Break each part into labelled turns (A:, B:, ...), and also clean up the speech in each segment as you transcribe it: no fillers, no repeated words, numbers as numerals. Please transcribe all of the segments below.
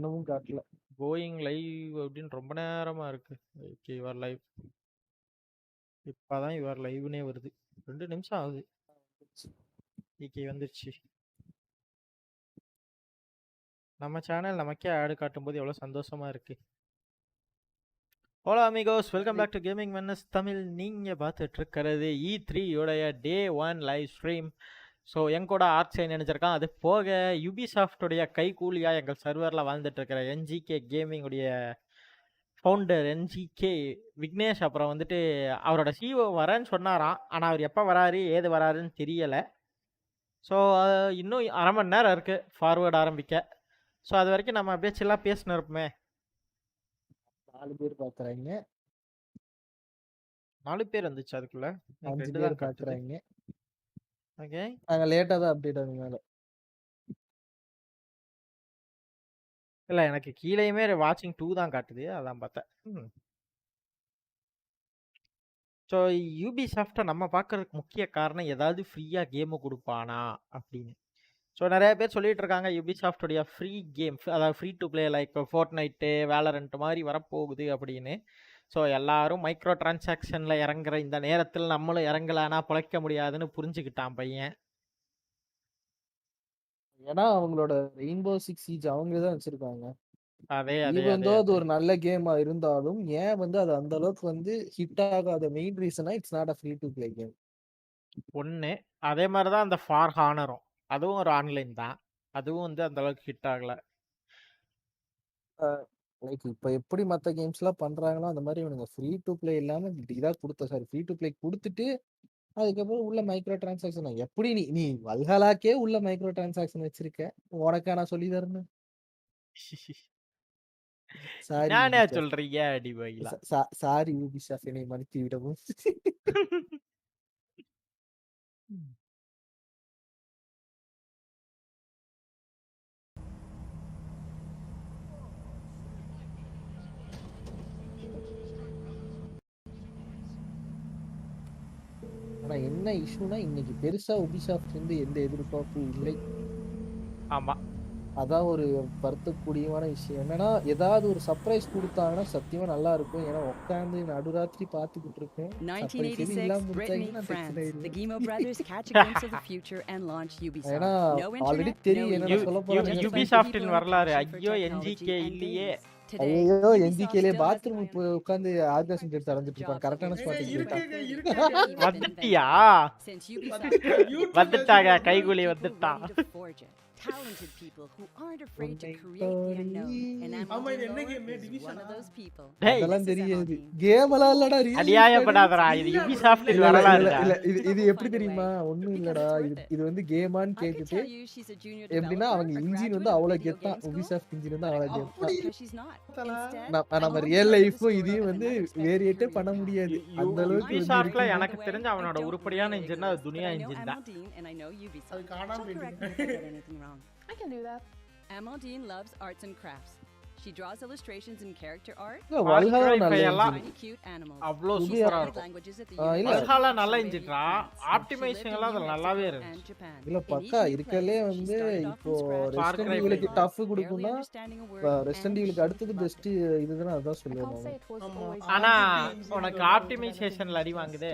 A: இன்னமும் காட்டல.
B: Going live அப்படின்னு ரொம்ப நேரமா இருக்கு. Okay your live. இப்பதான் யுவர் லைவ்னே வருது. 2 நிமிஷம் ஆகுது. ஓகே வந்துருச்சு. நம்ம சேனல் நமக்கே ஆடு காட்டும்போது எவ்வளவு சந்தோஷமா இருக்கு. Hello amigos, welcome back to gaming madness Tamil. நீங்க பார்த்துட்டு இருக்கிறது E3 உடைய டே 1 லைவ் ஸ்ட்ரீம். ஸோ எங்கூட ஆர்ட் சைன் நினைச்சிருக்கான். அது போக யுபிசாஃப்டுடைய கைகூலியா எங்கள் சர்வரில் வாழ்ந்துட்டு இருக்கிற NGK கேமிங் உடைய ஃபவுண்டர் NGK விக்னேஷ், அப்புறம் வந்துட்டு அவரோட CEO வரேன்னு சொன்னாராம். ஆனால் அவர் எப்போ வராரு ஏது வராருன்னு தெரியலை. ஸோ இன்னும் அரை மணி நேரம் இருக்கு ஃபார்வேர்டு ஆரம்பிக்க. ஸோ அது வரைக்கும் நம்ம அப்படியே சில்லாக பேசினு இருப்போமே.
A: 4 பேர் பாக்குறாங்க.
B: 4 பேர் வந்துச்சு அதுக்குள்ள.
A: 5 பேர் பாக்குறாங்க.
B: ஓகே,
A: நாங்க லேட்டா தான் அப்டேட் ஆகுது மேல.
B: இல்லை எனக்கு கீழேயுமே வாட்சிங் 2 தான் காட்டுது, அதான் பார்த்தேன். ஸோ யூபிசாஃப்டை நம்ம பார்க்கறதுக்கு முக்கிய காரணம் ஏதாவது ஃப்ரீயாக கேமு கொடுப்பானா அப்படின்னு. ஸோ நிறைய பேர் சொல்லிட்டு இருக்காங்க யூபிசாஃப்டுடைய ஃப்ரீ கேம், அதாவது free to play like Fortnite Valorant மாதிரி வரப்போகுது அப்படின்னு. ஸோ எல்லாரும் மைக்ரோ டிரான்சாக்ஷனில் இறங்குற இந்த நேரத்தில் நம்மளும் இறங்கலானா பிழைக்க முடியாதுன்னு புரிஞ்சுக்கிட்டான் பையன்.
A: ஏன்னா அவங்களோட ரெயின்போ சிக்ஸ் சீஜ் அவங்க தான் வச்சிருக்காங்க.
B: அதே
A: அது ஒரு நல்ல கேமா இருந்தாலும் ஏன் வந்து அது அந்த அளவுக்கு வந்து ஹிட் ஆகாத மெயின் ரீசனா it's not a free to play game.
B: ஒன்று அதே மாதிரி தான் அந்த ஃபார் ஹானரும், அதுவும் ஒரு ஆன்லைன் தான், அதுவும் வந்து அந்த அளவுக்கு ஹிட் ஆகல.
A: லைக் இப்போ எப்படி மற்ற கேம்ஸ்லாம் பண்றாங்களோ அந்த மாதிரி இவனுங்க ஃப்ரீ டு பிளே இல்லாம இதாக ஃப்ரீ டு பிளே கொடுத்துட்டு அதுக்கப்புறம் உள்ள மைக்ரோ டிரான்சாக்ஷன் எப்படி நீ வல்ஹாலாக்கே உள்ள மைக்ரோ டிரான்சாக்ஷன் வச்சிருக்க, உனக்கா நான் சொல்லி தரணும்?
B: நானே சொல்றீங்க அடி வைலா.
A: சாரி யூபிசாஃப்ட், என்னை மன்னித்து விடவும். ஆனா என்ன இஷ்யூனா இன்னைக்கு பெருசா உபிசாஃப்ட் இருந்து எந்த எதிர்பார்ப்பும் இல்லை.
B: ஆமா,
A: அதான் ஒரு வருத்தக்கூடியமான விஷயம். என்னன்னா ஏதாவது ஒரு சர்ப்ரைஸ் கொடுத்தாங்கன்னா சத்தியமா நல்லா இருக்கும். ஏன்னா உட்காந்து நடுராத்திரி பார்த்துக்கிட்டு இருக்கேன். ஏன்னா ஆல்ரெடி தெரியும் என்ன சொல்ல போறாங்க.
B: யுபிசாஃப்டின் வரலாறு. ஐயோ NGK இல்லையே.
A: ஐயோ NGKலே பாத்ரூம் உட்காந்து ஆர்கனைசேஷன் எடுத்து அடைஞ்சிட்டு இருப்பாங்க. கரெக்டான ஸ்பாட்
B: வந்துட்டியா? வந்துட்டாங்க, கைகூலி வந்துட்டான்.
C: Talented people who aren't afraid to create the unknown, and AMD is one of those people.
A: அதெல்லாம் தெரியாது. கேம்லாம் இல்லடா,
B: அநியாயப்படாதடா. இது யுபிசாஃப்ட் வரலாறுடா.
A: இது எப்படி தெரியுமா? ஒண்ணும் இல்லடா, இது வந்து கேமான்னு கேக்குது. எப்படின்னா அவங்க இன்ஜின் வந்து அவ்வளவு கெத்தா, உபிசாஃப்ட் இன்ஜின் வந்து அவ்வளவு கெத்தா. நம்ம ரியல் லைஃப்பும் இதையும் வந்து வேரியேட்டே பண்ண முடியாது. அந்த அளவுக்கு
B: உபிசாஃப்ட்ல எனக்கு தெரிஞ்ச அவனோட உருப்படியான இன்ஜின்னா துனியா இன்ஜின் தான்.
C: அது காணாம போயிடுச்சு. I can do that. Amaldine loves arts and crafts. She draws illustrations and character art.
B: Tiny cute animals. அவ்ளோ சூப்பரா இருக்கும். வல்ஹாலா நல்ல இன்ஜின்டா. ஆப்டிமைசேஷன் எல்லாம் அது நல்லாவே இருக்கு.
A: இல்ல பக்கா இருக்கலே வந்து இப்போ ரெசிடென்ட் ஈவிலுக்கு டஃப் கொடுக்கும்னா ரெசிடென்ட் ஈவிலுக்கு அடுத்து பெஸ்ட் இதுதான் அதான் சொல்லுவாங்க.
B: ஆனா உனக்கு ஆப்டிமைசேஷன்ல அடி வாங்குதே.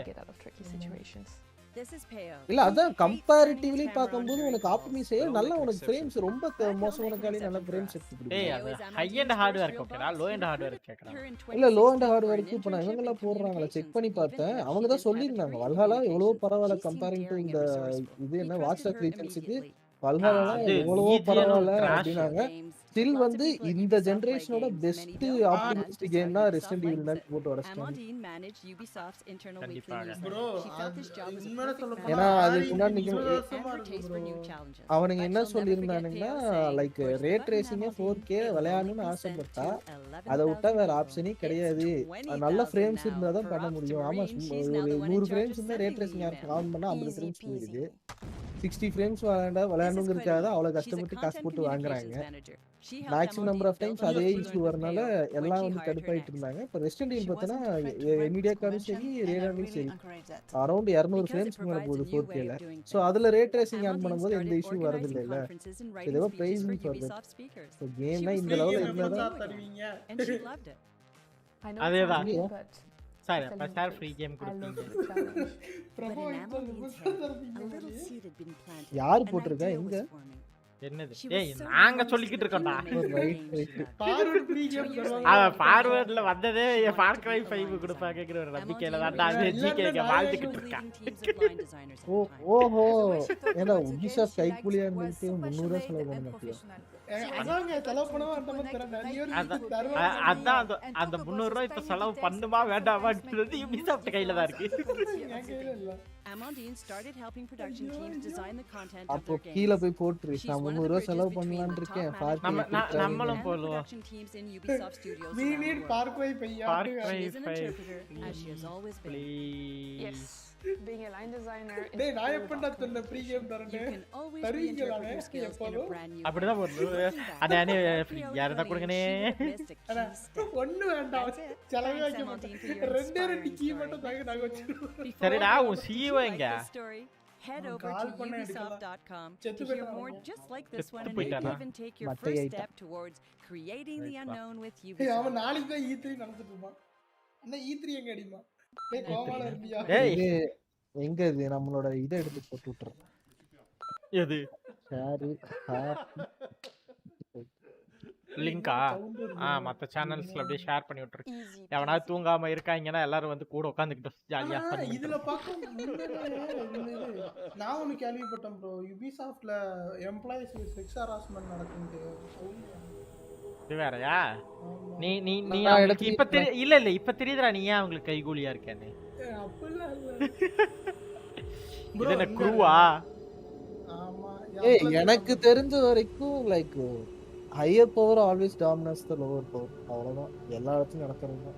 A: இல்ல அதான் கம்பேரிட்டிவ்லி பாக்கும்போது உனக்கு ஆப்டிமைசேஷன் நல்ல, உனக்கு ஃப்ரேம்ஸ் ரொம்ப மோசமான காலி நல்ல ஃப்ரேம்ஸ் எடுத்து.
B: டேய் அது ஹை எண்ட் ஹார்ட்வேர் கேக்குறா, லோ எண்ட் ஹார்ட்வேர் கேக்குறா.
A: இல்ல லோ எண்ட் ஹார்ட்வேருக்கு இப்ப நான் இவங்க எல்லாம் போடுறாங்களா செக் பண்ணி பார்த்தேன். அவங்க தான் சொல்லிருந்தாங்க வல்ஹாலா எவ்வளவு பரவாயில்ல கம்பேரிங் டு இந்த இது என்ன வாட்ச் டாக் ரீசன்ஸ்க்கு வல்ஹாலா எவ்வளவோ பரவாயில்ல அப்படினாங்க. ஸ்டில் வந்து இந்த ஜெனரேஷனோட பெஸ்ட் ஆப்டிமைஸ்ட் கேம்னா ரெசிடென்ட் ஈவில் தான் போட்டு வரஸ்டாங்க. ஏன்னா அதுக்கு முன்னாடி அவனுங்க என்ன சொல்லியிருந்தானுங்கன்னா லைக் ரேட் ரேசிங்கே 4K விளையாடணும்னு ஆசைப்பட்டா அதை விட்டா வேற ஆப்ஷனே கிடையாது, நல்ல ஃப்ரேம்ஸ் இருந்தா தான் பண்ண முடியும். ஆமா ஒரு 100 ஃப்ரேம்ஸ் இருந்தா ரேட் ரேசிங் யாருக்கு ஆன் பண்ணா 50 ஃப்ரேம்ஸ் போயிடுது. 60 frames விளையாடணுங்கிறதுக்காக தான் அவ்வளவு கஷ்டப்பட்டு காசு போட்டு வாங்குறாங்க. மேக்ஸிமம் நம்பர் ஆஃப் டைம்ஸ் அதே இஷ்யூ வரனால எல்லாம் வந்து கடுப்பாயிட்டு இருந்தாங்க. இப்போ ரெசிடென்ட் ஈவில் பார்த்தோன்னா என்விடியா கார்டும் சரி ரேடியன்லையும் சரி அரௌண்ட் 200 ஃப்ரேம்ஸ்க்கு மேலே போகுது 4Kல. ஸோ அதில் ரே ட்ரேசிங் ஆன் பண்ணும்போது எந்த இஷ்யூ வரது இல்லை. இதுவோ ப்ரைஸிங் ஃபார் தட். ஸோ கேம்னா இந்த லெவலில் இருந்தால் தான்
B: அதேதான் சார் அப்போ சார் ஃப்ரீ கேம் கொடுப்பீங்க.
A: யார் போட்டிருக்கா எங்க
B: என்னது ஏய் நாங்க சொல்லிக்கிட்டு இருக்கோம்டா.
D: ஃபார்வர்ட் ஃப்ரீ கேம் தருவாங்க.
B: அத ஃபார்வர்ட்ல வந்ததே ஃபார் கிரை 5 கொடுப்பாங்கங்கிற ஒரு நம்பிக்கையில தான்டா அது NGK வாழ்ந்துக்கிட்டு இருக்கான்.
A: ஓஹோ ஏன்னா Ubisoft கைக்கூலியா இருந்துட்டு 300 செலவு பண்ண மாட்டியா?
D: அதாங்க செலவு பண்ணவா அந்த மாதிரி தரேன்.
B: அதான் அந்த 300 ரூபாய் இப்ப செலவு பண்ணுமா வேண்டாமான்றது Ubisoft கையில தான் இருக்கு.
C: Amandine started helping production teams design the content of
A: அப்போ
C: their games.
A: கீழ போய் போட்டுரு. நான் 300 ரூபாய் செலவு பண்ணலாம்னு இருக்கேன்.
B: நம்மளும் போடுவோம்.
C: Production teams in Ubisoft studios.
D: We need Parkway Bhaiya.
C: She is an interpreter, as she has always been.
E: Yes, being a line designer.
D: டேய் நான் எப்படா சொன்ன ஃப்ரீ கேம்
C: You
D: தரேன்.
C: can always reinterpret your skills in a brand new
B: அப்படிதான் போடுறது. அதானே யாரதா கொடுங்கனே.
D: ஒண்ணு வேண்டாம். செலவே வைக்க ரெண்டு கீ மட்டும் தாங்க நாங்க வச்சிருக்கோம்.
B: சரிடா உன் CEO எங்க?
C: Head over to ubisoft.com to hear more just like this one and maybe even take your first step towards creating the unknown with
D: ஏய் அவன்
C: Ubisoft.
D: நாளைக்கு தான் E3 நடந்துட்டு இருப்பான். அண்ணா E3 எங்க அடிமா? டேய் கோவால இருப்பியா?
B: ஏய்
A: எங்க இது நம்மளோட இதை எடுத்து போட்டு விட்டுறேன்.
B: எது
A: ஷேர்
B: லிங்கா மத்த சேனல்ஸ்ல அப்படியே ஷேர் பண்ணி விட்டுரு. எவனாவது தூங்காம இருக்காங்கன்னா எல்லாரும் வந்து கூட உட்காந்துக்கிட்டு ஜாலியா பண்ணி.
D: இதுல பாக்க நான் ஒன்னு கேள்விப்பட்டேன் ப்ரோ. Ubisoftல எம்ப்ளாயிஸ் செக்ஸ் ஹராஸ்மென்ட் நடக்குது.
B: இது வேறயா? நீ நீ நீ இப்ப இல்ல இல்ல இப்ப தெரியுதுடா நீ ஏன் அவங்களுக்கு கைகூலியா இருக்கேன்னு.
D: அப்பலாம் இல்ல.
B: இது என்ன க்ரூவா?
D: ஆமா.
A: ஏய் எனக்கு தெரிஞ்ச வரைக்கும் like higher power always dominates தி லோவர் பவர். அவ்வளவுதான் எல்லா இடத்துலயும் நடக்கிறது.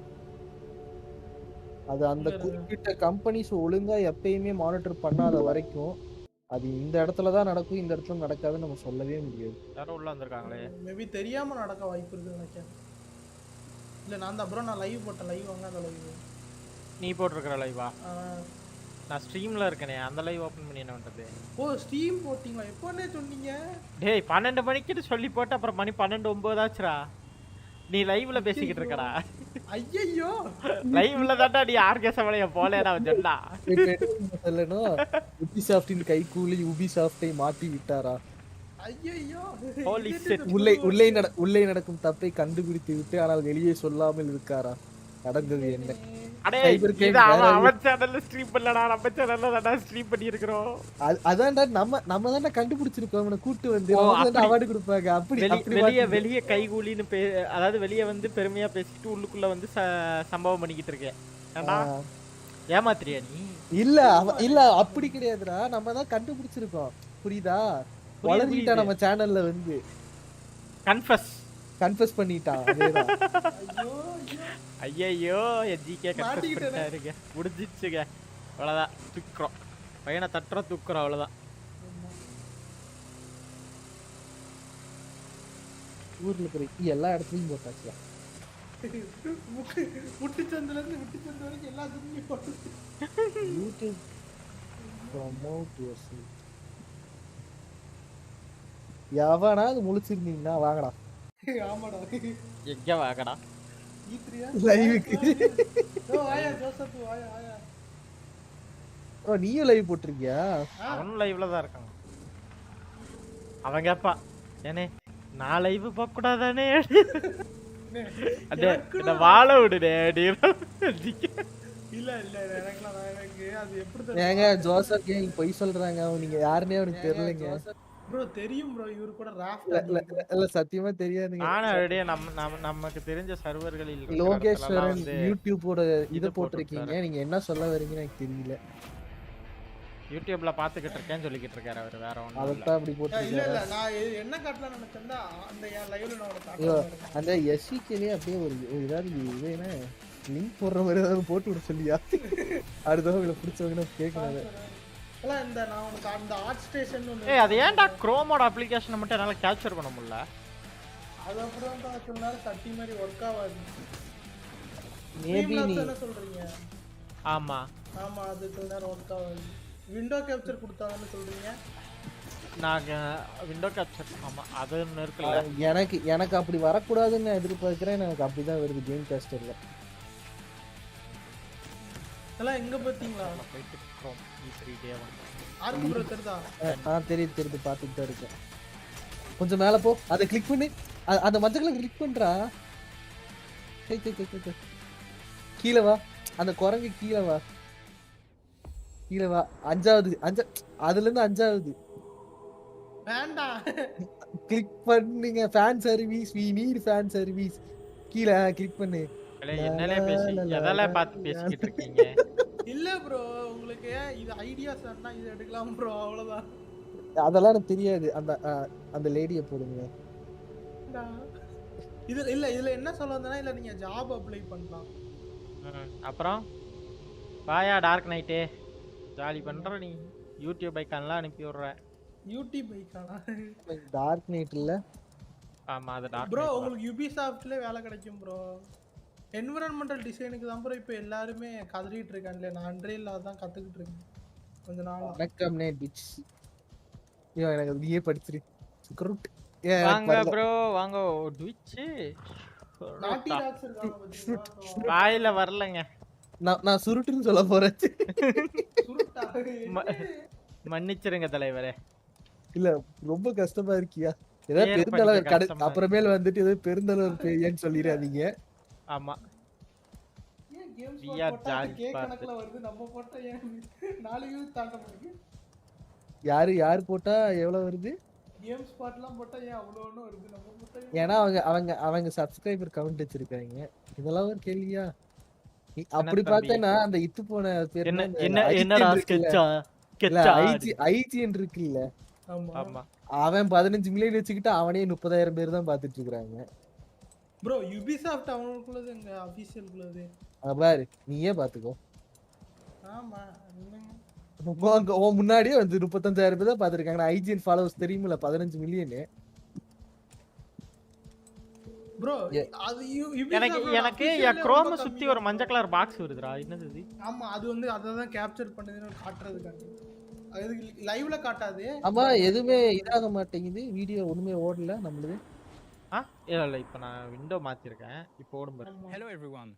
A: அது அந்த குறிப்பிட்ட கம்பெனிஸ் ஒழுங்கா எப்பயுமே மானிட்டர் பண்ணாத வரைக்கும் அது இந்த இடத்துல தான் நடக்கும் இந்த இடத்துல நடக்காதுன்னு நம்ம சொல்லவே முடியாது.
B: யாரோ உள்ள வந்திருக்காங்களே.
D: மேபி தெரியாம நடக்க வாய்ப்பு இருக்குன்னு நினைக்கிறேன். இல்ல நான் தான் ப்ரோ நான் லைவ் போட்டேன். லைவ் வாங்க அந்த லைவ்.
B: நீ போட்டுருக்கற லைவா? நான் ஸ்ட்ரீம்ல இருக்கனே. அந்த லைவ் ஓபன் பண்ணி என்ன பண்றது?
D: ஓ ஸ்ட்ரீம் போட்டிங்களா? எப்போனே சொன்னீங்க?
B: டேய் 12 மணிக்கு சொல்லி போட்டு அப்புறம் மணி 12:09 ஆச்சுடா. நீ லைவ்ல பேசிக்கிட்டு இருக்கடா.
D: ஐயோ
B: லைவ்ல தான்டா நீ ஆர்கேசவளைய போலேடா சொன்னா.
A: சொல்லனோ Ubisoft-இன் கைக்கூலி Ubisoft-ஐ மாட்டி விட்டாரா?
D: ஐயோ
B: ஹோலி ஷிட்.
A: உள்ளே நடக்கும் தப்பை கண்டுபிடித்து விட்டு ஆனால் வெளியே சொல்லாமல் இருக்காரா? நடந்தது என்ன?
B: அடே இது அவன் சேனல்ல ஸ்ட்ரீம் பண்ணலடா. நம்ம சேனல்ல தான் ஸ்ட்ரீம் பண்ணி இருக்கோம்.
A: அதான்டா நம்ம தான் கண்டுபிடிச்சிருக்கோம். அவனை கூட்டி வந்து அவார்டு கொடுப்பாங்க. அப்படி
B: வெளிய கைகூலின்னு அதாவது வெளிய வந்து பெருமையா பேசிட்டு உள்ளுக்குள்ள வந்து சம்பவம் பண்ணிக்கிட்டு இருக்கேன். ஏண்டா ஏமாத்திரியா நீ?
A: இல்ல அப்படி கிடையாதுடா. நம்ம தான் கண்டுபிடிச்சிருக்கோம். புரியுதா? வளர்ந்துட்டா நம்ம சேனல்ல வந்து கன்ஃபஸ் பண்ணிட்டான். அதேதான்.
B: ஐயோ NGK கன்ஃபஸ் பண்ணிட்டாருங்க. முடிஞ்சிச்சுங்க. அவ்வளவுதான் தூக்குறோம். பையனை தட்டுறோம் தூக்குறோம் அவ்வளவுதான்.
A: ஊர்ல போய் எல்லா இடத்துலயும் போட்டாச்சு.
D: முட்டுச்சந்தில இருந்து முட்டுச்சந்து வரைக்கும் எல்லா துணியும் போட்டு
A: யூடியூப் ப்ரோமோட் யுவர் எவனாவது முழிச்சிருந்தீங்கன்னா வாங்கடா.
D: ஆமாடா
B: எங்க வாங்கடா?
D: E3
A: லைவுக்கு.
D: ஓ ஆயா ஜோசப் ஆயா.
A: ஓ நீயும் லைவ் போட்டிருக்கியா?
B: அவனும் லைவ்ல தான் இருக்கான். அவன் கேப்பா ஏனே நான் லைவ் பார்க்க கூடாதானே? அடே இந்த வாழ விடுடே.
D: இல்ல எனக்கு அது எப்படி
A: ஏங்க ஜோசப் கேங் போய் சொல்றாங்க. நீங்க யாருன்னே அவனுக்கு தெரியலங்க.
D: ப்ரோ தெரியும் ப்ரோ. இவரு கூட ராஃப்
A: இல்ல சத்தியமா தெரியாதுங்க.
B: ஆனா அப்படியே நமக்கு தெரிஞ்ச சர்வர்களில்
A: லோகேஸ்வரன் யூடியூபோட இத போட்டுருக்கீங்க. நீங்க என்ன சொல்ல வரீங்கன்னு எனக்கு தெரியல.
B: யூடியூப்ல பாத்துக்கிட்டு இருக்கேன்னு சொல்லிக்கிட்டு இருக்காரு அவர். வேற ஒண்ணும்
A: அதத்தான் அப்படி போட்டுருக்காரு.
D: இல்ல நான் என்ன காட்டலாம் நினைச்சேன்னா அந்த லைவ்ல நான் காட்டலாம்.
A: அந்த எஸ்சிகேலே அப்படியே ஒரு ஏதாவது இது என்ன லிங்க் போடுற மாதிரி ஏதாவது போட்டு விட சொல்லியா? அடுத்தவங்க பிடிச்சவங்க கேட்கணும்.
D: இல்ல இந்த நான் உனக்கு அந்த ஆர்ட் ஸ்டேஷன் ஒன்னு
B: ஏய் அது ஏன்டா குரோமோட அப்ளிகேஷனை மட்டும் என்னால கேப்சர் பண்ண முடியல?
D: அது அப்புறம் தான் கொஞ்ச நேரம் கட்டி மாதிரி ஒர்க் ஆகாது.
A: மேபி நீ
D: என்ன சொல்றீங்க?
B: ஆமா
D: ஆமா அது கொஞ்ச நேரம் ஒர்க் ஆகாது. விண்டோ கேப்சர் கொடுத்தாங்கன்னு சொல்றீங்க?
B: நான் விண்டோ கேப்சர் ஆமா அது ஒன்று இருக்குல்ல.
A: எனக்கு அப்படி வரக்கூடாதுன்னு நான் எதிர்பார்க்கிறேன். எனக்கு அப்படிதான் வருது கேம் கேஸ்டர்ல.
D: எல்லாம் எங்க பாத்தீங்களா?
B: போயிட்டு குரோம் E3 Day 1
D: ஆர்க்கு ப்ரோ தெரியுதா?
A: தெரியுது பார்த்துட்டு தான் இருக்கேன். கொஞ்சம் மேல போ, அதை கிளிக் பண்ணி அந்த மஞ்சள் கலர் கிளிக் பண்றா. கீழே வா, அந்த குரங்கு கீழே வா. அஞ்சாவது அதுல இருந்து அஞ்சாவது
D: வேண்டாம்
A: கிளிக் பண்ணுங்க. Fan service, we need fan service. கீழே கிளிக் பண்ணு.
B: என்னலே பேசி எதெல்லாம் பார்த்து பேசிக்கிட்டு இருக்கீங்க?
D: இல்ல ப்ரோ உங்களுக்கு இது ஐடியாஸ் வேணா இது எடுக்கலாம் ப்ரோ அவ்வளவுதான்.
A: அதெல்லாம் எனக்கு தெரியாது. அந்த லேடியை போடுங்க.
D: இதுல என்ன சொல்ல வந்தனா இல்ல நீங்க ஜாப் அப்ளை பண்ணலாம்.
B: அப்புறம் பாயா டார்க் நைட்டே ஜாலி பண்ற நீ. யூடியூப் ஐகான்லாம் அனுப்பி விடுற.
D: யூடியூப் ஐகானா?
A: டார்க் நைட் இல்ல.
B: ஆமா அது டார்க்
D: ப்ரோ உங்களுக்கு யுபிசாஃப்ட்ல வேலை கிடைக்கும் ப்ரோ. என்விரான்மெண்டல் டிசைனுக்கு தான் ப்ரோ இப்போ எல்லாருமே கதறிட்டு இருக்காங்களே. நான் அன்ரியல்ல தான் கத்துக்கிட்டு இருக்கேன் கொஞ்ச நாளா.
A: வணக்கம் நே பிட்ச். எனக்கு நீயே படிச்சிரு. ஸ்க்ரூட்
B: வாங்க ப்ரோ வாங்க ட்விட்ச்.
D: நாட்டி டாக்ஸ் இருக்காங்க பாத்தீங்களா?
B: வாயில வரலங்க.
A: நான் சுருட்டுன்னு சொல்ல போறேன்.
D: சுருட்டா?
B: மன்னிச்சிருங்க தலைவரே.
A: இல்ல ரொம்ப கஷ்டமா இருக்கியா? ஏதாவது பெருந்தளவு அப்புறமேல வந்துட்டு ஏதோ பெருந்தளவு பேயன்னு சொல்லிடாதீங்க.
B: ஆமா
D: ஏன் கேம்ஸ் போட்டா கே கணக்குல வருது, நம்ம போட்டா ஏன் 4 வியூ தாண்ட முடியுது?
A: யாரு போட்டா எவ்வளவு வருது?
D: கேம் ஸ்பாட்லாம் போட்டா ஏன் அவ்வளவுன்னு வருது, நம்ம போட்டா?
A: ஏன்னா அவங்க சப்ஸ்கிரைபர் கவுண்ட் வச்சிருக்காங்க. இதெல்லாம் ஒரு கேள்வியா? அப்படி பார்த்தேன்னா அந்த இத்து போன பேர்
B: என்னடா ஸ்கெட்சா
A: ஐஜிஎன் இருக்குல்ல.
B: ஆமா
A: அவன் 15 மில்லியன் வச்சுக்கிட்டு அவனே 30,000 பேர் தான் பாத்துட்டு இருக்காங்க.
D: ப்ரோ யுபிசாஃப்ட் அவங்களுக்குள்ளது எங்க அபிஷியலுக்குள்ளது
A: பாரு நீயே பாத்துக்கோ.
D: ஆமா
A: முன்னாடியே வந்து 35,000 பேர் தான் பாத்துருக்காங்க. ஐஜிஎன் ஃபாலோவர்ஸ் தெரியுமில்ல 15 மில்லியன்.
D: ப்ரோ அது
B: எனக்கு குரோம் சுத்தி ஒரு மஞ்சள் கலர் பாக்ஸ் வருதுடா. என்னது இது?
D: ஆமா அது வந்து அத தான் கேப்சர் பண்ணுதுன்னு காட்டுறதுக்காக. அது லைவ்ல காட்டாது.
A: ஆமா எதுமே இதாக மாட்டேங்குது. வீடியோ ஒண்ணுமே ஓடல நம்மளுது.
B: இல்ல இப்ப நான் விண்டோ மாத்திருக்கேன். இப்போ ஓடும் பாரு.
F: Hello everyone.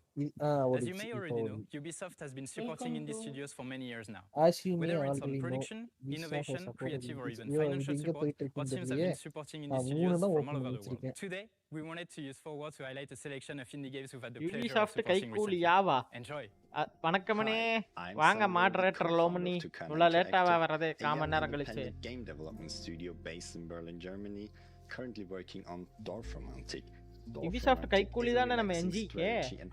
F: As you may already know, Ubisoft has been supporting indie studios for many years now. Whether it's on production, innovation, creative or even financial support, what teams have been supporting indie studios from all over the world. Today, we wanted to use forward to highlight a selection of indie games we've had the pleasure of supporting recently. Enjoy.
B: வணக்கமனே வாங்க moderator லோமனி. இவ்வளவு லேட்டாவா வரது? Common நேரம் கழிச்சு.
G: Game development studio based in Berlin, Germany. Currently working on Dorfromantik.
B: Ubisoft கைக்கூலி தானே நம்ம NGK.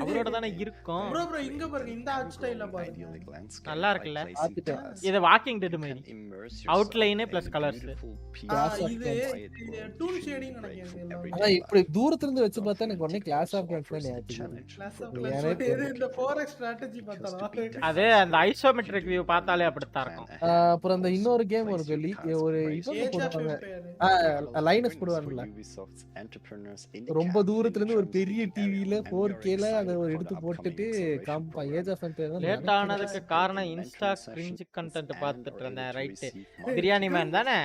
B: அவரோட தானே இருக்கோம்.
D: ப்ரோ இங்க பாருங்க இந்த ஆர்ட் ஸ்டைல்ல பாருங்க.
B: நல்லா இருக்குல்ல? இது வாக்கிங் டெட் மாதிரி. Outline plus colours.
D: இது டூல் ஷேடிங் நினைக்கிறேன்.
A: அதான் இப்படி தூரத்துல இருந்து வெச்சு பார்த்தா எனக்கு உடனே கிளாஸ் ஆஃப் கிளான்ஸ் தான் ஞாபகம்.
D: கிளாஸ் ஆஃப் கிளான்ஸ் இந்த 4x ஸ்ட்ராட்டஜி பார்த்தா
B: அதே அந்த ஐசோமெட்ரிக் வியூ பார்த்தாலே அப்படிதான் இருக்கும்.
A: அப்புறம் அந்த இன்னொரு கேம் ஒரு இது போடுவாங்க. லைனஸ் போடுவாங்கல. ரொம்ப தூரத்துல இருந்து ஒரு பெரிய டிவில 4Kல அத எடுத்து போட்டுட்டு காம்பா ஏஜ் ஆஃப் எம்பயர் தான்.
B: லேட் ஆனதுக்கு காரணம் இன்ஸ்டா கிரிஞ்ச் கண்டென்ட் பார்த்துட்டு இருந்தேன். ரைட் பிரியாணி மேன் தானே?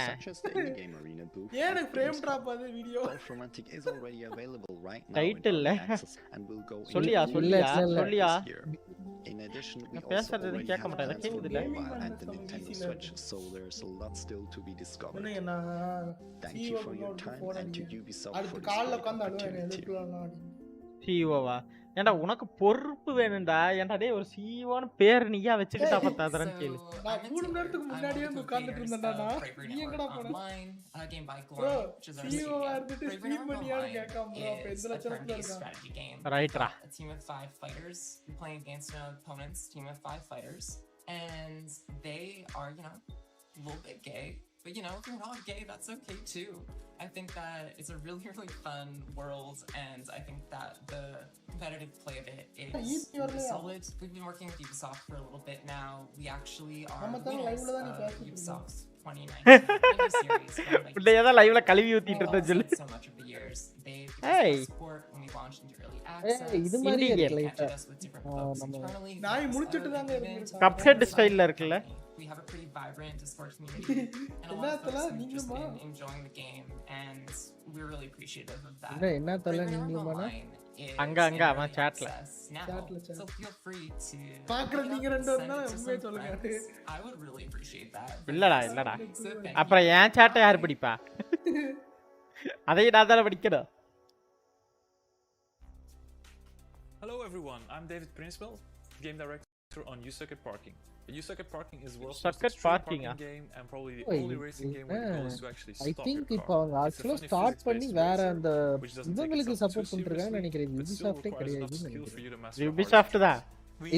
D: ஏன் ஃப்ரேம் டிராப் ஆகுது வீடியோ?
B: டைட்டில் சொல்லியா
G: In addition, we
B: also
G: already have mobile and the Nintendo Switch, so there's a lot still to be discovered. Thank you for your time and to Ubisoft for this opportunity.
B: சிஓவா ஏன்டா உனக்கு பொறுப்பு வேணும்டா. ஏன்டா டேய் ஒரு சிஓன்னு பேர் நீயா வச்சுக்கிட்டா பத்தாதறன்னு கேளு.
D: நான் 3 நேரத்துக்கு முன்னாடியே வந்து உட்கார்ந்துட்டு இருந்தேன்டா. நீ எங்கடா போன? ப்ரோ சிஓவா இருந்துட்டு ஸ்ட்ரீம் பண்ணியான்னு கேட்காம ப்ரோ அப்ப எந்த லட்சத்துல இருக்கான்?
B: ரைட்ரா.
H: A team of 5 fighters. You're playing against an opponent's team of 5 fighters, and they are, a little bit gay. But you know, if you're not gay, that's okay too. I think that it's a really, really fun world, and I think that the competitive play of it is really solid. We've been working with Ubisoft for a little bit now. We actually are winners of Ubisoft's 2019 series. So much of the years. They've given us support when we launched into early access. Connected us with different folks internally.
B: Cuphead style இருக்குல்ல.
H: We have a pretty vibrant Discord community, and a lot of folks have just been enjoying the game, and we're really appreciative of that.
B: அங்க அவன் chatல.
H: So feel free to I would really appreciate that.
B: இல்லடா. அப்புறம் ஏன் chat யார் படிப்பா? அதை நான் தான் படிக்கணும்.
I: Hello everyone, I'm David Principal, game director on Yuzu Parking. Yuzu Parking is world's most extreme parking game and probably the only racing game where the goal is to actually stop your car.
A: I think இப்போ அவங்க actually start பண்ணி வேற அந்த இவங்களுக்கு support பண்றாங்கன்னு நினைக்கிறேன். Ubisoft கிடையாது.
B: Ubisoft தான்.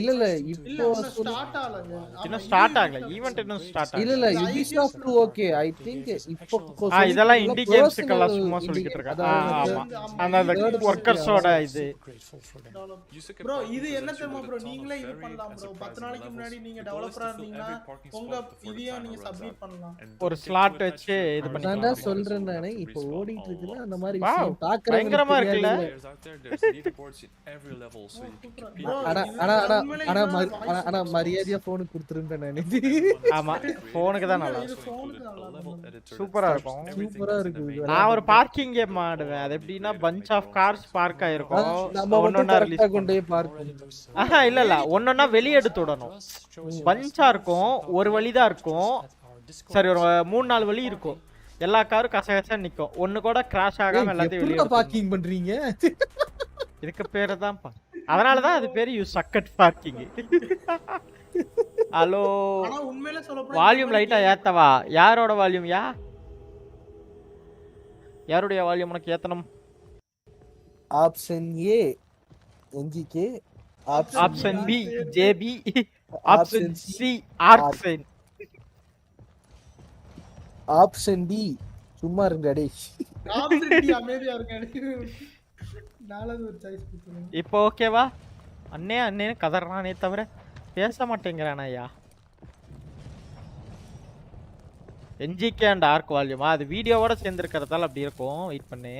A: இல்ல இப்போ
D: ஸ்டார்ட் ஆகலங்க.
B: இன்னும் ஸ்டார்ட் ஆகல. ஈவென்ட் இன்னும் ஸ்டார்ட் ஆகல.
A: இல்ல Ubisoft ஓகே. I think இப்போ
B: இதெல்லாம் இண்டி கேம்ஸ்க்கெல்லாம் சும்மா சொல்லிட்டு இருக்காங்க. ஆமா. அந்த வர்க்கர்ஸோட இது.
D: bro இது என்ன தெரியுமா bro, நீங்களே இது பண்ணலாம் bro. 10 நாளைக்கு முன்னாடி நீங்க டெவலப்பரா இருந்தீங்கன்னா உங்க இதையே நீங்க சப்மிட் பண்ணலாம்.
B: ஒரு ஸ்லாட் வச்சு இது பண்ணி.
A: நான் தான் சொல்றேன் நானே இப்போ ஓடிட்டு இருக்குல அந்த மாதிரி
B: பாக்குறேன். பயங்கரமா இருக்குல்ல.
A: ஆனா மரியாதையா போனுக்கு கொடுத்துருந்தேன் நானே.
B: ஆமா போனுக்கு தான் நல்லா சூப்பரா இருக்கும்.
A: சூப்பரா இருக்கு.
B: நான் ஒரு பார்க்கிங் கேம் ஆடுவேன். அது எப்படின்னா பஞ்ச் ஆஃப் கார்ஸ் பார்க் ஆயிருக்கும்.
A: ஒன்னொன்னா ரிலீஸ் கொண்டே பார்க்.
B: இல்ல ஒன்னொன்னா வெளிய எடுத்து விடணும். பஞ்சா இருக்கும். ஒரு வழி தான் இருக்கும். சரி ஒரு 3-4 வழி இருக்கும். எல்லா காரும் கசகசா நிக்கும். ஒன்னு கூட கிராஷ் ஆகாம எல்லாத்தையும் வெளிய
A: பார்க்கிங் பண்றீங்க.
B: இதுக்கு பேரு தான் அதனாலதான் அது பேரு யூ சக்கட் பார்க்கிங். ஹலோ
D: ஆனா உண்மையிலே சொல்ல
B: வால்யூம் லைட்டா ஏத்தவா. யாரோட வால்யூம் யாருடைய வால்யூம் உனக்கு ஏத்தணும்?
A: Option A NGK,
B: option B JB, option C ஆர்க்சைன்,
A: ஆப்ஷன் டி சும்மா இருங்க டேய்.
D: ஆப்ஷன் டி அமைதியா இருங்க. நாலாவது ஒரு சாய்ஸ் கொடுத்துருங்க.
B: இப்போ ஓகேவா? அண்ணே கதறானே தவிர பேச மாட்டேங்கிறானா ஐயா. NGK அண்ட் ஆர்க் வால்யூமா அது வீடியோவோட சேர்ந்து இருக்கிறதால அப்படி இருக்கும். வெயிட் பண்ணு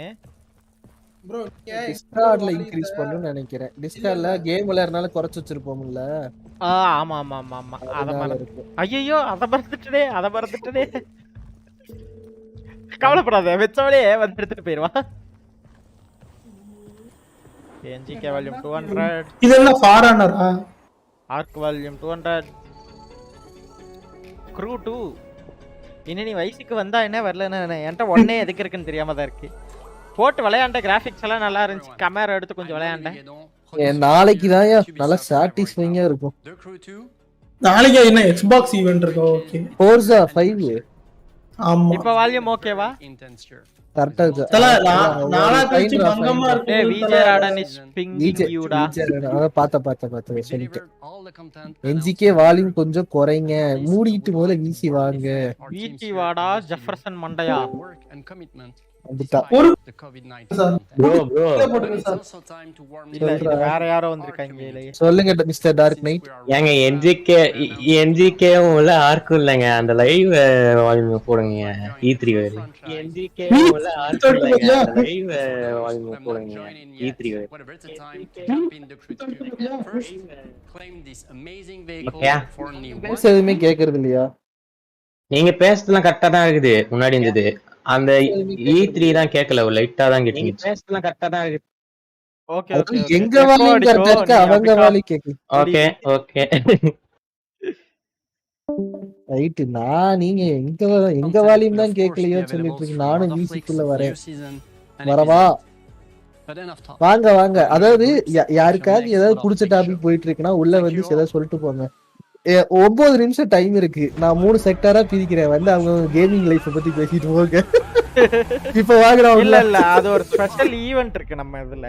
D: bro.
A: டிஸ்கார்ட்ல இன்கிரீஸ் பண்ணனும்னு நினைக்கிறேன். டிஸ்கார்ட்ல கேம் விளையாடுறனால குறைச்சு வச்சிருப்போம்ல.
B: ஆமா அத மறந்துட்டேன். ஐயோ அத மறந்துட்டேனே. கவலைப்படாத. வெச்சவளே வந்து எடுத்துட்டு போயிடுவா. NGK volume 200.
D: இதெல்லாம் ஃபாரனரா?
B: Arc volume 200. க்ரூ 2. இன்னி வயசுக்கு வந்தா என்ன வரலன்னு என்கிட்ட ஒன்னே எதுக்கு இருக்குன்னு தெரியாம தான் இருக்கு. போட்டு விளையாண்ட கிராபிக்ஸ் எல்லாம் நல்லா இருந்துச்சு. கேமரா எடுத்து கொஞ்சம் விளையாண்டேன்.
A: நாளைக்கு தான் நல்லா சாட்டிஸ்ஃபைங்கா இருக்கும்.
D: நாளைக்கு என்ன Xbox ஈவென்ட் இருக்கு. Okay
A: Forza 5.
D: ஆமா
B: இப்போ வால்யூம் ஓகேவா?
A: கரெக்ட்டா இருக்கு.
D: நாளா கழிச்சு பங்கமா இருக்கு.
B: ஏய் விஜய் ராடனிஷ் பிங்கிங் யூடா.
A: பாத்த சொல்லிட்டேன். NGK வால்யூம் கொஞ்சம் குறைங்க. மூடிட்டு முதல்ல வீசி வாங்க.
B: வீசி வாடா ஜெஃபர்சன் மண்டையா. வேற யாரோ வந்திருக்காங்க.
A: சொல்லுங்க மிஸ்டர் டார்க் நைட்.
J: ஏங்க NGK உள்ள ஆர்க்கும் இல்லங்க. அந்த லைவ் வால்யூம் போடுங்க. E3 வரை NGK உள்ள ஆர்க்கும் இல்லங்க. அந்த லைவ் வால்யூம் போடுங்க. E3 வரை
A: எதுவுமே கேக்குறது இல்லையா?
J: நீங்க பேசுறதுலாம் கரெக்டா தான் இருக்குது. முன்னாடி இருந்தது அந்த E3 தான் கேட்கல. லைட்டா தான் கேட்டீங்க. பேசலாம் கரெக்ட்டா தான் இருக்கு.
B: ஓகே
A: எங்க வால்யூம் கரெக்ட்டா இருக்கு. அவங்க வால்யூம் கேக்குது.
J: Okay
A: right. நீங்க எங்க வால்யூம் தான் கேட்கலையோ சொல்லிட்டு இருக்கு. நானும் மியூசிக்குள்ள வரேன். வரவா? வாங்க. அதாவது யாருக்காவது ஏதாவது புடிச்ச டாபிக் போயிட்டு இருக்குன்னா உள்ள வந்து ஏதாவது சொல்லிட்டு போங்க. 9 நிமிஷம் டைம் இருக்கு. நான் 3 செக்டாரா பிரிக்கிறேன். வந்து அவங்க கேமிங் லைஃப் பத்தி பேசிட்டு போங்க. இப்ப வாங்குறோம்.
B: இல்ல அது ஒரு ஸ்பெஷல் ஈவென்ட் இருக்கு நம்ம இதுல.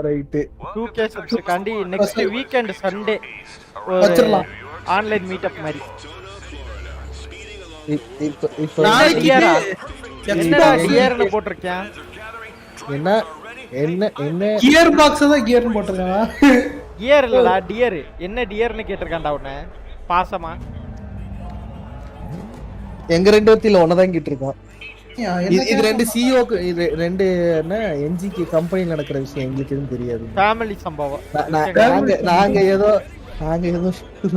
A: ரைட்.
B: 2K சப்ஸ் காண்டி next weekend Sunday online meet up மாதிரி.
A: இப்போ
B: என்னடா டியர்னு போட்டிருக்கேன்?
A: என்ன என்ன என்ன
D: கியர் பாக்ஸ் தான் கியர்னு போட்டிருக்கான்.
B: கியர் இல்லடா டியர். என்ன டியர்னு கேட்டிருக்கான்டா உன்னை பாசமா.
A: எங்க ரெண்டு பேர்த்தில ஒன்னதான் கேட்டிருக்கான். இது ரெண்டு சிஓக்கு இது ரெண்டு என்ன என்ஜிகே கம்பெனில நடக்கிற விஷயம் எங்களுக்கு எதுவும் தெரியாது.
B: ஃபேமிலி சம்பவம்.
A: நாங்க ஏதோ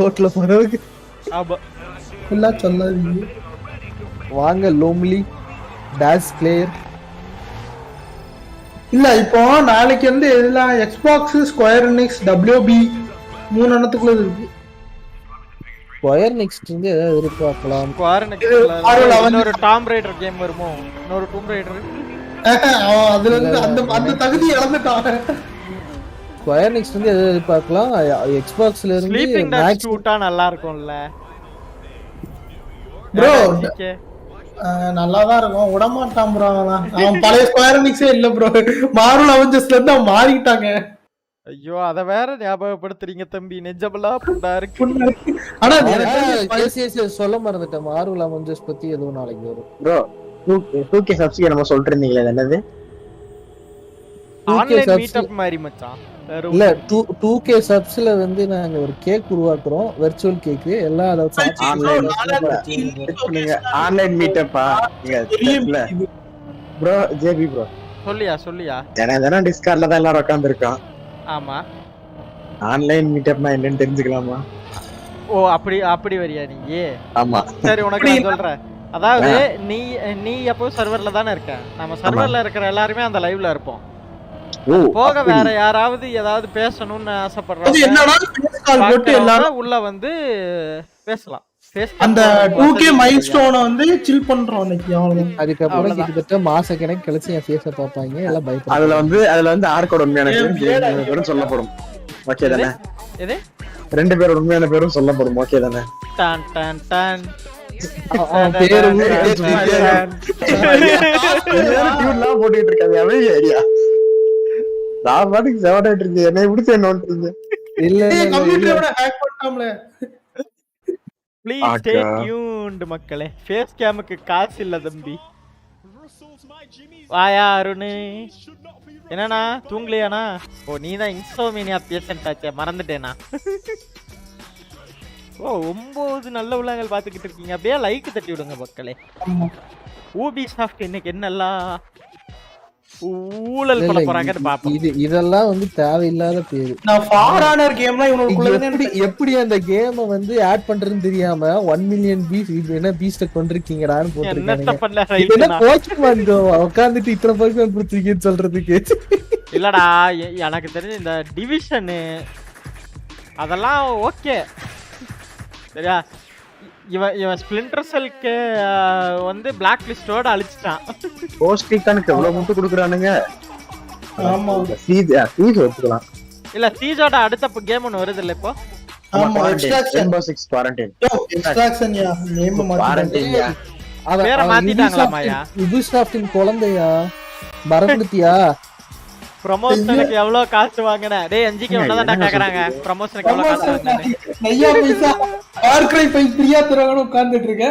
A: ரோட்ல போறதுக்கு
D: எல்லாம் சொல்லாதீங்க.
A: வாங்க லோம்லி டாஸ் பிளேயர்.
D: இல்ல இப்போ நாளைக்கு வந்து எல்லாம் எக்ஸ்பாக்ஸ், ஸ்கொயர் எனிக்ஸ், WB மூணு எண்ணத்துக்குள்ள இருக்கு.
A: ஸ்கொயர் நெக்ஸ்ட் இருந்து ஏதாவது எதிர்பார்க்கலாம்.
B: ஸ்கொயர் நெக்ஸ்ட்ல இன்னொரு டாம் ரைடர் கேம் வருமோ? இன்னொரு டாம் ரைடர்.
D: அதுல இருந்து அந்த தகுதி இழந்துட்டாங்க.
A: ஸ்கொயர் நெக்ஸ்ட் இருந்து ஏதாவது எதிர்பார்க்கலாம். எக்ஸ்பாக்ஸ்ல இருந்து
B: ஸ்லீப்பிங் டாக்ஸ் ஷூட்டா நல்லா இருக்கும்ல
D: ப்ரோ. நல்லா தான் இருக்கும். விட மாட்டான் ப்ரோ. அவன் பழைய ஸ்கொயர் எனிக்ஸே இல்ல ப்ரோ. மார்வல் அவெஞ்சர்ஸ்ல இருந்து அவன் மாறிட்டாங்க.
B: ஐயோ அத வேற ஞாபகப்படுத்துறீங்க தம்பி. நெஞ்சபலா புண்டா இருக்கு.
D: ஆனா
A: சொல்ல மறந்துட்டேன். மார்வல் அவெஞ்சர்ஸ் பத்தி ஏதோ நாளைக்கு வரும்
J: ப்ரோ. 2K சப்ஸ்கிரைப் நம்ம சொல்லிட்டு இருந்தீங்களே என்னது?
B: ஆன்லைன் மீட்டப் மாதிரி மச்சான்.
A: இல்ல 2K சப்ஸ்ல வந்து நாங்க ஒரு கேக் உருவாக்குறோம். Virtual cake. எல்லாம் அத
J: ஆன்லைன் மீட்டப்பா இல்ல ப்ரோ. ஜேபி ப்ரோ
B: சொல்லியா
J: தினம் டிஸ்கார்ட்ல தான் எல்லாரும் உட்கார்ந்து இருக்கோம்.
B: ஆமா.
J: ஆன்லைன் மீட்டப்னா என்னன்னு தெரிஞ்சுக்கலாமா?
B: ஓ அப்படி வரியா நீ?
J: ஆமா
B: சரி உனக்கு நான் சொல்றேன். அதாவது நீ எப்போ சர்வர்ல தானே இருக்க. நம்ம சர்வர்ல இருக்கிற எல்லாருமே அந்த லைவ்ல இருப்போம். போக வேற யாராவது ஏதாவது பேசணும்னு ஆசைப்படுறாங்க உள்ள வந்து பேசலாம்.
D: அந்த 2K மைல்ஸ்டோனை வந்து சில் பண்றோம் அன்னைக்கு.
A: அதுக்கப்புறம் கிட்டத்தட்ட மாச கணக்கு கழிச்சு என் ஃபேஸ பாப்பாங்க. எல்லாம் பயப்பட.
J: அதுல வந்து ஆர்கோட உண்மையான பேரும் சொல்லப்படும். ஓகே தானே?
B: எது?
J: ரெண்டு பேரோட உண்மையான பேரும் சொல்லப்படும். ஓகே தானே?
B: டான் டான் டான்
J: பேரு டியூன்லாம் போட்டுட்டு இருக்காது. அவே ஐடியா நான் பாட்டுக்கு செவடாயிட்டு இருக்கேன். என்னை பிடிச்ச என்னன்றீங்க?
A: இல்ல
D: கம்ப்யூட்டரோட ஹேக் பண்ணாமல.
B: ப்ளீஸ் ஸ்டே டியூன்ட் மக்களே. ஃபேஸ் கேமுக்கு காசு இல்ல தம்பி. வாயா அருண். என்னண்ணா தூங்கலையாண்ணா? ஓ நீ தான் இன்சோமினியா பேஷண்ட் ஆச்சே, மறந்துட்டேனா? ஓ 9 நல்ல உள்ளங்கள் பாத்துக்கிட்டு இருக்கீங்க. அப்படியே லைக் தட்டி விடுங்க மக்களே. Ubisoft இன்னைக்கு என்னெல்லாம் ஊழல் பண்ண போறாங்கன்னு பாப்போம்.
A: இதெல்லாம் வந்து தேவையில்லாத பேரு.
D: நான் ஃபார் ஆனர் கேம்லாம் இவனுக்குள்ள
A: எப்படி அந்த கேமை வந்து ஆட் பண்றதுன்னு தெரியாம 1 மில்லியன் பீஸ் என்ன பீஸ்ட கொண்டிருக்கீங்கடான்னு போட்டுருக்காங்க. என்ன போக்கிமான் கோ உட்கார்ந்துட்டு இத்தனை போக்கிமான் கொடுத்துருக்கீங்கன்னு சொல்றதுக்கு.
B: இல்லடா எனக்கு தெரிஞ்ச இந்த டிவிஷனு அதெல்லாம் ஓகே சரியா. இவன் ஸ்பிளிண்டர் செல்க்கு வந்து பிளாக் லிஸ்டோட அழிச்சிட்டான்.
J: போஸ்டிக்கானுக்கு எவ்வளவு முட்டு கொடுக்குறானுங்க.
D: ஆமா
J: சீஸ் எடுத்துக்கலாம்.
B: இல்ல சீஸோட அடுத்த கேம் ஒன்னு வருது இல்ல இப்போ.
D: ஆமா எக்ஸ்ட்ராக்ஷன்
J: 6 குவாரண்டைன்.
D: எக்ஸ்ட்ராக்ஷன் யா நேம் மாத்திட்டாங்க.
B: வேற மாத்திட்டாங்களாமாயா?
A: Ubisoft இன் குழந்தையா மறந்துட்டியா?
B: ப்ரமோஷனுக்கு எவ்வளவு காசு வாங்குன? டேய் NGK உன்னதான்டா கேக்குறாங்க. ப்ரமோஷனுக்கு எவ்வளவு காசு வாங்குன?
D: நையா பைசா ஃபார் கிரை 5 ஃப்ரீயா தரவன உட்கார்ந்துட்டு இருக்க.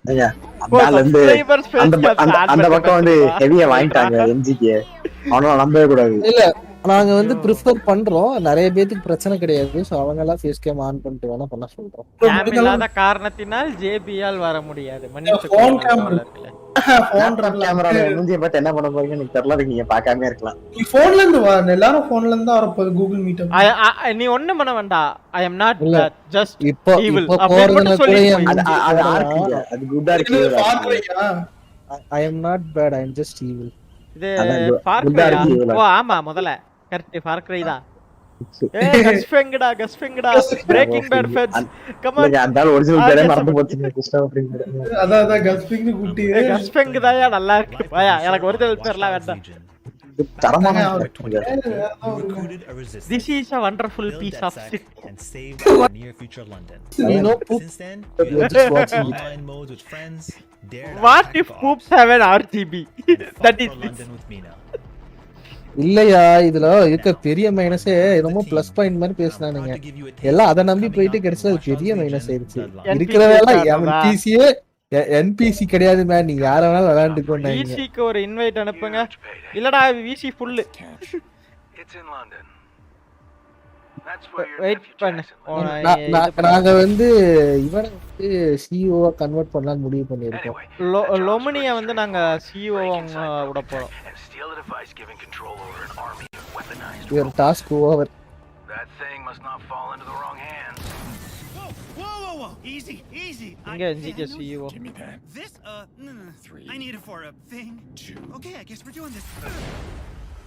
J: ஐயா அந்த பக்கம் வந்து ஹெவியா வாங்கிட்டாங்க NGK. அவனால நம்பவே கூடாது.
A: இல்ல நாங்க வந்து ப்ரிஃபர் பண்றோம். நிறைய பேருக்கு பிரச்சனை கிடையாது. சோ அவங்க எல்லாம் ஃபேஸ் கேம் ஆன் பண்ணிட்டு வேணா பண்ண சொல்றோம்.
B: கேம் இல்லாத காரணத்தினால் JBயால் வர முடியாது.
D: ஃபோன் கேமரா
J: மூஞ்சியை பார்த்து என்ன பண்ண போறீங்க எனக்கு தெரியல. நீங்க பார்க்காம இருக்கலாம்.
D: நீ போன்ல இருந்து வா. எல்லாரும் போன்ல இருந்து வர போகுது கூகுள் மீட்.
B: நீ ஒண்ணு பண்ண வேண்டாம். I am not just evil.
J: அது குட்டா இருக்கு.
A: I am not bad. I am just evil.
B: இது ஃபார் கிரை. ஓ ஆமா முதல்ல கரெக்ட் ஃபார் கிரை தான். ஏய் கஸ்பெங்கடா பிரேக்கிங் பேட் ஃபெட்ஸ் கம் ஆன்.
J: அந்த ஒரிஜினல் பேரே மறந்து போச்சு. குஸ்டாவ் ஃப்ரிங்.
D: அத கஸ்பெங் குட்டி.
B: கஸ்பெங் தான்யா நல்லா இருக்கு. வாயா எனக்கு ஒரிஜினல் பேர்லாம் வேண்டாம்.
J: தரமான
B: This is a wonderful piece of shit.
K: And save near future London. Since then,
A: just watching
K: online mode with friends.
B: What if poops have an RGB? That is
K: London with Mina.
A: இல்லையா இதுல இருக்க பெரிய மைனஸே ரொம்ப plus point மாதிரி பேசினானுங்க. எல்லாம் அதை நம்பி போயிட்டு கிடைச்சது பெரிய மைனஸ் ஆயிடுச்சு. இருக்கிறதெல்லாம் MTCயே என்பிசி கிடையாது மேன், நீங்க யார வேணாலும் விளையாண்டுக்கோங்க.
B: விசிக்கு ஒரு இன்வைட் அனுப்புங்க. இல்லடா விசி ஃபுல். வெயிட் பண்ணு.
A: நாங்க வந்து இவனை வந்து சிஇஓ கன்வெர்ட் பண்ணலாம்னு முடிவு பண்ணிருக்கோம்.
B: லொமனிய வந்து நாங்க சிஇஓ விட போறோம்.
A: Your task over.
L: That thing must not fall into the wrong hands.
M: Whoa. Easy.
B: இங்க NGK CEO.
M: This no. I need it for a thing. Okay, I guess we're doing this.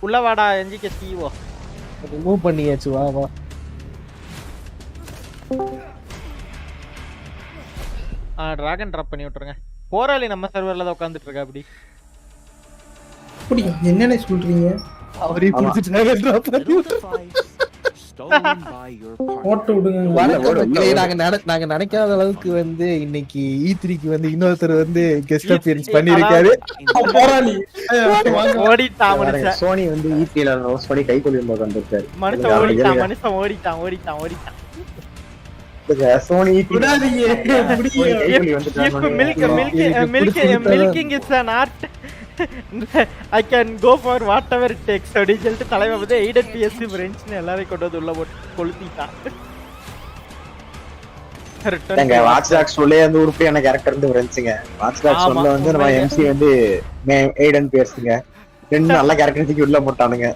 B: உள்ள வாடா NGK CEO.
A: Remove பண்ணியாச்சு, வா.
B: Dragon drop பண்ணி விட்டுருங்க. போராளி நம்ம சர்வர்ல தான் உட்கார்ந்துட்டு இருக்கா. அப்படி
D: என்னன்னு சொல்றீங்க?
A: அவரே புடிச்சு டிராகன் டிராப் பண்ணி போட்டு விடுங்க. நாங்க நினைக்காத அளவுக்கு வந்து இன்னைக்கு E3க்கு வந்து இன்னொருத்தர் வந்து கெஸ்ட் அப்பியரன்ஸ் பண்ணிருக்காரு.
B: ஓடிட்டான்
J: சோனி வந்து E3ல சோனி கைகூலி வந்திருக்காரு.
B: மனுஷன் ஓடிட்டான்.
J: Sony
B: milking is an art. I can go for whatever it takes. அப்படி சொல்லிட்டு தலைவன் வந்து 8 PS ஃப்ரெண்ட்ஸ்னு எல்லாரையும் கொண்டு வந்து உள்ள போட்டு கொளுத்திட்டான்.
J: எங்க வாட்ச் டாக்ஸ் உள்ளே அந்த உருப்படியான கேரக்டர் வந்து ஃப்ரெண்ட்ஸ்ங்க. வாட்ச் டாக்ஸ் உள்ள வந்து நம்ம MC வந்து 8 PSங்க. ரெண்டு நல்ல கேரக்டர் தூக்கி உள்ள போட்டானுங்க.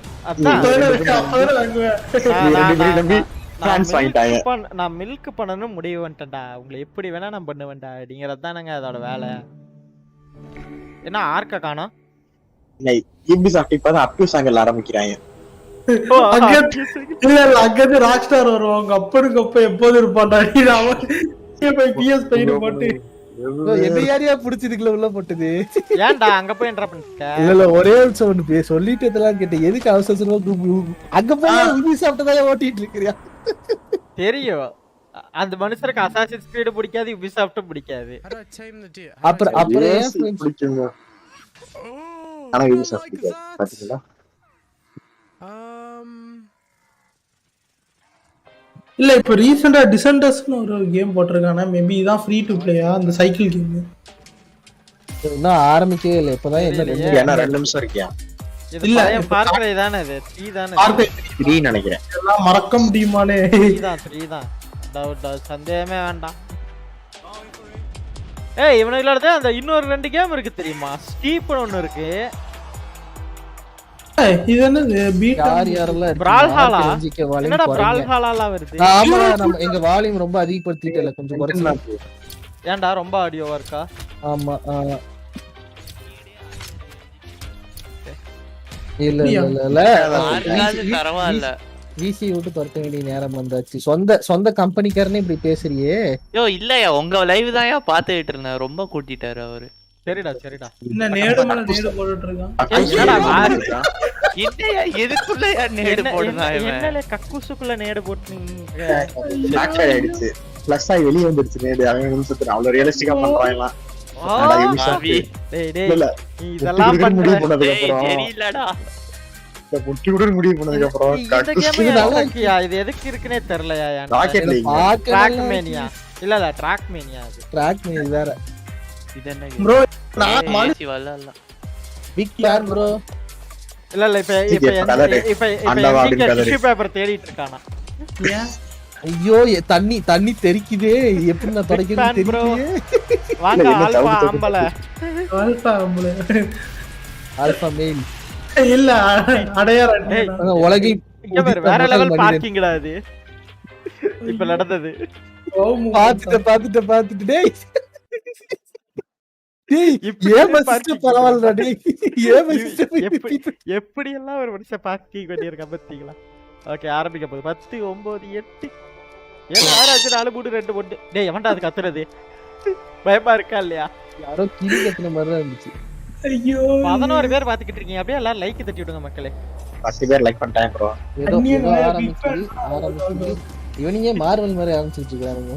B: நான் மில்க் பண்ணனும் முடிவு பண்ணிட்டேன்டா. உங்களை எப்படி வேணா நான் பண்ணுவேன்டா அப்படிங்கறது தானங்க அதோட வேலை. என்ன ஆர்க்க காணோம்?
J: Ubisoft இப்பதான் அப் டு சாங்கல் ஆரம்பிக்கிறாங்க.
D: இல்ல அங்க ராக் ஸ்டார் வருவாங்க. அப்பனுக்கு அப்ப எப்போது இருப்பான்டா. போய் PS பைன போட்டு
A: என்ன யாரையா புடிச்சதுக்குள்ள உள்ள போட்டது.
B: ஏன்டா அங்க போய் என்ட்ரா பண்ணிட்ட?
A: இல்ல ஒரே ஒரு சொல்லிட்டு இதெல்லாம் கேட்ட. எதுக்கு அவசரமா அங்க போய் Ubisoft தான் ஓட்டிட்டு இருக்கறியா?
B: தெரியும். அந்த மனுஷருக்கு அசாசின்ஸ் கிரீட் பிடிக்காது, Ubisoft பிடிக்காது.
A: அப்புறம்
J: பிடிக்குங்க. ஆனா Ubisoft பிடிக்காது. பாத்தீங்களா?
D: இல்ல இப்ப ரீசன்ட்டா டிசெண்டர்ஸ்னு ஒரு கேம் போட்டுருக்கானே. மேபி இதான் ஃப்ரீ டு ப்ளேயா அந்த சைக்கிள் கேம்?
A: இன்னும் ஆரம்பிக்கவே இல்ல. இப்பதான்
J: என்ன 2 நிமிஷம் இருக்கியா?
B: இல்ல பார்க்கறே தானே இது. 3 தானே.
J: 3 நினைக்கிறேன்.
D: எல்லாம் மறக்க முடியுமானே?
B: 3 தான். டவுட் சந்தேகமே வேண்டாம். ஏய் இவனுங்களோட அந்த இன்னொரு 2 கேம் இருக்கு தெரியுமா? ஸ்டீப்னு ஒன்னு இருக்கு.
D: இது என்னது? பீட்
A: யாரெல்லாம்
B: பிரால்ஹாலா? என்னடா பிரால்ஹாலால வருது?
A: ஆமா நம்ம எங்க வால்யூம் ரொம்ப அதிகப்படுத்திட்டல, கொஞ்சம் குறைச்சலாம்.
B: ஏன்டா ரொம்ப ஆடியோவா இருக்கா?
A: ஆமா இல்ல
N: பரவாயில்ல.
A: விசி விட்டு பறக்க வேண்டிய நேரம் வந்தாச்சு. சொந்த கம்பெனிக்காரனே இப்படி பேசுறியே.
N: இல்லையா உங்க லைவ் தான் பாத்துட்டு இருந்தேன். ரொம்ப கூட்டிட்டாரு அவரு.
B: சரிடா
D: என்ன நேடு மேல நேடு போட்டுட்டு இருக்கான்.
N: என்னையா எதுக்குள்ளயா நேடு போடுறான் இவன்?
B: என்னல கக்கூசுக்குள்ள நேடு போட்டுனீங்க.
J: பேக் சைடு ஆயிடுச்சு. ப்ளஸ் ஆயி வெளிய வந்துருச்சு நேடு. அவன் நிமிஷத்துல அவ்வளவு ரியலிஸ்டிக்கா பண்றான்லாம்.
B: டேய் நீ இதெல்லாம் பண்ணதுக்கு
J: அப்புறம்
N: தெரியலடா.
J: இந்த முட்டி கூட முடிவு பண்ணதுக்கு அப்புறம்
B: இந்த கேம் நல்லா இருக்கியா? இது எதுக்கு இருக்குனே தெரியலையா?
J: Rocket League
B: Trackmania? இல்ல ட்ராக் மேனியா? அது
A: ட்ராக் மேனியா வேற.
N: இது என்ன
D: ப்ரோ?
N: நான் மாலிசி வரல.
A: பிக் பேர் ப்ரோ.
B: இல்ல இப்ப டிஷ்யூ பேப்பர் தேடிட்டு இருக்கானா?
A: ஐயோ தண்ணி தெரிக்குதே. எப்படி நான் தொடக்கிறது தெரியல.
B: வாங்க
A: ஆல்பா மேல்
D: இல்ல அடையார்
A: உலகில்
B: வேற லெவல் பார்க்கிங்டா அது. இப்ப நடந்தது
A: பாத்துட்டு டேய்
B: எப்படி எல்லாம் ஒரு மனுஷன் பார்க்கிங் பண்ணிருக்க பாத்தீங்களா? ஓகே ஆரம்பிக்க போகுது. 10 9 8 7 6 5 4 3 2 1. டேய் எவன்டா அது கத்துறது? பயமா இருக்கா இல்லையா?
A: யாரோ கிளி கத்துன மாதிரி தான் இருந்துச்சு.
D: ஐயோ
B: 11 பேர் பாத்துக்கிட்டு இருக்கீங்க. அப்படியே எல்லாரும் லைக் தட்டி விடுங்க மக்களே.
J: 10 பேர் லைக் பண்ணிட்டாங்க ப்ரோ.
A: ஆரம்பிச்சு இவனிங்க மார்வல் மாதிரி ஆரம்பிச்சிட்டு இருக்கானுங்க.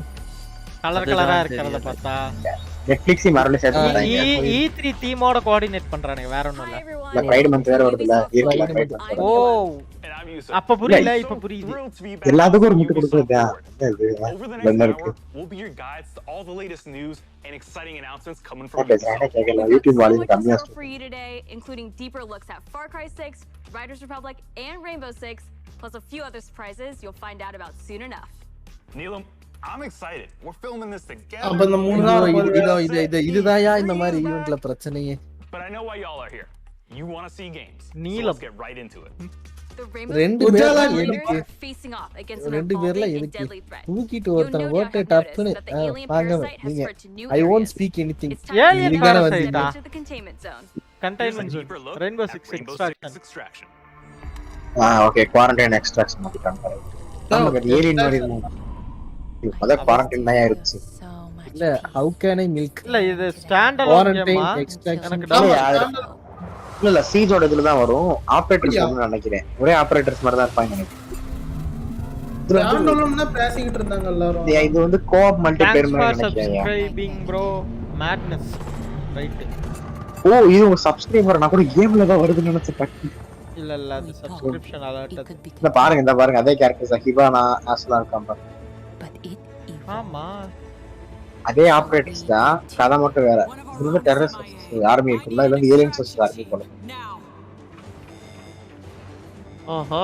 B: கலரா இருக்கறத பார்த்தா
J: நெட்ஃபிளிக்ஸ் மார்வல் சேர்த்து பண்றாங்க.
B: E3 டீமோட கோஆர்டினேட் பண்றானுங்க. வேற ஒண்ணும் இல்ல.
J: இல்ல பிரைட் மந்த் வேற வருதுல.
B: ஓ அப்ப புரியல. இப்ப புரியுது.
J: எல்லாத்துக்கும் ஒரு முட்டு கொடுக்குறதா இது என்ன இருக்கு?
O: We'll be your guides to all the latest news and exciting announcements coming from
P: Okay, YouTube
C: So
P: volume
C: much in
P: கம்மியா
C: store for you today, including deeper looks at Far Cry 6, Riders Republic, and Rainbow Six, plus a few other surprises you'll find out about soon enough.
O: Neelam, I'm excited. We're filming this together.
D: அப்ப இந்த 3 நாள்
A: இதுதான்யா இந்த மாதிரி ஈவென்ட்ல பிரச்சனையே.
O: But I know why y'all are here. You want to see games. So
B: Neelam.
O: let's get right into it.
C: The Rainbow
A: ரெண்டு
C: Six
A: பேர்ல
C: players
A: எதுக்கு
C: are facing off against an
A: ரெண்டு பேர்ல
C: evolving and
A: எதுக்கு
C: deadly threat.
A: தூக்கிட்டு
C: You'll
A: ஒருத்தன்
C: no doubt
A: ஓட்ட
C: have
A: டப்புன்னு
C: noticed that the alien
A: வாங்க
C: parasite has
A: நீங்க
C: spread to new
A: I
C: areas.
A: won't speak anything
C: It's time to
B: Alien
A: இதுதானே
B: parasite
A: வந்தீங்க
C: to the containment zone.
B: Containment
O: Here's a deeper
B: zone.
O: look
B: Rainbow
O: at
B: Six
O: Rainbow
B: extraction.
O: Six Extraction.
P: Okay quarantine extraction மாத்திட்டாங்க நமக்கு alien மாதிரி இருந்தாங்க அத quarantine தான் இருந்துச்சு
A: இல்ல how can I milk
B: இல்ல இது ஸ்டாண்ட் அலோன்
A: Quarantine
B: கேமா
A: extraction.
B: எனக்கு
P: இல்ல சீஜோட இதுல தான் வரும் ஆபரேட்டர்ஸ் நினைக்கிறேன் ஒரே ஆபரேட்டர்ஸ் மாதிரி தான் இருப்பாங்க நினைக்கிறேன்
D: ஸ்டாண்டலோன்னா பேசிக்கிட்டு இருந்தாங்க எல்லாரும்
P: இது வந்து கோஆப் மல்டிபிளேயர்
B: Thanks for
P: மாதிரி நினைக்கிறேன்
B: subscribing bro madness ரைட்
P: ஓ இது உங்க சப்ஸ்கிரைபர் நான் கூட கேம்ல தான் வருதுன்னு நினைச்சேன்
B: இல்ல இல்ல அது சப்ஸ்கிரிப்ஷன் அலர்ட்
P: இந்த பாருங்க அதே கேரக்டர்ஸ் ஹிபானா ஆஸ்லா இருக்கான் பாருங்க
B: ஆமா
P: அதே ஆபரேட்டர்ஸ் தான் கதை மட்டும் வேற இது டெரரிஸ்ட் ஆர்மி இருக்குல்ல இல்ல ஏலியன்ஸ் ஆர்மி போல
N: ஓஹோ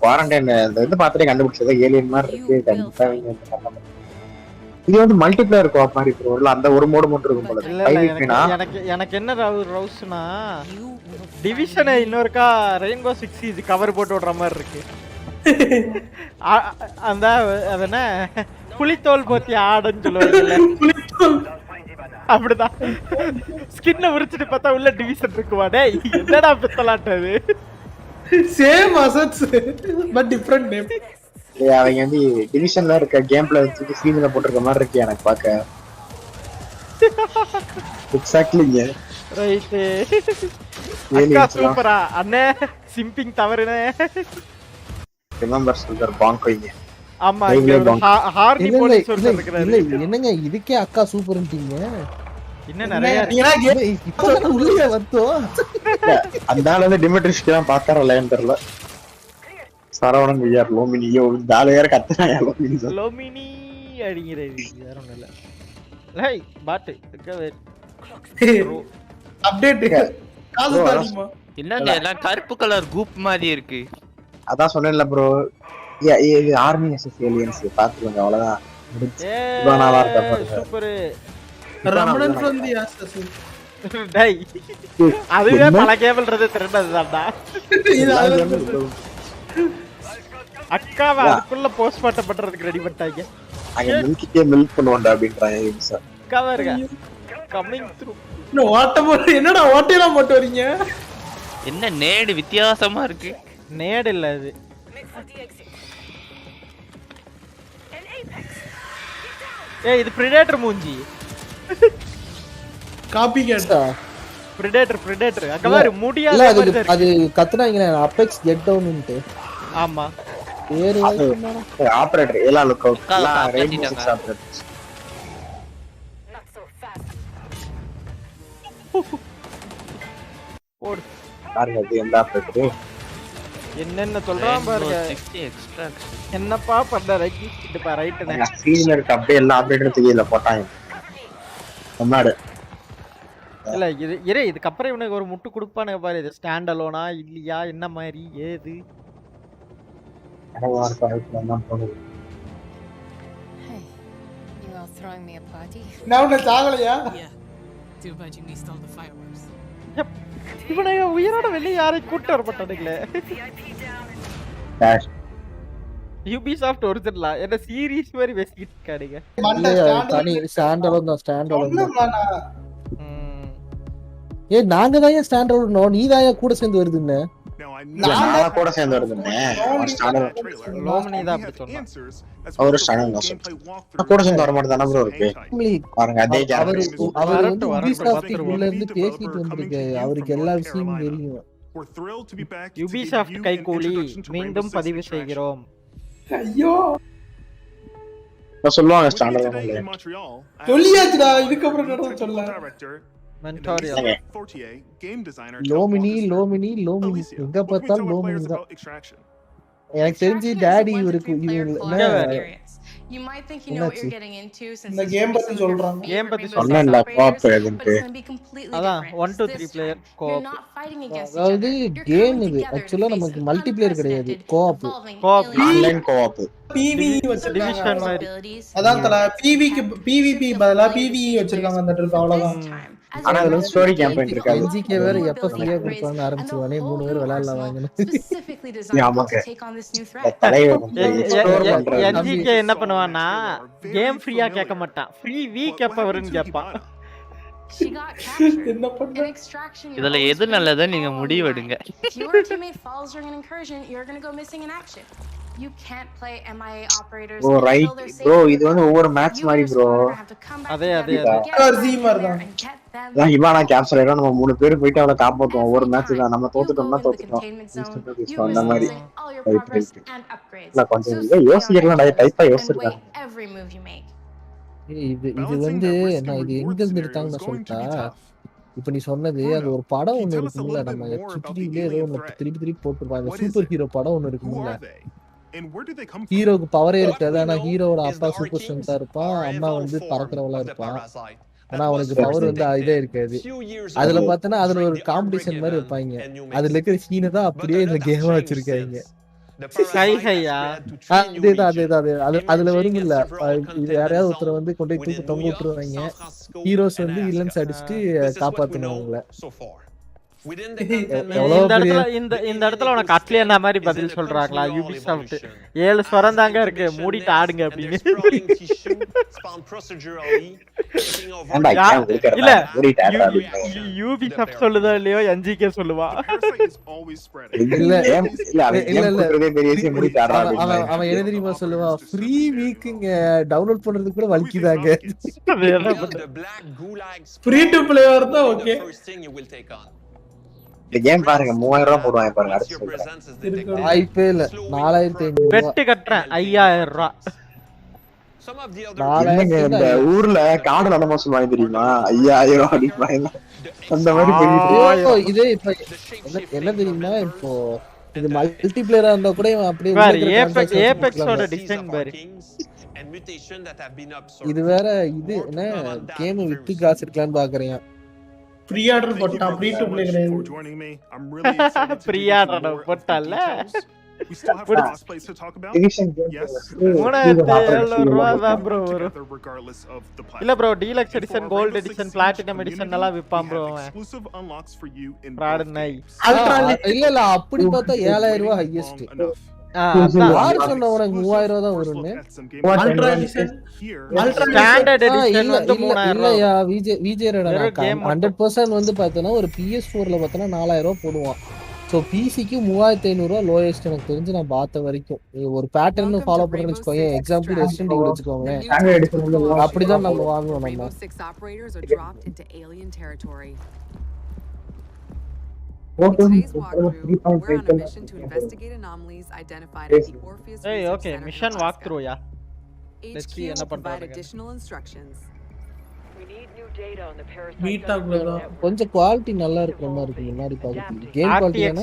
P: குவாரண்டைன் இந்த இது பார்த்துட்டு கண்டுபிடிச்சது ஏலியன் மாதிரி இருக்கு கண்டிப்பா இது வந்து மல்டிபிளேயர் கோஆப் மாதிரி இருக்குல்ல அந்த ஒரு மோடு மட்டும் இருக்கும் போல
B: இல்ல எனக்கு என்ன ரவுஸ்னா டிவிஷனை இன்னொருக்கா ரெயின்போ 6 சீஸ் கவர் போட்டு விடுற மாதிரி இருக்கு அந்த அதன புலித்தோல் போத்தி ஆடன்னு சொல்லுவாங்கல்ல அப்படிதான் ஸ்கின்ன உரிச்சிட்டு பார்த்தா உள்ள டிவிஷன் இருக்குமா டேய் என்னடா பித்தலாட்டது
D: same assets but different name
P: அவங்க வந்து டிவிஷன்ல இருக்க கேம் பிளே வச்சு சீன்ல போட்டுருக்க மாதிரி இருக்கு எனக்கு பார்க்க எக்ஸாக்ட்லிங்க
B: ரைட் அக்கா சூப்பரா அண்ணே சிம்பிங் தவறுனே
P: ரிமெம்பர் சொல்ற பாங்கோயிங்க
B: ஆமா இங்க ஹார்னி போலீஸ் ஒருத்தர் இருக்காரு
A: இல்ல என்னங்க இதுக்கே அக்கா சூப்பர்ன்ட்டீங்க
B: இன்னும் நிறைய
A: இப்ப உள்ளே வந்தோ
P: அந்த ஆளு வந்து டிமிட்ரிஷ்க்கு பாத்தாரலன்னு தெரியல சரவணன் வியார் லோமினியோ தாலையார கத்துறாயா
B: லோமினி அடிங்கறது வேற ஒண்ணு இல்ல லேய் பாட்
D: அப்டேட் காசு தாடிமா
N: என்னங்க எல்லாம் கருப்பு கலர் கூப் மாதிரி இருக்கு
P: அதான் சொன்னேன்ல ப்ரோ இது ஆர்மி எஸ்எஸ் ஏலியன்ஸ் பாத்துக்கோங்க அவ்வளவுதான் இவ்வளவு நாளா இருக்கா பாருங்க
B: super
D: Ramanan from the assassin
B: டேய் அதுவே பல கேபிள்றது திருண்டதுதான்டா அக்காவ அதுக்குள்ள போஸ்ட்மார்ட்டம் பண்றதுக்கு ரெடி பண்ணிட்டாங்க
P: அங்க மில்கிக்கே மில்க் பண்ணுவான்டா அப்படின்றாங்க சார்
B: கவர்ங்க கமிங் த்ரூ
D: இன்னும் ஓட்ட போற என்னடா ஓட்டையெல்லாம் போட்டு வரீங்க
N: என்ன நேடு வித்தியாசமா இருக்கு
B: நேடு இல்ல இது ஏய் இது பிரெடேட்டர் மூஞ்சி
A: காப்பி கேட்டா
B: பிரெடேட்டர் அங்க பாரு முடியாத
A: மாதிரி அது கத்துனாங்க அபெக்ஸ் கெட் டவுன்னுட்டு
B: ஆமா
A: வேற
P: ஆபரேட்டர் எல்லாம் லுக் அவுட் எல்லாம் ரெயின்போ 6 ஆபரேட்டர்ஸ்
B: ஓடு
P: பாருங்க இது எந்த ஆபரேட்டர்
B: என்னென்ன சொல்றான் பாருங்க எக்ஸ்ட்ராக்ஷன் என்னப்பா பண்ற ரைட் பா ரைட்னே
P: ஸ்கிரீன்ல இருக்க அப்படியே எல்லா ஆபரேட்டரும் தூக்கில போட்டாங்க நம்மாடு
B: இல்ல இது இதுக்கு அப்புறம் இவனுக்கு ஒரு முட்டு கொடுப்பானுங்க பாரு இது ஸ்டாண்ட் அலோனா இல்லையா என்ன மாதிரி ஏது
E: You all throwing me a party?
D: நான் உன்னை சாகலையா
Q: Too bad you missed all the fireworks.
B: இவனை உயிரோட வெளிய யாரையும் கூட்டி வர மாட்டானுங்களே Ubisoft ஒரிஜினலா என்ன சீரிஸ் மாதிரி பேசிட்டு இருக்கானுங்க
A: தனி ஸ்டாண்ட் அலோன் தான் ஸ்டாண்ட் அலோன் ஏ நாங்க தான் ஸ்டாண்ட் அலோன் நீ தான் கூட சேர்ந்து வருதுன்னு
P: நான் கூட சேர்ந்து வருதுன்னு
B: லோமனி தான் அப்படி சொன்னா
P: அவர் ஸ்டாண்ட் கூட சேர்ந்து வர மாட்டேன் தானே ப்ரோ இருக்கு பாருங்க அதே
A: அவர் வந்து Ubisoft உள்ள இருந்து பேசிட்டு வந்திருக்கு அவருக்கு எல்லா விஷயமும் தெரியும்
B: Ubisoft கைகூலி மீண்டும் பதிவு செய்கிறோம்
D: ஐயோ
P: நான் சொல்லுவாங்க ஸ்டாண்ட் அலோன்
D: சொல்லியாச்சுடா இதுக்கு அப்புறம் என்ன சொல்ல
B: மென்டாரியல்
A: லோமினி எங்க பார்த்தாலும் லோமினி தான் எனக்கு தெரிஞ்சு டாடி இவருக்கு
E: You might think you know what you're getting into since
D: இந்த கேம் பத்தி சொல்றாங்க.
B: கேம் பத்தி
P: சொன்னேன்ல
B: சொல்றாங்க.
P: கோஆப் எதுன்னு.
E: It's going to be completely
B: அதான்
E: different.
B: 1 2 3 player
E: You're
B: co-op.
E: not fighting against each
A: அதாவது
E: other. You're
A: கேம்
E: coming
A: இது
E: together to
A: ஆக்சுவலா
E: face
A: நமக்கு
E: an
A: மல்டிபிளேயர் கிடையாது,
E: unprecedented,
A: co-op.
E: evolving
B: co-op
E: alien
P: online co-op.
D: PvE வச்சிருக்காங்க.
B: Division மாதிரி.
E: abilities.
D: அதான் தல PvP PvP பதிலா PvE வச்சிருக்காங்க அந்த ட்ரிப் அவ்வளவுதான்.
P: ஆனா அதுல ஸ்டோரி கேம்பெயின் இருக்காது.
A: NGK வேற எப்ப ஃப்ரீயா கொடுப்பாங்க ஆரம்பிச்சுவானே 3 பேர் விளையாடலாம் வாங்கணும்.
E: Specifically designed
P: ஆமாங்க.
E: to take on this new threat.
P: தலைவர் எக்ஸ்ப்ளோர் பண்றாரு.
B: NGK என்ன பண்ணுவானா கேம் ஃப்ரீயா கேட்க மாட்டான், ஃப்ரீ வீக் எப்ப வரும்னு கேட்பான்.
E: She got captured. In extraction.
N: இதுல எது நல்லது நீங்க முடிவெடுங்க.
E: If your teammate falls during an incursion, you're going to go missing in action. You can't play MIA operators
P: oh right
E: until they're safe.
P: Bro இது வந்து ஒவ்வொரு மேட்ச் மாதிரி bro.
B: அதே
P: நான் இவானா கேப்சர் ஆயிடும். நம்ம 3 பேர் போயிட்டு அவளை காப்பாத்துவோம். ஒவ்வொரு மேட்ச் தான் நம்ம தோத்துட்டோம்னா தோத்துட்டோம் அந்த மாதிரி. இல்ல கொஞ்சம் இதை யோசிக்கலாம், நிறைய டைப்பா யோசிச்சிருக்காங்க.
A: இது வந்து நான் இது எங்க இருந்து எடுத்தாங்கன்னு சொல்லிட்டா, இப்ப நீ சொன்னது அது ஒரு படம் ஒண்ணு இருக்குல்ல, நம்ம சுற்றிலே ஏதோ ஒண்ணு திருப்பி போட்டுருப்பாங்க, சூப்பர் ஹீரோ படம் ஒண்ணு இருக்குல்ல, ஹீரோக்கு பவரே இருக்காது, ஆனா ஹீரோவோட அப்பா சூப்பர் ஸ்ட்ரென்த்தா இருப்பான், அம்மா வந்து பறக்கிறவளா இருப்பான், ஆனா அவனுக்கு பவர் வந்து இதே இருக்காது. அதுல பாத்தீங்கன்னா அதுல ஒரு காம்படிஷன் மாதிரி வைப்பாங்க, அதுல இருக்கிற சீனை தான் அப்படியே இந்த கேமா வச்சிருக்காங்க. அதுல வரும் இல்ல, யாரையாவது ஒருத்தரை வந்து கொண்டு போய் தூக்கி தொங்க விட்டுருவாங்க, ஹீரோஸ் வந்து வில்லன்ஸ் அடிச்சுட்டு காப்பாத்தணுவாங்கள.
B: இந்த இடத்துல உனக்கு அட்லி என்ன மாதிரி பதில் சொல்றாங்களா யூபிசாஃப்ட்? 7 ஸ்வரம் தாங்க இருக்கு, மூடிட்டு ஆடுங்க அப்படின்னு. இல்ல யூபிசாஃப்ட் சொல்லுதோ இல்லையோ NGK சொல்லுவா.
A: அவன் என்ன தெரியுமா சொல்லுவா, ஃப்ரீ வீக்குங்க டவுன்லோட் பண்றதுக்கு கூட வலிக்குதாங்க.
D: ஃப்ரீ டு ப்ளே வரதா ஓகே.
P: இந்த கேம் பாருங்க 3000 ரூபாய் போடுவாங்க பாருங்க. அடுத்து
A: வாய்ப்பே இல்ல. 4500
B: பெட் கட்டறேன் 5000 ரூபாய்.
P: இந்த ஊர்ல காடு நடமா சொல்லுவாங்க தெரியுமா, 5000 அப்படி பாருங்க. அந்த மாதிரி பண்ணிட்டு
A: இதே இப்ப என்ன தெரியுமா, இப்போ இது மல்டிபிளேயரா இருந்தா கூட அப்படியே
B: ஏபெக்ஸோட டிசைன் பாரு.
A: இது வேற இது என்ன கேம் வித்து காசு இருக்கலாம்னு பாக்குறேன்.
D: ப்ரீ ஆர்டர் போட்டா ஃப்ரீ டு ப்ளே கிடையாது.
B: ப்ரீ ஆர்டர் போட்டல
R: We still have a last place to talk about. Yes.
B: இல்ல bro, deluxe edition, gold edition, platinum edition எல்லாம் விப்பான் bro அவன்.
R: Exclusive unlocks for you in
A: இல்ல அப்படி பார்த்தா 7000 ரூபாய் ஹையஸ்ட். யார் சொன்ன உனக்கு 3000 தான் வரும்னு?
D: அல்ட்ரா எடிஷன்
B: ஸ்டாண்டர்ட் எடிஷன் வந்து 3000.
A: இல்லையா விஜே ரேடா 100% வந்து பார்த்தனா ஒரு PS4 ல பார்த்தனா 4000 ரூபாய் போடுவான். சோ பிசிக்கு 3500 ரூபாய் லோயஸ்ட் எனக்கு தெரிஞ்சு நான் பார்த்த வரைக்கும். ஒரு பேட்டர்ன் ஃபாலோ பண்றேன்னு வெச்சுக்கோங்க, எக்ஸாம்பிள் ரெசிடென்ட் ஈவில் வெச்சுக்கோங்க, அப்படிதான் நம்ம வாங்குவோம். நம்ம
S: 6 operators are dropped into alien territory. Today's walkthrough, we're on a mission to investigate anomalies identified at the Orpheus Research Center.
B: Okay, mission walkthrough ya. Let's see என்ன பண்றாங்க.
S: Additional instructions.
A: கொஞ்சம் quality நல்லா இருக்கிற மாதிரி இருக்கு முன்னாடி பாக்குறது. கேம் குவாலிட்டி என்ன?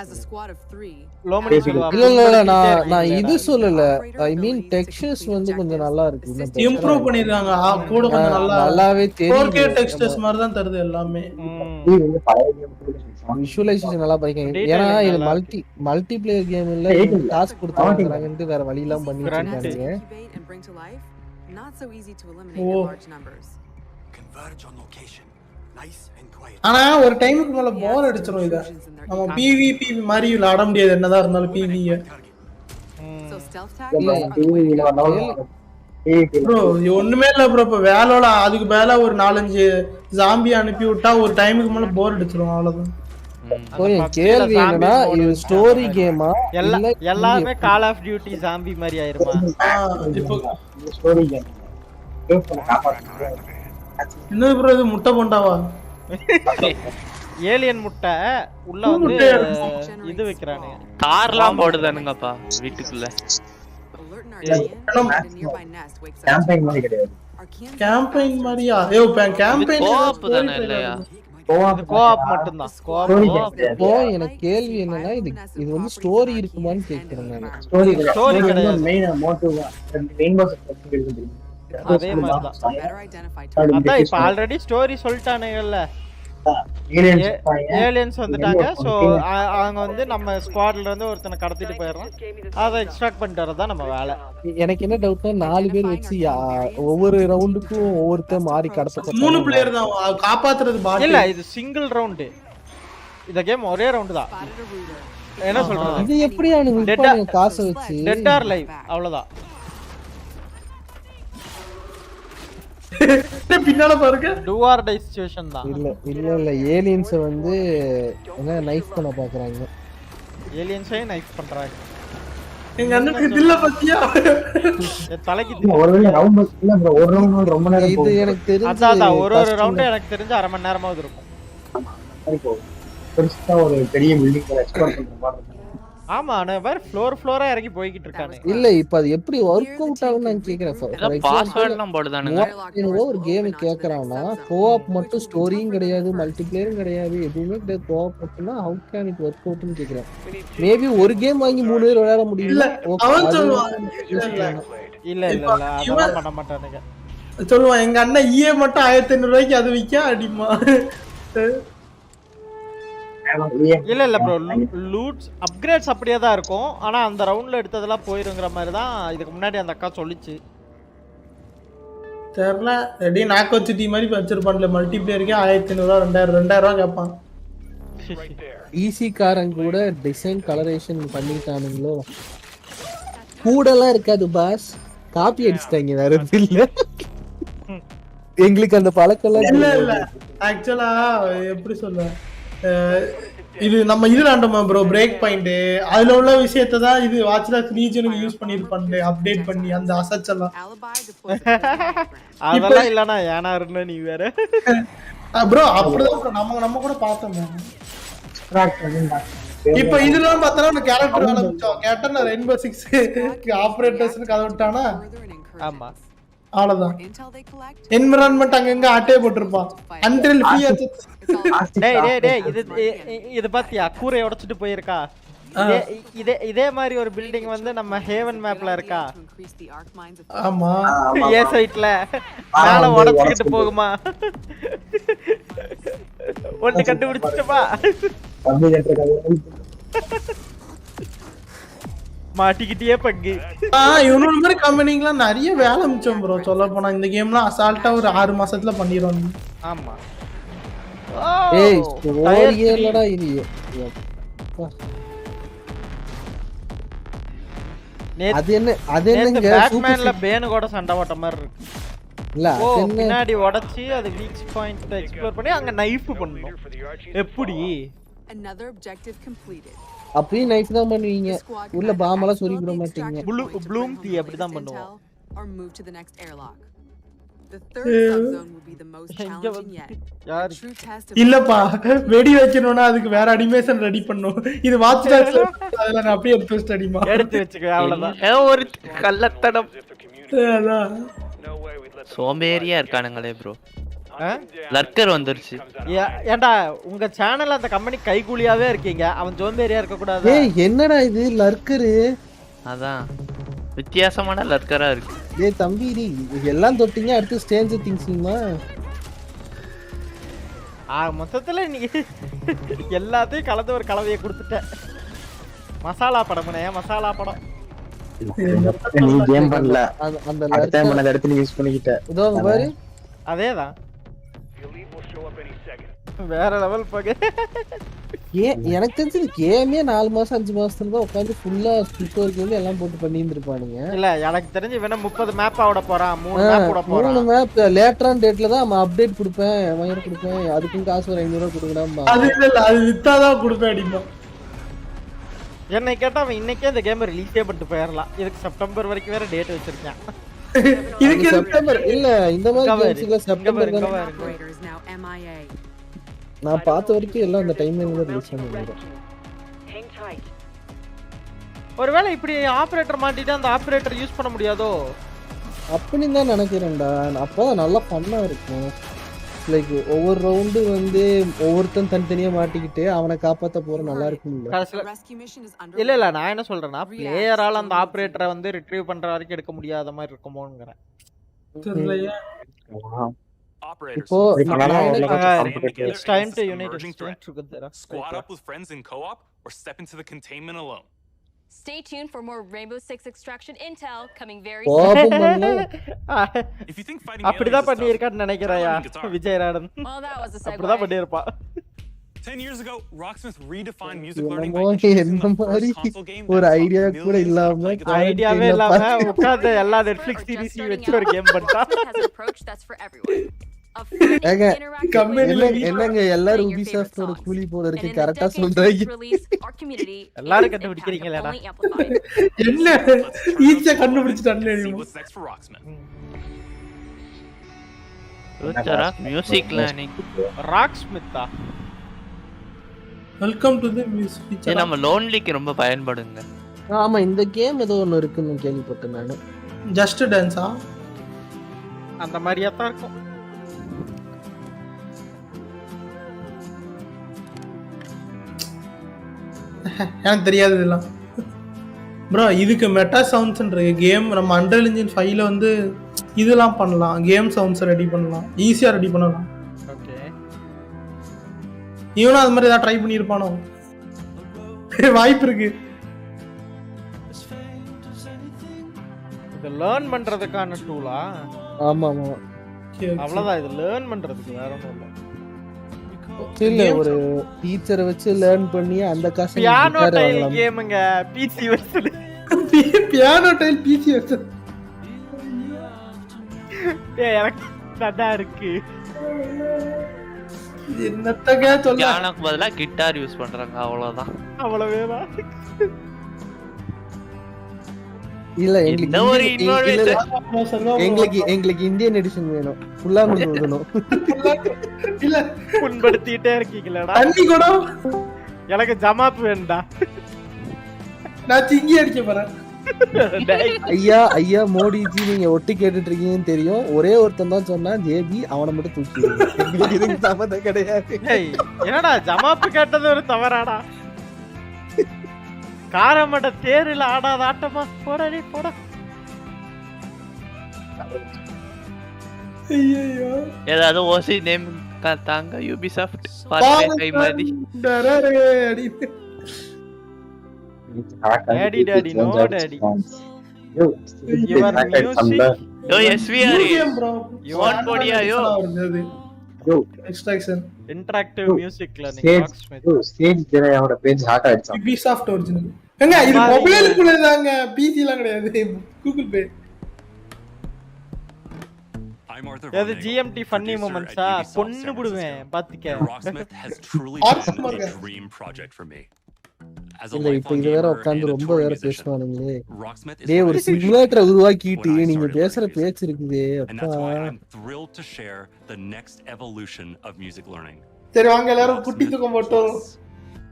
S: As a squad of 3.
A: இல்ல நான் இது சொல்லல. I mean textures வந்து கொஞ்சம் நல்லா இருக்கு.
D: இம்ப்ரூவ் பண்ணிருக்காங்க. கூட கொஞ்சம்
A: நல்லாவே தெரியுது.
D: 4K textures மாதிரி தான் தருது எல்லாமே.
A: விஷுவலைசேஷன் நல்லா பண்ணிருக்காங்க. ஏன்னா இது மல்டிபிளேயர் கேம் இல்ல, டாஸ்க் கொடுத்தாங்கன்னு வேற வழி எல்லாம் பண்ணிருக்காங்க.
S: Not so easy to eliminate in large numbers.
M: Converge on location. Nice and quiet.
D: ஆனா ஒரு டைமுக்கு மேல போர் அடிச்சிரும் இத. நம்ம PvP மாதிரி விளையாட முடியாது என்னதான் இருந்தாலும் PvE.
S: So stealth
D: bro ஒண்ணுமே இல்ல bro, இப்ப வேலோட அதுக்கு மேல ஒரு 4-5 ஜாம்பி அனுப்பி விட்டா ஒரு டைமுக்கு மேல போர் அடிச்சிரும் அவ்வளவுதான்.
A: கேள்வி என்னன்னா இது ஸ்டோரி கேமா
B: இல்ல எல்லாமே கால் ஆஃப் டியூட்டி ஜாம்பி மாதிரி ஆயிருமா?
D: இப்போ ஸ்டோரி கேம் என்ன bro இது முட்டை போண்டாவா?
B: ஏலியன் முட்டை உள்ள வந்து இது வைக்கறானே,
N: கார்லாம் போடுதானுங்கப்பா வீட்டுக்குள்ள.
D: கேம்பெயின் மாதிரியா? ஏய் கேம்பெயின்
N: கோஆப் தானே இல்லையா?
B: கோஆப் மட்டும் தான்.
A: இப்போ எனக்கு கேள்வி என்னன்னா இது வந்து ஸ்டோரி இருக்குமான்னு கேக்குறேன் நான்.
P: ஸ்டோரி
B: கிடையாது.
P: மெயின் மோட்டிவ் மெயின் பாஸ் இருக்கு.
B: அதே மாதிரி தான். அதான் இப்ப ஆல்ரெடி ஸ்டோரி சொல்லிட்டானுங்கல்ல. ஏலியன்ஸ் வந்துட்டாங்க. சோ அவங்க வந்து நம்ம ஸ்குவாட்ல இருந்து ஒருத்தனை கடத்திட்டு போயிடுறோம். அதை எக்ஸ்ட்ராக்ட் பண்ணிட்டு வரதா நம்ம வேலை.
A: எனக்கு என்ன டவுட்னா 4 பேர் வச்சு ஒவ்வொரு ரவுண்டுக்கும் ஒவ்வொருத்தர் மாறி கடத்த
D: 3 பிளேயர் தான் காப்பாத்துறது பாட்
B: இல்ல. இது சிங்கிள் ரவுண்ட். இந்த கேம் ஒரே ரவுண்ட் தான். என்ன சொல்றது?
A: இது எப்படி அவனுக்கு காசு வச்சு
B: டெட் ஆர் லைவ் அவ்வளவுதான்.
D: பின்னால பாருங்க
B: டு ஆர் டை சிச்சுவேஷன் தான்.
A: இல்ல ஏலியன்ஸ் வந்து என்ன நைஃப் பண்ண பாக்குறாங்க.
B: ஏலியன்ஸே நைஃப் பண்றாங்க.
D: எங்க அண்ணனுக்கு தில்ல பத்தியா
B: தலைக்கு
P: ஒருவேளை ரவுண்ட் இல்ல bro ஒரு ரவுண்ட் ரொம்ப நேரம்
A: இது எனக்கு தெரிஞ்சு
B: அதான் ஒரு ரவுண்ட் எனக்கு தெரிஞ்சு அரை மணி நேரமாவது இருக்கும்.
P: பெருசா ஒரு பெரிய பில்டிங் எக்ஸ்ப்ளோர் பண்ற மாதிரி.
B: ஆமா நான் வேற ஃப்ளோரா இறங்கி போயிட்டு இருக்கானே.
A: இல்ல இப்ப அது எப்படி வொர்க் அவுட் ஆகும்னு நான் கேக்குறேன்.
N: பாஸ்வேர்ட்லாம் போடுதானுங்க.
A: ஒரு கேம் கேக்குறானா கோஆப் மட்டும் ஸ்டோரியும் கிடையாது மல்டிப்ளேயரும் கிடையாது எதுவுமே கிடையாது. கோஆப் மட்டும்னா ஹவ் கேன் இட் வொர்க் அவுட்னு கேக்குறேன். மேபி ஒரு கேம் வாங்கி 3 பேர் விளையாட முடியல.
B: இல்ல அதெல்லாம் பண்ண மாட்டானுங்க.
D: சொல்லுவான் எங்க அண்ணன் EA மட்டும் 1500 ரூபாய்க்கு அது விக்க அடிமா.
B: இல்ல ப்ரோ லூட்ஸ் அப்கிரேட்ஸ் அப்படியே தான் இருக்கும். ஆனா அந்த ரவுண்ட்ல எடுத்ததெல்லாம் போயிருங்கிற மாதிரி தான் இதுக்கு முன்னாடி அந்த அக்கா சொல்லிச்சு.
D: தெரியல ரெடி நாக் வச்சு டீ மாதிரி வச்சிருப்பான்ல மல்டிப்ளேயருக்கு 1500 2000 ரூபாய் கேட்பான்.
A: ஈஸி காரங்க கூட டிசைன் கலரேஷன் பண்ணிட்டானுங்களோ கூடலாம் இருக்காது பாஸ். காப்பி அடிச்சிட்டாங்க வேற இல்ல. எங்களுக்கு அந்த பழக்கம்
D: இல்ல ஆக்சுவலா எப்படி சொல்ல இது நம்ம இதுலாண்டோமா ப்ரோ பிரேக் பாயிண்ட் அதுல உள்ள விஷயத்தை தான் இது வாட்ச்டாக்ஸ் ரீஜனுக்கு யூஸ் பண்ணிருப்பாங்க அப்டேட் பண்ணி அந்த அசட்ஸ் எல்லாம்.
B: அதெல்லாம் இல்லனா ஏனா இருந்த நீ வேற
D: ப்ரோ அப்படிதான் நம்ம கூட பார்த்தோம். இப்போ இதெல்லாம் பார்த்தா ஒரு கேரக்டர் ஆரம்பிச்சோம் கேட்டனா ரெயின்போ 6 ஆபரேட்டர்ஸ்க்கு கத விட்டானா.
B: ஆமா
D: அவ்வளவுதான். என்விரான்மென்ட் அங்கங்க ஆட்டே போட்டுருப்பான். அன்டில்
B: டேய் இது பாத்தியா கூரை உடைச்சிட்டு போயிருக்கா. இதே மாதிரி ஒரு பில்டிங் வந்து நம்ம ஹேவன் மேப்ல இருக்கா.
D: ஆமா
B: ஏ சைட்ல மேல உடைச்சிட்டு போகுமா. ஒண்ணு கண்டுபிடிச்சிட்டப்பா. மாட்டிக்கிட்டே பங்கு.
D: இவனோட மாதிரி கம்பெனிங்கலாம் நிறைய வேலை மிச்சம் ப்ரோ. சொல்ல போனா இந்த கேம்லாம் அசால்ட்டா ஒரு 6 மாசத்துல பண்ணிடுவாங்க.
B: ஆமா
A: ஏய் ஸ்டோரி இல்லடா இது. அது என்னங்க
B: பேட்மேன்ல பேன் கூட சண்டை ஓட்ட மாதிரி இருக்கு.
A: இல்ல அது
B: பின்னாடி உடைச்சி அது வீக் பாயிண்ட் எக்ஸ்ப்ளோர் பண்ணி அங்க நைஃப் பண்ணனும். எப்படி
S: another objective completed.
A: அப்படியே நைஃப் தான் பண்ணுவீங்க. உள்ள பாம்பெல்லாம் சொறி விட மாட்டீங்க.
B: ப்ளூம் டீ அப்படி தான் பண்ணுவோம்.
S: Or move to the next airlock. The third subzone will be the most challenging yet.
B: யார்
D: இல்லப்பா வெடி வைக்கணும்னா அதுக்கு வேற அனிமேஷன் ரெடி பண்ணனும். இது வாட்ச்டாக்ஸ்ல அதெல்லாம் நான் அப்படியே எடுத்து ஸ்டடிமா
B: எடுத்து வெச்சுக்க அவ்வளவுதான்.
N: ஒரு கள்ளத்தனம்.
D: அதான்
N: சோம்பேறியா இருக்கானுங்களே ப்ரோ. லர்க்கர் வந்துருச்சு.
B: ஏண்டா உங்க சேனல்ல அந்த கம்பெனி கைகூலியாவே இருக்கீங்க. அவன் சோம்பேறியா இருக்க கூடாது.
A: ஏய் என்னடா இது லர்க்கர்?
N: அதான் வித்தியாசமான லர்க்கரா இருக்கு.
A: டேய் தம்பி நீ எல்லாம் தொட்டிங்க அடுத்து ஸ்ட்ரேஞ்சர் திங்ஸ்மா.
B: மொத்தத்துல நீ எல்லாத்தையும் கலந்து ஒரு கலவையை கொடுத்துட்ட. மசாலா படம்னே மசாலா படம்.
P: நீ கேம் பண்ணல அந்த அடுத்த டைம் அந்த இடத்துல யூஸ் பண்ணிக்கிட்ட.
A: இதோ பாரு
B: அதேதான் வேற லெவல் பகை.
A: எனக்கு தெரிஞ்சு கேமே 4 மாசம் 5 மாசத்துல தான் உட்காந்து ஃபுல்லா ஸ்பிளிட் வந்து எல்லாம் போட்டு பண்ணி இருந்திருப்பானுங்க.
B: இல்ல எனக்கு தெரிஞ்சு வேணா 30 மேப் ஆட போறான். 3 மேப் போட போறான்.
A: 3 மேப் லேட்டரான டேட்ல தான் அப்டேட் கொடுப்பேன் மயிர கொடுப்பேன். அதுக்கும் காசு ஒரு 500 ரூபாய் கொடுக்கடாம்பா.
D: அது இல்ல அது வித்தாதான் கொடுப்பேன் அடிமா.
B: என்னை கேட்டா அவன் இன்னைக்கே இந்த கேம் ரிலீஸே பண்ணிட்டு போயிடலாம். இதுக்கு செப்டம்பர் வரைக்கும் வேற டேட் வச்சிருக்கான்.
A: இதுக்கு செப்டம்பர் இல்ல இந்த மாதிரி கேம்ஸ்ல செப்டம்பர் தான். நான் பார்த்த வரைக்கும் எல்லாம் அந்த டைம்ல ரிலீஸ் பண்ணுவாங்க.
B: ஒருவேளை இப்படி ஆபரேட்டர் மாட்டிட்டு அந்த ஆபரேட்டர் யூஸ் பண்ண முடியாதோ
A: அப்படின்னு தான் நினைக்கிறேன்டா. அப்பதான் நல்லா ஃபன்னா இருக்கும். லைக் ஒவ்வொரு ரவுண்டு வந்து ஒவ்வொருத்தன் தனித்தனியா மாட்டிக்கிட்டு அவனை காப்பாத்த போற நல்லா இருக்கும்
B: இல்ல இல்ல நான் என்ன சொல்றேன்னா பிளேயரால அந்த ஆபரேட்டரை வந்து ரிட்ரீவ் பண்ற வரைக்கும் எடுக்க முடியாத மாதிரி இருக்குமோங்கறேன்.
A: இப்போ
B: it's time to unite together.
O: Squad up with friends in co-op or step into the containment alone.
T: Stay tuned for more Rainbow Six Extraction intel coming very
A: soon.
O: If you think fighting
B: அப்படிதான் பண்ணிருக்கான்னு நினைக்கறயா Vijay Ratan.
T: Well, that was a segue.
B: அப்படிதான் பண்ணிருப்பா.
O: 10 years ago, Rocksmith redefined music learning
A: by introducing the first console game ஒரு idea கூட இல்லாம
B: ஐடியாவே இல்லாம உட்கார்ந்து எல்லா Netflix series வச்சு ஒரு கேம் பண்ணா.
A: என்னங்க எல்லாரும் Ubisoft ஓட கூலி போல இருக்கு கரெக்ட்டா சொல்றீங்க.
B: எல்லாரும் கண்டுபிடிக்கிறீங்களேடா.
D: என்ன ஈஸியா கண்டுபிடிச்சிட்டானே நீ.
N: மியூசிக் லேர்னிங்
B: ராக்ஸ்மித்தா.
D: Welcome to the music feature.
N: நம்ம லோன்லிக்கு ரொம்ப பயன்படுங்க.
A: ஆமா இந்த கேம் ஏதோ ஒன்னு இருக்குன்னு கேள்விப்பட்டேன் நானு.
D: ஜஸ்ட் டான்ஸா
B: அந்த மாதிரியா தான் இருக்கும்.
D: எனக்கு தெரியாது இதெல்லாம். ப்ரோ இதுக்கு மெட்டா சவுண்ட்ஸ்ன்ற கேம் நம்ம Unreal Engine 5ல வந்து இதெல்லாம் பண்ணலாம். கேம் சவுண்ட்ஸ் ரெடி பண்ணலாம். ஈஸியா ரெடி பண்ணலாம்.
B: ஓகே.
D: இவனும் அது மாதிரி ஏதாவது ட்ரை பண்ணியிருப்பானோ வாய்ப்பு இருக்கு.
B: இது லேர்ன் பண்றதுக்கான டூலா?
A: ஆமா ஆமா.
B: அவ்வளவுதான் இது லேர்ன் பண்றதுக்கு வேற ஒண்ணும் இல்ல.
A: இல்ல ஒரு டீச்சரை வச்சு லேர்ன் பண்ணி அந்த காசு
B: பியானோ டைல் கேமுங்க PC version.
D: Piano tile PC version.
B: எனக்கு நல்லா இருக்கு.
D: என்னத்தங்க சொல்ல
N: பியானோக்கு பதிலா கிட்டார் யூஸ் பண்றாங்க அவ்வளவுதான்.
B: அவ்வளவுதான்.
A: இல்ல எங்களுக்கு இந்தியன் எடிஷன் வேணும். ஃபுல்லா முடியணும்.
D: இல்ல
B: புண்படுத்திட்டே இருக்கீங்களடா.
D: தண்ணி கூட
B: எனக்கு ஜமாப் வேண்டா.
D: நான் சிங்கி அடிக்க போறேன்.
A: ஐயா மோடிஜி நீங்க ஒட்டி கேட்டுட்டு இருக்கீங்கன்னு தெரியும். ஒரே ஒருத்தன் தான் சொன்னா ஜேபி அவனை மட்டும் தூக்கி இதுக்கு சம்மந்தம் கிடையாது.
B: என்னடா ஜமாப்பு கேட்டது ஒரு தவறாடா? காரமட தேரில் ஆடாத ஆட்டமா போடா போடா.
D: ஐயோ
N: ஏதாவது ஓசி நேம் தாங்க Ubisoft பார்ட் கை மாதிரி.
B: Daddy daddy no daddy. Your music.
N: Yo SVR. You want Kodia yo.
D: Yo extraction.
B: Interactive music learning.
P: Stage ஜெரையோட பேஜ் ஹார்ட் ஆயிடுச்சு.
D: Ubisoft original. எங்க இது மொபைலுக்குள்ள தாங்க PC ல கிடையாது. Google Pay.
B: அது GMT funny moments ஆ பொண்ணு புடுவேன் பாத்துக்க.
O: Rocksmith has truly been a dream project for me.
A: இல்ல இப்ப இது வேற உட்கார்ந்து ரொம்ப வேற பேசுவானுங்களே. டேய் ஒரு சிமுலேட்டரை உருவாக்கிட்டு நீங்க பேசுற பேச்சு இருக்குதே அப்பா.
O: Thrilled to share the next evolution of music learning.
D: சரி வாங்க எல்லாரும் புட்டி தூக்கம் போட்டோம்.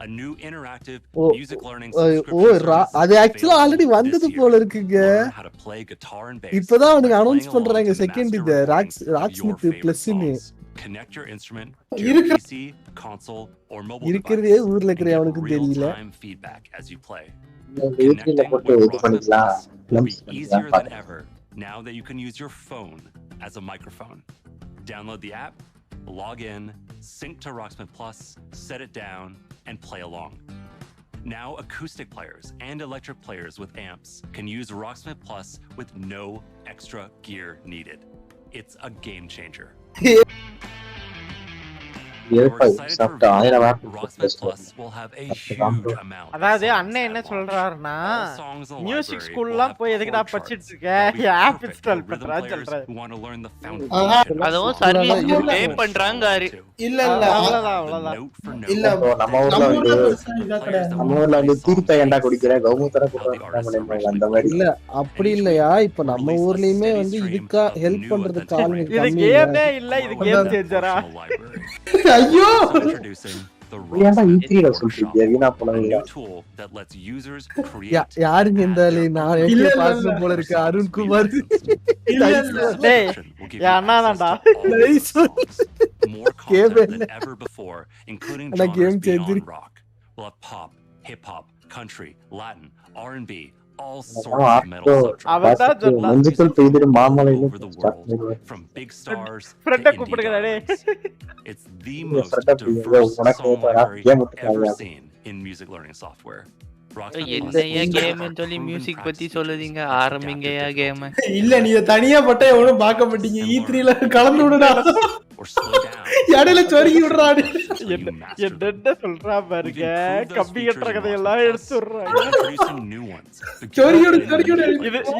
O: A new interactive music learning
A: அது एक्चुअली ஆல்ரெடி வந்தது போல இருக்குங்க. இப்போதான் அவங்க அனௌன்ஸ் பண்றாங்க செகண்ட் இது ராக்ஸ்மித் பிளஸ் னு.
O: Connect your instrument
A: to your
O: PC, console, or mobile device.
A: இருக்கிறதே ஊர்ல இருக்கிற அவனுக்கு தெரியல.
O: Feedback as you play.
P: வீட்ல போட்டு இது பண்ணிக்கலாம்.
O: Easier than ever now that you can use your phone as a microphone. Download the app, log in, sync to Rocksmith Plus, set it down, and play along. Now acoustic players and electric players with amps can use Rocksmith Plus with no extra gear needed. It's a game changer.
B: அதாவது அண்ணன் என்ன சொல்றாருன்னா music ஸ்கூல்லாம் போய் எதுக்குடா படிச்சிட்டு இருக்க app install பண்றான்னு சொல்றாரு.
N: அதுவும் சர்வீஸ் பே பண்றாங்க.
D: இல்ல இல்ல
B: அவ்வளவுதான்.
D: இல்ல
P: நம்ம ஊர்ல வந்து தீர்த்த ஏண்டா குடிக்கிற கௌமுத்தர குடுறாங்க அந்த மாதிரி.
A: இல்ல அப்படி இல்லையா இப்ப நம்ம ஊர்லயுமே வந்து இதுக்கா ஹெல்ப் பண்றதுக்கு ஆளுங்க
B: இது கேமே இல்ல இது கேம் சேஞ்சரா.
D: ஐயோ
O: the
P: ஏன்டா
O: Rocksmith
P: E3 ல
O: Photoshop,
P: சொல்றீங்க வீணா
O: a
P: போனவங்க
O: new tool that lets users create.
A: யாருங்க இந்த ஆளு? நான் எங்கே பார்க்கணும் போல இருக்கு. அருண் குமார்.
B: டேய் யா அண்ணாதான்டா.
O: More content than ever before, including genres beyond rock. We'll have pop, hip hop, country, Latin, R&B, all sorts of metal subgenres. Over the world, from big stars to indie darlings. It's the most diverse song library ever seen in music learning software.
N: என்னையா game சொல்லி music பத்தி சொல்லுதீங்க, ஆரம்பிங்கயா game.
D: இல்ல நீ தனியா பட்டா எவனும் பார்க்க மாட்டீங்க. E3 ல கலந்து விடுடா. இடையில சொருகி விடுறாடு.
B: என்ன சொல்றா பாருங்க, கம்பி கட்டுற கதையெல்லாம் எடுத்துடுறாங்க.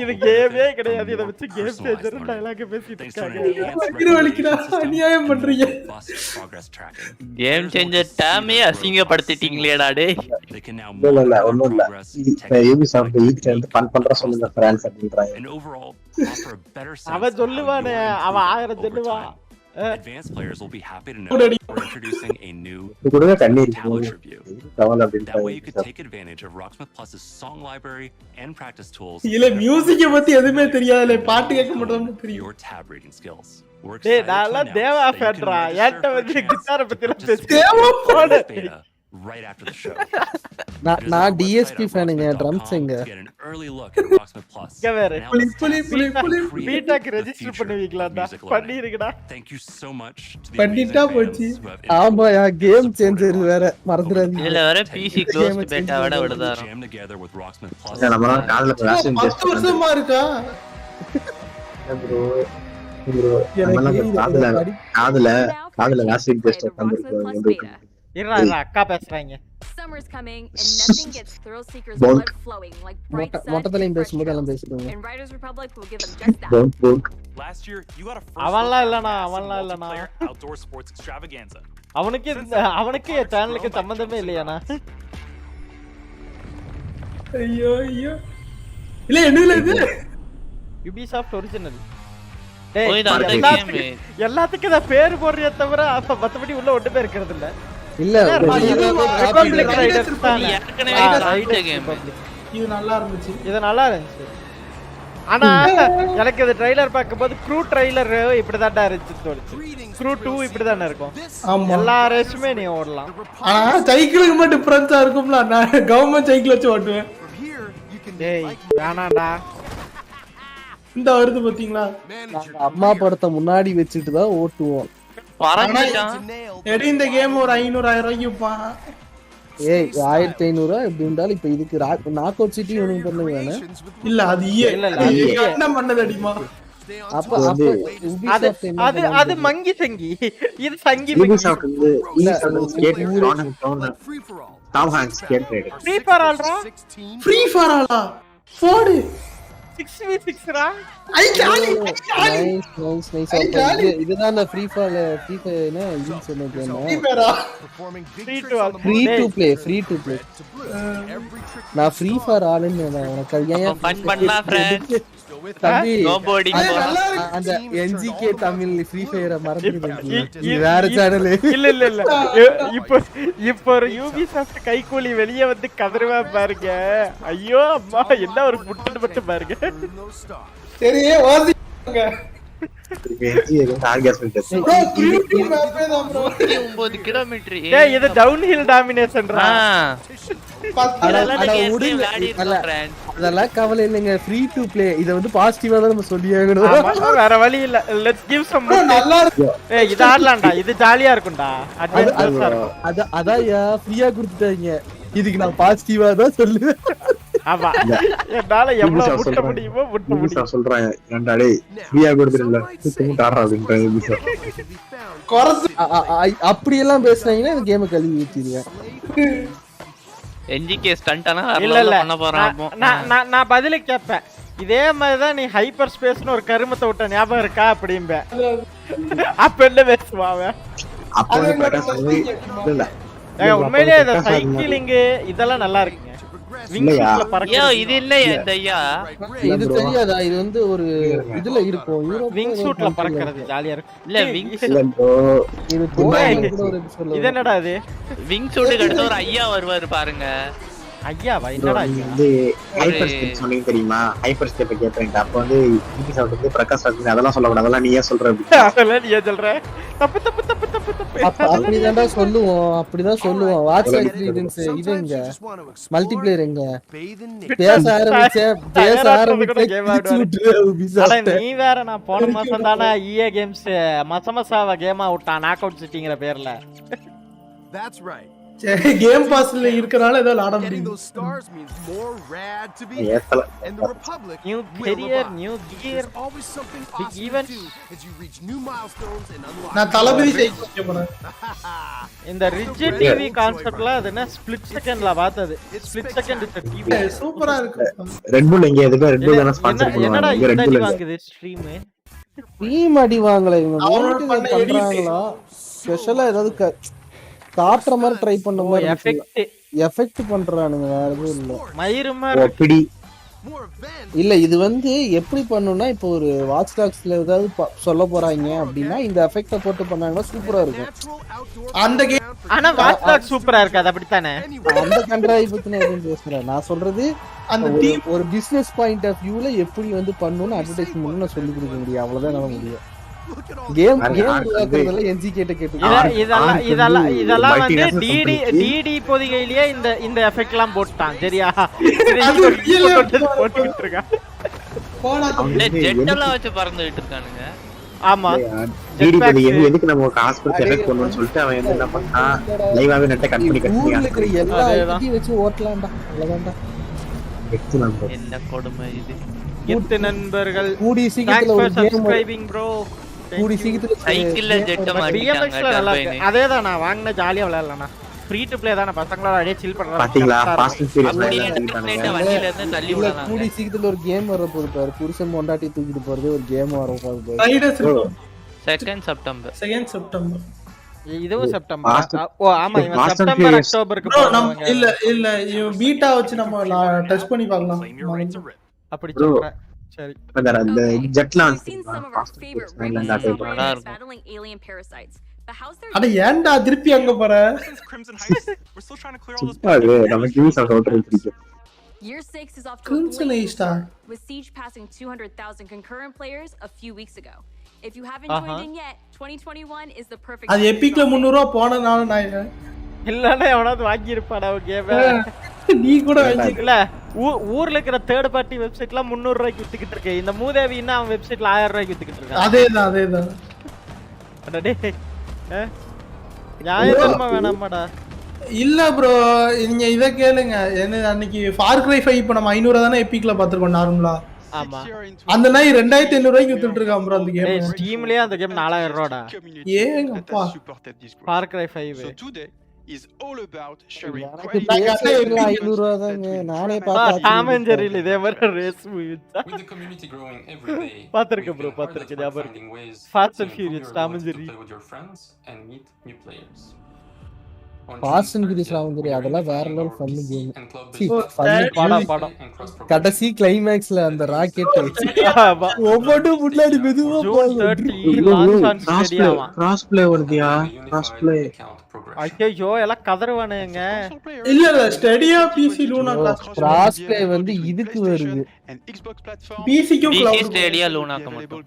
B: இது கேமே கிடையாது, இதை வச்சு கேம் சேஞ்சர் டயலாக் பேசிட்டு இருக்காங்க.
D: அநியாயம் பண்றீங்க.
N: கேம் சேஞ்சர் டாமே அசிங்கப்படுத்திட்டீங்களேடா டேய்.
P: இல்ல ஒண்ணும் இல்ல. Ubisoft E3 வந்து ஃபன் பண்ற சொல்லுங்க ஃப்ரெண்ட்ஸ் அப்படின்றாங்க.
B: அவன் சொல்லுவானே, அவன் 1000 சொல்லுவான்.
O: Advanced players will be happy to know we're introducing a new talent review. That way you can take advantage of Rocksmith Plus's song library and practice tools.
D: இல்ல music பத்தி எதுமே தெரியாதல, பாட்டு கேட்க மட்டும் தெரியும்.
O: Your tab reading skills.
B: டேய் நான் தேவா Fanta, ஏன்ட்ட வந்து கிட்டார பத்தி பேசி தேவா போடு.
O: Right after the show.
A: நான் DSP ஃபேனுங்க, ட்ரம்ஸ் எங்க.
O: Get an early look at Rocksmith Plus.
B: பீட்டாக்கு ரெஜிஸ்டர் பண்ணுவீங்களாடா? பண்ணிருங்கடா.
O: Thank you so much to the
D: பண்ணிட்டா போச்சு.
A: ஆமாயா, கேம் சேஞ்சர் வேற மறந்துறாதீங்க.
N: இல்ல வேற PC க்ளோஸ்ட் பேட்டா விட விடுதாரோ.
O: Jam together with Rocksmith Plus.
P: நம்ம காதுல கிளாஸ்
D: 10 வருஷமா இருக்கா?
P: ப்ரோ காதுல வாசிங் டெஸ்ட் பண்ணிருக்கோம்.
B: இருடா அக்கா பேசுறாங்க.
T: Summer's coming and nothing gets thrill seekers' blood flowing like bright sun.
A: மொட்டத்தலையும் பேசும்போது எல்லாம் பேசுறாங்க.
T: And Riders Republic will give them just that.
I: Last year you got a first
B: அவன்லாம் இல்லனா
I: outdoor sports extravaganza.
B: அவனுக்கு சேனலுக்கு சம்பந்தமே இல்லையானா?
D: ஐயோ ஐயோ. இல்ல என்னல இது?
B: Ubisoft original. டேய் எல்லாத்துக்கும் இத பேர் போடுறியே தவிர அப்ப மத்தபடி உள்ள ஒண்ணுமே இருக்கிறது இல்ல. இல்ல ரிபப்ளிக் ரைடர்ஸ் தான் ஏற்கனவே ரைட் கேம்.
D: இது நல்லா இருந்துச்சு.
B: ஆனா எனக்கு இந்த ட்ரைலர் பாக்கும்போது க்ரூ ட்ரைலர் இப்படி தான்டா இருந்துச்சு தோணுச்சு. க்ரூ 2 இப்படி தானே இருக்கும். எல்லா ரேஸுமே நீ ஓடலாம்.
D: ஆனா சைக்கிளுக்கு மட்டும் டிஃபரன்ஸா இருக்கும்ல. நான் கவர்மெண்ட் சைக்கிள் வச்சு ஓட்டுவேன்.
B: டேய் வேணாடா.
D: இந்த வருது பாத்தீங்களா?
A: நாங்க அம்மா படத்தை முன்னாடி வச்சிட்டு தான் ஓட்டுவோம்.
D: இந்த கேம் ஒரு 500,000 ரூபாய்க்கு விப்பான்.
A: ஏய் 1500 இப்படி இருந்தாலும் இப்ப இதுக்கு நாக் அவுட் சிட்டி ஒன்னு பண்ணுவானே.
D: இல்ல அது என்ன பண்ணது அடிமா.
A: அப்ப
B: அது மங்கி சங்கி. இது சங்கி
P: Ubisoft வந்து skate Tom Hanks skate rider.
B: Free for ஆல்ரா.
D: ஃப்ரீ ஃபார் ஆலா. போடு
B: 6v6 ரா.
D: ஐ ஜாலி.
A: நைஸ். இதுதான் அந்த ஃப்ரீ ஃபயர் என்ன இதுன்னு சொன்னது என்ன? Free to play. நான் ஃப்ரீ ஃபயர் ஆளுன்னு உனக்கு ஏன்
N: ஃபன் பண்ணலாம் फ्रेंड्स.
A: தம்பி அந்த NGK தமிழ் ஃப்ரீ ஃபயரை மறந்துட்டீங்க. இது வேற சேனல்.
B: இல்ல இப்போ Ubisoft கைகூலி வெளிய வந்து கதறுவா பாருங்க. ஐயோ அம்மா என்ன ஒரு புட்டட் மட்டும் பாருங்க.
D: சரி வாசிங்க.
B: டேய் இது டவுன் ஹில் டாமினேஷன்ரா.
A: அதெல்லாம் கவலை இல்லைங்க, ஃப்ரீ டு ப்ளே. இத வந்து பாசிட்டிவா தான் நம்ம சொல்லியாகணும்.
B: வேற வழி இல்ல. லெட்ஸ் கிவ் சம் நல்லா இருக்கு. ஏய் இது ஆடலாம்டா, இது ஜாலியா இருக்கும்டா.
A: அதான்யா ஃப்ரீயா கொடுத்துட்டாங்க. இதுக்கு நான் பாசிட்டிவா தான் சொல்லுவேன்.
B: ஆமா என்னால எவ்வளவு முட்ட முடியுமோ முட்ட முடியும்
P: சொல்றாங்க. ஏன்டா டேய் ஃப்ரீயா கொடுத்துறல சுத்தமா ஆடுறா அப்படின்றாங்க.
A: அப்படி எல்லாம் பேசுறாங்கன்னா இந்த கேமை கழுவி ஊத்திடுங்க.
N: NGK ஸ்டண்டானா
B: இல்ல பண்ண போறான். நான் பதில கேட்பேன். இதே மாதிரி தான் நீ ஹைப்பர் ஸ்பேஸ்னு ஒரு கருமத்தை விட்ட ஞாபகம் இருக்கா அப்படிம்பே. அப்ப என்ன பேசுவாங்க?
P: அப்ப இல்ல
B: உண்மையிலேயே இந்த சைக்கிளிங் இதெல்லாம் நல்லா இருக்குங்க.
N: ஐயா இது இல்லையா இந்த ஐயா
A: இது தெரியாதா? இது வந்து ஒரு இதுல இருக்கும்.
B: விங் சூட்ல பறக்கிறது ஜாலியா இருக்கும்.
N: இல்ல விங்
A: இது
B: இது என்னடா இது?
N: விங் சூட்டுக்கு அடுத்து ஒரு ஐயா வருவாரு பாருங்க.
B: ஐயாவா? என்னடா ஐயா?
P: வந்து ஹைப்பர் ஸ்டெப் சொன்னீங்க தெரியுமா? ஹைப்பர் ஸ்டெப் கேட்பேன். அப்ப வந்து Ubisoft வந்து பிரகாஷ் ராஜ் அதெல்லாம் சொல்லக்கூடாது. அதெல்லாம் நீயே சொல்ற.
B: அதெல்லாம் நீயே சொல்ற. தப்பு தப்பு தப்பு தப்பு தப்பு.
A: அப்படிதான்டா சொல்லுவோம். அப்படிதான் சொல்லுவோம். வாட்ச் எக்ஸ்பீரியன்ஸ் இதுங்க. மல்டிப்ளேயர் எங்க? பேச ஆரம்பிச்ச கேம் ஆடுறது Ubisoft.
B: நீ வேற நான் போன மாசம் தானே EA கேம்ஸ் மசமசாவ கேமா விட்டான் நாக் அவுட் சிட்டிங்கற பேர்ல.
D: That's right. கேம் பாஸ்ல இருக்கறனால ஏதோ ஆட முடியும்.
B: New career new gear big event
D: நான் தலபதி செய்ய போறேன்.
B: இந்த ரிஜிட் டிவி கான்செப்ட்ல அது என்ன ஸ்ப்ளிட் செகண்ட்ல பார்த்தது. ஸ்ப்ளிட் செகண்ட் இந்த டிவி
D: சூப்பரா இருக்கு.
P: ரெட் புல் எங்க எதுக்கு ரெட் புல் தான ஸ்பான்சர் பண்ணுவாங்க.
B: என்னடா இந்த அடி வாங்குது
A: ஸ்ட்ரீம் அடி வாங்கல இவங்க. அவரோட பண்றாங்களா ஸ்பெஷலா ஏதாவது காட்ற மாதிரி ட்ரை பண்ண மாதிரி எஃபெக்ட் பண்றானுங்க. வேற எதுவும் இல்ல.
B: மயிரு மாதிரி
A: இல்ல இது வந்து எப்படி பண்ணுனா இப்போ ஒரு வாட்ச் டாக்ஸ்ல ஏதாவது சொல்ல போறாங்க அப்படின்னா இந்த எஃபெக்ட்ட போட்டு பண்ணாங்கன்னா சூப்பரா இருக்கும்.
D: அந்த கேம்
B: ஆனா வாட்ச் டாக்ஸ் சூப்பரா இருக்காது அப்படிதானே?
A: அந்த கண்ட்ராய் பத்தின எதுவும் பேசுறேன். நான் சொல்றது அந்த ஒரு பிசினஸ் பாயிண்ட் ஆஃப் வியூல எப்படி வந்து பண்ணனும்னு அட்வர்டைஸ்மென்ட் நான் சொல்லி கொடுக்க முடியும். அவ்வளவுதான் என்னால முடியும். கேம் உருவாக்குறதுல NGK கிட்ட கேட்டு
B: இதெல்லாம் வந்து டிடி பொதிகையிலேயே இந்த எஃபெக்ட்லாம் போட்டான். சரியா? போட்டுட்டு இருக்கான்.
N: ஜெட்டெல்லாம் வச்சு பறந்துட்டு இருக்கானுங்க.
B: ஆமா
P: டிடி பொதிகை எதுக்கு நம்ம காசு கொடுத்து எஃபெக்ட் பண்ணனும்னு சொல்லிட்டு அவன் என்ன பண்ணா லைவாவே நெட்ட கட் பண்ணி
A: ஊர்ல இருக்கிற எல்லா ஐடி வச்சு ஓட்டலாம்டா. அவ்வளவுதான்டா.
N: என்ன கொடுமை இது.
B: கிஃப்ட் நண்பர்கள்
A: கூடி சீக்கிரத்துல ஒரு
B: சப்ஸ்கிரைபிங் ப்ரோ.
A: கூடி சீக்கிரத்துல
N: சைக்கிள்ல ஜெட்ட மாட்டிட்டாங்க.
B: அதேதான் நான் வாங்குன ஜாலியா விளையாடலாம். ஃப்ரீ டு ப்ளே தான பசங்களோட அப்படியே சில் பண்றாங்க.
P: பாத்தீங்களா ஃபாஸ்ட் அண்ட் ஃபியூரியஸ்
N: வண்டியில இருந்து தள்ளி விடுறாங்க.
A: கூடி சீக்கிரத்துல ஒரு கேம் வர போகுது பாரு. புருஷன் பொண்டாட்டி தூக்கிட்டு போறது ஒரு கேம் வர போகுது.
N: 2nd September.
B: இதுவும் செப்டம்பர். ஓ ஆமா இவன் செப்டம்பர் அக்டோபருக்கு போறாங்க.
D: இல்ல பீட்டா வச்சு நம்ம டெஸ்ட் பண்ணி பார்க்கலாம்.
B: அப்படி சொல்றேன். சரி.
P: அந்த ஜெட்லாம்
D: அட ஏன்டா திருப்பி அங்க போற?
P: நமக்கு Ubisoft அவுட்டர் இருக்கு.
C: Year 6 is off to a blazing start, with Siege passing 200,000 concurrent players a few weeks ago. If you haven't joined in yet, 2021 is the perfect.
D: அது எபிக்ல 300 ரூபாய் போனனால நான்
B: இல்லனா எவனாவது வாங்கி இருப்பாடா கேம்.
D: நீ கூட வாங்கிக்கல.
B: ஊர்ல இருக்கிற தேர்ட் பார்ட்டி வெப்சைட்லாம் 300 ரூபாய்க்கு வித்துக்கிட்டு இருக்கு. இந்த மூதேவின்னா அவன் வெப்சைட்ல 1000 ரூபாய்க்கு வித்துக்கிட்டு இருக்கான்.
D: அதேதான்.
B: அடடே நியாயமா வேணாமாடா?
D: இல்ல ப்ரோ நீங்க இத கேளுங்க. என்ன அன்னைக்கு ஃபார் கிரை 5 இப்ப நம்ம 500 தானே எபிக்ல பாத்துறோம் நார்மலா.
B: ஆமா
D: அந்த நாய் 2500 ரூபாய்க்கு வித்துட்டு இருக்கான் ப்ரோ அந்த கேம்.
B: ஸ்டீம்லயே அந்த கேம் 4000 ரூபாடா.
D: ஏங்கப்பா
B: Far Cry 5
R: is all about sharing
A: நானே பார்த்தேன்.
B: டாம் அண்ட் ஜெரில இதே மாதிரி ரேஸ் மூவிதா.
H: With the community growing every day.
B: பாத்துர்க்க ப்ரோ பாத்துர்க்க ஞாபகம். Fast and Furious Tom and Jerry.
H: Play with your friends and meet new players.
A: Fast and Furious வந்து அதெல்லாம் வேற லெவல் ஃபன் கேம்.
B: படம்
A: கடைசி கிளைமாக்ஸ்ல அந்த ராக்கெட் ஒவ்வொரு முன்னாடி மெதுவா
P: கிராஸ் ப்ளே வருதியா? கிராஸ் ப்ளே
B: ஐயோ எல்லாம் கதறுவானுங்க.
D: இல்ல ஸ்டேடியா பிசி லூனா
A: கிராஸ் ப்ளே வந்து இதுக்கு வருது.
D: பிசிக்கு
N: கிளவுட் ஸ்டேடியா லூனாக்கு மட்டும்.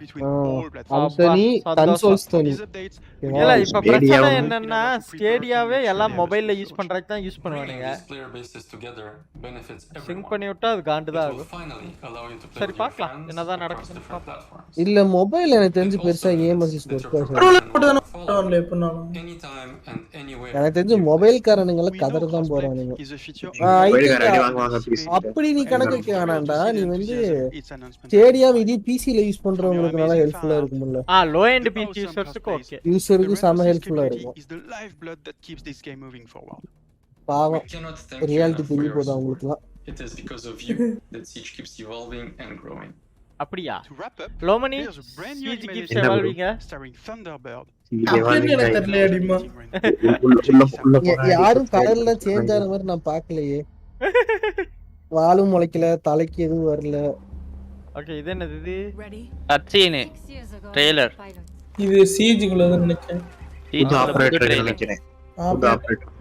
A: அத்தனி கன்சோல்ஸ் தனி.
B: இல்ல இப்ப பிரச்சனை என்னன்னா ஸ்டேடியாவே எல்லாம் மொபைல்ல யூஸ் பண்றதுக்கு தான் யூஸ் பண்ணுவானுங்க. சிங்க் பண்ணி விட்டா அது காண்டு தான் ஆகும். சரி பார்க்கலாம் என்னதான் நடக்குதுன்னு பார்ப்போம்.
A: இல்ல மொபைல் எனக்கு தெரிஞ்சு பெருசா கேம் அசிஸ்ட் ஒர்க் எனக்கு தெரிஞ்சு மொபைல் காரனுங்க எல்லாம் கதற தான் போறானுங்க. அப்படி நீ கணக்கு வைக்க வேணாம்டா. நீ வந்து ஸ்டேடியா இது பிசில யூஸ் பண்றவங்களுக்கு நல்லா ஹெல்ப்ஃபுல்லா இருக்கும்ல.
B: லோ எண்ட் பிசி யூசர்ஸ்க்கு ஓகே.
A: யூசருக்கு செம ஹெல்ப்ஃபுல்லா இருக்கும். பாவம் ரியாலிட்டி தெரிய போகுது அவங்களுக்குலாம்.
H: It is because of you that Siege keeps evolving and growing.
B: அப்படியா? லோமனி Siege keeps evolving
R: starring Thunderbird.
A: யாரும் கலர்ல சேஞ்ச் ஆன மாதிரி நான் பார்க்கலையே. வாலும் முளைக்கல, தலைக்கு எதுவும் வரல.
B: ஓகே, இது என்னது இது?
N: கட்சீனே ட்ரெய்லர்.
D: இது சீஜுக்குள்ள தான் நினைக்கிறேன்.
P: இது ஆபரேட்டர் நினைக்கிறேன். ஆபரேட்டர்.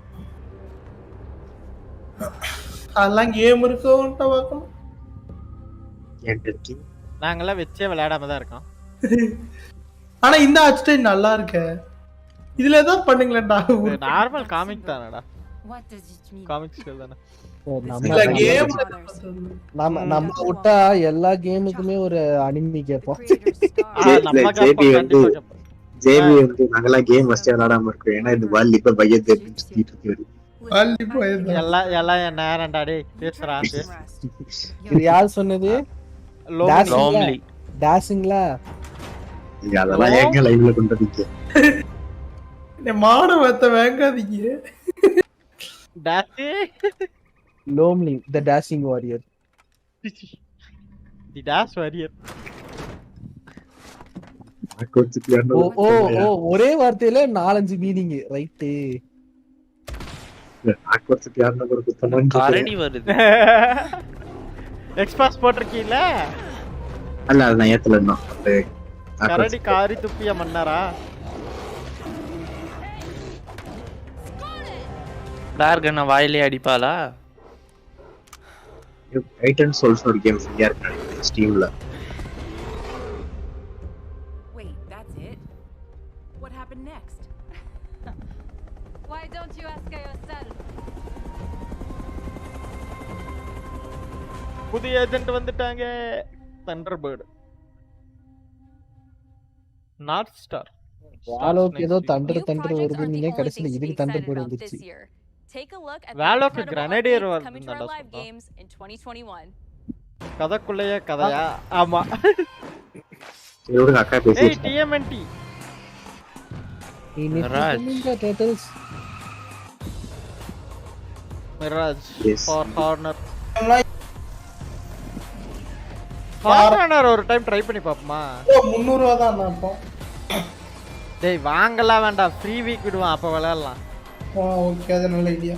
D: அதெல்லாம் கேம் இருக்கோன்ட்ட பார்க்கணும்.
P: என்டர்கி.
B: நாங்கெல்லாம் வெச்சே விளையாடாம தான் இருக்கோம்.
D: ஆனா இந்த ஆட்ஸ்டே நல்லா இருக்கு. இதுல ஏதோ பண்ணுங்களேடா.
B: நார்மல் காமிக் தானடா. காமிக்ஸ் தானே.
A: நம்ம விட்டா எல்லா கேமுக்குமே ஒரு அனிமி கேட்போம்.
P: ஜேபி வந்து நாங்கெல்லாம் கேம் ஃபர்ஸ்ட் விளையாடாம இருக்கோம். ஏன்னா இது வால் இப்ப பையத் அப்படின்னு சுத்திட்டு இருக்காரு.
D: வால் இப்ப
B: எல்லாம் என்ன நேரம்டா டேய் பேசுறா.
A: இது யார் சொன்னது?
N: லோம்லி.
A: டாசிங்லா?
P: அதெல்லாம் ஏங்க லைவ்ல கொண்டு வரீங்க?
D: மாட வத்த வேங்காதீங்க.
B: டாசி
A: லோம்லி the dashing warrior.
B: the dash warrior.
A: ஒரே வார்த்தையில 4-5 மீனிங் ரைட்.
N: கரடி வருது.
B: எக்ஸ்பாஸ் போட்டிருக்கீல?
P: அல்ல அது நான் ஏத்தல இன்னும்.
B: கரடி காரி துப்பிய மன்னரா?
N: டார்கன வாயிலே அடிப்பாளா?
P: டைட்டன் சோல்ஸ் ஒரு கேம் ஃப்ரீயா இருக்கு ஸ்டீம்ல.
T: Wait, that's it? What happened next? Why don't you ask yourself?
B: புதிய ஏஜென்ட் வந்துட்டாங்க. தண்டர்பர்ட். North Star.
A: வாலோக்கு ஏதோ தண்டர் வருது. நீங்க கடைசில இதுக்கு தண்டர்பர்ட் வந்துருச்சு.
C: Take a look at
B: வாலோக்கு கிரனேடியர்
C: coming to our live games in 2021.
B: கதக்குள்ளேயே கதையா? ஆமா.
P: இவங்க அக்கா பேசி.
B: ஏய் TMNT.
A: Turtles.
B: Mirage for corner. ஃபார்னர் ஒரு டைம் ட்ரை பண்ணி பாப்போமா?
D: 300 ரூபா தான் அப்போ.
B: டேய் வாங்கலாம் வேண்டாம், ஃப்ரீ வீக் விடுவான் அப்ப விளையாடலாம்.
D: ஓகே, அது நல்ல ஐடியா.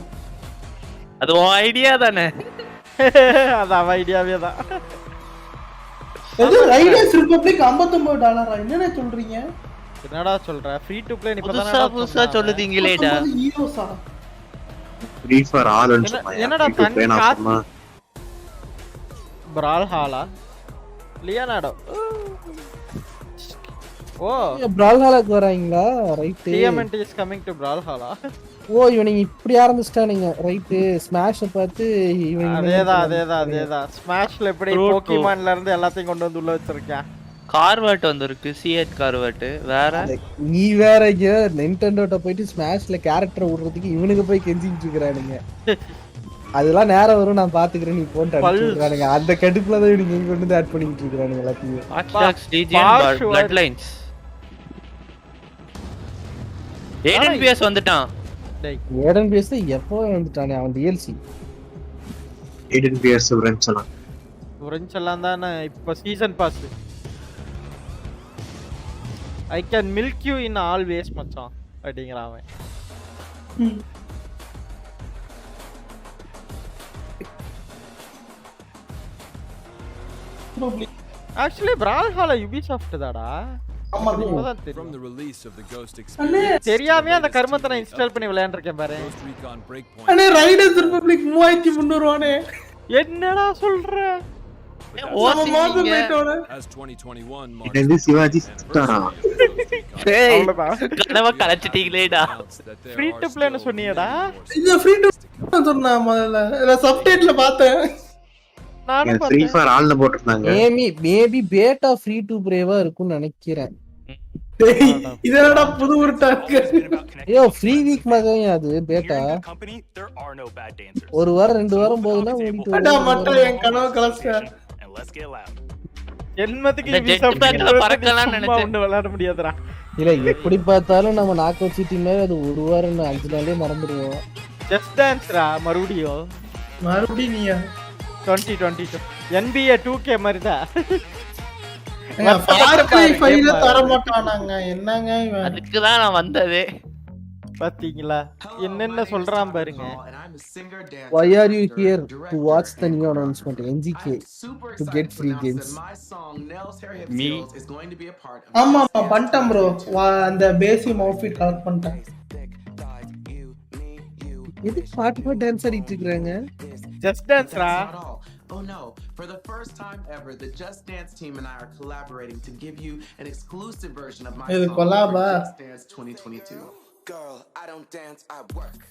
N: அது உன் ஐடியா தானே?
B: அது அவ ஐடியாவே தான்.
D: இது ரைடர்ஸ் ரிபப்ளிக் $59. என்னடா சொல்றீங்க?
B: என்னடா சொல்ற? ஃப்ரீ டு ப்ளே நீ
N: புதுசா சொல்லுதீங்களேடா.
D: ஹீரோஸா?
P: ஃப்ரீ ஃபார் ஆல் ன்னு
B: சொன்னா. என்னடா தண்ணி பிரால் ஹாலா? லியோனார்டோ. ஓ
A: பிரால்ஹாலாக்கு வராங்களா? Right.
B: TMNT is coming to பிரால்ஹாலா.
A: ஓ இவனுங்க இப்படி ஆரம்பிச்சிட்டானுங்க. ரைட். ஸ்மாஷ் பார்த்து இவனுங்க
B: அதேதான். ஸ்மாஷ்ல எப்படி போக்கிமான்ல இருந்து எல்லாத்தையும் கொண்டு வந்து உள்ள வச்சிருக்கேன்.
N: கார்வர்ட் வந்திருக்கு. C8 கார்வர்ட். வேற
A: நீ வேற நிண்டெண்டோட்ட போயிட்டு ஸ்மாஷ்ல கேரக்டர் விடுறதுக்கு இவனுக்கு போய் கெஞ்சிட்டு இருக்கானுங்க. அதெல்லாம் நேரம் வரும், நான் பாத்துக்கிறேன், நீ போன் அடிச்சுறானுங்க. அந்த கடுப்புல தான் இவனுங்க இங்க கொண்டு வந்து ஆட் பண்ணிட்டு இருக்கானுங்க எல்லாத்தையும்.
N: Watchdogs Legion Bloodlines. Aiden PS வந்துட்டான்.
B: டேய்
A: ஏடன் பிஎஸ் எப்போ வந்துட்டானே அவன் DLC.
P: ஏடன் பிஎஸ்
B: உரஞ்சலாம் தானே இப்ப season pass. I can milk you in always மச்சான் அப்படிங்கறான் அவன். Actually Brawlhalla Ubisoft தாடா.
D: ஆமா
U: from the release of the Ghost
B: தெரியாம அந்த கர்மத்தை நான் இன்ஸ்டால் பண்ணி விளையாண்டிருக்கேன் பாரு.
D: அண்ணே ரைடர்ஸ் ரிபப்ளிக் 3300 ரூபானே.
B: என்னடா சொல்ற?
U: as 2021
P: இது சிவாஜி ஸ்டாரா.
N: டேய் கனவ கலச்சிட்டீங்களேடா.
B: Free to ப்ளேன்னு சொன்னியேடா.
D: இது ஃப்ரீ டு சொன்னா முதல்ல. இல்ல சப்டைட்டில்ல பார்த்தேன்.
B: நானும்
P: ஃப்ரீ ஃபார் ஆல்னு போட்டுட்டாங்க.
A: மேபி பேட்டா ஃப்ரீ டு ப்ளேவா இருக்கும்னு நினைக்கிறேன்.
D: இதென்னடா புது உருட்டா இருக்கு.
A: ஐயோ ஃப்ரீ வீக் மாதிரி அது பேட்டா. ஒரு வாரம் 2 வாரம் போகுதுனா ஓடிட்டு
D: அடா மட்ட என் கனவு கலஸ்டா.
B: என்னத்துக்கு Ubisoft
N: பறக்கலாம் நினைச்சேன்.
B: ஒண்ணு விளையாட முடியாதுடா.
A: இல்ல எப்படி பார்த்தாலும் நம்ம நாக் அவுட் சிட்டி மேல அது ஒரு வாரம் 5 நாளே மறந்துடுவோம்.
B: ஜஸ்ட் டான்ஸ்ரா மறுபடியும்
D: நீயா
B: 2022 NBA 2K மாதிரி தான்.
D: Far Cry 5 ல தர மாட்டானாங்க. என்னங்க இவன்?
N: அதுக்கு தான் நான் வந்ததே.
B: பாத்தீங்களா என்னென்ன சொல்றான் பாருங்க.
A: Why are you here to watch the new announcement NGK to get free games?
N: Me.
D: ஆமா பண்ணிட்டேன் ப்ரோ. அந்த பேசிக் அவுட்ஃபிட் கலெக்ட் பண்ணிட்டேன்.
A: எதுக்கு பாட்டு டான்ஸ் ஆடிட்டு இருக்காங்க?
B: Just டான்ஸ்ரா.
F: Oh no, for the first time ever, the Just Dance team and I are collaborating to give you an exclusive version of my song for Just Dance 2022. Girl, I don't dance, I work.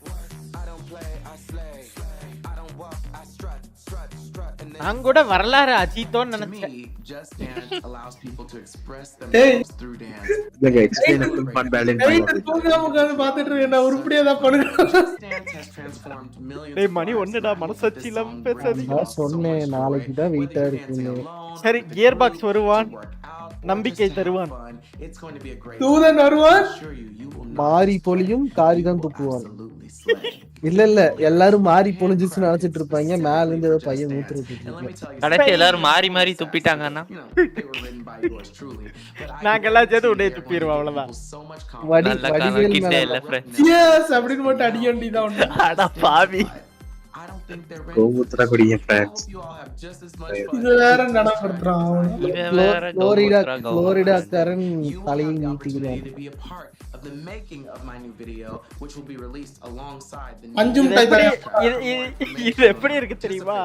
F: I don't play, I slay. I don't walk, I strut, strut, strut.
B: நான் கூட வரலாறு அஜித்தோன்னு நினைச்சேன்.
F: Just Dance allows people to express themselves through dance.
P: Like explain it but balance.
D: தூங்காம பாத்துட்டு இருக்கேன். நான் உருப்படியா தான் பண்ணுறேன்.
F: Dance has transformed millions.
B: டேய் மணி ஒண்ணுடா மனசாட்சியிலம் பேசாதீங்க.
A: நான் சொன்னேன் நாளைக்கு தான் வெயிட்டா இருக்குன்னு.
B: சரி கியர்பாக்ஸ் வருவான். நம்பிக்கை தருவான்.
D: தூதன் வருவான்.
A: மாறி பொலியும் காரி தான் துப்புவான். இல்ல எல்லாரும் மாறி பொழிஞ்சிச்சு நினைச்சிட்டு இருப்பாங்க. மேல இருந்து ஏதோ பையன் ஊத்துறது.
N: கடைசி எல்லாரும் மாறி மாறி துப்பிட்டாங்கன்னா
B: நாங்கெல்லாம் சேர்த்து உடனே துப்பிடுவோம் அவ்வளவுதான்.
D: எஸ் அப்படின்னு மட்டும் அடிக்க வேண்டியதான் ஒண்ணு.
B: அட பாவி.
P: கோமுத்ரா குடிய ஃப்ரெண்ட்ஸ்.
D: இது வேற நடந்துறான்.
A: ஃப்ளோரிடா கரன் தலையை நீட்டிக்கிறான்.
F: The making of my new video, which will be released alongside the
B: இது எப்படி இருக்கு தெரியுமா?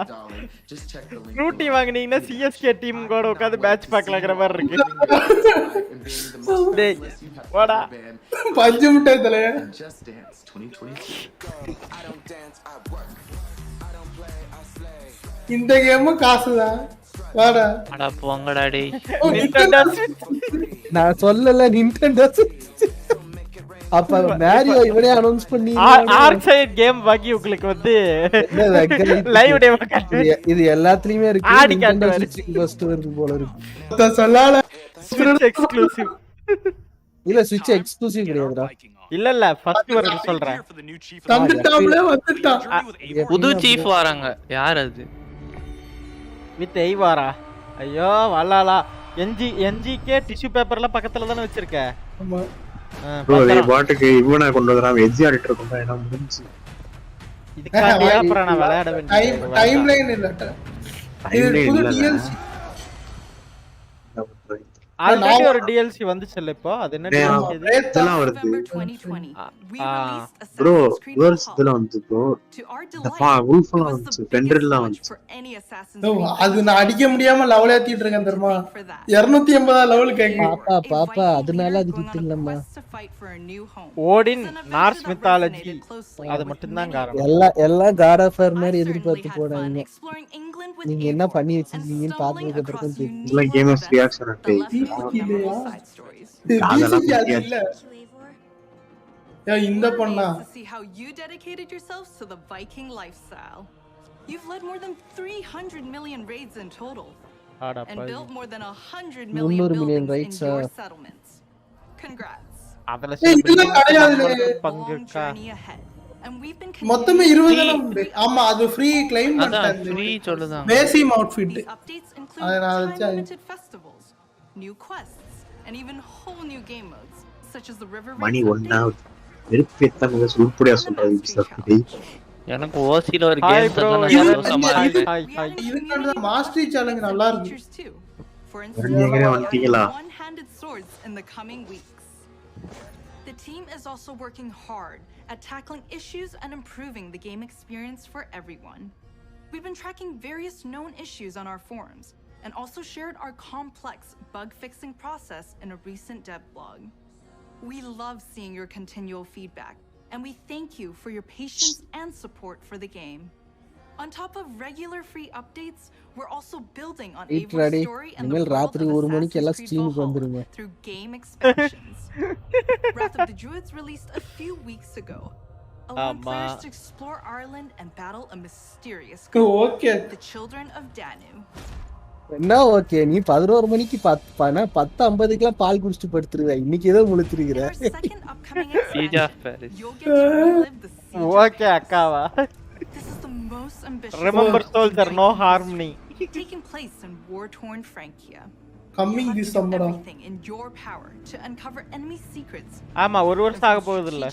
B: ரூட்டி வாங்குனீங்கன்னா சிஎஸ்கே டீம் கூட உட்கார்ந்து மேட்ச் பார்க்கலாம்ங்கற மாதிரி இருக்கு. டேய் வாடா
D: பஞ்சு முட்டை தலைய.
F: Just Dance 2022. I don't dance, I work. I don't play, I slay.
D: இந்த கேம் காசுதான். வாடா.
N: அட போங்கடா டேய்.
A: நான் சொல்லல Nintendo. அப்ப மேரியோ இவனே அனௌன்ஸ் பண்ணி
B: ஆர்சைட் கேம் வாங்கி உங்களுக்கு வந்து லைவ் டெமோ காட்டு.
A: இது எல்லாத்துலயுமே இருக்கு. Nintendo Switch ஃபர்ஸ்ட் வருது போல இருக்கு.
D: சொல்லல
B: Switch எக்ஸ்க்ளூசிவ்.
A: இல்ல Switch எக்ஸ்க்ளூசிவ் கிடையாதுடா.
B: இல்ல ஃபர்ஸ்ட் வருது சொல்றேன்.
D: வந்துட்டாம்ல வந்துட்டான்.
N: புது சீஃப் வராங்க. யார் அது?
B: வித் ஐவாரா? ஐயோ வல்லாலா. NGK டிஷ்யூ பேப்பர்ல பக்கத்துல தான வச்சிருக்க.
D: ஆமா.
P: ப்ரோ நீ பாட்டுக்கு இவனை கொண்டு வராம எட்ஜ் ஆடிட்டு இருக்கோம். என்ன முடிஞ்சு
B: இதுக்காண்டியா அப்புறம் நான் விளையாட வேண்டியது.
D: டைம்லைன் இல்ல. இது புது DLC.
B: ஆல்ரெடி ஒரு DLC வந்துச்சுல இப்போ. அது என்ன DLC இது?
P: இதெல்லாம் வருது. ப்ரோ வேர்ஸ் இதெல்லாம் வந்து ப்ரோ. வுல்ஃப்லாம் வந்து பெண்டர்லாம் வந்து.
D: அது நான் அடிக்க முடியாம லெவல் ஏத்திட்டு இருக்கேன் தெரியுமா? 280 லெவல் கேக்குது.
A: பாப்பா அதனால அது கிட்ட இல்லம்மா.
B: ஓடின் நார்ஸ் மித்தாலஜி அது மட்டும் தான் காரணம்.
A: எல்லா God of War மாதிரி எதிர்பார்த்து போறாங்க. நீங்க என்ன பண்ணி வச்சிருக்கீங்கன்னு பாத்துக்க அப்புறம் தெரியும்.
P: இல்ல கேமர்ஸ் ரியாக்ஷன் அட்டை.
D: இந்த பொண்ணா
S: see how you dedicated yourselves to the Viking lifestyle. You've led more than 300 million raids in total and built more than 100 million buildings in your settlements. Congrats.
B: அதல
S: பங்குக்கா
D: மொத்தமே 20 தான் உண்டு. ஆமா அது ஃப்ரீ க்ளைம் பண்ணிட்டேன்.
N: Free சொல்லுதாங்க.
D: Basic outfit.
S: Updates include limited festivals, new quests and even whole new game modes such as the river race.
P: மணி 1 hour. வெறுப்பேத்தாம சூப்பரா சொல்றாரு.
N: எனக்கு ஓசில ஒரு கேம் தரணும். யாரோ சமாளிங்க.
D: இதுக்கான மாஸ்டரி சேலஞ்ச் நல்லா இருக்கு.
P: நீங்களே வந்துட்டீங்களா?
S: One-handed swords in the coming weeks. The team is also working hard at tackling issues and improving the game experience for everyone. We've been tracking various known issues on our forums and also shared our complex bug-fixing process in a recent dev blog. We love seeing your continual feedback, and we thank you for your patience and support for the game. On top of regular free updates, we're also building on Avor's story and the world of Assassin's Creed Valhalla through game expansions. Wrath of the Druids released a few weeks ago, allowing players to explore Ireland and battle a mysterious
D: okay.
S: the children of Danu.
A: என்ன okay நீ 11 மணிக்கு 10:50க்குலாம் பால் குடிச்சிட்டு படுத்துருவே. இன்னைக்கு ஏதோ முழிச்சிருக்கிற.
B: Okay அக்காவா. Remember soldier no harmony.
S: Taking place in war-torn Francia.
D: coming this summer.
S: Everything in your power to uncover enemy secrets.
B: ஆமா ஒரு வருஷம் ஆக போகுது இல்ல.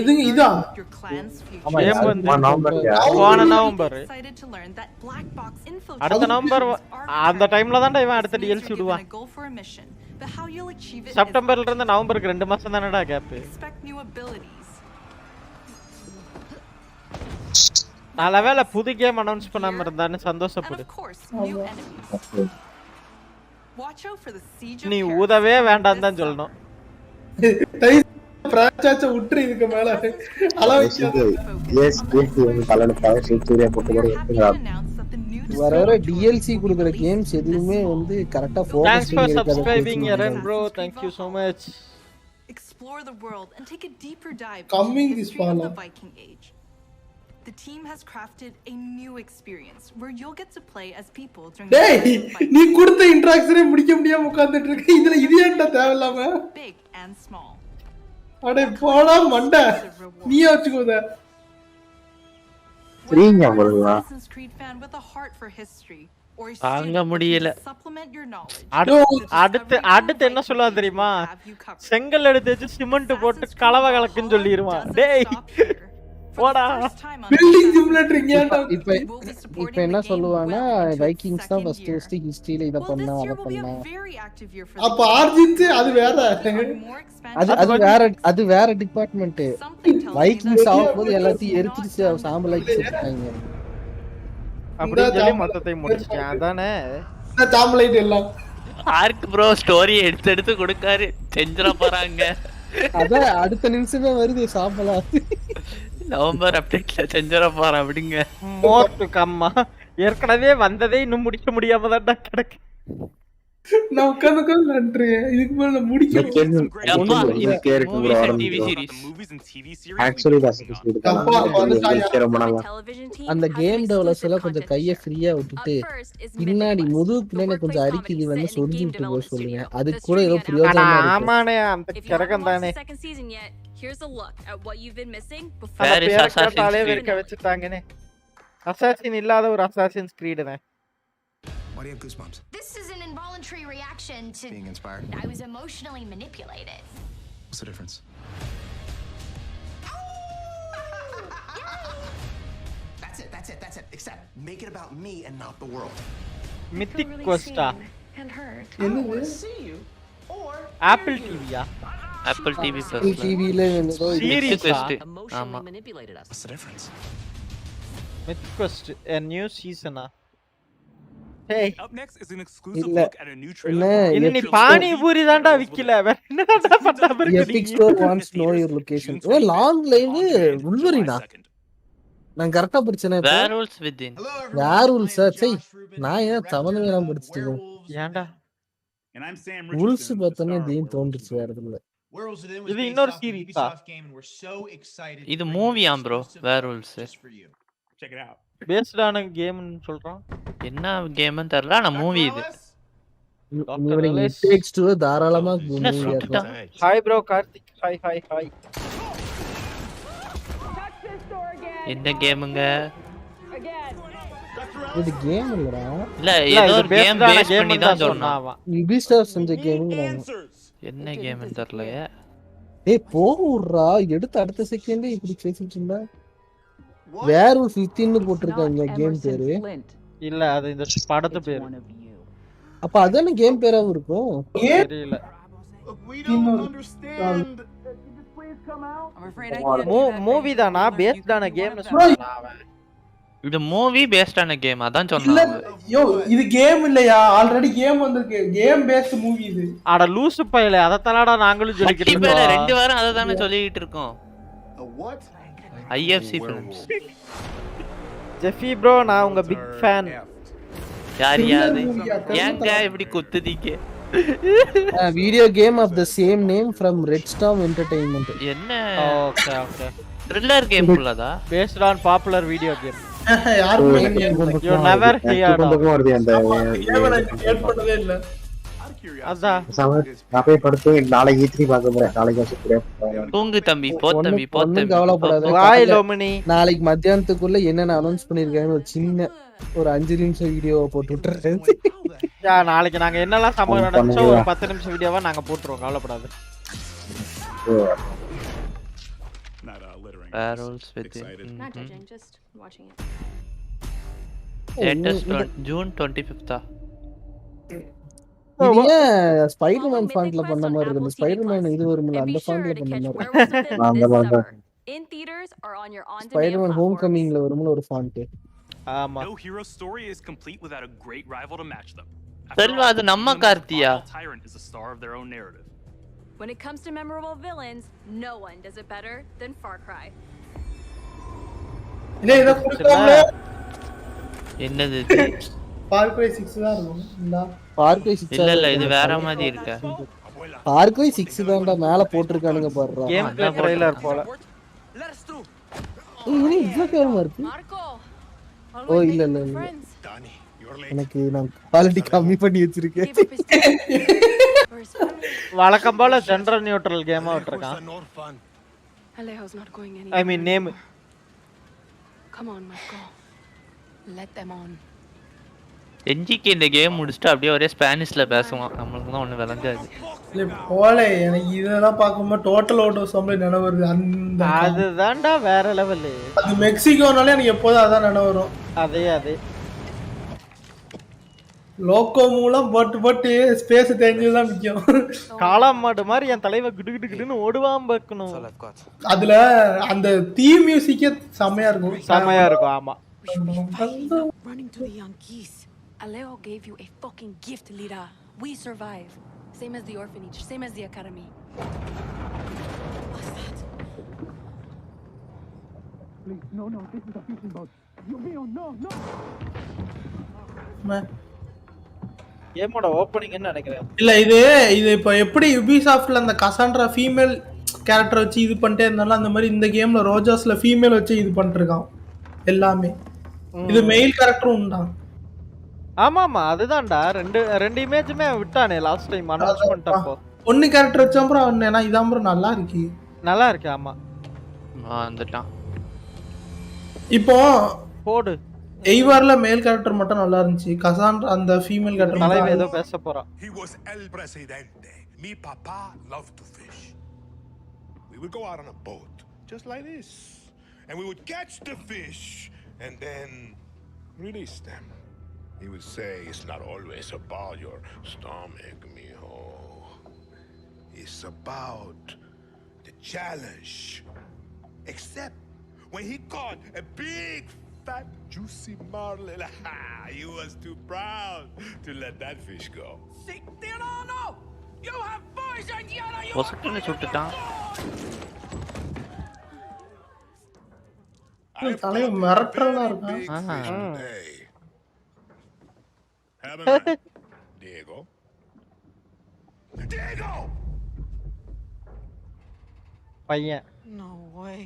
D: இதுங்க இதா
S: Your clan's future.
B: போன நவம்பர். அடுத்த நவம்பர் அந்த டைம்ல தான்டா இவன் அடுத்த DLC விடுவான். செப்டம்பர்ல இருந்து நவம்பருக்கு 2 மாசம் தானடா கேப். நல்லவேளை புது கேம் அனௌன்ஸ் பண்ணாம இருந்தான்னு சந்தோஷப்படு. நீ ஊதவே வேண்டாம் தான் சொல்லணும்.
D: பிரான்சைஸ் விட்டுரு இதுக்கு மேல அளவுக்கு
P: எஸ் கேம் கலனக்காக சூரிய போட்டு
A: வர DLC குடுக்குற கேம்ஸ் எதுவுமே வந்து கரெக்ட்டா ஃபோக்கஸ் பண்ணி
B: Thanks for subscribing Aaron bro. Thank you so much.
S: Explore the world and take a deeper dive
D: Coming
S: into the
D: this
S: history of
D: fall.
S: the Viking Age. The team has crafted a new experience where you'll get to play as people during
D: டேய் நீ கொடுத்த இன்டராக்ஷனே முடிக்க முடியாம உட்கார்ந்துட்டு இருக்க. இதுல இது ஏன்டா தேவையில்லாம
S: big and small.
D: அடே போடா மண்டை நீ வச்சுக்கோத
P: ஃப்ரீங்க போடுவா
S: Assassin's Creed fan with a heart for history or a
N: தாங்க
S: student
N: முடியல.
S: looking to supplement your knowledge.
B: அடுத்து என்ன சொல்லுவா தெரியுமா? செங்கல் எடுத்து வச்சு சிமெண்ட் போட்டு கலவை கலக்குன்னு சொல்லிடுவான். டேய் போடா
D: பில்டிங் சிமுலேட்டர் ஏன்டா
A: இப்ப என்ன சொல்லுவானா வைக்கிங்ஸ் தான் ஃபர்ஸ்ட் ஹிஸ்டரியில இத பண்ணா அத பண்ணா.
D: அப்ப ஆர்ஜின்ஸ் அது வேற
A: அது வேற டிபார்ட்மென்ட். வைக்கிங்ஸ் ஆகும்போது எல்லாத்தையும் எரிச்சிட்டு சாம்பலாக்கி செஞ்சாங்க.
B: அப்படியே சொல்லி மொத்தத்தை முடிச்சிட்டேன். அதானே
D: சாம்பலைட் எல்லாம்
N: ஆர்க் ப்ரோ ஸ்டோரி எடுத்து கொடுக்காரு செஞ்சற போறாங்க.
A: அத அடுத்த நிமிஷமே வருது சாம்பலா.
N: நவம்பர் அப்டேட்ல செஞ்சற போறேன் அப்படிங்க.
B: மோர் டு கம்மா. ஏற்கனவே வந்ததே இன்னும் முடிக்க முடியாம தான் கிடக்கு.
D: நான் உட்கார்ந்து நன்றேன். இதுக்கு மேல நான் முடிக்கணும்.
P: இது character bro
N: TV series
P: actually that's
A: அந்த கேம் டெவலப்பர்ஸ் எல்லாம் கொஞ்சம் கைய ஃப்ரீயா விட்டுட்டு பின்னாடி முதுகுல கொஞ்சம் அரிக்குது வந்து சொல்லிட்டு போய் சொல்லுங்க. அதுக்கு கூட ஏதோ பிரயோஜனமா இருக்கு.
B: ஆமானே அந்த கிரகம் தானே.
C: Here's a look at what you've been missing before.
B: அந்த பேரக்டராலே வெறுக்க வச்சிட்டாங்கனே. அசாசின் இல்லாத ஒரு அசாசின்ஸ் கிரீட் தான்.
G: Why do you have goosebumps?
T: This is an involuntary reaction to
G: being inspired.
T: I was emotionally manipulated.
G: What's the difference? That's it. Except make it about me and not the world.
B: Mythic Questa.
T: And hurt.
G: I want to see you or
B: Apple TV-யா?
N: Apple TV Plus.
A: டிவில ஏதோ
B: series
G: emotionally manipulated us. What's the difference?
B: Mythic Quest a new season-ஆ? Hey,
O: Up next is an exclusive
A: இல்ல
O: look at a new trailer.
B: இது நீ பானி பூரி தான்டா விக்கல. வேற என்னடா பண்ணா
A: Epic
B: இருக்கு?
A: Store wants to know your location. Oh long live உல்வரினா. நான் கரெக்ட்டா படிச்சேனே.
N: Werewolves within.
A: Werewolves சை நான் ஏன் தவனவேலாம் படிச்சிட்டேன்.
B: ஏன்டா?
R: And I'm Sam
A: Wolves
R: Richardson.
A: பார்த்தனே தீன் தோன்றுச்சு வேற இல்ல.
B: இது இன்னொரு சீரிஸா?
N: இது மூவியா bro Werewolves.
R: Check it out.
B: Based ஆன கேம்னு சொல்றான்.
N: என்ன கேம்னு தெரியல ஆனா மூவி இது.
A: It takes two தாராளமா மூவியா இருக்கும்.
B: Hi bro Karthik. ஹாய்.
N: என்ன கேமுங்க?
A: இது கேம் இல்லடா.
N: இல்ல ஏதோ ஒரு கேம் பேஸ் பண்ணி தான் சொன்னான்.
A: Ubisoft செஞ்ச கேம்ங்கறாங்க.
N: என்ன கேம்னு தெரியலையே.
A: டேய் போடுறா எடுத்து அடுத்த செகண்டே இப்படி பேசிட்டு இருந்தா. Werewolf within போட்டுருக்காங்க கேம் பேரு.
B: இல்ல அது இந்த படத்து பேரு.
A: அப்ப அதான கேம் பேராவும் இருக்கும்.
B: தெரியல. மூவி தானா பேஸ்ட் ஆன கேம்னு சொன்னான் அவன்.
N: இது மூவி பேஸ்ட் ஆன கேம் அதான் சொன்னான்.
D: யோ இது கேம் இல்லையா? ஆல்ரெடி கேம் வந்திருக்கு. கேம் பேஸ்ட் மூவி இது.
B: அட லூசு பையலே அத தானடா நாங்களும் சொல்லிக்கிட்டு இருக்கோம்.
N: 2 வாரம் அத தான சொல்லிட்டு இருக்கோம்.
G: What?
N: IFC Films.
B: ஜெஃபி ப்ரோ நான் உங்க பிக் ஃபேன்.
N: யார் ஏங்க இப்படி குத்துதீங்க?
A: Video game of the same name from red storm entertainment.
N: என்ன?
B: ஓகே.
N: த்ரில்லர் கேம் உள்ளதா?
B: Based on popular video game.
D: யார்
B: யூ நெவர் ஹியர்ட்.
P: வருது அந்த
D: கேட் பண்ணதே இல்ல.
B: அதான்
P: நான் போய் படுத்து நாளைக்கு E3 பார்க்க போறேன். நாளைக்கு வச்சுக்கிறேன்.
N: தூங்கு தம்பி போ தம்பி.
A: கவலைப்படாத.
B: வாய் லோமனி.
A: நாளைக்கு மத்தியானத்துக்குள்ள என்னென்ன அனௌன்ஸ் பண்ணிருக்காங்கன்னு ஒரு சின்ன ஒரு 5 நிமிஷம் வீடியோ போட்டு விட்டுறேன்.
B: நாளைக்கு நாங்க என்னெல்லாம் சம்பவம் நடந்துச்சோ ஒரு 10 நிமிஷம் வீடியோவா நாங்க போட்டுருவோம், கவலைப்படாத.
N: Barrels with
T: Not judging, just watching it.
N: latest June 25th.
A: இது ஏன் ஸ்பைடர்மேன் ஃபாண்ட்ல பண்ண மாதிரி இருக்கு? இந்த ஸ்பைடர்மேன் இது வரும்ல அந்த ஃபாண்ட்ல பண்ண மாதிரி.
C: In theaters or on your on-demand
A: Spiderman home
C: platforms.
A: கமிங்ல வரும்ல ஒரு ஃபாண்ட்.
B: ஆமா.
K: No hero story is complete without a great rival to match them.
N: Selva அது நம்ம கார்த்தியா.
K: Tyrant is the star of their own narrative.
C: When it comes to memorable villains, no one does it better than Far Cry.
D: இல்ல இத குடுக்கல.
N: என்னது இது?
D: Far Cry 6 தான் இருக்கும்டா.
A: Far Cry 6
N: இல்ல இது வேற மாதிரி இருக்கு.
A: Far Cry 6 தான்டா மேல போட்டுருக்கானுங்க பாருடா.
B: கேம் பிளே ட்ரைலர் போல.
A: இது இவ்ளோ கேமா இருக்கு. ஓ இல்ல இல்ல இல்ல. எனக்கு நான் குவாலிட்டி கம்மி பண்ணி வச்சிருக்கேன்.
B: வழக்கம் போல ஜெனரல் நியூட்ரல் கேமா விட்டுருக்கான்.
E: Alejo's not going
B: I
E: anywhere.
B: mean name.
E: Come on, Marco. Let them on.
N: NGK இந்த கேம் முடிச்சிட்டு அப்படியே ஒரே ஸ்பானிஷ்ல பேசுவான். நமக்கு தான் ஒண்ணு விளங்காது.
D: இல்ல போலே எனக்கு இதெல்லாம் பாக்கும்போது டோட்டல் அவுட் ஆஃப் சம்ல நினைவு வருது. அந்த
B: அதுதான்டா வேற லெவல்.
D: அது மெக்சிகோனாலே எனக்கு எப்போதும் அதான் நினைவு வரும்.
B: அதே
D: லோக்கோ மூலம் போட்டு ஸ்பேஸ் தெரிஞ்சதுதான் முக்கியம்.
B: காளாம் மாடு மாதிரி என் தலைவன் கிடு கிடு கிடுன்னு ஓடுவான் பார்க்கணும்.
D: அதுல அந்த தீம் மியூசிக்கே செமையா இருக்கும்.
B: ஆமா.
E: Running to the Yankees. Alejo gave you a fucking gift, Lira. We survive. Same as the orphanage, same as the academy. What's that?
R: Please, no, this is a fishing boat. No.
B: கேமோட opening என்ன நினைக்கிறேன்?
D: இல்ல இது இப்ப எப்படி யுபிசாஃப்ட்ல அந்த Cassandra female character வச்சு இது பண்ணிட்டே இருந்தாலும் அந்த மாதிரி இந்த கேம்ல ரோஜாஸ்ல ஃபீமேல் வச்சு இது பண்ணிருக்கான் எல்லாமே. இது மெயில் கேரக்டரும் உண்டா?
B: ஆமாமா அதுதான்டா. ரெண்டு இமேஜ்மே விட்டானே லாஸ்ட் டைம் அனௌன்ஸ் பண்ணிட்டப்போ.
D: ஒன்னு கேரக்டர் வச்சா அப்புறம் என்ன இதான் ப்ரோ நல்லா இருக்கு.
B: ஆமா.
N: வந்துட்டான்.
D: இப்போ
B: போடு.
D: எய்வார்ல மேல் கேரக்டர் மட்டும் நல்லா இருந்துச்சு. கசாண்ட்ரா அந்த ஃபீமேல் கேரக்டர்
B: தலைவன் ஏதோ பேச போறான்.
V: He was el presidente. Mi papa loved to fish. We would go out on a boat just like this and we would catch the fish and then release them. He would say it's not always about your stomach, mijo. It's about the challenge. Except when he caught a big fat juicy marlin, he was too proud to let that fish go.
L: Tirano! You have poisoned Yana!
N: பொசுக்குன்னு சுட்டுட்டான்.
D: தலைவன் மிரட்டறதா இருக்கான்.
V: Diego.
B: பையன்.
E: No way.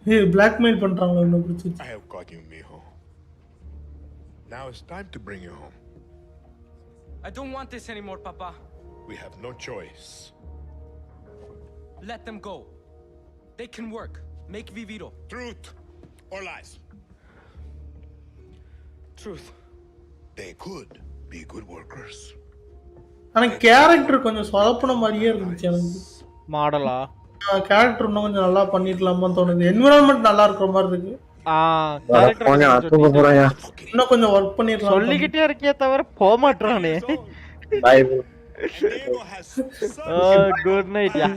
D: Hey, blackmail பண்றாங்க என்ன புடிச்சு.
V: I have got you, mijo. Now it's time to bring you home.
L: I don't want this anymore, Papa.
V: We have no choice.
L: Let them go. They can work. Make Viviro.
V: Truth or lies?
L: Truth.
V: They could be good workers.
D: ஆனா character கொஞ்சம் சொதப்புன மாதிரியே இருந்துச்சு எனக்கு.
B: மாடலா?
D: Character இன்னும் கொஞ்சம் நல்லா பண்ணிருக்கலாமான்னு தோணுது. என்விரான்மென்ட் நல்லா இருக்கிற மாதிரி இருக்கு.
B: கேரக்டர்
D: இன்னும் கொஞ்சம் வர்க் பண்ணிரலாம்.
B: சொல்லிக்கிட்டே இருக்கே தவிர போக மாட்டறானே. குட் நைட் யா.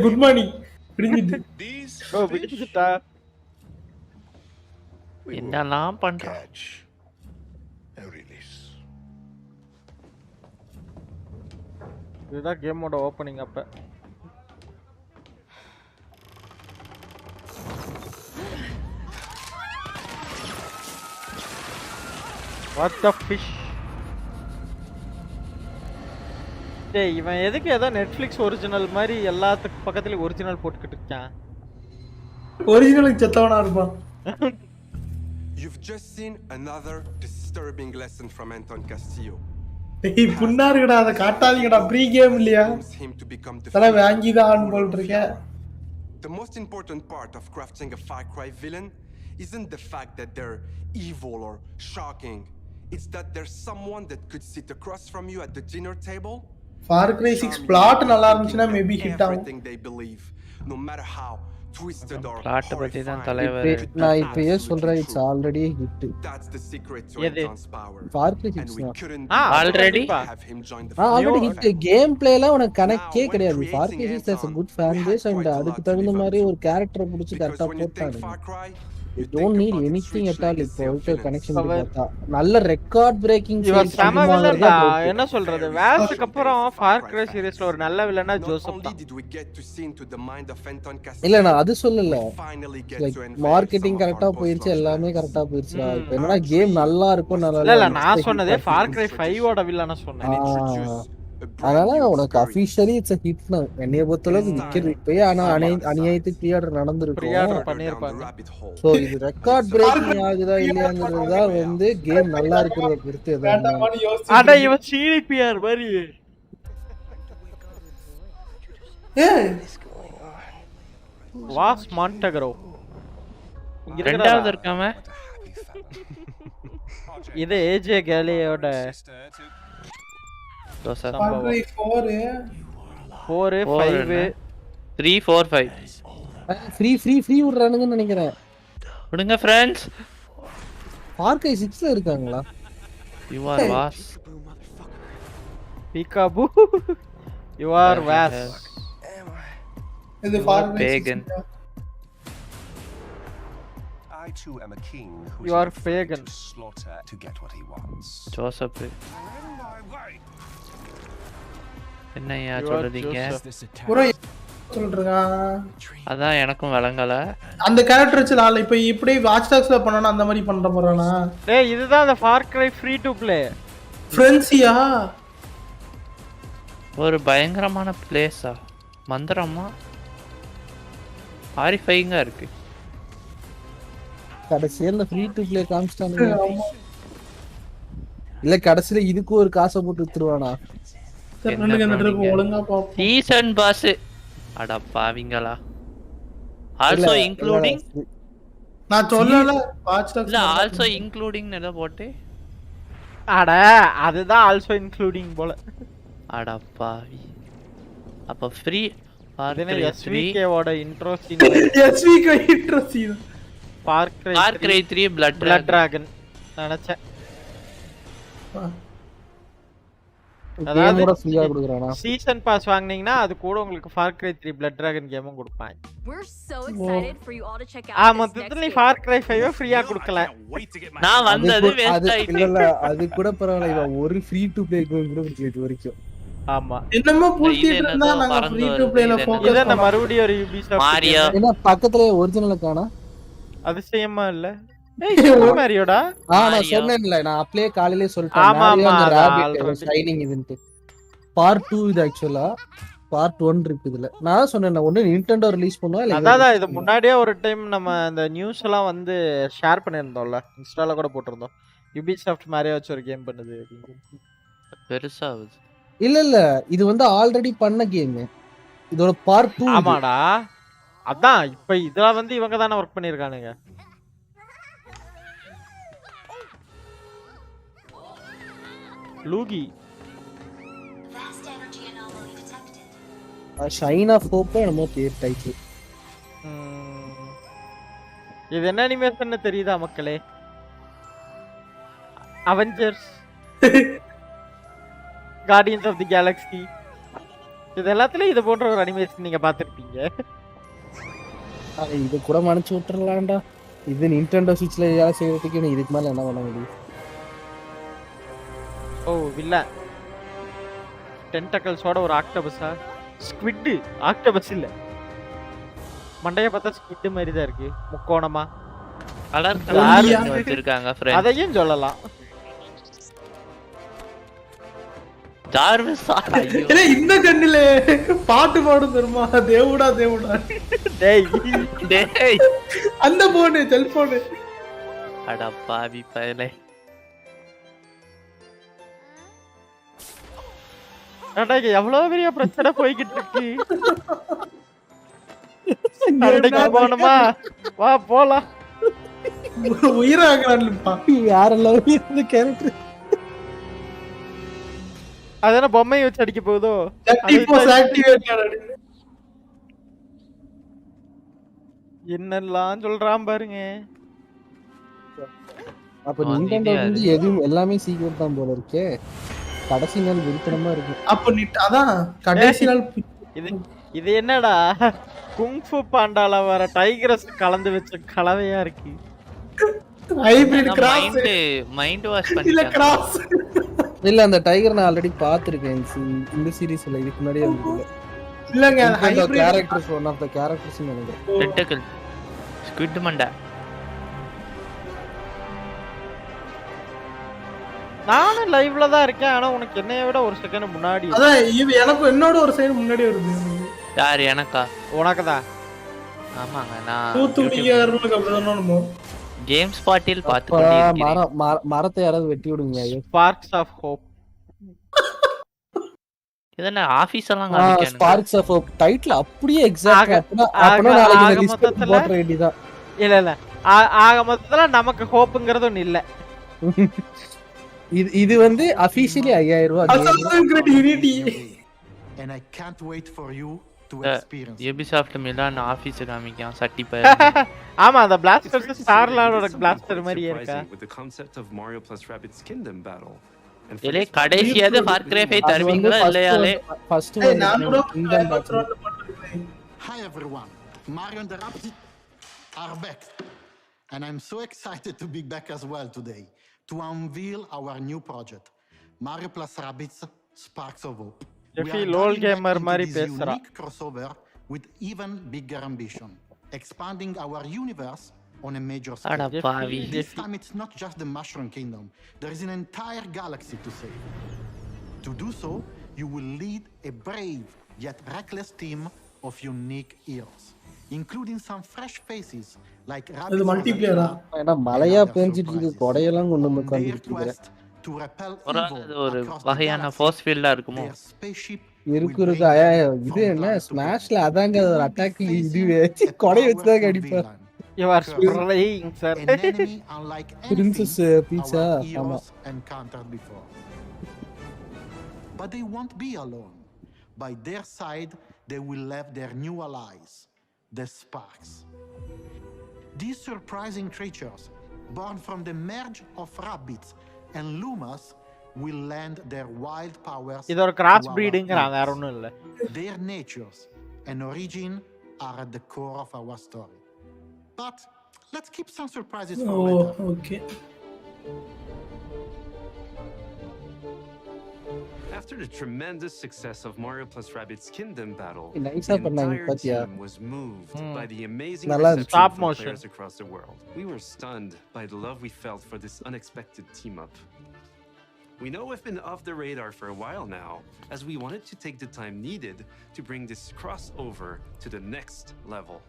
D: Good morning. பிடிச்சிட்டு.
B: ஓ பிடிச்சிட்டா.
N: என்னலாம் பண்றான்?
B: இதுதான் கேமோட ஓபனிங் அப்ப. What the fish? டேய் இவன் எதுக்கு ஏதோ நெட்ஃபிளிக்ஸ் ஒரிஜினல் மாதிரி எல்லாத்துக்கு பக்கத்துல ஒரிஜினல் போட்டுக்கிட்டு இருக்கான்?
D: ஒரிஜினலுக்கு செத்தவனா இருப்பான்.
W: You've just seen another disturbing lesson from Anton Castillo.
D: டேய் புண்ணாருடா அத காட்டாதீங்கடா ப்ரீ கேம் இல்லையா? தல வாங்கி தான் ஆன் போல் இருக்கே.
W: The most important part of crafting a Far Cry villain isn't the fact that they're evil or shocking. It's that there's someone that could sit across from you at the dinner table.
D: Far Cry 6 plot நல்லா இருந்துச்சுனா maybe hit ஆகும்.
W: Everything they believe, no matter how twisted or
N: plot பத்தி தான் தலைவர்.
A: நான் இப்பயே சொல்றேன் it's already hit.
W: That's the secret to Anton's power.
A: Far Cry 6
N: already
A: already hit. Game பிளேல உனக்கு கனெக்டே கிடையாது. Far Cry 6 has a good fan base and அதுக்கு தகுந்த மாதிரி ஒரு கரெக்டரை புடிச்சு கரெக்ட்டா போட்டாங்க. You don't need anything at all. இப்போ கனெக்ஷன் பார்த்தா நல்ல ரெக்கார்ட் பிரேக்கிங்
B: சேல்ஸ் பண்ணுவாங்க. என்ன சொல்றது, வாஸ்க்கு அப்புறம் ஃபார் கிரை சீரிஸ்ல ஒரு நல்ல வில்லனா ஜோசப் தான்.
A: இல்ல நான் அது சொல்லல, மார்க்கெட்டிங் கரெக்ட்டா போயிருச்சு, எல்லாமே கரெக்ட்டா போயிருச்சு. இப்போ என்னன்னா கேம் நல்லா இருக்கும். நல்லா
B: இல்ல நான் சொன்னதே ஃபார் கிரை 5 ஓட வில்லனா சொன்னேன்.
A: அதனால உனக்கு officially it's a hit now. என்னைய பொறுத்தளவுக்கு நிக்கிறது இப்பயே. ஆனா அநியாயத்துக்கு ப்ரீஆர்டர் நடந்துருக்கு,
B: ப்ரீஆர்டர் பண்ணிருப்பாங்க.
A: சோ இது ரெக்கார்ட் பிரேக்கிங் ஆகுதா இல்லையாங்கிறது தான் வந்து கேம் நல்லா இருக்குறத பொறுத்து.
B: அட இவன் சிடிபிஆர் மாதிரி வாஸ் மாண்டகரோ
N: இங்க ரெண்டாவது இருக்காம.
B: இது ஏஜே கேலியோட
D: 4 4
B: 5
N: 3 4 5
A: ஃப்ரீ விடுறானுங்கன்னு நினைக்கிறேன்.
N: விடுங்க फ्रेंड्स.
A: Far Cry 6 ல இருக்காங்களா?
N: You are was
B: Peekaboo. You are was.
D: இது Far Cry
N: pagan.
J: I too am a king who
B: you are pagan.
J: Slaughter to get what he wants.
N: Joseph. என்னையா சொல்றீங்க?
D: Bro சொல்றீங்க.
N: அதான் எனக்கும் விளங்கல.
D: அந்த கேரக்டர் வச்சலால இப்போ இப்படி வாட்ச் டாக்ஸ்ல பண்ணனா அந்த மாதிரி பண்ற போறானா?
B: டேய் இதுதான் அந்த Far Cry free to play.
D: ஃப்ரெண்ட்ஸியா?
N: ஒரு பயங்கரமான பிளேஸா? மந்திரமா? ஹாரிஃபைங்கா இருக்கு.
A: கடைசில ஃப்ரீ டு ப்ளே காமிச்சானுங்க. இல்ல கடைசில இதுக்கு ஒரு காசை போட்டு வித்துருவானா?
N: Season pass. அட பாவிங்களா. ஆல்சோ இன்க்ளூடிங்
D: நான் சொல்லல வாட்ச் டாக்ஸ்.
N: இல்ல ஆல்சோ இன்க்ளூடிங் ஏதோ போட்டு.
B: அட அதுதான் ஆல்சோ இன்க்ளூடிங் போல.
N: அட பாவி. அப்ப ஃப்ரீ
B: SVK ஓட intro scene.
D: SVK intro scene.
N: Far Cry 3 Blood Dragon
B: நினைச்சேன்.
A: கேமோட ஃப்ரீயா கொடுக்கறானா?
B: சீசன் பாஸ் வாங்குனீங்கன்னா அது கூட உங்களுக்கு Far Cry 3 Blood Dragon கேமும் கொடுப்பாங்க.
C: We're so excited for you all to check out.
B: மொத்தத்துல Far Cry 5 ஃப்ரீயா கொடுக்கல.
N: நான் வந்தது வேஸ்ட் ஆயிட்டு.
A: இல்ல அது கூட பரவாயில்லை. இவ ஒரு ஃப்ரீ டு ப்ளே கேம் கூட இது வரைக்கும்.
B: ஆமா
D: என்னமோ புல்டிட்டு இருந்தா நாங்க ஃப்ரீ டு ப்ளேல ஃபோக்கஸ்
B: பண்ணோம். இத மறுபடியும் ஒரு Ubisoft
N: மாரியோ.
A: என்ன பக்கத்துல ஒரிஜினல் காணா?
B: அதிசயமா இல்ல. ஏய் மாரியோடா.
A: நான் சொன்னேன்ல, நான் அப்படியே காலையிலே சொல்லிட்டேன். மாரியோ அந்த ராபிட் ஷைனிங் இதுன்னு. பார்ட் 2 இது ஆக்சுவலா. பார்ட் 1 இருக்கு இதுல. நான் சொன்னேன் ஒண்ணு Nintendo ரிலீஸ் பண்ணுவா இல்ல.
B: அதான் இது முன்னாடியே ஒரு டைம் நம்ம அந்த நியூஸ் எல்லாம் வந்து ஷேர் பண்ணிருந்தோம்ல, இன்ஸ்டால கூட போட்டுருந்தோம். Ubisoft மாரியோ வச்சு ஒரு கேம் பண்ணுது அப்படின்னு.
N: பெருசா
A: இல்ல இது வந்து ஆல்ரெடி பண்ண கேம். இதோட பார்ட் 2.
B: ஆமாடா. அதான் இப்ப இதெல்லாம் வந்து இவங்க தான வர்க் பண்ணிருக்கானுங்க. லூகி
A: ஷைன் ஆஃப் ஹோப் என்னமோ பேர் டைட்டில்.
B: இது என்ன அனிமேஷன் தெரியுதா மக்களே? Avengers, Guardians of the Galaxy, இது எல்லாத்துலயும் இது போன்ற ஒரு அனிமேஷன் நீங்க பாத்துருப்பீங்க.
A: இது கூட மனச்சு விட்டுறலாம்டா. இது Nintendo Switchல யார செய்யறதுக்கு இதுக்கு மேல என்ன பண்ண முடியும்?
B: ஓ வில்ல டென்டக்கல்ஸோட ஒரு ஆக்டோபஸா? ஸ்குவிட். ஆக்டோபஸ் இல்ல, மண்டைய பார்த்தா ஸ்குவிட் மாதிரி தான் இருக்கு. முக்கோணமா
N: கலர் கலர் வச்சிருக்காங்க फ्रेंड्स.
B: அதையும் சொல்லலாம்.
N: ஜார்விஸ்
D: ஏய் இந்த கண்ணில பாட்டு பாடும் தெரியுமா? தேவுடா தேவுடா.
B: டேய்
N: டேய்
D: அந்த போன் செல்போன்.
N: அட பாவி பயலே.
B: அட எவ்வளவு பெரிய பிரச்சனை போயிட்டு இருக்கு. அடடே போணுமா? வா போலாம்.
D: உயிராகறான்ப்பா
A: யாரெல்லாம் இந்த கேரக்டர்
B: அதன பொம்மையை வச்சு அடிக்க போகுதோ என்னெல்லாம் சொல்றான் பாருங்க.
A: அப்ப Nintendo வந்து எதுவும் எல்லாமே சீக்கிரம் தான் போல இருக்கே. கடைசி நாள் விருத்தமா இருக்கு.
D: அப்ப அதான் கடைசி நாள்
B: இது என்னடா குங்ஃபு பாண்டால வர டைகரஸ் கலந்து வச்ச கலவையா இருக்கு.
D: ஹைபிரிட் கிராஸ்
N: மைண்ட் வாஷ்
D: இல்ல கிராஸ்
A: இல்ல அந்த டைகர் நான் ஆல்ரெடி பாத்துர்க்கேன் இந்த சீரிஸ்ல இதுக்கு முன்னாடியே இருந்தது.
D: இல்லங்க hybrid
A: characters one of the characters நினைக்கிறேன்.
N: டென்டக்கிள் ஸ்குவிட் மண்டா.
B: நானும் லைவ்ல தான் இருக்கேன். ஆனா உனக்கு என்னைய விட ஒரு செகண்ட் முன்னாடி.
D: அதான் இது எனக்கு என்னோட ஒரு செகண்ட் முன்னாடி வருது.
N: யார் எனக்கா?
B: உனக்குதான்.
N: ஆமாங்க நான்
D: தூத்துக்குடியாருக்கு அப்படிதானோ
N: கேம் ஸ்பாட்டில் பார்த்து கொண்டிருக்கிறேன்.
A: மரத்தை யாராவது வெட்டி விடுங்க.
B: Sparks of hope.
N: இதென்ன ஆபீஸ் எல்லாம் காமிக்கானுங்க.
A: ஸ்பார்க்ஸ் ஆஃப் ஹோப் டைட்டில் அப்படியே எக்ஸாக்ட்டா அப்பனா நாளைக்கு லிஸ்ட் போட வேண்டியதா.
B: இல்ல ஆக மொத்தத்துல நமக்கு ஹோப்ங்கிறது ஒண்ணு இல்ல.
A: இது வந்து அபிஷியலி 5000 ரூபாய்.
I: And I can't wait for you to experience.
N: Ubisoft Milan office Comic Con சட்டி பைய.
B: ஆமா அந்த பிளாஸ்டர் ஸ்டார்லார்டோட பிளாஸ்டர் மாதிரியே இருக்கா.
O: With the concept of Mario plus Rabbids Kingdom battle.
N: ஏலே கடைசியாவது ஃபார் கிரை 5 தருவீங்களா இல்லையாலே?
A: First
I: Hi everyone. Mario and the Rabbids are back. And I'm so excited to be back as well today to unveil our new project, Mario plus Rabbids Sparks of Hope.
B: Jeffy LOL gamer mari pesra.
I: Crossover with even bigger ambition, expanding our universe on a major scale. This time it's not just the Mushroom Kingdom. There is an entire galaxy to save. To do so, you will lead a brave yet reckless team of unique heroes, including some fresh faces like
D: இது மல்டிப்ளேயரா?
A: ஏனா மலையா பேஞ்சிட்டு இருக்கு, கொடையெல்லாம் கொண்டு வந்து உட்கார்ந்திருக்கீங்க.
N: ஒரு வகையான force ஃபீல்டா இருக்குமோ?
A: இருக்கு இது என்ன ஸ்மாஷ்ல அதாங்க ஒரு அட்டாக் இது வெச்சு கொடை வச்சு தான் அடிப்பார்.
B: You are spraying sir.
I: An enemy unlike
A: Princess Pizza
I: encountered before. But they won't be alone. By their side, they will have their new allies, the Sparks. These surprising creatures, born from the merge of Rabbids and Lumas, will lend their wild powers.
B: இது ஒரு cross பிரீடிங்ங்கறாங்க, வேற ஒண்ணும் இல்ல.
I: Their natures and origin are at the core of our story. But let's keep some surprises for later.
D: Okay.
O: After the tremendous success of Mario plus Rabbids Kingdom battle, the
A: entire
O: team was moved by the amazing
B: stop
O: reception
B: motion
O: from players across the world. We were stunned by the love we felt for this unexpected team-up. We know we've been off the radar for a while now, as we wanted to take the time needed to bring this crossover to the next level.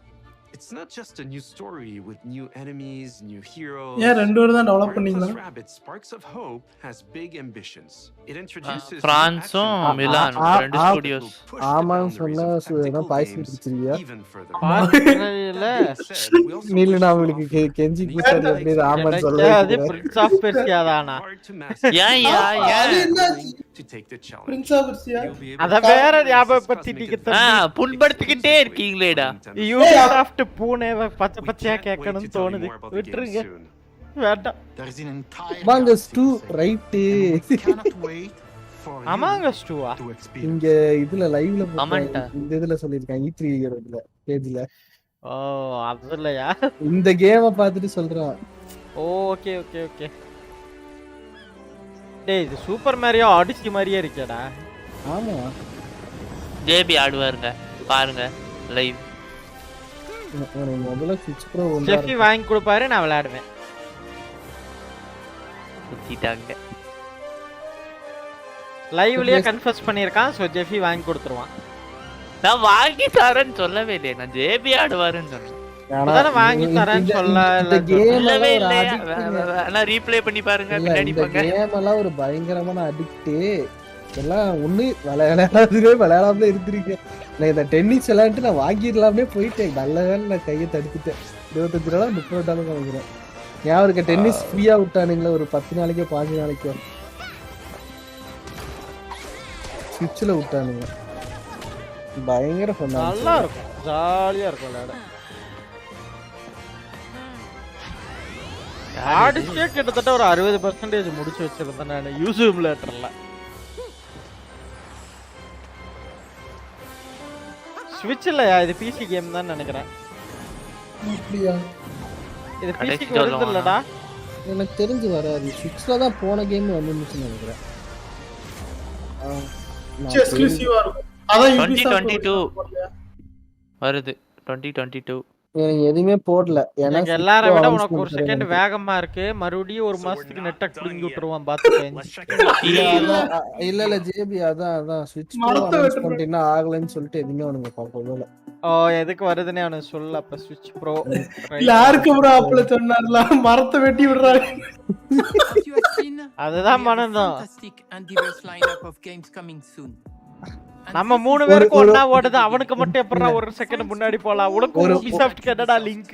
O: It's not just a new story with new enemies, new heroes.
D: Yeah, rendu oru dhaan develop pannீங்களா?
O: Rabbids Sparks of Hope has big ambitions. It introduces
N: France Milan ரெண்டு studios.
A: ஆமா சொன்னா ஏதோ boys பிடிச்சிருக்கியா?
B: பார்க்கல.
A: நீல நாமளுக்கு கெஞ்சி கூச்சல் அப்படியே ஆமா சொல்ல.
B: அது பிரின்ஸ் ஆஃப் பெர்சியா தானா?
O: to take the challenge.
D: Prince of Persia?
B: அத வேற ஞாபகப்படுத்திட்டீங்க தம்பி.
N: புண்படுத்திக்கிட்டே இருக்கீங்களேடா.
B: Ubisoft பூனேவ பச்சை பச்சையா கேட்கணும்னு தோணுது. விட்டுருங்க. வேண்டாம்.
A: Among Us 2 right.
B: Among Us 2
A: இங்க இதுல லைவ்ல இந்த இதுல சொல்லிருக்காங்க E3 இதுல பேஜ்ல.
B: ஓ அதுலயா?
A: இந்த கேமை பார்த்துட்டு சொல்றான்.
B: Okay okay okay. டேய் இது சூப்பர் மாரியோ ஆடிசி மாதிரியே இருக்கேடா.
A: ஆமா.
N: ஜேபி ஆடுவாருங்க பாருங்க லைவ்.
A: முதல்ல ஸ்விட்ச் ப்ரோ
B: ஜெஃபி வாங்கி கொடுப்பாரு, நான் விளையாடுவேன்.
N: குத்திட்டாங்க.
B: லைவ்லயே கன்ஃபஸ் பண்ணிருக்கான், சோ ஜெஃபி வாங்கி கொடுத்துருவான்.
N: நான் வாங்கி தரேன்னு சொல்லவே இல்லையே, நான் ஜேபி ஆடுவாருன்னு சொன்னேன்.
B: அதான் வாங்கி தரேன்னு
N: சொல்லவே இல்லை. நான் ரீப்ளே பண்ணி பாருங்க பின்னாடி பாருங்க.
A: கேம் எல்லாம் ஒரு பயங்கரமான அடிக்ட். எல்லாம் ஒண்ணு விளையாடாமலே இருந்திருக்கேன். நான் இந்த டென்னிஸ் விளையாண்டு நான் வாங்கிடலாமே போயிட்டேன். நல்ல வேலை நான் கையை தடுத்துட்டேன். $25 $30 வாங்குறேன். யாருக்கு டென்னிஸ் ஃப்ரீயா விட்டானுங்களா ஒரு 10 நாளைக்கோ 15 நாளைக்கோ ஸ்விட்ச்ல விட்டானுங்க. பயங்கர ஃபன்.
B: நல்லா இருக்கும், ஜாலியா இருக்கும் விளையாட. ஆடிச்சே கிட்டத்தட்ட ஒரு 60% முடிச்சு வச்சிருந்தேன் நான் யூசு எமுலேட்டர்ல. ஸ்விட்ச் இல்லையா, இது பிசி கேம் தான் நினைக்கிறேன். இது பிசிக்கு வருது இல்லடா,
A: எனக்கு தெரிஞ்சு வராது. ஸ்விட்ச்ல தான் போன கேம் வந்துருந்துச்சுன்னு நினைக்கிறேன்.
D: எக்ஸ்க்ளூசிவா இருக்கும். அதான்
N: 2022 வருது. 2022
A: எனக்கு எதுவுமே போடல.
B: எனக்கு எல்லாரை விட உனக்கு ஒரு செகண்ட் வேகமா இருக்கு. மறுபடியும் ஒரு மாசத்துக்கு நெட் புடிங்கி விட்டுருவான் பாத்துக்க.
A: இல்ல ஜேபி அதான் ஸ்விட்ச் அனௌன்ஸ் பண்ணிட்டீங்கன்னா ஆகலன்னு சொல்லிட்டு எதுவுமே அவனுங்க பாக்கல.
B: ஓ எதுக்கு வருதுன்னு அவனுக்கு சொல்ல. அப்ப ஸ்விட்ச் ப்ரோ
D: யாருக்கு ப்ரோ அப்பல சொன்னார்ல மரத்தை வெட்டி விடுறாங்க.
B: அதுதான் மனதம். நம்ம 3 பேருக்கு ஒண்ணா ஓடுது, அவனுக்கு மட்டும் எப்பறா ஒரு செகண்ட் முன்னாடி போலாம். உனக்கு ஒரு Ubisoft என்னடா லிங்க்?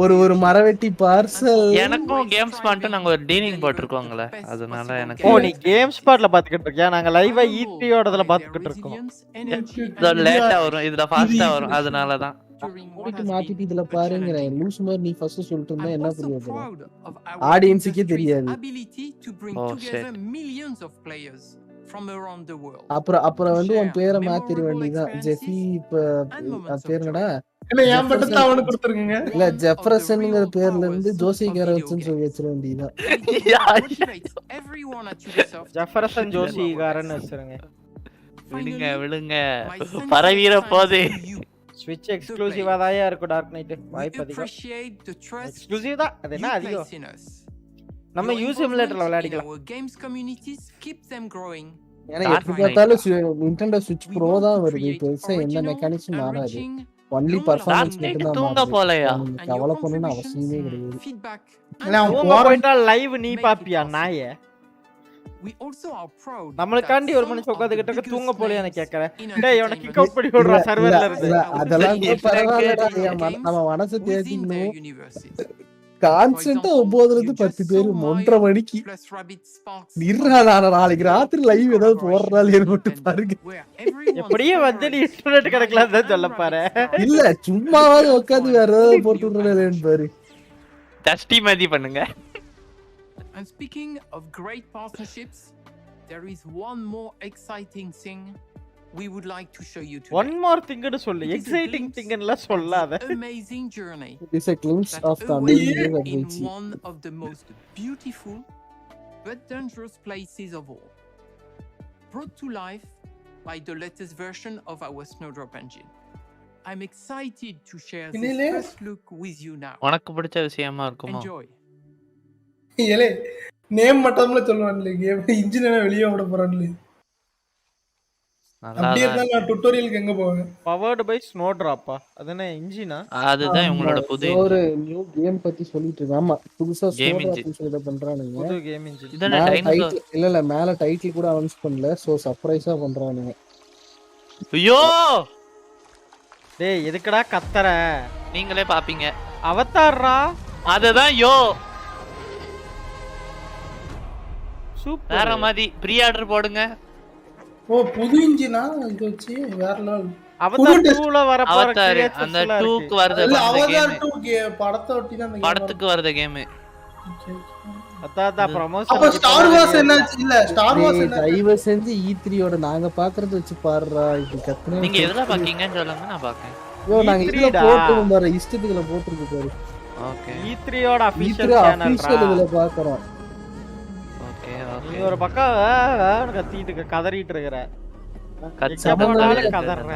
A: ஒரு மரவெட்டி பார்சல்.
N: எனக்கும் கேம்ஸ் ஸ்பாட் நாங்க ஒரு டீலிங் போட்டுருக்கோம்ல, அதனால எனக்கு.
B: ஓ நீ கேம் ஸ்பாட்ல பாத்துக்கிட்டு இருக்கியா? நாங்க லைவா E3 ஓடதுல பாத்துக்கிட்டு இருக்கோம்.
N: இது லேட்டா வரும், இதுல ஃபாஸ்டா வரும், அதனால தான்
A: மாத்திட்டு இதுல பாருங்க. லூஸ் மாதிரி நீ ஃபர்ஸ்ட் சொல்லிட்டு இருந்தா என்ன புரியும்? ஆடியன்ஸ்க்கே தெரியாது.
N: Oh shit.
A: அப்புறம் வந்து உன் பேரை மாத்திர வேண்டியதான். ஜெஃபி பேருங்கடா இல்ல ஜெஃபரசன்ங்கிற பேர்ல இருந்து ஜோசி காரன்னு சொல்லி வச்சிட வேண்டியதான்.
B: ஜெஃபரசன் ஜோசி காரன்னு வச்சிருங்க.
N: விடுங்க விடுங்க, பரவீர போதே.
B: ஸ்விட்ச் எக்ஸ்க்ளூசிவா தாயா இருக்கும் டார்க் நைட். வாய்ப்பு அதிகம். எக்ஸ்க்ளூசிவ் தான், அது என்ன அதிகம். நம்ம யூஸ் எமுலேட்டர்ல விளையாடிக்கலாம்.
A: ஏன்னா எப்படி பார்த்தாலும் Nintendo Switch Pro தான் வருது. பெருசா எந்த மெக்கானிக்ஸும் மாறாது. ஒன்லி பர்ஃபார்மன்ஸ் மட்டும் தான்
N: தூங்க போலையா?
A: கவலை பண்ணனும் அவசியமே கிடையாது.
B: தூங்க போயிட்டா லைவ் நீ பாப்பியா நாயே? நம்மளுக்காண்டி ஒரு மனுஷன் உட்கார்ந்துகிட்டு தூங்க போலையான்னு கேக்குறேன். டேய் இவனை கிக் அவுட் பண்ணி விடுறா சர்வர்ல இருந்து.
A: அதெல்லாம் பரவாயில்லடா. நம்ம மனசு தேடிக்கணும். கான்ஸ்டன்ட்டா 9 ல இருந்து 10 பேர் 1:30 மணிக்கு நிறா. நாளைக்கு ராத்திரி லைவ் ஏதாவது போடுறாலே மட்டும் பாருங்க.
B: எப்படியே வந்து நீ இன்டர்நெட் கிடைக்கலாம் தான் சொல்ல பாரு.
A: இல்ல சும்மாவாது உட்கார்ந்து வேற ஏதாவது போட்டு விடுறேன்னு பாரு.
N: டஸ்டி மாதிரி பண்ணுங்க.
H: And speaking of great partnerships, there is one more exciting thing we would like to show you today.
B: One more thing ன்னு சொல்லு. exciting thing ன்னு சொல்லாத.
H: Amazing journey.
A: It is a glimpse of the amazing
H: in one of the most beautiful but dangerous places of all. Brought to life by the latest version of our Snowdrop engine. I'm excited to share this first look with you now.
N: உனக்கு பிடிச்ச விஷயமா இருக்குமா?
H: Enjoy.
D: ஏலே name மட்டும்ல சொல்லுவான்ல, game engine என்ன வெளிய ஓட போறான்ல. அப்படியே தான் நான் டுட்டோரியலுக்கு எங்க போவேன்.
B: பவர்ட் பை ஸ்னோட்ராப்பா. அதுனா இன்ஜினா?
N: அதுதான் உங்களோட புது
A: ஒரு நியூ கேம் பத்தி சொல்லிட்டு இருக்காங்க. ஆமா புதுசா ஸ்னோட்ராப் சொல்லிட பண்றானுங்க.
B: புது கேம் இன்ஜின்.
N: இதன டைனோசர்
A: இல்ல மேல டைட்டில் கூட அனௌன்ஸ் பண்ணல. சோ சர்ப்ரைஸா பண்றானுங்க.
N: ஐயோ
B: டேய் எதுக்குடா கத்தற?
N: நீங்களே பாப்பீங்க.
B: அவதார்ரா.
N: அதுதான் யோ.
B: சூப்பர்.
N: வேற மாதிரி ப்ரீ ஆர்டர் போடுங்க.
D: ஓ புது இன்ஜினா இது வச்சு வேற லெவல்.
B: அவதார் 2ல வர போற கிரியேச்சர்ஸ்
N: அந்த 2க்கு வருது.
D: இல்ல அவதார் 2 படத்தை ஒட்டி தான் அந்த
N: படத்துக்கு வருது கேம்.
B: அதான் ப்ரமோஷன்.
D: அப்ப ஸ்டார் வார்ஸ் என்னாச்சு? இல்ல ஸ்டார் வார்ஸ் என்ன?
A: தயவு செஞ்சு E3 ஓட நாங்க பாக்குறது வச்சு பாருடா. இது கத்துனே.
N: நீங்க எதுல பாக்கீங்கன்னு சொல்லுங்க, நான் பாக்கேன்.
A: யோ நாங்க இதுல போட்டுறோம் பாரு. இஷ்டத்துக்குல போட்டுருக்கு பாரு.
N: ஓகே.
B: E3 ஓட அபிஷியல் சேனல்ரா.
A: இதுல பாக்குறோம்.
N: Okay okay.
B: நீ ஒரு பக்கம் கத்திட்டு கதறிட்டு இருக்கற. கச்சமோனால கதறற.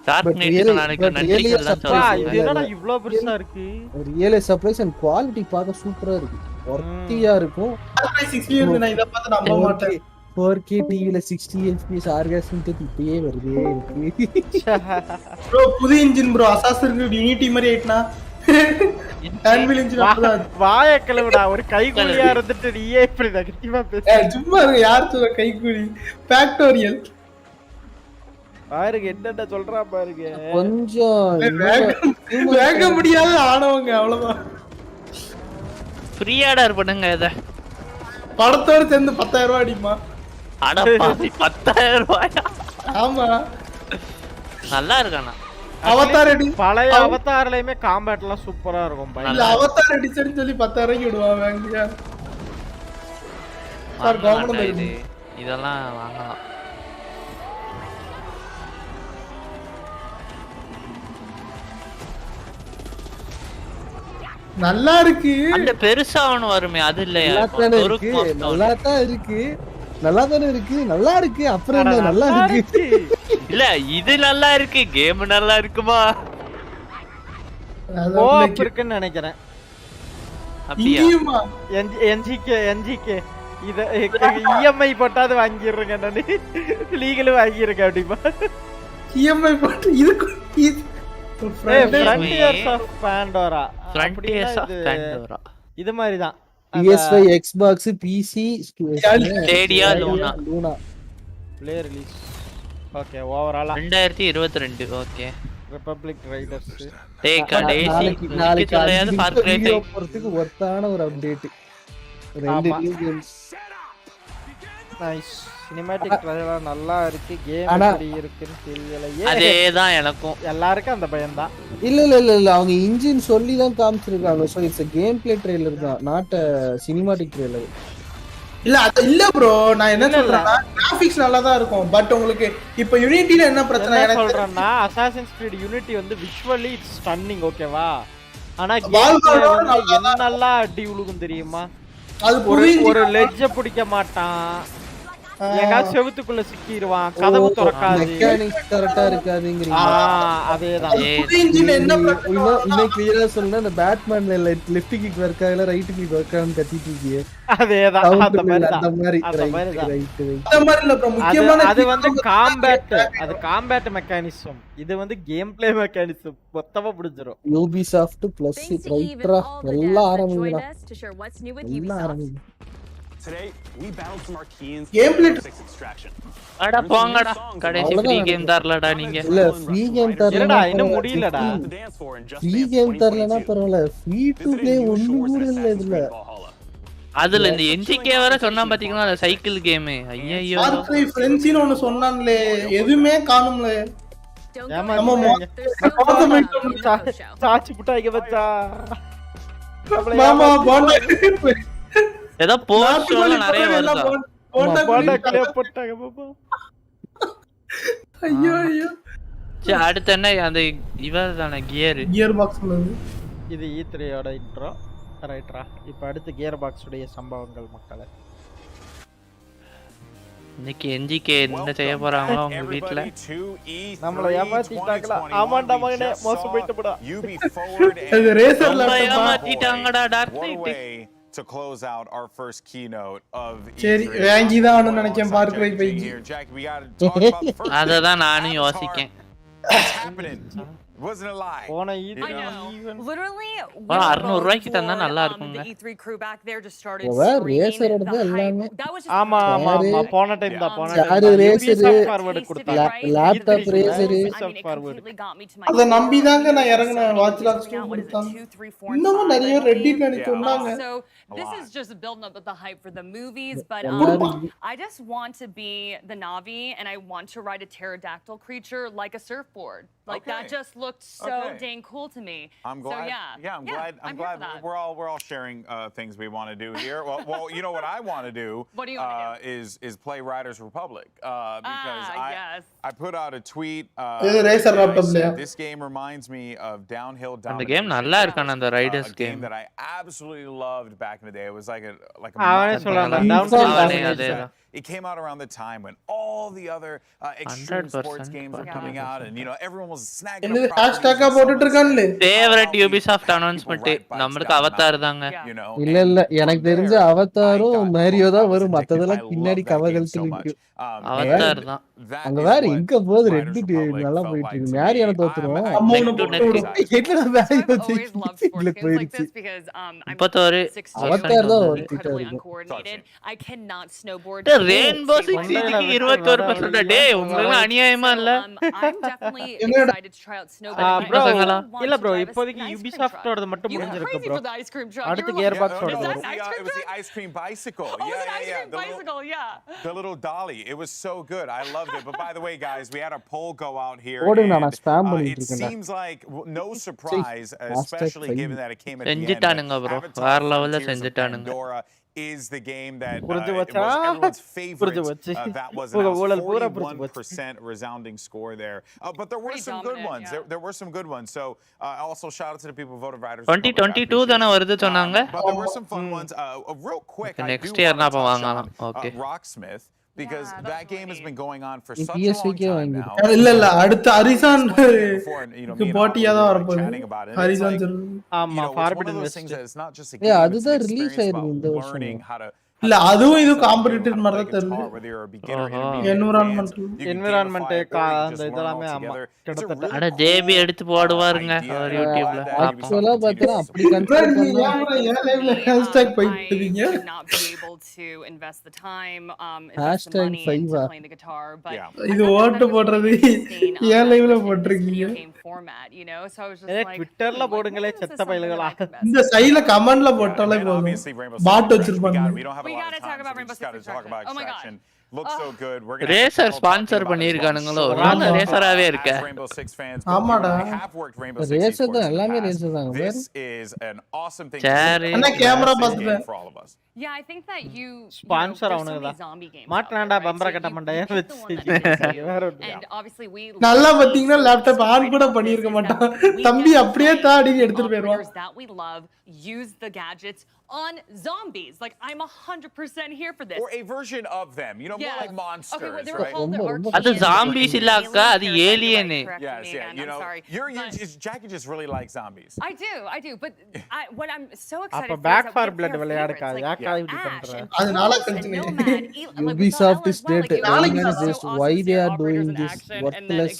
N: டார்க் நைட் நாளைக்கு நன்றி சொல்லலாம்.
B: இது என்னடா இவ்ளோ பெருசா இருக்கு?
A: ரியல் சர்ப்ரைஸ் அண்ட் குவாலிட்டி பார்க்க சூப்பரா இருக்கு. ஒர்த்தியா இருக்கும்.
D: 60 நான் இத பார்த்து நம்ப மாட்டேன்.
A: 4K டிவில 60 FPS ஆர்காசம் இப்பயே வருது இருக்கு.
D: ப்ரோ புது இன்ஜின் ப்ரோ. அசாசின் யூனிட்டி மாதிரி ஆயிட்டனா. ஆன்வில் இன்ஜின் அப்பதான்
B: வாய கிளவுடா. ஒரு கைகூலியா இருந்துட்டு நீயே இப்படி நெகட்டிவா பேச.
D: சும்மா யார் சொல்ற கைகூலி? ஃபேக்டோரியல்
B: பாருங்க என்னடா சொல்றா பாருங்க.
A: கொஞ்சம்
D: வேக முடியாத ஆனவங்க அவ்வளவுதான்.
N: ஃப்ரீ ஆர்டர் பண்ணுங்க இத.
D: படத்தோட சேர்ந்து 10000 ரூபாய் அடிமா.
N: அட பாவி 10000 ரூபாயா?
D: ஆமா.
N: நல்லா இருக்கானா?
D: அவதார் எடி
B: பழைய அவதார்லயுமே காம்பேட்லாம் சூப்பரா இருக்கும் பை.
D: இல்ல அவதார் எடிஷன் சொல்லி 10000 ரூபாய்க்கு விடுவாங்க வாங்கியா. சார் கவர்மெண்ட் இது.
N: இதெல்லாம் வாங்கலாம்.
D: நல்லா இருக்கு.
N: அந்த பெருசா ஒன்னு வருமே அது இல்லையா?
A: நல்லா தான் இருக்கு. நல்லா தானே இருக்கு. நல்லா இருக்கு. அப்புறம் என்ன நல்லா இருக்கு.
N: இல்ல இது நல்லா இருக்கு. கேம் நல்லா இருக்குமா?
B: கோப் இருக்குன்னு நினைக்கிறேன்.
N: அப்படியே
B: NGK இத EMI போட்டாது வாங்கிடுறேங்க நானு. லீகலும் வாங்கிருக்கேன் அப்படிப்பா.
D: EMI போட்டு இதுக்கு
B: Frontiers of Pandora. இது மாதிரி தான்.
A: PS5, Xbox, PC,
N: Stadia, Luna.
B: Play release. Okay ஓவராலா
N: 2022 ஓகே.
B: Republic Riders.
N: டேய் கடைசி
A: நாளைக்கு
N: சொல்லையாவது Far Cry 5
A: போறதுக்கு ஒர்த்தான ஒரு update. 2 new games.
B: Nice. Cinematic trailer நல்லா இருக்கு. கேம் எப்படி இருக்குன்னு தெரியலையே.
N: அதேதான் எனக்கும்.
B: எல்லாருக்கும் அந்த பயம் தான்.
A: இல்ல அவங்க இன்ஜின் சொல்லி தான் காமிச்சிருக்காங்க. So it's a gameplay trailer தான், not a cinematic trailer.
D: இல்ல அது இல்ல bro, நான் என்ன சொல்றேன்னா கிராபிக்ஸ் நல்லா தான் இருக்கும். பட் உங்களுக்கு இப்போ யூனிட்டில என்ன பிரச்சனை
B: எனக்கு சொல்றேன்னா Assassin's Creed Unity வந்து visually it's stunning ஓகேவா. ஆனா என்னெல்லாம் அடி உழுகும் தெரியுமா?
D: அது
B: ஒரு லெட்ஜ பிடிக்க மாட்டான். எங்க செவுத்துக்குள்ள சிக்கிடுவான். கதவு திறக்காது.
A: மெக்கானிக்ஸ் கரெக்ட்டா இருக்காதுங்கறீங்க.
B: அதேதான்.
D: இன்ஜின் என்ன பிரச்சனை?
A: இன்னும் கிளியரா சொல்றேன்னா அந்த பேட்மேன்ல லெஃப்ட் கிக் வர்க் ஆகல, ரைட் கிக் வர்க் ஆகணும் கத்திட்டு இருக்கீங்க.
B: அதேதான். அந்த மாதிரி
A: ரைட்.
D: அந்த மாதிரி இல்ல bro, முக்கியமான
B: அது வந்து காம்பேட் மெக்கானிசம். இது வந்து கேம் பிளே மெக்கானிசம். மொத்தமா புடிச்சிரும்.
A: Ubisoft plus ரைட்ரா எல்லாம் ஆரம்பிங்கடா. எல்லாம் ஆரம்பிங்க.
K: Today we battled some Arkeans
D: gameplay
K: extraction.
N: அட போங்கடா கடைசி ஃப்ரீ கேம் தரலடா நீங்க.
A: இல்ல ஃப்ரீ கேம் தரலடா
B: இன்னும் முடியலடா.
A: ஃப்ரீ கேம் தரலனா பரவாயில்லை. ஃப்ரீ டு ப்ளே ஒண்ணு கூட இல்ல இதுல.
N: அதுல இந்த NGK வர சொன்னா பாத்தீங்களா அந்த சைக்கிள் கேம். ஐயோ
D: ஆர்கை ஃப்ரெண்ட்ஸ்னு ஒன்னு சொன்னாங்களே எதுமே காணும்ல.
B: சாச்சி புட்டாய்க்கு வச்சா.
D: மாமா போண்டா
N: ஏதோ போஸ்ட்ல நிறைய வருதா?
B: போண்டா கிளியர் போட்டாங்க பாப்பா.
D: ஐயோ
N: சரி அடுத்து என்ன அந்த இவதான கியர்
D: பாக்ஸ் உள்ளது.
B: இது E3 யோட இன்ட்ரோ ரைட்ரா. இப்போ அடுத்து கியர் பாக்ஸ் உடைய சம்பவங்கள் மக்களே.
N: இன்னைக்கு NGK என்ன செய்ய போறாங்க உங்க வீட்ல?
B: நம்மள ஏமாத்திட்டாங்களா? ஆமாண்டா மகனே மோசம் போய்ட்டடா.
D: அது ரேசர்ல
N: ஏமாத்திட்டாங்கடா dark night.
M: To close out our first keynote of
D: சரி வாங்கி தான் ஆனு நினைச்சேன் Far Cry 5.
M: Jack, we got to talk about the first.
N: அததான் நானும் யோசிக்கேன்.
M: What's happening? It wasn't a lie.
B: போன
C: I know. Literally,
N: 600 ரூபாய்க்கு தந்தா நல்லா இருக்கும்ங்க.
C: the E3 crew back there just started
A: ரேசரோட எல்லாமே.
B: ஆமா போன டைம் தான் போன
A: யாரு ரேசர்
B: ஃபார்வர்ட் கொடுத்தாங்க.
A: லேப்டாப் ரேசர்
D: அத நம்பி தாங்க நான் இறங்குனேன். வாட்ச் லாக்ஸ் கொடுத்தாங்க. இன்னும் நிறைய ரெடிட்ல எனக்கு சொன்னாங்க.
C: So this is just building up the hype for the movies, but I just want to be the Navi and I want to ride a pterodactyl creature like a surfboard. Like that just looked so dang cool to me.
M: I'm glad.
C: So
M: I'm glad we're all sharing things we want to do here. Well, you know what I want to do?
C: What do you want to do?
M: Is play Riders Republic because I put out a tweet. This game reminds me of Downhill Domination.
N: அந்த game நல்லா இருக்கான அந்த Riders
M: game that I absolutely loved back in the day. It was like a it came out around the time when all the other extreme sports games were coming out, and everyone was snagging
D: up. hashtag போட்டுட்டு இருக்கானே
N: favorite Ubisoft announcement நமக்கு Avatar தாங்க.
A: இல்ல எனக்கு தெரிஞ்ச அவதாரும் Mario தான் வரும். மத்ததெல்லாம் பின்னாடி கவகல்ஸ் இருக்கு.
N: அவதார் தான்
A: அங்க வேற எங்க போகுது ரெட் நல்லா போயிட்டு இருக்கு. மேரியோ தோத்துறோம். என்னடா மேரியோ இல்ல போயிடுச்சு.
N: 31
A: அவதார் தான் ஓடிட்டு இருக்கு.
C: I cannot snowboard.
N: ரெயின்போ 6 இதுக்கு 21% டேய் உங்களுக்கு அநியாயமா இல்ல
C: I'm definitely excited to try out snowboarding.
B: bro இல்ல bro இப்போதைக்கு Ubisoft ஓடது மட்டும் முடிஞ்சிருக்கு bro அடுத்து Gearbox ஓடது வரும்
M: it was the ice cream bicycle. The little dolly. It was so good. I loved it. But by the way guys, we had a poll go out here. It seems like no surprise, especially given that it came at the end.
N: செஞ்சிட்டானுங்க bro வேற லெவல்ல செஞ்சிட்டானுங்க
M: is the game that was everyone's favorite. That was a 41% resounding score there. But there were some good ones. There were some good ones. So also shout out to the people who voted riders.
N: 2022 தான வருது சொன்னாங்க.
M: But there were some fun ones. Real quick,
N: next year na வாங்கலாம். Okay.
M: Rocksmith. Because that game has been going on for such a long time now.
D: இல்ல அடுத்து horizon போட்டியா தான் வரப்போகுது horizon
B: ஆமா ஃபார்பிடன் வெஸ்ட்
A: அதுதான் ரிலீஸ் ஆயிருக்கு இந்த வருஷம்
D: இல்ல அதுவும் இது காம்படிட்டிவ் மாதிரி தான் தெரியல
B: என்விரான்மென்ட் அந்த இதெல்லாம் ஆமா கிட்டத்தட்ட
N: அட ஜேபி எடுத்து போடுவாருங்க யூடியூப்ல
A: ஆக்சுவலா பார்த்தா அப்படி கன்ஃபார்ம் பண்ணா
D: லைவ்ல ஹேஷ்டேக் போயிட்டீங்க
C: not be able to invest the time
A: #5
D: இது ஓட்டு போடுறது ஏன் லைவ்ல போட்றீங்க
C: format, you know, so I was just like
B: ட்விட்டர்ல போடுங்களே செத்த பையலகளா
D: இந்த சைடுல கமெண்ட்ல போட்டாலே போதும் பாட் வச்சிருப்பாங்க
C: we gotta talk about Rainbow Six Extraction. Oh my god.
M: Looks so good. We're
N: gonna Razer sponsor பண்ணிருக்கானுங்களோ நான் ரேசராவே இருக்கேன்
M: Rainbow Six fans.
D: ஆமாடா
A: ரேசர் தான் எல்லாமே ரேசர் தான்
M: This is an awesome thing.
D: அண்ணா கேமரா பாத்துட்டேன்
M: for all of us.
C: Yeah, I think that you
B: sponsor அவனுங்க மாட்டறான்டா பம்பர கட்ட மண்டைய வெச்சு
C: and obviously we
D: நல்லா பாத்தீங்கன்னா லேப்டாப் ஆன் கூட பண்ணிருக்க மாட்டான் தம்பி அப்படியே தாடி எடுத்துட்டு போய்டுவான்
C: that we love use the gadgets on zombies. Like I'm 100% here for this.
M: Or a version of them, you know, more like monsters,
C: okay, they were
M: right?
C: called the
N: அது zombies இல்ல அக்கா அது alien.
M: Yes, yeah, you know, Jackie just really likes zombies.
C: I do, but what I'm so excited
B: அப்ப back for blood விளையாடுக்கா யாக்கா இப்படி பண்ற
D: அதனால continue
A: Ubisoft is dead. Just why they are doing this worthless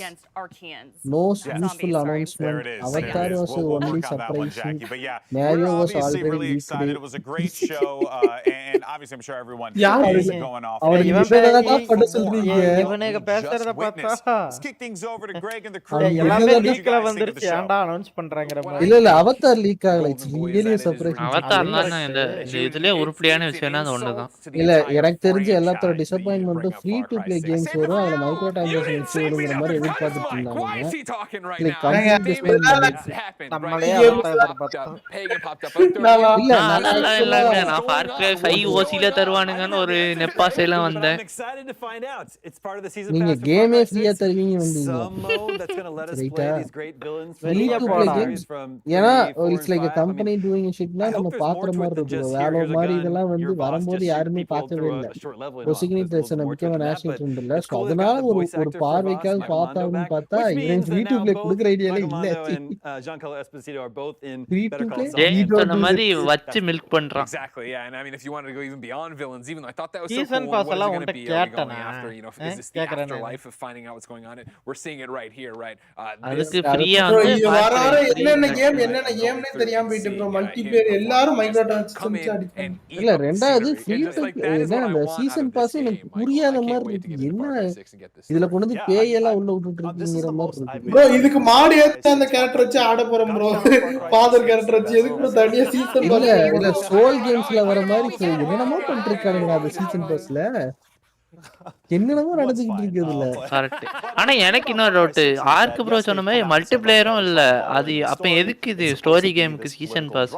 A: no useful announcement. Avatar was only surprising.
M: But yeah,
A: Mario was
M: obviously
A: already
M: really excited. It was a great show, and obviously I'm sure everyone is going off.
B: இவனேக பேசுறத பார்த்தா
M: Let's kick things over to Greg and the crew.
B: எல்லாமே லீக்ல வந்துருச்சு ஏன்டா announce பண்றாங்கற மாதிரி
A: இல்ல Avatar league ஆகல. It's really surprising.
N: Avatar தான் இந்த இதுலயே உருப்படியான விஷயம்னா அது ஒண்ணுதான்.
A: இல்ல எனக்கு தெரிஞ்ச எல்லாத்தோட டிசப்பாயின்ட்மென்ட் ஃப்ரீ டு ப்ளே கேம்ஸ் வரும் அதுல மைக்ரோ ட்ரான்சாக்ஷன்ஸ் வரும்ங்கற மாதிரி எதிர்பார்த்துட்டு இருந்தாங்க. இல்ல கம்ப்ளீட் டிசப்பாயின்ட்மென்ட்
B: நம்மளே
N: இல்ல நான் ஃபார் கிரை 5 ஓசில தருவானுங்கன்னு ஒரு நெப்பாசைல வந்தேன்.
A: நீங்க கேமே ஃப்ரீயா தருவீங்க வந்தீங்க. வெளிய போடா. ஏனா it's like a company doing shitனா நம்ம பாக்குற மாதிரி இருக்கு. வேற மாதிரி இதெல்லாம் வந்து வரும்போது யாருமே பார்க்கவே இல்ல. ஒசிகினிட் ரேசன் முக்கியமான நேஷனல் ட்ரெண்ட் இல்ல. சோ அதனால ஒரு பார்வைக்காக பார்த்தான்னு பார்த்தா இவன் ஃப்ரீ டு ப்ளே குடுக்குற ஐடியால இல்ல. ஃப்ரீ டு ப்ளே
N: இந்த மாதிரி வச்சு மில்க் பண்றான்.
K: Exactly, yeah, and I mean if you wanted to go even beyond villains, even though I thought that was so
B: season
K: cool,
B: pass
K: what is
B: எல்லாம்
K: it going to
B: உன்கிட்ட
K: be
B: கேட்டனா
K: after, you know, is this the afterlife of finding out what's going on? We're seeing it right here, right?
N: அதுக்கு ஃப்ரீயா வந்து
D: வர என்னென்ன கேம்னே தெரியாம போயிட்டு ப்ரோ மல்டிபிளேயர் எல்லாரும் மைக்ரோ ட்ரான்சாக்ஷன்ஸ் அடிப்பாங்க.
A: இல்ல ரெண்டாவது ஃப்ரீ டு அந்த சீசன் பாஸ் எனக்கு புரியாத மாதிரி இருக்கு. என்ன இதுல கொண்டு வந்து பேய் எல்லாம் உள்ள விட்டுட்டு இருக்கீங்கற மாதிரி இருக்கு.
D: ப்ரோ இதுக்கு மாடி ஏத்த அந்த கேரக்டர் வச்சு ஆட போறோம் ப்ரோ. ஃபாதர் கேரக்டர் வச்சு எதுக்கு தனியா சீசன்
A: இல்ல சோல் கேம்ஸ்ல வர மாதிரி என்னமோ பண்ணிருக்கானுங்க அந்த சீசன் பாஸ்ல. என்னென்னமோ நடந்துகிட்டு இருக்குதுல.
N: கரெக்ட். ஆனா எனக்கு இன்னொரு டவுட் ஆர்க் ப்ரோ சொன்ன மாதிரி மல்டிபிளேயரும் இல்ல. அது அப்ப எதுக்கு இது ஸ்டோரி கேமுக்கு சீசன் பாஸ்?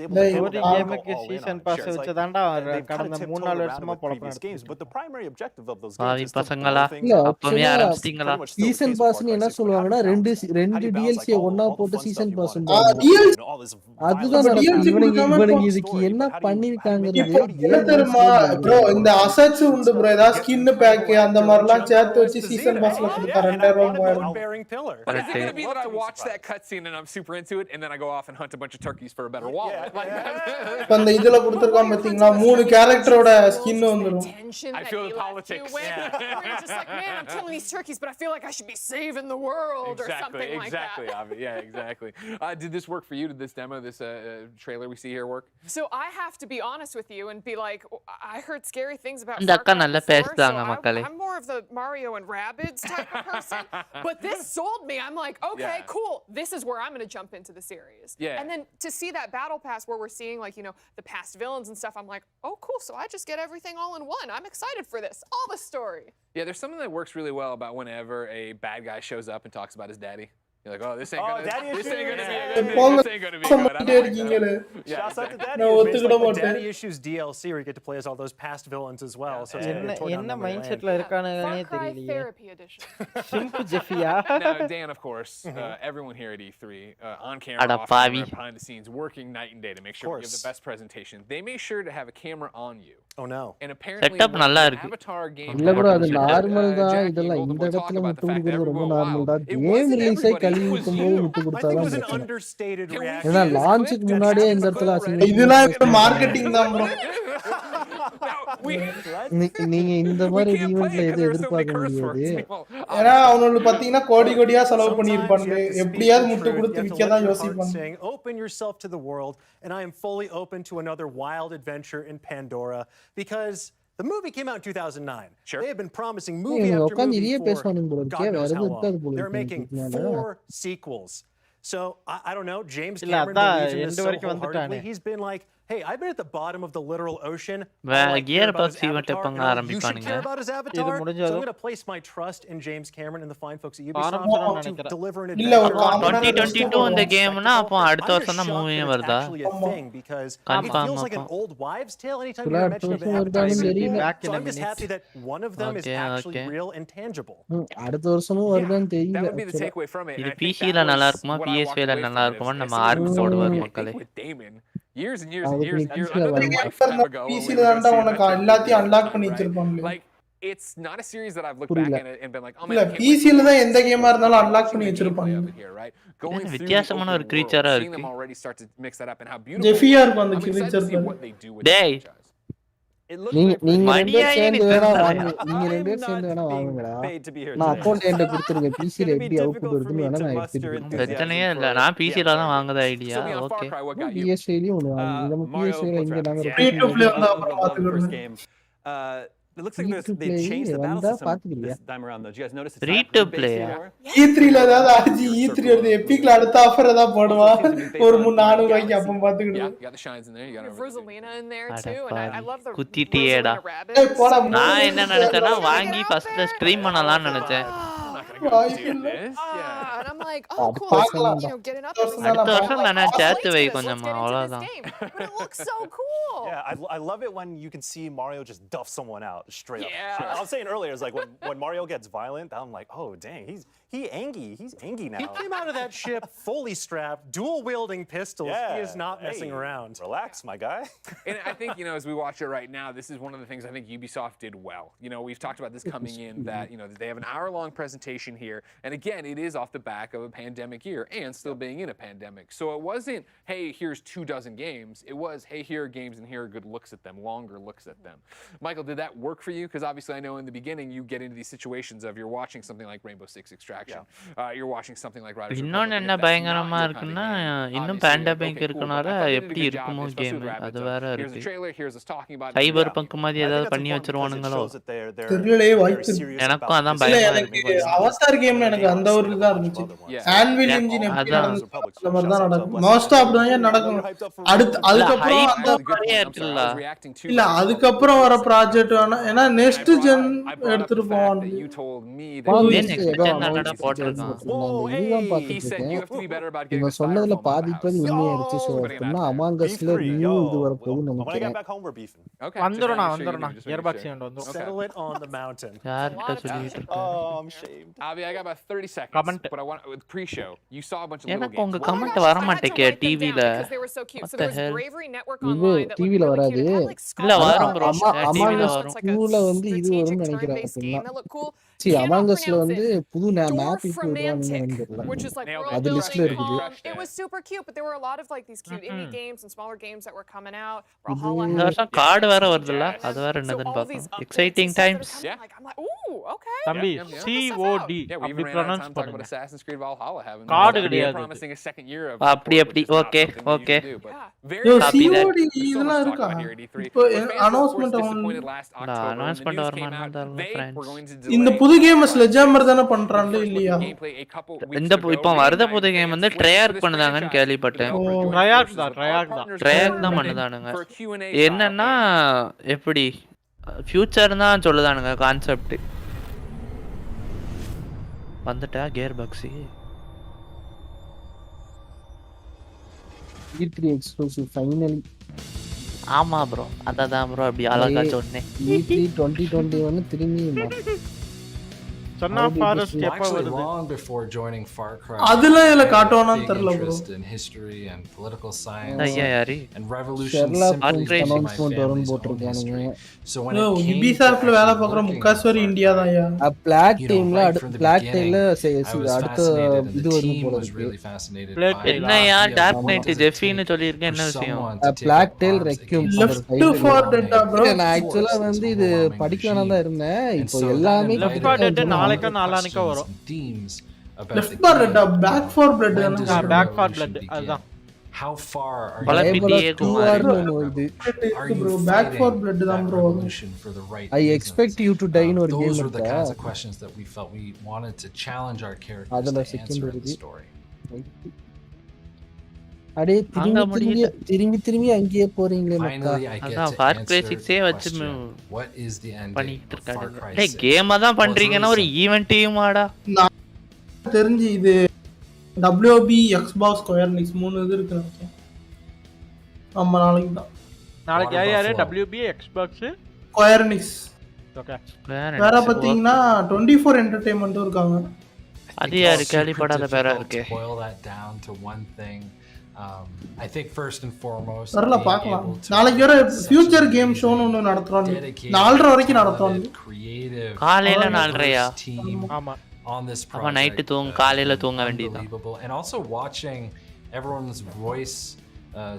B: ஸ்டோரி கேமுக்கு சீசன் பாஸ் வச்சு தான்டா கடந்த 3-4 வருஷமா பொளப்பறாங்க.
N: பாவி பசங்களா அப்பவே ஆரம்பிச்சிட்டீங்களா?
A: சீசன் பாஸ்னு என்ன சொல்லுவாங்கன்னா ரெண்டு DLC ஒண்ணா போட்டு சீசன் பாஸ். அதுதான் இவனுங்க இதுக்கு என்ன பண்ணிருக்காங்கறது
D: தெரியுமா ப்ரோ. இந்த அசெட்ஸ் பேக்ஸ் உண்டு ப்ரோ. ஏதாவது ஸ்கின் பேக் அந்த மாதிரிலாம் சேர்த்து வச்சு சீசன் பாஸ்ல கொடுத்தா 2000 3000.
K: But is it going to be that I watch that cutscene and I'm super into it, and then I go off and hunt a bunch of turkeys for a better wallet?
D: இப்ப அந்த இதுல கொடுத்திருக்கான் பாத்தீங்களா 3 கேரக்டரோட skin வந்துரும்.
K: I feel the politics.
F: You're just like, man, I'm killing these turkeys, but I feel like I should be saving the world or something like that.
K: Exactly. Yeah, exactly. Did this work for you? Did this demo, this trailer we see here work?
F: So I have to be honest with you and be like, I heard scary things about
N: இந்த அக்கா நல்லா பேசுறாங்க
F: so
N: மக்களே.
F: I'm more of the Mario and Rabbids type of person, but this sold me. I'm like, okay, cool. This is where I'm going to jump into the series.
K: Yeah.
F: And then to see that battle pass where we're seeing like, you know, the past villains and stuff, I'm like, oh, cool. So I just get everything all in one. I'm excited for this. All the story.
K: Yeah, there's something that works really well about whenever a bad guy shows up and talks about his daddy. You're like, oh, this ain't gonna be a good movie. This ain't gonna be good.
Q: Shouts out to Daddy Issues. It's like the Daddy Issues DLC where you get to play as all those past villains as well. So
B: என்ன மைண்ட்செட்ல இருக்கானுங்கனே தெரியலையே.
F: Therapy edition.
B: Simbu ஜெஃபியா.
K: Now, Dan, of course, everyone here at E3, on camera, off camera, behind the scenes, working night and day to make sure we give the best presentation. They made sure to have a camera on you.
Q: Oh no.
K: And apparently,
N: setup நல்லா இருக்கு.
K: Avatar game.
A: இல்ல bro, அது normal தான். இதெல்லாம் இந்த இடத்துல விட்டு கொடுக்கிறது ரொம்ப நார்மல் தான். கேம் ரிலீஸே கழுவி ஊத்தும்போது விட்டு கொடுத்தாதான். ஏன்னா லான்ச்சுக்கு முன்னாடியே இந்த இடத்துல
D: இதெல்லாம் மார்க்கெட்டிங் தான் bro.
A: நீங்க இந்த மாதிரி ஈவென்ட்ல எது எதிர்பார்க்க முடியாது.
D: ஏன்னா அவங்களுக்கு பாத்தீங்கன்னா கோடி கோடியா செலவு பண்ணிருப்பாங்க. எப்படியாவது முட்டு கொடுத்து விக்க தான் யோசிப்பாங்க.
Q: Open yourself to the world, and I am fully open to another wild adventure in Pandora because the movie came out in 2009. They have been promising movie after movie for God knows how long. They're making 4 sequels. So I don't know. James Cameron believes in this so wholeheartedly. He's been like, hey, I've been at the bottom of the literal ocean.
N: Gearbox event எப்பங்க
Q: You should
N: ஆரம்பிப்பானுங்க.
Q: care about his avatar. So I'm going to place my trust in James Cameron and the fine folks at Ubisoft to deliver an adventure.
N: 2022 இந்த கேம்னா அப்போ அடுத்த வருஷம் தான் மூவியே வருதா?
Q: Because it feels like an old wives' tale anytime you mention an avatar. So I'm just happy that one of them is actually real and tangible.
A: அடுத்த வருஷமும் வருதான்னு தெரியல.
K: That would be the takeaway from it.
N: இது PC ல நல்லா இருக்குமா PS5 ல நல்லா இருக்குமா நம்ம ஆர்க்கு போடுவார் மக்களே.
K: Years and years and years and years another lifetime ago.
D: PC ல தான்டா உனக்கு எல்லாத்தையும் அன்லாக் பண்ணி வச்சிருப்பாங்க.
K: Like it's not a series that I've looked back at and been like, oh man,
D: இல்ல PC ல தான் எந்த கேமா இருந்தாலும் அன்லாக் பண்ணி வச்சிருப்பாங்க.
K: Going through
N: வித்தியாசமான ஒரு கிரீச்சரா
K: seeing them
N: இருக்கு.
K: already start to mix that up and how beautiful.
D: ஜெஃபியா இருக்கும் அந்த கிரீச்சர்.
N: டேய்
A: நீங்க ரெண்டு சேர்ந்து வேணா வாங்குங்கடா. நான் அக்கவுண்ட் என்கிட்ட கொடுத்துருங்க. PC ல எப்படி அவுட்புட் வருதுன்னு வேணா நான் எடுத்துக்கிறேன்.
N: பிரச்சனையே இல்ல. நான் PC ல தான் வாங்குற ஐடியா. ஓகே.
A: PS5 லயும் ஒன்னு வாங்குங்க. நம்ம PS5 ல இங்க நாங்க
D: free to play வந்தா அப்புறம் பாத்துக்கலாம்.
U: It looks like they changed the battle system this time around though. Did you guys notice it's
N: free to play?
D: E3 ல ஏதாவது ஆர்ஜி E3 எடுத்து எபிக்ல அடுத்த ஆஃபர் ஏதாவது போடுவா. ஒரு 400 ரூபாய்க்கு அப்ப பாத்துக்கிட்டு.
K: You got the shines in there. You got
F: Rosalina in there too, and I love the
N: குத்திட்டியேடா. நான் என்ன நினைச்சேன்னா வாங்கி ஃபர்ஸ்ட் ஸ்ட்ரீம் பண்ணலாம்னு நினைச்சேன்.
F: And I'm like, oh cool, you know, getting up.
N: அடுத்த வருஷம் தானே சேர்த்து வை கொஞ்சம் அவ்வளவுதான்.
F: But it looks so cool.
Q: Yeah, I love it when you can see Mario just duff someone out straight up. I was saying earlier, it's like when Mario gets violent, I'm like, oh dang, he's angry now. He came out of that ship fully strapped, dual-wielding pistols. He is not messing around. Relax, my guy.
K: And I think, you know, as we watch it right now, this is one of the things I think Ubisoft did well. You know, we've talked about this coming in, that, you know, they have an hour-long presentation here. And again, it is off the back of a pandemic year and still being in a pandemic. So it wasn't, hey, here's 24 games. It was, hey, here are games and here are good looks at them, longer looks at them. Michael, did that work for you? Because obviously I know in the beginning you get into these situations of you're watching something like Rainbow Six Extraction. You're watching something like Radeon.
N: இன்னொன்னு என்ன பயங்கரமா இருக்குன்னா இன்னும் pandemic இருக்கனால எப்படி இருக்குமோ game அது வேற இருக்கு. சைபர் பங்க் மாதிரி ஏதாவது பண்ணி வச்சிருவானுங்களோ
D: தெரியலையே வாய்ப்பு.
N: எனக்கும் அதான் பயமா இருக்கு.
D: அவதார் கேம்ல எனக்கு அந்த ஒரு இதா இருந்துச்சு. ஆன்வில் இன்ஜின் எப்படி நடந்துச்சு அந்த மாதிரி தான் நடக்கும். மோஸ்ட் ஆஃப் தான் நடக்கும். அதுக்கப்புறம் அந்த இல்ல அதுக்கப்புறம் வர ப்ராஜெக்ட் ஏன்னா நெக்ஸ்ட் ஜென் எடுத்துட்டு போவாங்க.
A: இவன் சொன்னதுல பாதி பேர் உண்மையாயிருச்சு. ஸோ அப்படின்னா அமாங்கஸ்ல நியூ இது வரப்போகுதுன்னு நினைக்கிறேன்.
B: வந்துடும். Gearbox
Q: settle it on the mountain.
N: யார்கிட்ட சொல்லிட்டு இருக்கேன்?
K: Navi, I got about 30 seconds.
B: Comment.
K: But I want with pre-show. You saw a bunch of little
N: எனக்கு
K: games.
N: உங்க
K: What were
N: கமெண்ட்
K: you
N: வர
K: guys-
N: மாட்டேங்க டிவில.
F: Because they were so cute.
N: What
F: So
N: the
F: there was
N: hell?
F: Bravery Network
A: இது
F: Online that looked
A: டிவில
F: really
A: வராது.
F: cute. It had like
N: இல்ல
F: skulls
N: வரும்
F: on
N: bro.
F: it.
N: டிவில
A: அமாங்கஸ்
N: வரும்.
F: It's like a
A: 2ல வந்து இது
F: strategic
A: வரும்னு நினைக்கிறேன்
F: turn-based game that looked cool.
A: C
F: Cannot
A: அமாங்கஸ்ல
F: pronounce
A: வந்து
F: it.
A: புது மேப் இப்போ வருவானுங்க
F: Dorfromantic,
A: தெரியல.
F: which is like
K: Nailed
F: world
K: it.
A: அது
F: building.
A: லிஸ்ட்ல இருக்குது.
F: It was super cute, but there were a lot of like these cute indie games and smaller games that were coming out.
A: இது
F: Valhalla
N: இந்த
F: had
N: வருஷம் card வேற வருதுல்ல. அது வேற என்னதுன்னு
F: all these
N: பார்க்கலாம்.
F: updates
N: exciting
F: and stuff that are
N: times.
F: coming, like, I'm like, ooh, okay.
B: தம்பி
K: Yeah.
B: COD
K: Yeah, we
B: அப்படி
K: even ran out of
B: pronounce
K: time talking about
B: பண்ணுங்க.
K: Assassin's Creed Valhalla having
B: card
K: they're
B: கிடையாது.
K: promising a second year of
N: அப்படி
K: support,
N: அப்படி
K: which is not
N: okay
K: something we
N: okay.
K: usually do, but very
D: Yo,
N: Copy that.
D: COD
K: There's so much
D: இதெல்லாம்
K: to talk
D: இருக்கா?
K: about here at E3.
D: இப்போ
K: But fans were, of course,
D: announcement
K: disappointed last October when the
N: announcement
K: news
N: வரமா
K: came out.
N: இருந்தாலும்
K: They
N: friends.
K: were going to
D: இந்த
K: delay
D: புது game
K: First
D: ஸ்லெட்ஜாமர் தானே பண்றாங்க இல்லையா?
K: gameplay a couple weeks
N: இந்த
K: ago.
N: இப்போ வரத புது
K: Reigniting
N: கேம் வந்து
K: fans
N: ட்ரையார்க்
K: waiting for this
N: பண்ணுதாங்கன்னு
K: franchise.
N: கேள்விப்பட்டேன்.
K: Developers joined
B: ட்ரையார்க்
K: forces
B: தான்
K: with
B: ட்ரையார்க்
K: our
B: தான்.
K: partners
N: ட்ரையார்க்
K: Reddit
N: தான் பண்ணுதானுங்க.
K: for a Q&A
N: என்னன்னா எப்படி ஃபியூச்சர் தான் சொல்லுதானுங்க கான்செப்ட். வந்துட்டா gear box
A: E3 exclusive finally.
N: ஆமா ப்ரோ அதான் ப்ரோ அப்படி அழகா சொன்னேன்.
A: E3 2021 திரும்பி
B: சொன்னா ஃபாரஸ்ட் எப்ப
G: Actually,
B: வருது?
G: long before joining Far Cry,
D: அதெல்லாம் இதுல
G: I had a
D: காட்டுவானான்னு
G: big
D: தெரியல bro.
G: interest in history and political science
N: ஐயா யாரி
G: and revolution
A: Sherlock
G: simply
A: Holmes
G: because of my
A: announcement வரும்னு
G: family's own
A: போட்டுருக்கானுங்க.
G: history. So when
D: Yo,
G: it came to
D: Ubisoftல வேலை
G: actually
D: பார்க்குற
G: working
D: முக்காஸ்வரி
G: on Far
D: India
G: Cry,
D: தான்யா.
A: Black
G: you know,
A: டீம்ல
G: right from the
A: black
G: beginning,
A: டீம்ல
G: I was
A: அடுத்த
G: fascinated and
A: இது
G: the
A: வரும்
G: team
A: போல
G: was
A: இருக்கு.
G: really fascinated
B: Black
G: by
B: Tail.
G: the
N: என்னையா
G: idea of
N: dark
G: what
N: night
G: does it
N: ஜெஃபின்னு
G: take
N: சொல்லியிருக்கேன்
G: for
N: என்ன விஷயம்?
G: someone to take
A: black
G: up
A: tail
G: arms
A: requiem
G: against
D: Left
A: அந்த
G: an
D: for
G: overwhelming
D: Dead, bro.
A: நான் ஆக்சுவலா
G: force,
A: வந்து
G: its
A: இது
G: overwhelming
A: படிக்கலாம்
G: regime.
A: தான் இருந்தேன்.
G: And
A: இப்போ
G: so that
A: எல்லாமே
G: invited
B: Left 4 Dead
G: me to
B: நாளைக்கா
G: look at
B: நாளானிக்கா
G: questions
B: வரும்.
G: and themes about
D: left
G: the
D: far
G: game.
D: ரெட்டா பேக் ஃபார் பிளட்
G: When
D: தானே
G: does
B: Yeah,
G: your
B: back for
G: revolution
B: blood.
G: begin?
B: அதுதான்.
G: How far are
N: பல
G: you
N: பிடியே
A: டூ
N: குமார்.
A: ஆர்னு ஒன்று வருது.
G: Are
D: இருக்கு
G: you
D: bro. Back for
G: fighting
D: blood தான்
G: that
D: bro.
G: revolution for the right
A: ஐ
G: reasons?
A: எக்ஸ்பெக்ட் யூ டு டைன்னு ஒரு கேம்
G: Those were the
A: இருக்கா?
G: kinds of questions that we felt we wanted to challenge our characters
A: அதுல
G: to
A: second
G: answer in the
A: வருது.
G: story.
A: அடே
N: அங்க முடியுது.
A: திரும்பி அங்கேயே போறீங்களே மக்கா.
G: Finally, I get
N: அதான்
G: to
N: for cry
G: answer
N: 6
G: the
N: வச்சு
G: question, what is the ending
N: பண்ணிட்டு
G: of Far
N: இருக்காங்க.
G: Cry
N: டேய்
G: 6?
N: கேமா தான்
G: Well, it's
N: பண்றீங்கன்னா
G: really
N: ஒரு
G: simple.
N: ஈவென்ட்டையும் ஆடா.
D: தெரிஞ்சு இது WB Xbox ஸ்கொயர் நிக்ஸ் 3 இது இருக்கு நினைக்கிறேன். ஆமா நாளைக்கு தான்.
B: நாளைக்கு யாரு WB Xbox
D: ஸ்கொயர் நிக்ஸ்.
B: ஓகே.
D: வேற பாத்தீங்கன்னா 24 என்டர்டெயின்மென்ட்டும் இருக்காங்க.
N: அது யாரு கேள்விப்படாத பேரா இருக்கே.
G: Boil that down to one thing. I think first and foremost,
D: வரல பார்க்கலாம். நாளைக்கு வர ஃபியூச்சர் கேம் ஷோன்னு ஒன்னு நடத்துறாங்க. 4:30 வரைக்கும் நடத்துறாங்க.
N: காலையில 4:30யா?
B: ஆமா.
G: On this
N: அப்ப
G: project,
N: நைட் காலையில தூங்க வேண்டியதுதான்.
G: and also watching everyone's voice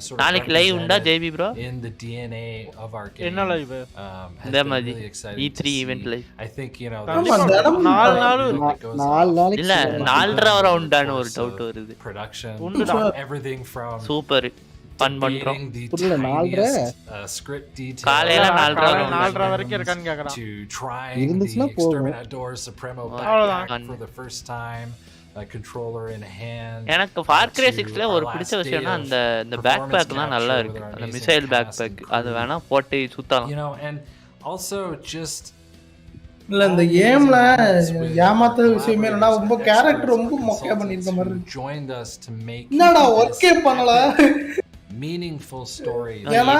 G: sort of
N: நாளைக்கு லைவ் உண்டா JP bro?
G: in the DNA of our game.
B: என்ன லைவ்?
G: இந்த மாதிரி E3
N: event live.
G: I think you know
B: நாலு நாள்
N: இல்ல 4:30 வரை உண்டான்னு ஒரு டவுட் வருது.
G: production
B: உண்டுடா.
G: everything from
N: super fun பண்றோம்.
A: புரியல 4:30
G: script details
N: காலையில
B: 4:30 வரைக்கும் இருக்கான்னு கேக்குறான்.
G: to trying
A: இருந்துச்சுனா
G: the
A: போகும்.
G: exterminate doors supremo
B: அவ்வளவுதான்.
G: backpack for the first time, a controller in hand.
N: எனக்கு ஃபார் கிரை 6ல ஒரு பிடிச்ச விஷயம்னா அந்த பேக் பேக் தான் நல்லா இருக்கு. அந்த மிசைல் பேக் பேக் அது வேணா போட்டு சுத்தலாம்.
G: You know, and also just
D: இல்ல இந்த கேம்ல ஏமாத்த விஷயமே என்னன்னா ரொம்ப கேரக்டர் ரொம்ப மொக்கையா பண்ணிருக்க மாதிரி இருக்கு.
G: joined us to make
D: என்னடா ஒர்க்கே பண்ணல.
G: meaningful stories.
D: ஏன்னா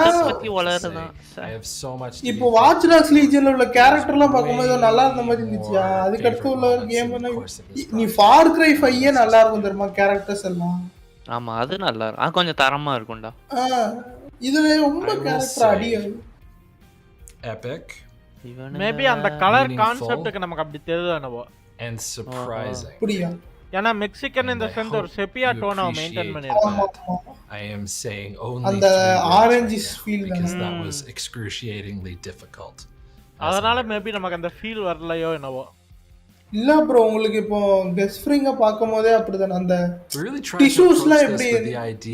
G: I have so much to
D: இப்போ வாட்ச் டாக்ஸ் லீஜன்ல உள்ள கேரக்டர்லாம் பார்க்கும்போது நல்லா இருந்த மாதிரி இருந்துச்சு. அதுக்கு அடுத்து உள்ள கேம் நீ ஃபார் கிரை 5 நல்லா இருக்கும் தெரியுமா கேரக்டர்ஸ் எல்லாம்.
N: ஆமா அது நல்லா இருக்கும். அது கொஞ்சம் தரமா இருக்கும்டா.
D: இதுல ரொம்ப கேரக்டர் அடி
G: epic.
B: மேபி அந்த கலர் கான்செப்ட்க்கு நமக்கு அப்படி தெரியுது என்னவோ.
G: and surprising.
D: புரியா?
B: ஏனா மெக்சிகன் இந்த சென்ஸ் ஒரு செப்பியா டோனை மெயின்टेन பண்ணிருக்காங்க.
G: I am saying only
D: அந்த orangish feel
G: that was excruciatingly difficult.
B: அதனால மேபி நமக்கு அந்த ஃபீல் வரலையோ என்னவோ.
D: இல்ல ப்ரோ உங்களுக்கு இப்போ கெஸ்ஃப்ரிங்க பாக்கும்போதே அப்படிதான் அந்த டிஷ்யூஸ்லாம் எப்படி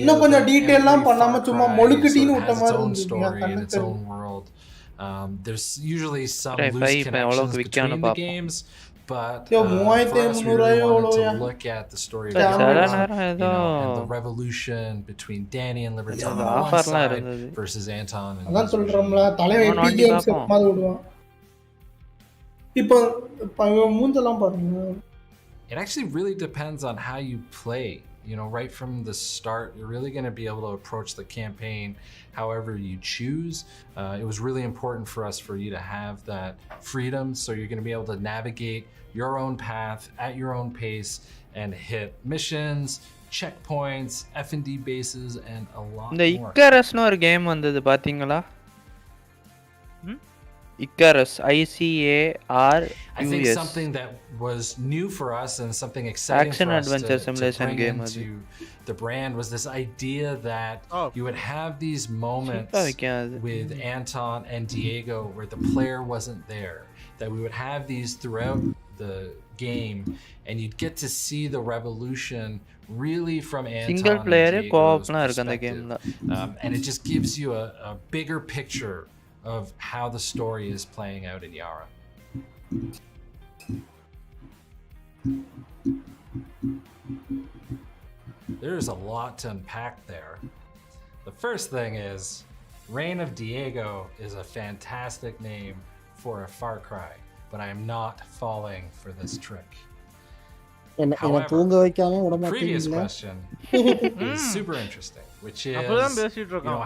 D: இன்னும் கொஞ்சம் டீடைல்லாம் பண்ணாம சும்மா மொழுக்கிட்டின்னு விட்ட மாதிரி இருந்துச்சு.
G: There's usually some loose connections between the games, but for us we really wanted to look at the story of and the revolution between Danny and Libertad on one side versus Anton and
D: அதான் சொல்றோம்ல தலைவன் எப்படி game set மாதிரி விடுவான். இப்போ மூஞ்செல்லாம் பாருங்க.
G: It actually really depends on how you play. right from the start, you're really going to be able to approach the campaign however you choose. It was really important for us for you to have that freedom, so you're going to be able to navigate your own path at your own pace and hit missions, checkpoints, F&D bases, and a lot
N: இந்த
G: more.
N: இக்கரஸ்னு ஒரு game வந்தது பாத்தீங்களா? Icarus, ICARUS.
G: I think something that was new for us and something exciting
N: Action
G: for us
N: adventure
G: to
N: simulation
G: bring
N: game
G: into the brand was this idea that you would have these moments with Anton and Diego where the player wasn't there, that we would have these throughout the game, and you'd get to see the revolution really from Anton
N: single player
G: and
N: co-op
G: Diego's
N: la irukku அந்த
G: perspective.
N: கேம்ல.
G: And it just gives you a bigger picture of how the story is playing out in Yara. There's a lot to unpack there. The first thing is, Reign of Diego is a fantastic name for a Far Cry, but I am not falling for this trick. However, the previous question is super interesting, which is,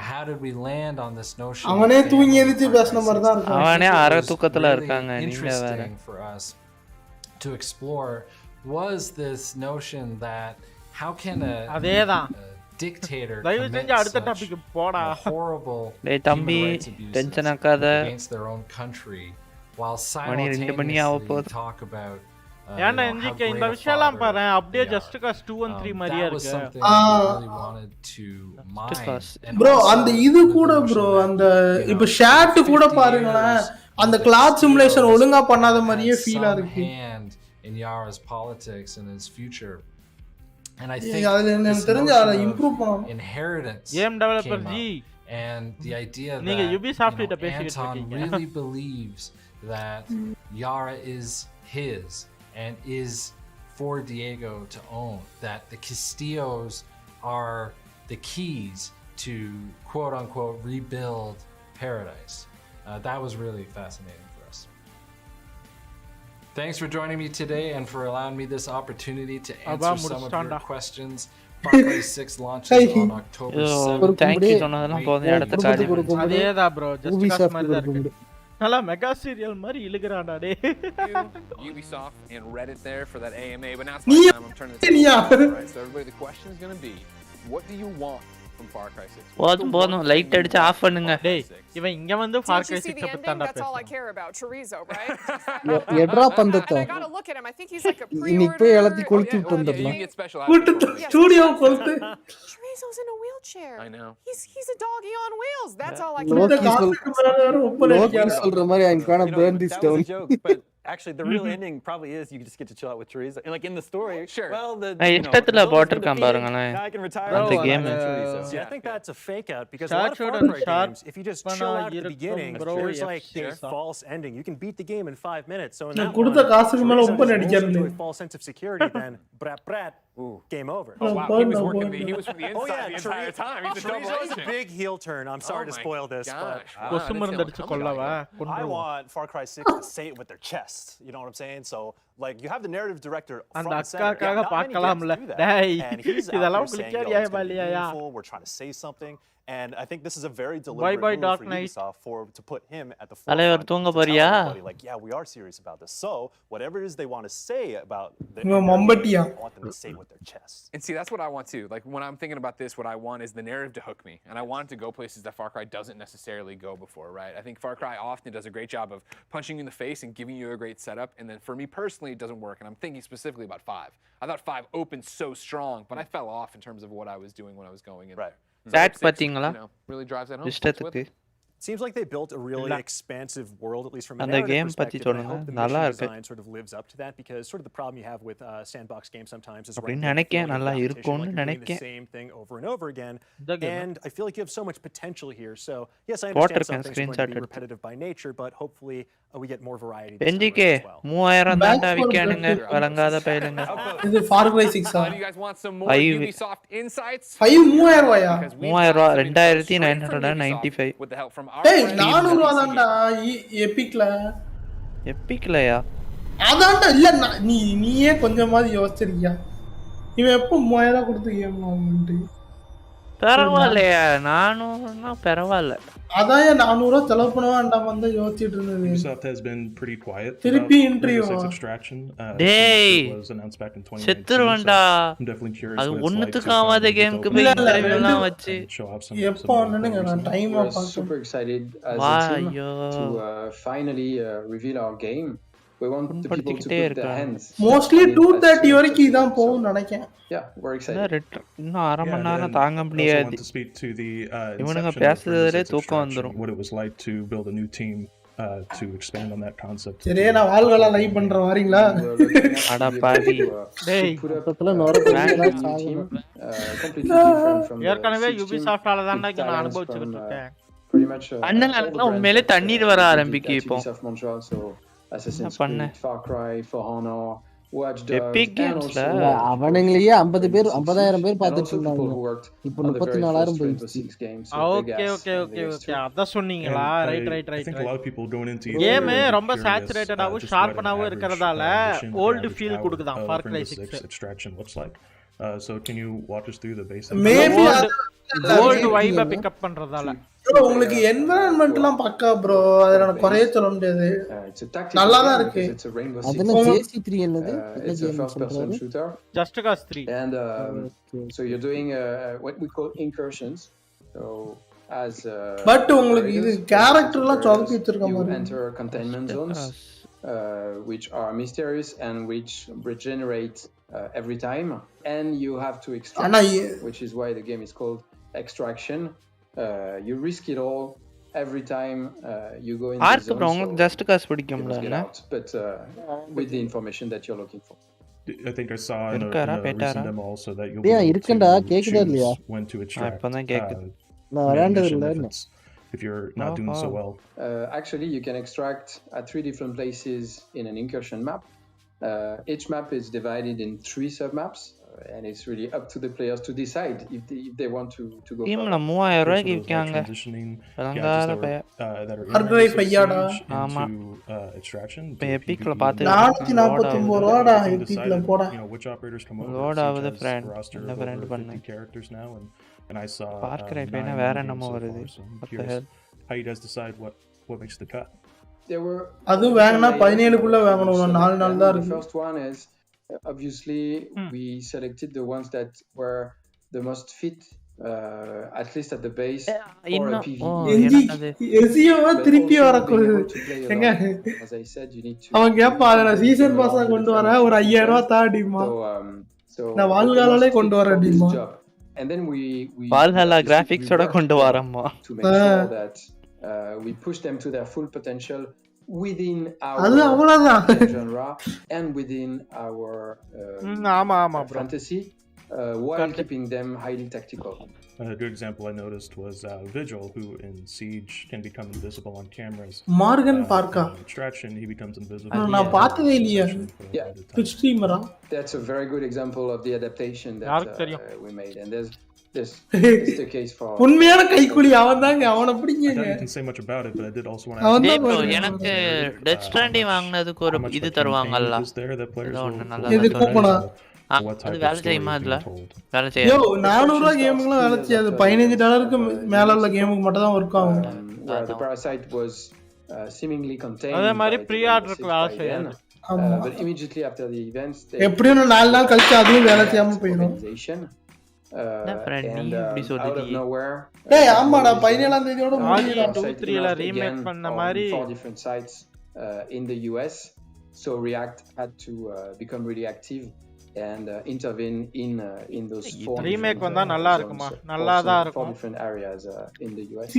G: how did we land on this notion?
D: அவனே தூங்கி எந்திச்சு பேசன மாதிரி தான் இருக்கு.
N: அவனே அரை தூக்கத்துல இருக்காங்க. நீங்க வேற.
G: Interesting for us to explore was this notion that how can a dictator commit such horrible human rights abuses against their own country while simultaneously talk about
B: ஏன்டா NGK இந்த விஷயம்லாம் பாரு அப்படியே ஜஸ்ட் காஸ் 2 and 3 மாதிரியே இருக்கு.
D: bro அந்த இது கூட bro அந்த இப்ப ஷாட் கூட பாருங்களேன் அந்த கிளாஸ் சிமுலேஷன் ஒழுங்கா பண்ணாத மாதிரியே ஃபீல் ஆகுது.
G: In Yara's politics and his future, and I think
D: எனக்கு தெரிஞ்ச அதை இம்ப்ரூவ் பண்ணனும்.
G: Inheritance
B: game developer G
G: and the idea that
B: நீங்க Ubisoft கிட்ட பேசிட்டு
G: Anton
B: இருக்கீங்க.
G: really believes that Yara is his and is for Diego to own, that the Castillos are the keys to quote unquote rebuild paradise. That was really fascinating for us. Thanks for joining me today and for allowing me this opportunity to answer some of your questions. Far Cry 6 launches on October 7th.
N: Thank you சொன்னதெல்லாம் போதும் அடுத்த காரியம்.
B: அதேதா bro just cos மாதிரி தான் இருக்கு. நல்லா mega serial மாதிரி இழுக்குறான்டா டேய்.
K: Ubisoft and Reddit there for that AMA, but now it's my time. I'm turning this right. So everybody, the question is going to be, what do you want from Far Cry 6?
N: போதும் light அடிச்சு of பண்ணுங்க.
B: டேய் இவன் இங்க வந்து Far Cry 6 பத்தி தான்டா
F: That's all I care about. Chorizo, right?
A: எட்ரா பந்தத்த.
F: I got to look at him. I think he's like a pre-order.
A: இன்னைக்கு போய் எல்லாத்தையும் கொளுத்தி விட்டு வந்துடலாம்.
D: ஸ்டுடியோ கொளுத்து.
F: Chorizo's in a wheelchair.
K: I know.
F: He's a doggy on wheels. That's all I care about.
A: Loki சொல்ற மாதிரி I'm gonna burn this down.
U: Actually, the real ending probably is you just get to chill out with Chorizo. And like in the story,
K: sure.
U: Well,
N: இஷ்டத்துல போட்டுருக்கான் பாருங்களே.
U: I can retire
N: அந்த game.
Q: See, I think that's a fake out because a lot of Far Cry games, if you just chill out at the beginning, there's like a false ending. You can beat the game in 5 minutes. So in that
D: கொடுத்த காசுக்கு மேல open அடிக்கிறது.
U: false sense of security, then brat, game over.
K: Oh wow, he was working he was from the inside the entire time. He's a double agent.
Q: Big heel turn. I'm sorry to spoil this, but
B: கொசு மருந்தடிச்சு கொல்லவா
U: I want Far Cry 6 to say it with their chest. You know what I'm saying? So like you have the narrative director from
B: அந்த
U: the center.
B: அக்காக்காக பார்க்கலாம்ல டேய் இதெல்லாம் உங்களுக்கு கேரியாவே இல்லையா?
U: We're trying to say something. And I think this is a very deliberate move for Ubisoft to put him at the forefront.
N: தூங்க போறியா?
U: Like, yeah, we are serious about this. So whatever it is they want to say about the
D: I
U: want them to say it with their chest.
K: And see, that's what I want too. Like when I'm thinking about this, what I want is the narrative to hook me, and I want it to go places that Far Cry doesn't necessarily go before, right? I think Far Cry often does a great job of punching you in the face and giving you a great setup, and then for me personally, it doesn't work. And I'm thinking specifically about 5. I thought 5 opened so strong, but I fell off in terms of what I was doing when I was going in there.
N: That பாத்தீங்களா?
K: Really drives that home.
N: இஷ்டத்துக்கு.
U: Seems like they built a really expansive world, at least from a
N: அந்த
U: narrative
N: game பத்தி
U: perspective. And I
N: சொல்லுங்க.
U: hope the
N: நல்லா
U: mission
N: இருக்கு.
U: design sort of lives up to that, because sort of the problem you have with sandbox games sometimes is
N: அப்படின்னு நினைக்கேன் நல்லா இருக்கும்னு
U: the
N: நினைக்கேன்.
U: same thing over and over again. And I feel like you have so much potential here. So yes, I
N: Water
U: understand some things are going to be repetitive by nature, but hopefully we get more variety.
N: NGK 3000 தாண்டா விக்கானுங்க வழங்காத பையலுங்க.
D: இது Far Cry 6 ah?
K: You guys want some more Ubisoft insights?
D: 3000 ரூபாயா?
N: 2995.
K: With the help from our
D: ஏய் 400 ரூபாய் தான்டா எபிக்ல.
N: எபிக்லயா?
D: அதான்டா இல்ல நீயே கொஞ்சமாவது யோசிச்சிருக்கியா? இவன் எப்போ 3000 கொடுத்து கேம் வாங்குன்ட்டு
N: பரவாயில்லையா 400 பரவாயில்ல
D: அதான் 400 செலவு பண்ண வேண்டாம் வந்து யோசிச்சிட்டு இருந்தது
R: Ubisoft has been pretty quiet
D: திருப்பி
R: about
D: interview
R: Rainbow Six Extraction
N: டேய்
R: since it was announced back in 2019.
N: செத்துருவண்டா
R: I'm definitely curious
N: அது
R: what it's like to
N: ஒண்ணுத்துக்காவாத
R: finally
N: கேமுக்கு
R: get
N: போய்
R: open
N: இன்டர்வியூலாம் வச்சு
R: and show off some
D: எப்போ என்னங்க நான் டைம்
P: We're
D: பார்க்க
P: super excited as
N: Wow,
P: a team
N: yo.
P: to finally reveal our game. We want the people to put their hands.
D: Mostly
P: on it as
D: 2:30
P: soon as
D: வரைக்கும் இதான்
P: possible.
D: போகும் நினைக்கிறேன்
P: Yeah, we're excited.
N: இன்னும் அரை மணி
R: Yeah,
N: நேரம்
R: and
N: தாங்க
R: I also
N: முடியாது
R: want to speak to the
N: இவனுங்க
R: inception of Rainbow
N: பேசுறதுலே
R: Six
N: தூக்கம்
R: Extraction,
N: வந்துரும்
R: what it was like to build a new team to expand on that concept.
D: சரியே நான் வாழ்களா லைவ் பண்றேன் வரீங்களா
N: அட பாவி டேய்
P: Put up a new team, completely different from the
B: ஏற்கனவே
P: 16
B: யுபிசாஃப்டால தான்
P: with
B: நான்
P: talents
B: அனுபவிச்சிட்டு
P: from
B: இருக்கேன்
P: pretty much
N: அண்ணன்
P: all the
N: அண்ணன்
P: brands
N: உண்மையிலே
P: that,
N: தண்ணீர் வர
P: we did
N: ஆரம்பிக்கு
P: at
N: இப்போ
P: Ubisoft Montreal, so Assassin's
N: பண்ண
P: Creed, Far Cry, For Honor, Watch Dogs,
N: Epic
P: and
N: Gamesல
P: also
A: அவனுங்களையே 50 பேர் 50000 பேர்
P: and
A: பார்த்துட்டு
P: also people
A: இருந்தாங்க
P: who worked
A: இப்போ
P: on the very
A: 34000
P: first Rainbow
A: போயிடுச்சு
P: Six games.
B: Okay okay okay okay அத சொன்னீங்களா
R: And
B: right
R: I
B: right right
R: think a lot of people going into it
B: game
R: are
B: ரொம்ப
R: curious,
B: சேச்சுரேட்டடாவும்
R: just what an
B: ஷார்ப்பனாவும்
R: average
B: இருக்கறதால
R: mission,
B: old
R: average
B: feel
R: hour
B: கொடுக்குதான்
R: of
B: Far Cry
R: Rainbow
B: 6
R: Six Extraction looks like. So can you walk us through the basics?
D: Maybe
B: old வைபை pick up பண்றதால
D: bro உங்களுக்கு என்விரான்மென்ட்லாம் பக்கா bro அத நான் குறைய சொல்ல முடியாது
P: It's a tactical
D: நல்லா தான்
P: game
D: இருக்கு
P: because it's a Rainbow Six
A: அதுல
P: game.
A: JC3 என்னது
P: It's a first-person shooter.
B: Just Cause 3
P: And so you're doing what we call incursions. So as
D: but உங்களுக்கு இது கேரக்டர்லாம் சொதப்பி வச்சிருக்க
P: you
D: மாதிரி
P: enter containment zones, which are mysterious and which regenerate every time, and you have to extract, which is why the game is called Extraction. You risk it all every time you go in the
N: arc
P: zone.
N: Bro உங்களுக்கு Just Cause பிடிக்கும்ல
P: Get out, but with the information that you're looking for.
R: I think I saw in a
N: இருக்காரா
R: recent
N: பேட்டாரா
R: demo also that you'll be
A: ஏன்
R: able
A: இருக்கண்டா
R: to
A: கேக்குதா
R: choose
A: இல்லையா
R: when to extract
N: இப்பதான் கேக்குது
A: நான் விளையாண்டது
R: ammunition
A: இல்ல
R: if you're not doing so well.
P: Actually, you can extract at 3 different places in an incursion map. Each map is divided in 3 submaps, and it's really up to the players to decide if they want to go
N: டீம்ல
P: further.
N: 3000 ரூபாய்க்கு
R: So those like
N: விக்காங்க
R: transitioning
N: பலங்கார
R: gadgets
N: பய
R: that are in
D: Hard drive
R: Rainbow Six
D: ஐயாடா.
R: Siege
N: ஆமா.
R: into extraction.
N: இப்ப
R: to
N: எபிக்ல
R: PvE
N: பாத்து
R: and
D: 449 ரூபாடா
R: everything
D: எபிக்ல
R: decided,
D: போடா
R: you know, which operators come over.
N: Load
R: Siege
N: ஆகுது
R: has a
N: friend
R: roster
N: இந்த
R: of
N: friend
R: over
N: பண்ணு
R: 50 characters now, and I saw
N: பார்க்கற இப்ப
R: 9
N: என்ன வேற
R: new
N: என்னமோ
R: games so
N: வருது
R: far, so I'm
N: what the
R: curious
N: hell
R: how you guys decide what makes the cut.
P: There were
D: அது வாங்குனா 17 குள்ள வாங்கணும் 4 நாள் தான்
P: the
D: இருக்கு
P: first one is obviously we selected the ones that were the most fit, at least at the base, for a
N: இன்னும்
P: PvE.
N: என்னது
D: எசியோவா
P: But
D: திருப்பி
P: also
D: வர
P: being able to play
D: எங்க
P: along. As I said, you need to.
D: அவன் கேப்பா அத நான் season பாஸா கொண்டு வரேன் ஒரு 5000 ரூபாய் தாடிமா
P: So
D: நான்
P: the
D: வாழ்காலாலே
P: most
D: கொண்டு
P: fit
D: வரேன்
P: for this
D: அடிமா
P: job. And then we
N: வால்ஹாலா
P: obviously
N: கிராபிக்ஸோட
P: reworked
N: கொண்டு
P: them
N: வரேம்மா
P: to make sure that we push them to their full potential within
D: அது
P: our
D: அவ்வளவுதான்
P: genre and within our
B: ஆமா ஆமா bro
P: fantasy, while keeping them highly tactical.
R: A good example I noticed was Vigil, who in Siege can become invisible on cameras.
D: Morgan பார்க்கா
R: In Extraction, he becomes invisible.
D: நான் பார்த்ததே இல்லையா
P: Yeah.
D: Twitch streamer
P: That's a very good example of the adaptation that
B: யாருக்கு தெரியும்
P: we made, and there's the case for.
D: உண்மையான கைக்குலி அவன் தாங்க அவனை
R: I
D: பிடிங்க
R: doubt you can say much about it, but I did also want to
D: அவன்
N: டேய்
D: தான்
N: ப்ரோ
D: பாருங்க.
N: எனக்கு டெத் ஸ்ட்ராண்டிங் வாங்குனதுக்கு ஒரு இது தருவாங்கல்ல
R: is there that players
N: ஏதோ
R: will
N: ஒண்ணு நல்லா
D: இது கூப்பனா
N: அது வேலை செய்யுமா அதுல வேலை
D: யோ
N: செய்யும்
D: 400 ரூபாய் கேமுக்குலாம் வேலை செய்யாது $15 மேல உள்ள கேமுக்கு மட்டும் தான் ஒர்க் ஆகும்
P: Where the parasite was seemingly contained.
B: அதே மாதிரி
P: by the
B: ப்ரீ
P: Rainbow
B: ஆர்டருக்கு
P: Six
B: வேலை
P: by
B: செய்யாது
P: then. But immediately after the events, they
D: எப்படியும் 4 நாள் கழிச்சு அதுவும் வேலை செய்யாம போயிடும்
P: organization.
N: friend, நீ
P: And
N: இப்படி
P: out of
N: சொல்லிட்டியே.
P: nowhere.
D: டேய் ஆமாடா 17ஆம் தேதியோட
B: ஆகி
D: முடியல
B: 2-3 ல ரீமேக் பண்ண மாதிரி
P: 4 different sites in the US. So React had to become really active and intervene in those 4
B: remake வந்தா நல்லா இருக்குமா நல்லா தான் இருக்கும்
P: 4 different areas in the US.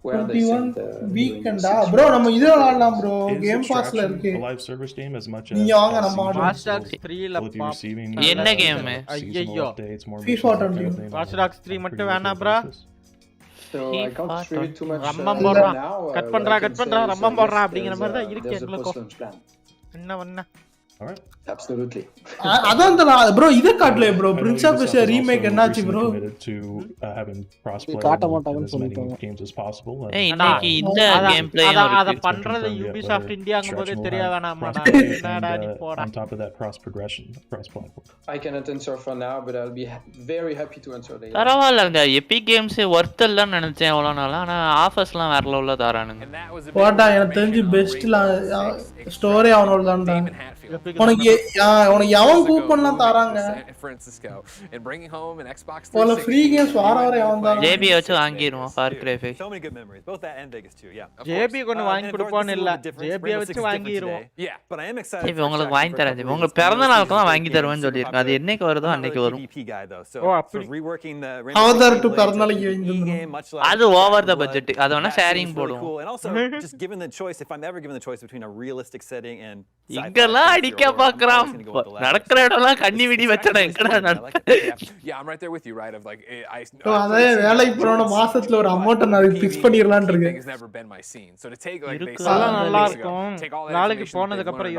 D: where they sent வீக்கெண்டா ப்ரோ நம்ம இது விளையாடலாம் ப்ரோ கேம் பாஸ்ல இருக்கு
R: a live service game as much as
D: நீங்க வாங்க நம்ம
B: Watch Dogs 3 ல
R: will be receiving
N: என்ன game?
B: ஐயோ
R: updates, more
D: FIFA
R: missions,
D: 20.
R: that kind of thing
B: Watch
R: on a
B: Dogs 3 மட்டும் வேணா bro
P: So I can't stream it too much
B: ரம்மம் போடுறான்
P: now.
B: Cut
P: What
B: பண்றா
P: I can
B: கட் பண்றா
P: say is,
B: ரம்மம்
P: yes,
B: போடுறான் அப்படிங்கிற மாதிரி தான்
P: there's
B: இருக்கு
P: a
B: எங்களுக்கும்
P: post-launch plan.
B: என்ன
R: All right.
P: Absolutely.
D: அதான் ப்ரோ இத காட்டல bro Prince of Persia remake என்னாச்சு bro
R: to having cross play
A: காட்ட
R: in
A: மாட்டாங்கன்னு
R: as many
A: சொல்லிட்டாங்க.
R: games as possible.
N: இன்னைக்கு இந்த கேம் பிளேயும்
B: அத
N: இருக்கு.
B: பண்றது Ubisoft இந்தியாங்கும்போது தெரியாதானாமாடா. என்னடா நீ போடா.
R: On top of that, cross progression, cross platform.
P: I cannot answer for now, but I'll be very happy to answer later.
N: பரவாயில்லங்க எபிக் கேம்ஸ் ஒர்த் இல்லன்னு நினைச்சேன் அவ்வளோ நாளா. ஆனா ஆஃபர்ஸ்லாம் வேற லெவல்ல தரானுங்க.
D: போடா எனக்கு தெரிஞ்சு பெஸ்ட்ல ஸ்டோரி அவனோட தான்டா. உனக்கு எவன் கூப்பன்லாம் தராங்க போல ஃப்ரீ கேம்ஸ் வார அவன் தான்.
N: ஜேபி வச்சு வாங்கிடுவோம் for Cry 5.
U: So many good memories, both that and Vegas too. Yeah.
B: JP கொண்டு வாங்கி கொடுப்பான்னு இல்ல. ஜேபி வச்சு வாங்கிடுவோம்.
U: Yeah, but I am excited.
N: JP உங்களுக்கு வாங்கி தரேன். உங்க பிறந்த நாளுக்கு தான் வாங்கி தருவேன்னு சொல்லிருக்கேன். அது என்னைக்கு வருதோ அன்னைக்கு வரும்.
D: அவதார் டு பிறந்தநாளைக்கு வாங்கி
N: அது ஓவர் த பட்ஜெட். அது வேணா ஷேரிங் போடுவோம்.
U: And also just given the choice, if I'm ever given the choice between a realistic setting and
N: இங்கெல்லாம் அடிக்க பாக்குறான். நடக்கிற இடம்லாம் கண்ணி விடி வச்சடா எங்கடா நடக்குது.
K: Yeah, I'm right there with you, right? Of like I
D: அதே வேலைக்கு போறோம் மாசத்துல ஒரு அமௌண்ட் நான் ஃபிக்ஸ் பண்ணிரலாம்னு இருக்கேன்.
K: It's never been my scene. So to take like they
B: நல்லா இருக்கும். நாளைக்கு போனதுக்கு அப்புறம்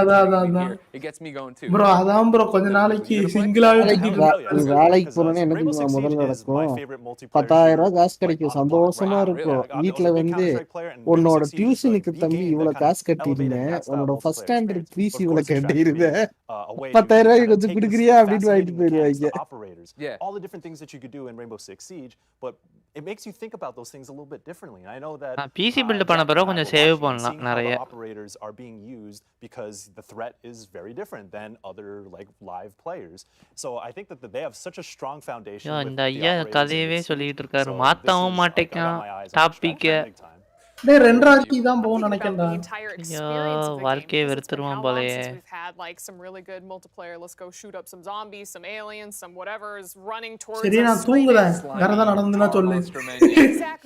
D: அதான்
K: it gets me going too.
D: bro அதான் bro கொஞ்ச நாளைக்கு சிங்கிளாவே
A: வேலைக்கு போறேனே எனக்கு முதல்ல நடக்கும் 10000 காசு கிடைக்கும் சந்தோஷமா இருக்கும். வீட்ல வந்து உன்னோட டியூஷனுக்கு தம்பி இவ்வளவு காசு கட்டிருந்தேன், உன்னோட ஃபர்ஸ்ட் ஸ்டாண்டர்ட் ஃபீஸ் இவ்வளவு கட்டிருந்தேன், 10000 கொஞ்சம் குடுக்குறியா அப்படின்னு வாங்கிட்டு போயிருவாங்க.
U: all the different things that you could do in Rainbow Six Siege, but it makes you think about those things a little bit differently. I know that
N: PC build பண்ண பிறகு கொஞ்சம் save பண்ணலாம் நிறைய.
U: Operators are being used because the threat is very different than other like live players. So I think that they have such a strong foundation.
N: இந்த ஐயா கதையவே சொல்லிட்டு இருக்காரு, மாத்தவும் மாட்டேங்கான் topic.
D: டேய் ரெண்டராக்கி தான் போவும் நினைக்கிறேன்டா.
N: ஐயோ வாழ்க்கைய வெறுத்துருவான் போலயே.
F: We've had like some really good multiplayer. Let's go shoot up some zombies, some aliens, some whatever is running towards us.
D: சரி நான் தூங்குறேன். வேறதா நடந்துனா சொல்லு.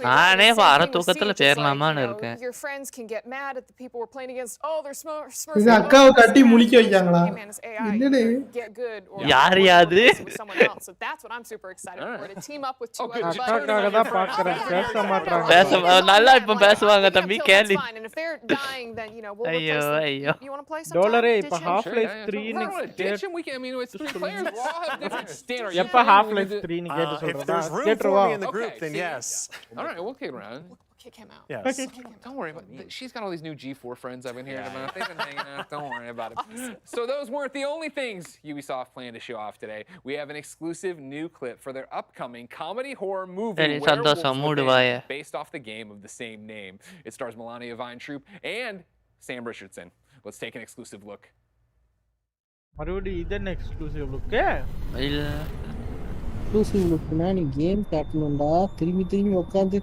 N: நானே வர தூக்கத்துல பேரலாமான்னு இருக்கேன்.
F: Your friends can get mad at the people we're playing against. Oh, they're smart.
D: இது அக்காவை கட்டி முழிக்க வைக்காங்களா? என்னடே?
F: Get good or
N: யார் யாரு?
F: someone else. So that's what I'm super excited for, to team up with two other buddies.
B: அக்காக்காக தான் பார்க்கறேன். பேச மாட்டறாங்க.
N: பேச நல்லா இப்ப பேசுவாங்க தம்பி கேளு.
F: And if they're dying then you know we'll
N: ஐயோ ஐயோ.
F: You want to play some
B: டாலரே இப்ப Half-Life 3 னு
K: we can I mean it's 3 players. We all have different standards.
B: எப்ப Half-Life 3 னு கேட்டு சொல்றதா?
U: If there's room for me in the group then yes.
K: All right, we'll kick around.
F: Kick him out.
U: Yes.
K: Don't worry about it. She's got all these new G4 friends I've been hearing about. They've been hanging out. Don't worry about it. So those weren't the only things Ubisoft planned to show off today. We have an exclusive new clip for their upcoming comedy horror movie based off the game of the same name. It stars Melania Weintraub and Sam Richardson. Let's take an exclusive look.
B: மறுபடியும் இதென்ன exclusive look?
N: இல்ல
A: exclusive லுக்னா நீ game காட்டணும்டா, திரும்பி உட்கார்ந்து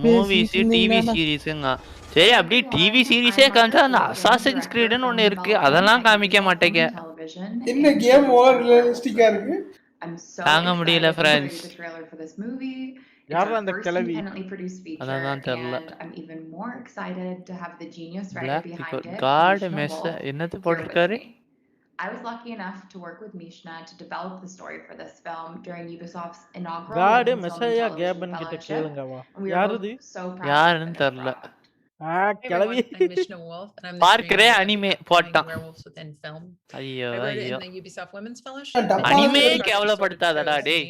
N: movies TV சீரிஸ்ங்க. சரி அப்படியே TV சீரிஸே காமிச்சா அந்த அசாசின்ஸ் கிரீட்னு ஒன்னு இருக்கு, அதெல்லாம் காமிக்க மாட்டேங்க.
D: என்ன கேம் ஓவர் ரியலிஸ்டிக்கா இருக்கு?
N: தாங்க முடியல फ्रेंड्स.
B: யாரா அந்த கிளவி?
N: அதான் தெரியல. காட் மெஸ் என்னது போட்டுருக்காரு?
E: I was lucky enough to work with Mishna to develop the story for this film during Ubisoft's inaugural
B: God Messiah Gaben கிட்ட கேளுங்கவா. யாருது?
N: யாருன்னு தெரியல.
B: கிளவி.
N: பார்க்கறே அனிமே போட்டான். ஐயோ ஐயோ. அனிமே கேவலப்படுத்தாதடா டேய்.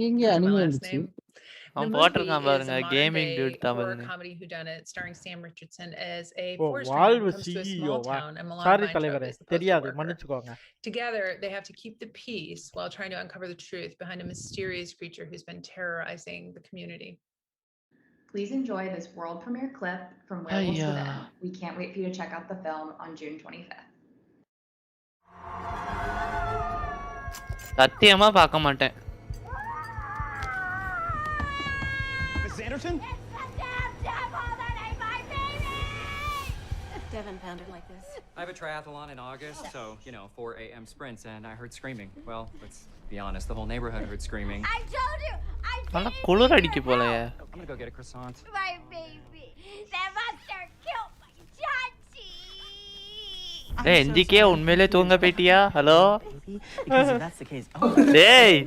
A: இங்க அனிமே வந்துச்சு.
N: அவன் போட்டிருக்கான் பாருங்க gaming Dude Tamil.
E: comedy who done it starring Sam Richardson as a
B: வாழ்வு CEO வா. சாரி தலைவரே தெரியாது மன்னிச்சுக்கோங்க.
E: Together they have to keep the peace while trying to uncover the truth behind a mysterious creature who's been terrorizing the community. Please enjoy this world premiere clip from Werewolves Within. We can't wait for you to check out the film on June 25th.
N: சத்தியமா பார்க்க மாட்டேன்.
S: Anderson? It's the damn devil that ate my baby! Devin found it like this.
T: I have a triathlon in August, so, 4 a.m. sprints, and I heard screaming. Well, let's be honest, the whole neighborhood heard screaming.
S: I told you!
N: நல்லா குளிர் அடிக்கு போலயே.
T: I'm gonna go get a croissant.
S: My baby! That monster killed my Chachi!
N: NGK உண்மையிலே தூங்க போயிட்டியா? Hello டேய்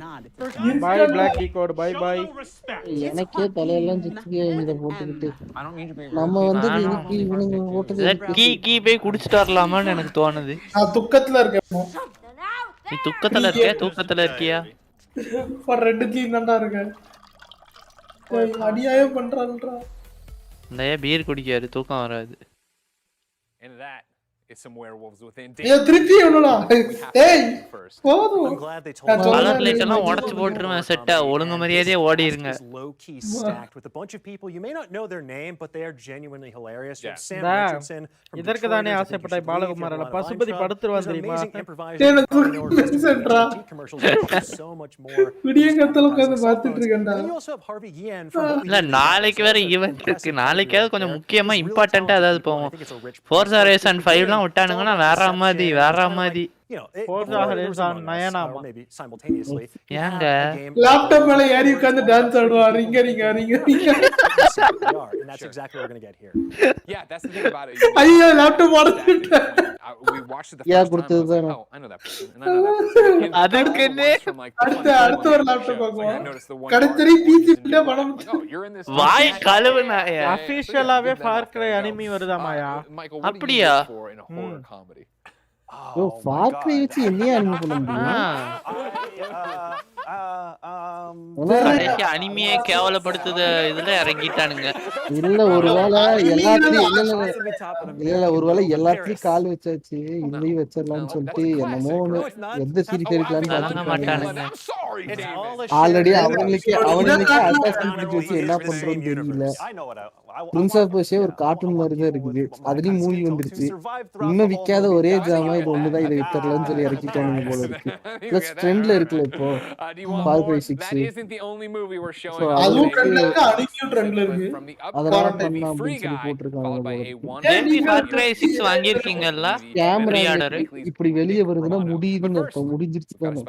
B: bye Black Decode bye bye.
A: எனக்கே தலையெல்லாம் சுத்துது இத போட்டுக்கிட்டு. நம்ம வந்து இவனுங்க போட்டது
N: கீ போய் குடிச்சிட்டு வரலாமான்னு எனக்கு தோணுது.
D: நான் துக்கத்துல இருக்கேன்.
N: நீ துக்கத்துல இருக்கியா தூக்கத்துல இருக்கியா?
D: ஃபார் ரெண்டுலயும் தான்டா இருக்கேன். அடியாயே பண்றான்டா.
N: இந்த பீர் குடிக்காரு தூக்கம் வராது.
K: And that is some werewolves within.
D: ஏய் திருப்பி என்னடா? ஏய் போடு.
N: கலர் லைட் எல்லாம் உடைச்சு போட்டுருவேன் செட்டா. ஒழுங்கு மரியாதையா ஓடி இருங்க.
Q: Low key stacked with a bunch of people. You may not know their name, but they are genuinely hilarious. Sam Richardson.
B: இதற்கு தானே ஆசைப்பட்டாய் பாலகுமாரல பசுபதி படுத்துவான் தெரியுமா?
Q: So much more.
D: விடிய கத்தல உட்கார்ந்து பார்த்துட்டு இருக்கேன்டா.
N: இல்ல நாளைக்கு வேற ஈவென்ட் இருக்கு. நாளைக்காவது கொஞ்சம் முக்கியமா இம்பார்ட்டன்ட்டா ஏதாவது போவோம். Forza Horizon 5 லாம் விட்டானுங்கன்னா வேற மாதிரி
B: Forza Horizon 9
Q: maybe simultaneously.
N: ஏங்க
D: லேப்டாப் மேல ஏறி உட்கார்ந்து dance ஆடுவா ரிங்க.
Q: And that's exactly what we're going to get here.
K: Yeah, that's the thing about it.
D: ஐயோ லேப்டாப் ஓடுது.
K: We watched it the first time. Oh, I know that person. And I know that person.
N: அதுக்குன்னு
D: அடுத்த ஒரு laptop வாங்குவோம். கடைசி PC பிள்ளை பணம்.
N: வாய் கழுவுனாயா?
B: அபிஷியலாவே Far Cry anime வருதாமாயா?
N: அப்படியா?
A: ஓ Far Cry வச்சு என்னைய அனிமே பண்ண முடியுமா?
N: அனிமையை கேவலப்படுத்துத இதுல இறங்கிட்டானுங்க.
A: இல்ல ஒருவேளை எல்லாத்தையும் கால் வச்சாச்சு இதையும் வச்சிடலாம்னு சொல்லிட்டு என்னமோ எந்த சீரிஸ் எடுக்கலாம்னு
N: மாட்டானுங்க.
A: ஆல்ரெடி அவங்களுக்கு அட்டாச்மெண்ட் வச்சு என்ன பண்றோம்னு தெரியல. பிரின்ஸ் ஆஃப் பர்சியா ஒரு கார்ட்டூன் மாதிரி தான் இருக்குது. அதுலயும் மூவி வந்துருச்சு. இன்னும் விக்காத ஒரே ஜாமா இது ஒண்ணுதான், இதை வித்தரலாம்னு சொல்லி இறக்கிட்டானுங்க போல இருக்கு. பிளஸ் ட்ரெண்ட்ல இருக்குல்ல இப்போ Far Cry 6.
D: அதுவும் ட்ரெண்ட்ல இருக்கு, அடிக்கும் ட்ரெண்ட்ல இருக்கு.
A: அதெல்லாம் பண்ணலாம் அப்படின்னு சொல்லி போட்டுருக்காங்க போல இருக்கு.
N: Far Cry 6 வாங்கியிருக்கீங்கல்ல?
A: கேமரா இப்படி வெளியே வருதுன்னா முடியுதுன்னு அர்த்தம். முடிஞ்சிருச்சு தானே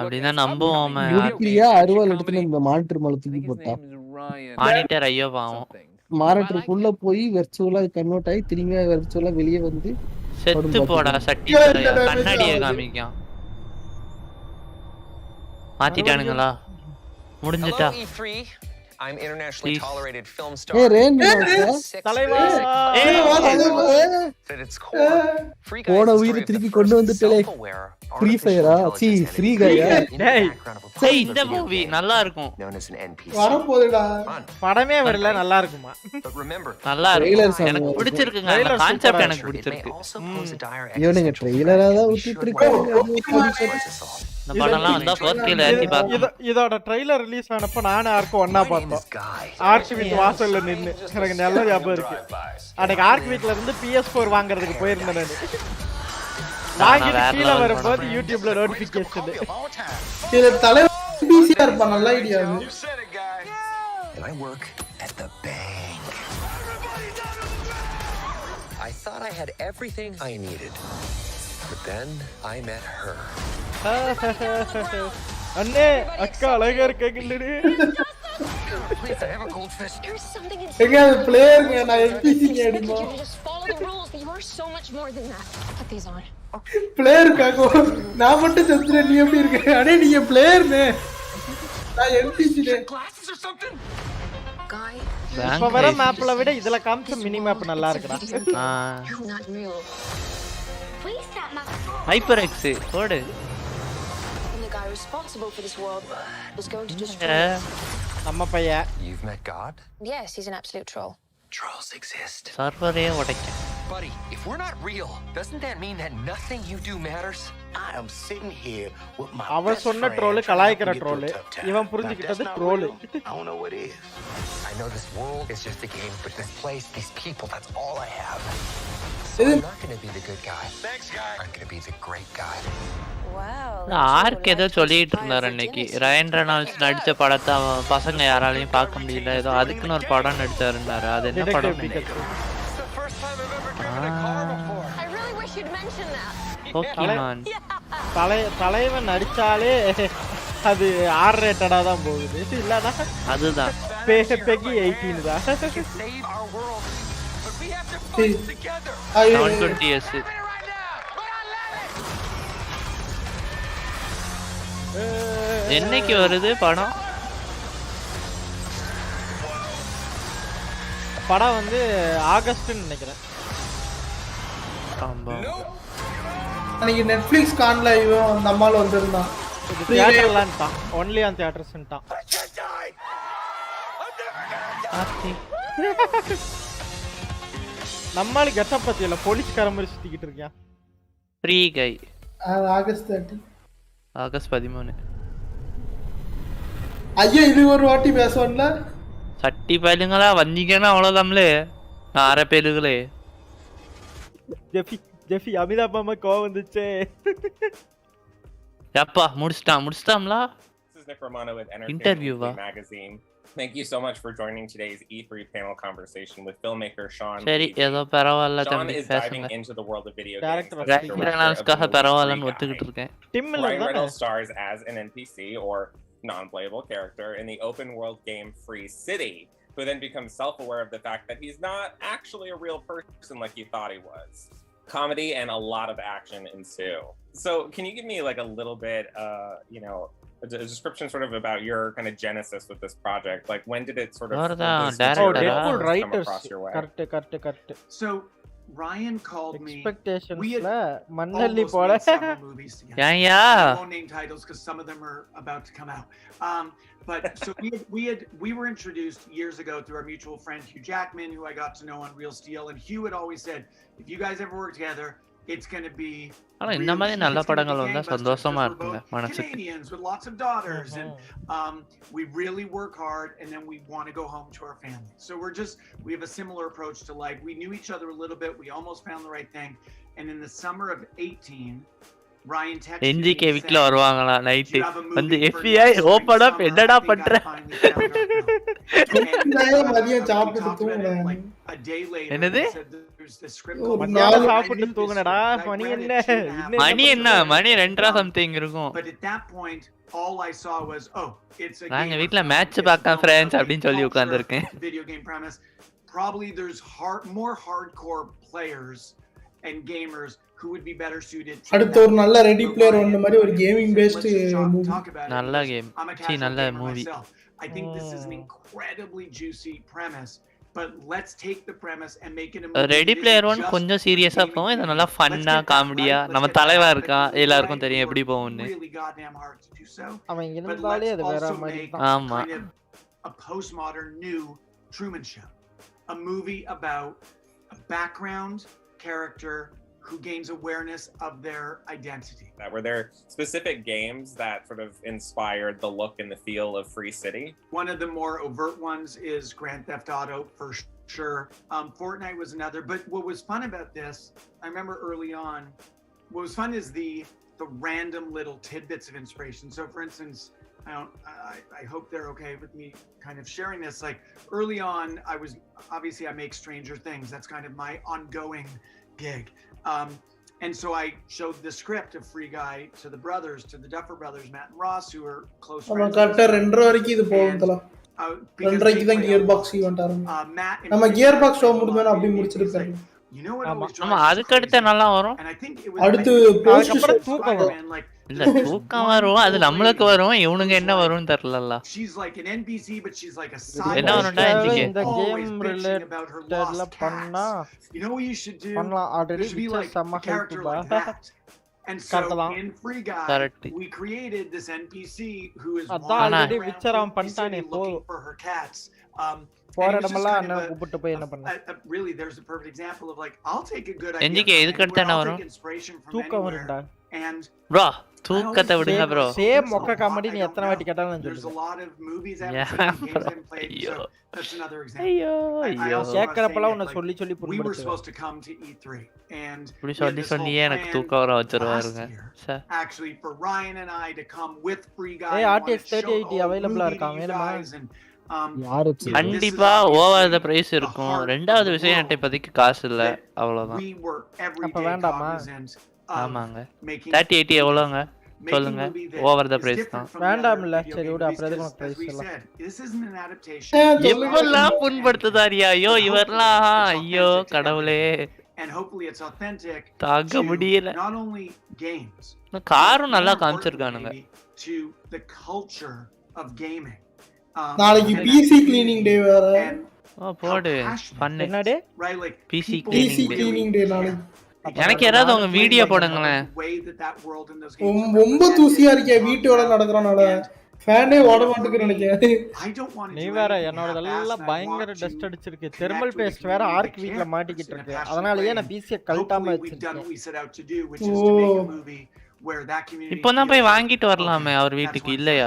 N: அப்படிதான் நம்புவோம்.
A: முடிக்கிறியா அறுவாள் எடுத்துட்டு இந்த மானிட்டர் மேல தூக்கி போட்டா
N: மானிட்டர் ஐயோ பாவம்.
A: மானிட்டருக்குள்ள போய் வெர்ச்சுவலா கன்வெர்ட் ஆகி திரும்பி வெர்ச்சுவலா வெளியே வந்து
N: செத்து போடா சட்டி கண்ணாடியை காமிக்கும். மாத்திட்டானுங்களா? முடிஞ்சிட்டா?
L: I'm internationally tolerated film star.
A: Hey, Rain,
B: தலைவா.
L: At its core, Free Guy
A: போன உயிரை திருப்பி கொண்டு வந்துட்டே. Free Fire C Free Guy.
B: டேய்
N: சரி இந்த மூவி நல்லா இருக்கும்.
D: வரப்போகுதுடா.
B: படமே வரல நல்லா இருக்குமா?
N: நல்லா இருக்கு. எனக்கு பிடிச்சிருக்குங்க. அந்த கான்செப்ட் எனக்கு பிடிச்சிருக்கு.
A: இவனுங்க ட்ரெய்லரா தான் ஊத்திட்டு இருக்காங்க.
N: இந்த படம்லாம் வந்தா 4K ல ஏத்தி பார்க்கலாம்.
B: இதோட ட்ரெய்லர் ரிலீஸ் ஆனப்ப நானே ஆர்க் ஒண்ணா பார்த்தோம். ஆர்க் வீட் வாசல்ல நின்னு எனக்கு நல்ல ஞாபகம் இருக்கு. அன்னைக்கு ஆர்க் வீட்ல இருந்து PS4 வாங்குறதுக்கு போயிருந்தேன் நானு. வாங்கிட்டு கீழ வரும்போது YouTubeல நோட்டிஃபிகேஷன்.
D: இது தலைவர் பிசிஆர் இருப்பா, நல்ல ஐடியா இது.
L: And I work at the bank. I thought I had everything I needed. But then I met her.
B: அண்ணே அக்கா அழகா இருக்கீங்களே.
L: Please, I have a goldfish. There's something in
D: எங்க அது பிளேயர்ங்க, நான் NPC அடிமா.
L: Just follow the rules, but you are so much more than that. Put these on.
D: Player காகோ நான் மட்டும் செத்துறேன், நீ எப்படி இருக்க? அடே நீங்க பிளேயர்னே, நான் NPC day.
L: Glasses or something? Guy.
B: இப்ப வர மேப்ல விட இதுல காமிச்ச மினி மேப் நல்லா இருக்குடா.
L: You're not real. Please stop my
N: HyperX போடு.
L: The guy responsible for this world is going to destroy.
B: நம்ம பையன்.
L: You've met God? Yes, he's an absolute troll. Trolls exist.
N: சர்வரே உடைக்க.
L: Buddy, if we're not real, doesn't that mean that nothing you do matters? I am sitting here with my
B: அவ சொன்ன troll கலாய்க்கிற troll. இவன் புரிஞ்சிக்கிட்டது troll.
L: I don't know what is. I know this world is just a game, but this place, these people, that's all I have. So I'm not going to be the good guy. Thanks, guy. I'm going to be the great guy.
N: Arc ஏதோ சொல்லிட்டு இருந்தாரு அன்னைக்கு. Ryan Reynolds நடிச்ச படத்தை பசங்க யாராலையும் பார்க்க முடியல, ஏதோ அதுக்குன்னு ஒரு படம் நடிச்சாருன்னாரு. அது என்ன படம்? போக்கிமான்.
B: தலைவன் நடிச்சாலே அது R ரேட்டடா தான் போகுது. இல்லனா
N: அதுதான்
B: பெகி 18 தான்.
N: 720s. என்னைக்கு வருது படம்?
B: படம் வந்து ஆகஸ்ட்னு நினைக்கிறேன்.
N: ஆமா.
D: அன்னைக்கு நெட்ஃபிளிக்ஸ் கான்ல இவன் நம்மால வந்திருந்தான்.
B: தியேட்டர்லன்ட்டான். ஒன்லி ஆன் தியேட்டர்ஸ்ன்ட்டான். நம்மால கெட்டப் பத்தியல போலீஸ்கார மாதிரி சுத்திக்கிட்டு இருக்கான்.
N: Free Guy.
D: ஆகஸ்ட் 30.
N: ஆகஸ்ட் 13.
D: ஐயா இது ஒரு வாட்டி பேசணும்ல.
N: சட்டி பயலுங்களா வந்தீங்கன்னா அவ்வளவுதான்லே. ஆற பேலுகளே.
B: ஜெஃபி அமிதாப் மாமா கோவம் வந்துச்சே.
N: யப்பா முடிச்சிட்டாம்ல.
J: This is Nick Romano with
N: Interview
J: Magazine. Thank you so much for joining today's E3 panel conversation with filmmaker Sean.
N: சரி ஏதோ பரவாயில்ல தம்பி
J: பேசுங்க. Sean is diving into the world of video games.
N: டைரக்டர்ஸ்காக பரவாயில்லன்னு ஒத்துக்கிட்டு இருக்கேன்.
J: Ryan Reynolds stars as an NPC or non-playable character in the open world game Free City, who then becomes self-aware of the fact that he's not actually a real person like he thought he was. Comedy and a lot of action ensue. So can you give me like a little bit, a description sort of about your kind of genesis with this project? Like when did it sort of
B: Deadpool writers
J: across your way?
B: correct.
V: So Ryan called me.
B: Expectations
V: la
B: mannalli pola.
N: Yeah.
V: I won't name titles because some of them are about to come out. But so we were introduced years ago through our mutual friend Hugh Jackman, who I got to know on Real Steel, and Hugh had always said, if you guys ever work together, it's going to be
N: ஆனா இந்த மாதிரி நல்ல படங்கள் வந்தா சந்தோஷமா இருக்குங்க மனசுக்கு.
V: Canadians with lots of daughters and we really work hard and then we want to go home to our family. So we have a similar approach to like we knew each other a little bit, we almost found the right thing, and in the summer of 18 Ryan texted
N: NGK வீட்ல வருவாங்களா night வந்து FBI open up என்னடா பண்ற?
D: மதியம் சாப்பிட்டு தூங்குறேன்.
N: என்னது?
B: மதியம் சாப்பிட்டு தூங்குனடா. மணி என்ன?
N: மணி 2:00 சம்திங் இருக்கும்.
V: But at that point all I saw was it's a
N: நாங்க வீட்ல மேட்ச் பார்க்க ஃப்ரெண்ட்ஸ் அப்படினு சொல்லி உட்கார்ந்திருக்கேன்.
V: Video game premise. Probably there's more hardcore players and gamers who would be better suited.
D: அடுத்து ஒரு நல்ல ரெடி பிளேயர் ஒன்னு மாதிரி ஒரு கேமிங் பேஸ்ட் மூவி.
N: நல்ல கேம். நல்ல movie.
V: I think this is an incredibly juicy premise, but let's take the premise and make it a movie.
N: Ready player 1 கொஞ்சம் சீரியஸா போகும். இது நல்லா ஃபன்னா காமெடியா நம்ம தலைவா இருக்கான். எல்லாருக்கும் தெரியும் எப்படி போகும்னு.
B: அவன் இருந்தாலே அது வேற மாதிரி தான்.
N: ஆமா.
V: A postmodern new Truman Show. A movie about a background character who gains awareness of their identity.
J: Were there specific games that sort of inspired the look and the feel of Free City?
V: One of the more overt ones is Grand Theft Auto for sure. Fortnite was another, but what was fun about this, I remember early on, what was fun is the random little tidbits of inspiration. So for instance, I hope they're okay with me kind of sharing this. Like early on, I make Stranger Things. That's kind of my ongoing gig. And so I showed the script of Free Guy to the brothers, to the Duffer brothers, Matt and Ross, who are close friends.
D: நம்ம கரெக்ட்டா 2:30 வரைக்கும் இது போகும்ல. 2:30க்கு தான் Gearbox event ஆரம்பிக்கும். நம்ம Gearbox show முடிஞ்சா அப்படியே முடிச்சிருப்போம்.
N: ஆமா அதுக்கு அடுத்து நல்லா வரும்.
D: அடுத்து போஸ்ட்
B: தூக்கம் வரும்.
N: இல்ல தூக்கம் வரும். அது நம்மளுக்கு வரும். இவனுங்க என்ன வரும்னு தெரியலல்ல. என்ன வரும்டா
B: இந்த கேம் ரிலேட்டட்ல பண்ணா பண்ணலாம். ஆல்ரெடி சம ஹைப் பா.
V: And so in Free Guy, we created this NPC who is
B: already looking
V: for her cats. Really, there's a perfect example of like, I'll take a good idea.
N: NGK இதுக்கு அடுத்து என்ன வரும்?
B: தூக்கம் வரும்டா.
V: And
N: bro தூக்கத்தை விடுங்க bro.
B: Same மொக்க comedy நீ எத்தனை வாட்டி கேட்டாலும் நான்
V: சொல்லுவேன். There's a lot of movies I've seen, games I've played. So that's another example.
B: ஐயோ கேக்குறப்பலாம் உன்னை சொல்லி
V: we were supposed to come to E3 and
N: இப்படி சொல்லியே எனக்கு தூக்கம் வர வச்சிருவாருங்க.
V: Actually for Ryan and I to come with Free Guy.
B: RTX 3080 அவேலபிளா இருக்கா வேணுமா?
N: கண்டிப்பா ஓவர் தி பிரைஸ் இருக்கும். ரெண்டாவது விஷயம் என்கிட்ட இப்போதைக்கு காசு இல்ல அவ்வளவுதான்.
B: அப்ப வேண்டாமா?
N: ஆமாங்க 3080 எவ்வளவுங்க? சொல்லுங்க.
V: making a movie
N: over the
V: that is
N: price
V: different
N: தான்.
V: from the
B: வேண்டாம்
V: other
B: இல்ல
V: video
B: சரி
V: game
B: விடு
V: movies,
B: அப்புறம் எதுக்கு
V: because
B: உனக்கு
V: as we
B: பிரைஸ் எல்லாம்.
V: said, this isn't an adaptation.
N: எப்பெல்லாம் புண்படுத்துதாரியா? ஐயோ இவரெல்லாம் ஐயோ கடவுளே.
V: And hopefully it's authentic
N: தாங்க முடியல.
V: to not only games,
N: காரும் நல்லா காமிச்சிருக்கானுங்க.
V: to the culture of gaming.
D: நாளைக்கு பிசி கிளீனிங் டே வேற.
N: போடு பண்ணு.
B: என்னடே?
V: Right, like
N: பிசி
D: கிளீனிங் டே நாளைக்கு.
N: எனக்கு யாராவது உங்க வீடியோ போடுங்களேன்.
D: ரொம்ப தூசியா இருக்கே வீட்டோட நடக்கறனால ஃபேனே ஓட மாட்டேங்குது நினைக்கிறேன்.
B: நீ வேற என்னோடதெல்லாம் பயங்கர டஸ்ட் அடிச்சிருக்கு. தெர்மல் பேஸ்ட் வேற ஆர்க் வீட்ல மாட்டிக்கிட்டு இருக்கு. அதனாலயே நான் பிசியை கழட்டாம வச்சிருக்கேன்.
N: இப்போதான் போய் வாங்கிட்டு வரலாமே அவர் வீட்டுக்கு இல்லையா?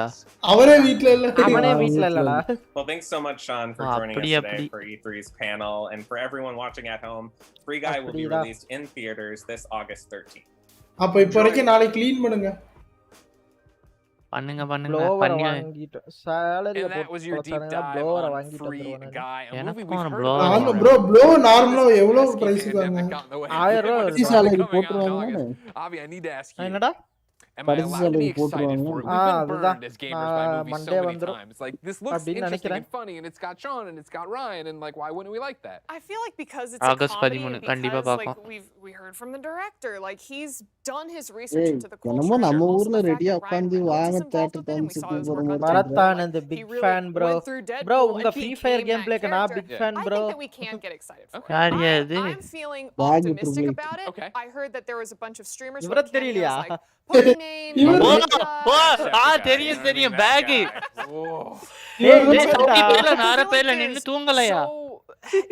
D: அவரே வீட்ல இல்ல.
B: அவனே வீட்ல இல்லடா.
J: Well, thanks so much, Sean, for joining us today for E3's panel, and for everyone watching at home. Free Guy will be released in theaters this August 13th.
D: அப்ப இப்போ வரைக்கும் நாளை க்ளீன் பண்ணுங்க.
N: பண்ணுங்க
B: ப்ளோவர் வாங்கிட்டு சாலரிய போட்டு ப்ளோவர் வாங்கிட்டு
D: வந்துருவானே. Bro flow நார்மலா எவ்வளவு பிரைஸ் தாங்க?
B: 1000 ரூபாய்
A: சாலரி போட்டுருவாங்க.
K: Avi, I need to ask you.
B: என்னடா?
K: Am I allowed to be excited for it? We've been burned as gamers by movies so many times. Like, this looks interesting and funny, and it's got Sean and it's got Ryan, and like, why wouldn't we like that?
F: I feel like because it's a comedy, because like we heard from the director, like he's done his research into the culture.
A: நம்ம ஊர்ல ரெடியா உட்கார்ந்து வாங்க theatre டான்ஸ்க்கு போறோம்.
B: Marathon அந்த big fan bro. Bro உங்க Free Fire game பிளேக்கு நான் big fan bro.
F: I think that we can get excited for it.
N: யாரியா இது?
F: I'm feeling optimistic about it. I heard that there was a bunch of streamers
B: இவர தெரியலையா?
N: தெரியும் back. நின்னு தூங்கலையா?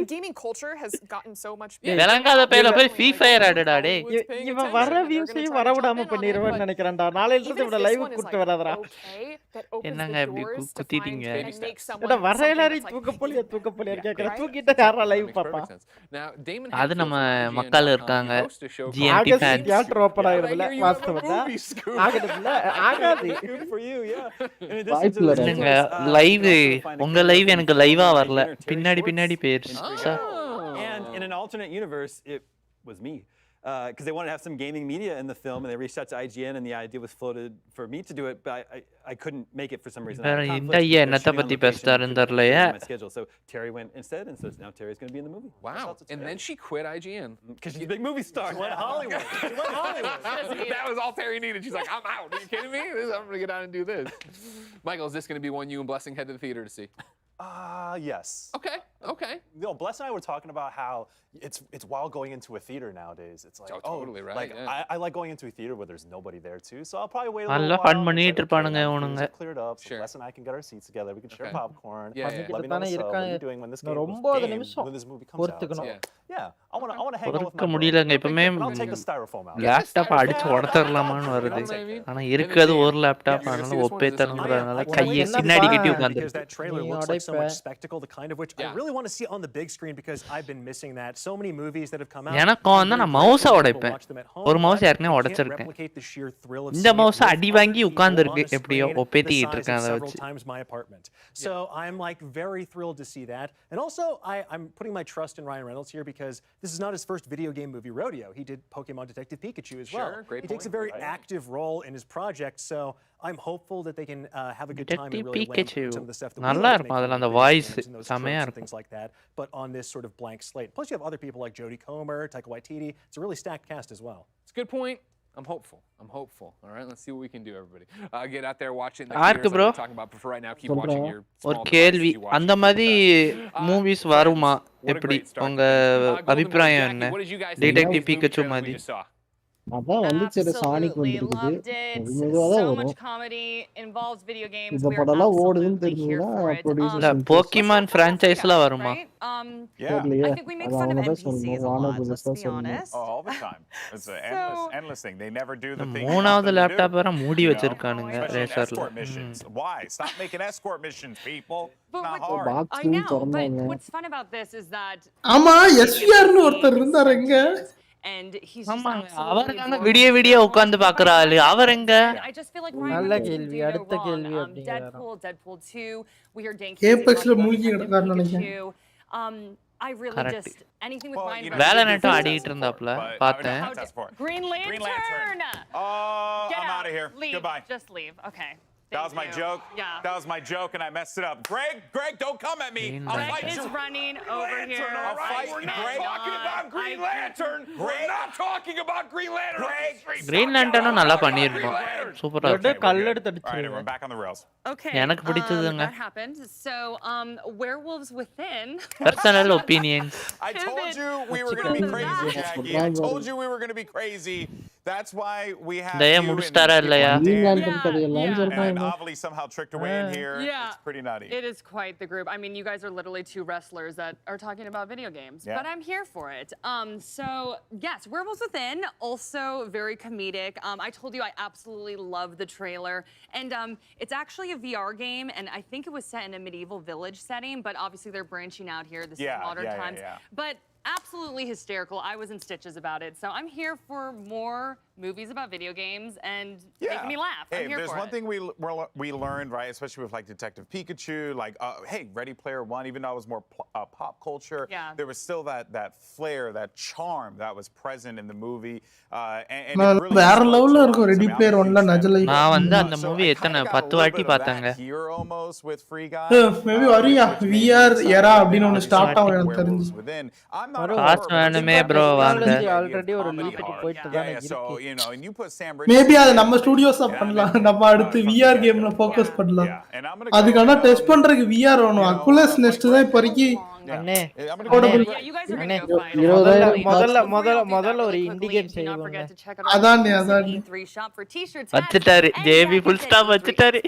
F: Gaming culture has gotten so much
N: விளங்காத பேர்ல போய் ஃப்ரீ ஃபயர் ஆடுடா டேய்.
B: இவன் வர வியூஸையும் வரவிடாம பண்ணிடுவான்னு நினைக்கிறேன்டா. நாளையில இருந்து இவன லைவ் கூட்டி வராதடா.
N: என்னங்க இப்படி குத்திட்டீங்க?
B: அட வர எல்லாரையும் தூக்க போலியா கேக்குற. தூக்கிட்ட யாரா லைவ் பாப்பா?
N: அது நம்ம மக்கள் இருக்காங்க. GMT ஃபேன்ஸ்
B: தியேட்டர் ஓபன் ஆயிருதுல வாஸ்தவமா. ஆகதுல ஆகாது.
N: என்னங்க லைவ் உங்க லைவ் எனக்கு லைவா வரல. பின்னாடி போயிருச்சு.
U: And in an alternate universe, it was me. Because they wanted to have some gaming media in the film, and they reached out to IGN, and the idea was floated for me to do it, but I couldn't make it for some reason.
N: என்னத்த பத்தி பேசுறாருன்னு தெரியலையே.
U: So Terry went instead, and so now Terry's going to be in the movie.
K: Wow! And then she quit IGN
U: because she's a big movie star.
K: She went Hollywood. That was all Terry needed. She's like, I'm out. Are you kidding me? I'm going to get out and do this. Michael, is this going to be one you and Blessing head to the theater to see?
U: Yes.
K: Okay.
U: You know, Bless and I were talking about how it's wild going into a theater nowadays. It's like,
K: totally right.
U: Like I like going into a theater where there's nobody there too. So I'll probably wait a
N: little
U: while.
N: fun பண்ணிட்டு இருப்பானுங்க இவனுங்க.
U: Clear it up. So Bless and I can get our seats together. We can share popcorn.
B: Let me know what you're doing when this
U: movie comes out. Yeah. I want to hang out with my
N: முடியலங்க இப்பமே
U: I'll take the styrofoam out.
N: Laptop அடிச்சு உடைச்சிரலாமான்னு வருது. ஆனா இருக்குது ஒரு laptop அதனால ஒப்பே தரங்கறனால கையை பின்னாடி கட்டி உட்கார்ந்து.
Q: That trailer looks like so much spectacle, the kind of which I really want to see on the big screen because I've been missing that. So many movies that have come out.
N: எனக்கு வந்து நான் மவுஸை உடைப்பேன். ஒரு mouse ஏற்கனவே உடைச்சிருக்கேன். இந்த mouse அடி வாங்கி உட்கார்ந்திருக்கு எப்படியோ ஒப்பேத்திட்டு இருக்கேன் அத வச்சு.
Q: So I'm like very thrilled to see that. And also I'm putting my trust in Ryan Reynolds here because this is not his first video game movie rodeo. He did Pokemon Detective Pikachu as well. He takes a very active role in his project, so I'm hopeful that they can have a good time and really land some of the stuff that we
N: நல்லா இருக்கும் அதுல அந்த voice செமையா இருக்கும்.
Q: Things like that, but on this sort of blank slate. Plus you have other people like Jodie Comer, Taika Waititi. It's a really stacked cast as well.
K: It's a good point. I'm hopeful. All right, let's see what we can do, everybody. Get out there, watch it. Talking about, but for right now, keep watching your small.
N: ஒரு கேள்வி அந்த மாதிரி movies வருமா எப்படி உங்க அபிப்பிராயம் என்ன? Detective Pikachu மாதிரி
A: அதான் வந்துச்சு சானிக் வந்துருக்குது.
C: So much comedy involves video games.
A: இந்த படம்லாம் ஓடுதுன்னு தெரிஞ்சா ப்ரொடியூசர்ஸ்
N: போக்கிமான் franchiseல வருமா?
C: I think we make fun of NPCs a lot, let's be honest.
M: All the time. It's an endless thing. They never do the thing.
N: மூணாவது laptop வேற மூடி வச்சிருக்கானுங்க ரேசர்ல.
M: Why? Stop making escort missions, people.
C: Not hard. I know, but what's fun about this is that
D: ஆமா SVR னு ஒருத்தர் இருந்தாருங்க.
C: And he's
N: அவர்தாங்க விடிய உட்கார்ந்து பார்க்கற ஆளு அவர் எங்க?
C: I just feel like
B: நல்ல கேள்வி அடுத்த கேள்வி அப்படிங்கறாரு.
C: Deadpool 2 we hear Dank
D: Apex ல மூழ்கி கிடக்காருன்னு நினைக்கிறேன்.
C: I really just anything with mine.
N: Valorant ஆடிட்டு இருந்தாப்ல பார்த்தேன்.
C: Green Lantern.
M: Oh, I'm out of here.
C: Leave.
M: Goodbye.
C: Just leave. Okay.
M: That was my joke.
C: Yeah.
M: That was my joke, and I messed it up. Greg, don't come at me.
C: Greg is running over here.
M: All right,
K: We're not talking about Green Lantern. We're not talking about Green Lantern.
N: Green Lantern நல்லா பண்ணிருக்கோம். சூப்பரா இருக்கு.
B: கல்ல எடுத்து அடிச்சிருங்க.
M: All right, we're back on the rails.
C: Okay.
N: எனக்கு பிடிச்சதுங்க.
C: That happened. So, Werewolves Within.
N: Personal opinions.
M: I told you we were going to be crazy, Jackie. I told you we were going to be crazy. That's why we have
N: தயா முடிச்சிட்டாரா இல்லையா?
M: And Avali somehow tricked away in here.
C: Yeah.
M: It's pretty nutty.
C: It is quite the group. I mean, you guys are literally two wrestlers that are talking about video games, but I'm here for it. So yes, Werewolves Within, also very comedic. I told you I absolutely love the trailer, and it's actually a VR game, and I think it was set in a medieval village setting, but obviously they're branching out here. This is modern times, but absolutely hysterical. I was in stitches about it. So I'm here for more movies about video games and making me laugh. I'm here
M: there's
C: for
M: one thing we learned, right, especially with like Detective Pikachu, like hey, Ready Player One, even though it was more pop culture, there was still that flair, that charm that was present in the movie. And
D: வேற லெவல்ல இருக்கும் ready player 1ல நஜலை.
N: நான் வந்து அந்த movie எத்தனை 10 வாட்டி பார்த்தேங்க.
D: Maybe வரியா VR era அப்படின ஒன்னு ஸ்டார்ட் ஆகும் எனக்கு தெரிஞ்சு.
N: காசு வேணுமே bro வாங்க.
B: ஆல்ரெடி ஒரு லீப்புக்கு போயிட்டு தான் இருக்கு.
D: மேபி அது நம்ம ஸ்டுடியோஸ் பண்ணலாம். நம்ம அடுத்து VR கேம்ல ஃபோக்கஸ் பண்ணலாம். அதுக்கான டெஸ்ட் பண்றதுக்கு VR வேணும். அக்குலஸ் நெக்ஸ்ட் தான் இப்போதைக்கு
B: அண்ணே முதல்ல ஒரு இண்டி கேம் செய்வோங்க.
D: அதானே
N: வச்சிட்டாரு ஜேபி ஃபுல் ஸ்டாப் வச்சிட்டாரு.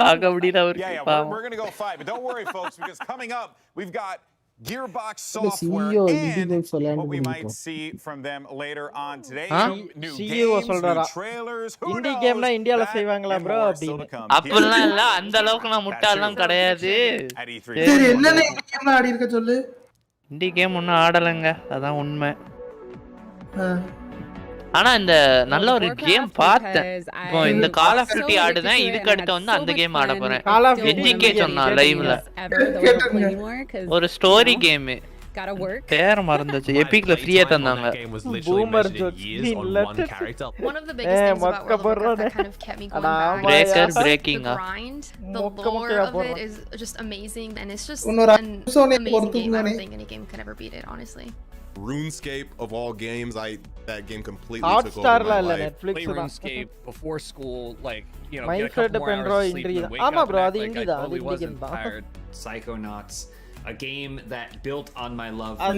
N: ஆக முடியல அவருக்கு.
M: We're going to go 5, but don't worry folks, because coming up we've got Gearbox software and what we might see from them later on today. New games, new trailers.
B: Indie கேம்னா இந்தியால செய்வாங்களா bro அப்படினு.
N: அப்பலாம் இல்ல, அந்த அளவுக்கு நான் முட்டாள்லாம் கிடையாது.
D: சரி என்னென்ன கேம்ல ஆடி இருக்க சொல்லு.
N: இண்டி கேம் ஒன்னும் ஆடலங்க, அதான் உண்மை. ஆனா இந்த நல்ல ஒரு கேம் பார்த்தேன். இப்போ இந்த கால் ஆஃப் டியூட்டி ஆடுறேன், இதுக்கு அடுத்து வந்து அந்த கேம் ஆட போறேன். NGK சொன்னா லைவ்ல ஒரு ஸ்டோரி கேம். பேர் மறந்துச்சு. எபிக்ல ஃப்ரீயா தந்தாங்க.
B: பூமர் ஜோக்ஸ் இல்ல.
I: One of the biggest things about World of Warcraft that kind of kept me going back was
N: breaking
I: the grind. The lore of it is just amazing, and it's just an amazing game. I don't think any game could ever beat it, honestly.
O: RuneScape of all games, that game completely took
B: Hotstar
O: over my life.
B: Netflix
W: play RuneScape before school, like, you know,
B: get
W: a couple more hours of sleep and wake up and act like I totally wasn't tired.
T: Psychonauts, a game that built on my love for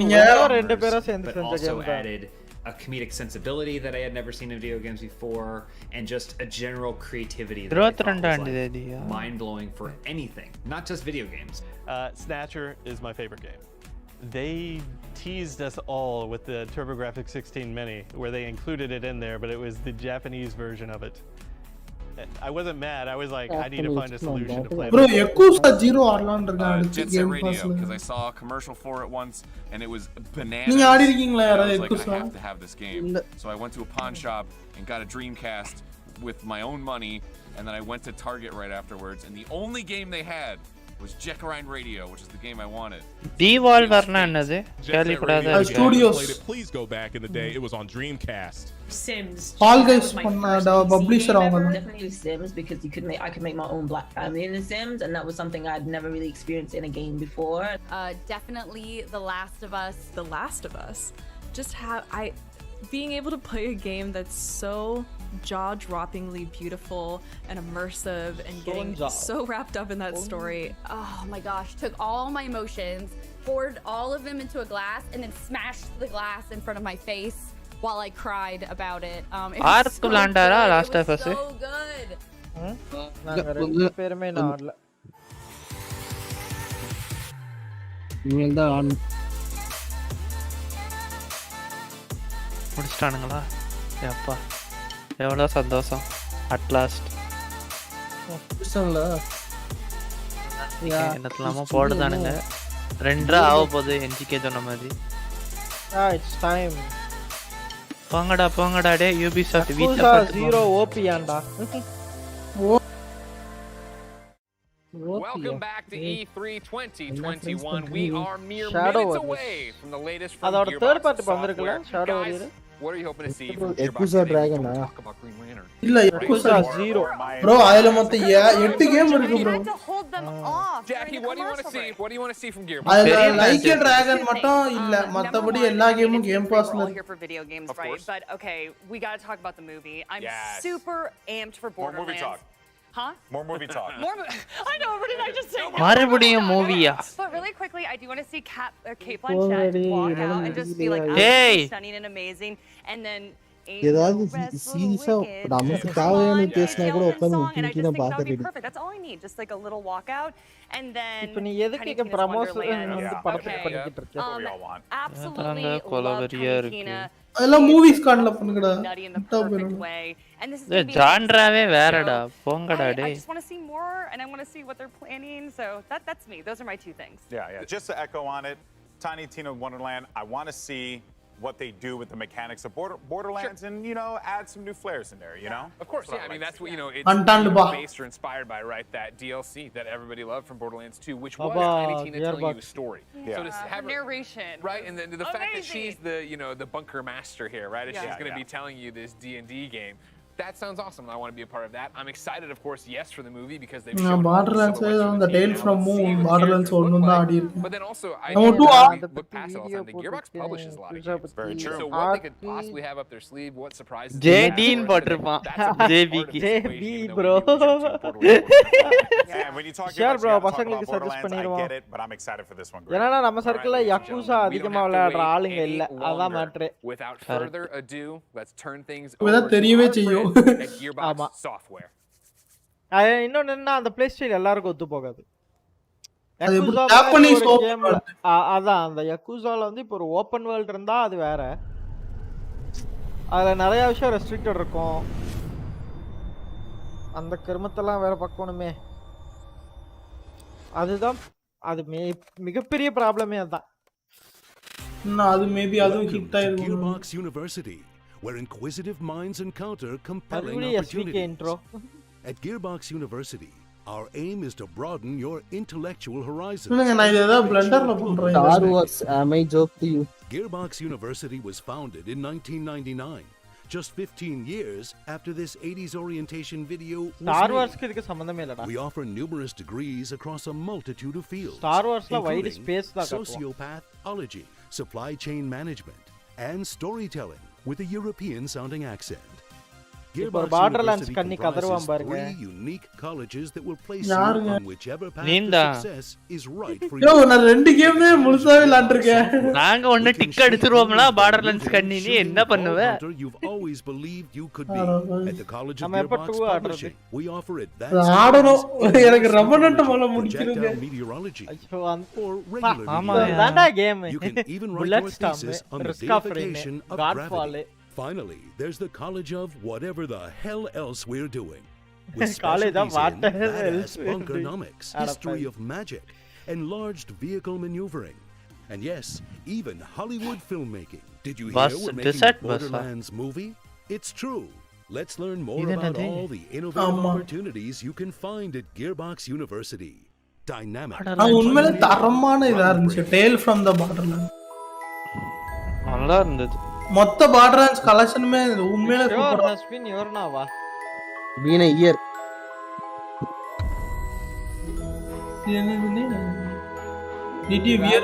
T: but also added a comedic sensibility that I had never seen in video games before, and just a general creativity that I thought was like mind-blowing for anything, not just video games.
X: Snatcher is my favorite game. They teased us all with the TurboGrafx 16 Mini, where they included it in there, but it was the Japanese version of it. I wasn't mad. I was like, I need to find a solution to play.
D: Bro, Yakuza 0 ஆடலாம்னு இருக்கான்
O: Jet Set
D: Game
O: Radio,
D: Passல.
O: because I saw a commercial for it once and it was bananas.
D: நீங்க ஆடி இருக்கீங்களா
O: I
D: யாராவது
O: was like, I
D: Yakuza?
O: have to have this game. So I went to a pawn shop and got a Dreamcast with my own money, and then I went to Target right afterwards, and the only game they had was Jekarine Radio, which is the game I wanted.
N: Devolverனா என்னது? கேள்விப்படாத.
D: Studios.
O: Please go back in the day. It was on Dreamcast.
Y: Sims.
D: Fall Guys பண்ண publisher அவங்க தான்.
Y: Definitely Sims, because I could make my own black family in The Sims, and that was something I'd never really experienced in a game before.
Z: Definitely The Last of Us. The Last of Us. Just being able to play a game that's so jaw-droppingly beautiful and immersive and getting so wrapped up in that story.
C: Oh my gosh, took all my emotions, poured all of them into a glass, and then smashed the glass in front of my face while I cried about it. It was so good.
N: Last of Us.
C: So good.
B: நாங்க ரெண்டு பேருமே நான் ஆடல.
A: இவங்க தான் on
N: முடிச்சிட்டானுங்களா? அப்பா எவ்வளோ சந்தோஷம். At last என்னத்தலாமா போடுதானுங்க. 2 ஆக போகுது NGK சொன்ன மாதிரி.
B: It's time.
N: போங்கடா டே Ubisoft
B: Yakuza 0 OP Andal.
K: Welcome back to E3 2021. We are mere
W: Shadow
K: minutes
W: Warriors.
K: away from the latest from
W: அதோட
K: Gearbox
W: third party வந்திருக்குல
K: software.
W: Shadow
K: Guys,
W: Warriors.
K: what are you hoping to see from Gearbox
A: Yakuza
K: today?
A: Dragon
K: Don't talk about Green Lantern.
D: இல்ல
W: Yakuza 0.
D: Bro அதுல மொத்தம் 8 game இருக்கு bro.
C: to hold them off.
K: Jackie, what do you want to see? What do you want to see from Gearbox?
D: அதுல like and dragon மட்டும் இல்ல மத்தபடி எல்லா கேமும் கேம் பாஸ்ல
C: We're all here for video games, right? But okay, we got to talk about the movie. I'm super amped for
M: More movie
C: Borderlands.
M: talk.
C: Huh?
M: More movie talk.
C: I know, what did I just say?
N: மறுபடியும் மூவியா?
C: But really quickly, I do want to see Kate Blanchett walk out and just be like,
N: Hey.
C: stunning and amazing. And then
A: ஏதாவது சீரியஸா நமக்கு தேவையான பேசினா கூட உட்கார்ந்து திங்கினா பார்த்துட்டு
C: perfect. That's all I need. Just like a little walkout. And then
W: இப்போ நீ எதுக்கு இங்க ப்ரமோஷன் வந்து படத்துக்கு பண்ணிட்டு இருக்க?
C: Absolutely love
N: கொலவெறியா இருக்கு.
D: அதெல்லாம் மூவிஸ் கார்ட்ல பண்ணுங்கடா.
C: nutty in the perfect way. And this is
N: இந்த
C: gonna be
N: ஜான்ராவே வேறடா போங்கடா
C: I
N: டேய்.
C: just want to see more and I want to see what they're planning. So that's me. Those are my two things.
M: Yeah. Just to echo on it, Tiny Tina Wonderland, I want to see what they do with the mechanics of Borderlands and, add some new flares in there, you know?
K: Of course, yeah. I mean, that's what,
D: Unturned
K: it's based or inspired by, right? That DLC that everybody loved from Borderlands 2, which was Tiny Tina telling you a story.
C: Yeah.
K: So to have her,
C: narration.
K: right? And the fact that she's the bunker master here, right? And she's going to be telling you this D&D game. That sounds awesome, and I want to be a part of that. I'm excited, of course, yes, for the movie because they've shown
D: Borderlands on the Tale from Moon, Borderlands ஒண்ணும் தான் ஆடி இருக்கு.
K: But then also, I look past it all the time. The Gearbox publishes a lot of games.
M: Very true.
K: So what they could possibly have up their sleeve, what surprises?
N: JD போட்டுருப்பான்.
W: JB bro.
M: And when you talk
W: Sure, bro,
M: about
W: பசங்களுக்கு suggest
M: Borderlands, I
W: பண்ணிடுவோம்.
M: get it, but I'm excited for this one.
W: ஏன்னா நம்ம சர்க்கிள்ல Yakuza அதிகமா விளையாடுற ஆளுங்க இல்ல. அதான் matter.
K: Without further ado, let's turn things
D: over தெரியவே செய்யும்.
K: Gearbox software.
W: இன்னொன்னு என்ன அந்த பிளே ஸ்டைல் எல்லாருக்கும் ஒத்து போகாது.
D: ஜாப்பனீஸ்
W: அதான் அந்த Yakuzaல வந்து இப்போ ஒரு ஓபன் வேர்ல்ட் இருந்தா அது வேற. அதுல நிறைய விஷயம் ரெஸ்ட்ரிக்டட் இருக்கும். அந்த கர்மத்தெல்லாம் வேற பார்க்கணுமே. அதுதான் அது மிகப்பெரிய ப்ராப்ளமே அதான்.
D: அது மேபி அதுவும் ஹிட் ஆயிருக்கும்.
E: Gearbox University, where inquisitive minds encounter compelling opportunities. At Gearbox University, our aim is to broaden your intellectual horizons.
A: Star Wars, I joke to you.
E: Gearbox University was founded in 1999, just 15 years after this 80s orientation video was
W: Star
E: made.
W: Wars க்கு சம்பந்தமே இல்லடா.
E: We offer numerous degrees across a multitude of fields.
W: Star Warsல wide space தான்
E: sociopathology, supply chain management, and storytelling with a European-sounding accent. Gearbox
W: Borderlands
E: University
W: கண்ணி கதறுவான் பாருங்க.
E: 3 unique colleges that will place you on whichever path of success is right for you.
D: நான் ரெண்டு கேமே முழுசாவே விளையாண்டிருக்கேன்.
N: நாங்க ஒண்ணு tick அடிச்சிரோம்ல Borderlands கண்ணி நீ என்ன பண்ணுவ?
E: You've always believed you could be at the College of Gearbox Publishing. We offer it that.
D: ஆடணும். எனக்கு ரெவனன்ட் மேல முடிச்சிருங்க.
E: Meteorology.
W: ஐயோ
E: ஆமா
W: தான்டா game.
E: You can even write your thesis on the deification of gravity. Finally, there's the College of whatever the hell else we're doing. With specialties in badass bunkernomics, history of magic, enlarged vehicle maneuvering, and yes, even Hollywood filmmaking. Did you hear we're making a Borderlands movie? It's true. Let's learn more about all the innovative opportunities you can find at Gearbox University. Dynamic.
D: உண்மையிலே தரமான இதா இருந்துச்சு Tale from the Borderlands.
N: நல்லா இருந்தது.
D: மொத்த Borderlands கலெக்ஷனுமே உண்மையிலே சூப்பரா
W: ஹஸ்பின் யோர்னாவா
A: been a year.
D: Did you wear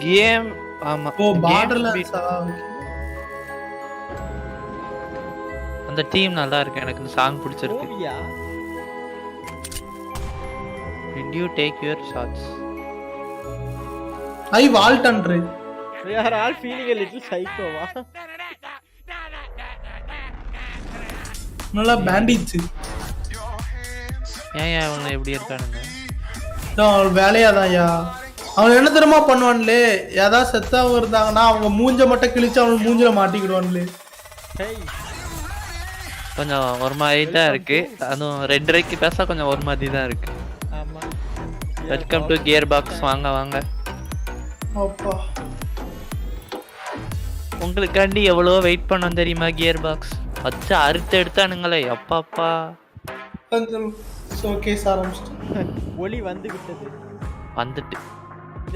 N: game? ஆமா.
D: ஓ Borderlands
N: அந்த டீம் நல்லா இருக்கு. எனக்கு இந்த சாங் பிடிச்சிருக்கு. Did you take your shots?
D: I vault under.
W: We are all feeling a little psycho va.
D: நல்லா பேண்டிட்ஸ்.
N: ஏன் அவங்க எப்படி இருக்கானுங்க?
D: வேலையாதான்யா. அவன் என்ன தெரியுமா பண்ணுவான்லே, ஏதாவது செத்தவங்க இருந்தாங்கன்னா அவங்க மூஞ்ச மட்டும் கிழிச்சு அவன் மூஞ்சில மாட்டிக்கிடுவான்லே.
N: கொஞ்சம் ஒரு மாதிரி தான் இருக்கு. அதுவும் 2:30க்கு பேச கொஞ்சம் ஒரு மாதிரி தான் இருக்கு.
W: ஆமா.
N: Welcome to Gearbox. வாங்க வாங்க.
D: அப்பா.
N: உங்களுக்காண்டி எவ்வளோ வெயிட் பண்ணோம் தெரியுமா Gearbox? அச்சு அறுத்து எடுத்தானுங்களே. அப்பாப்பா.
D: ஷோகேஸ் ஆரம்பிச்சிட்டு
W: ஒளி வந்து விட்டது
N: வந்துட்டு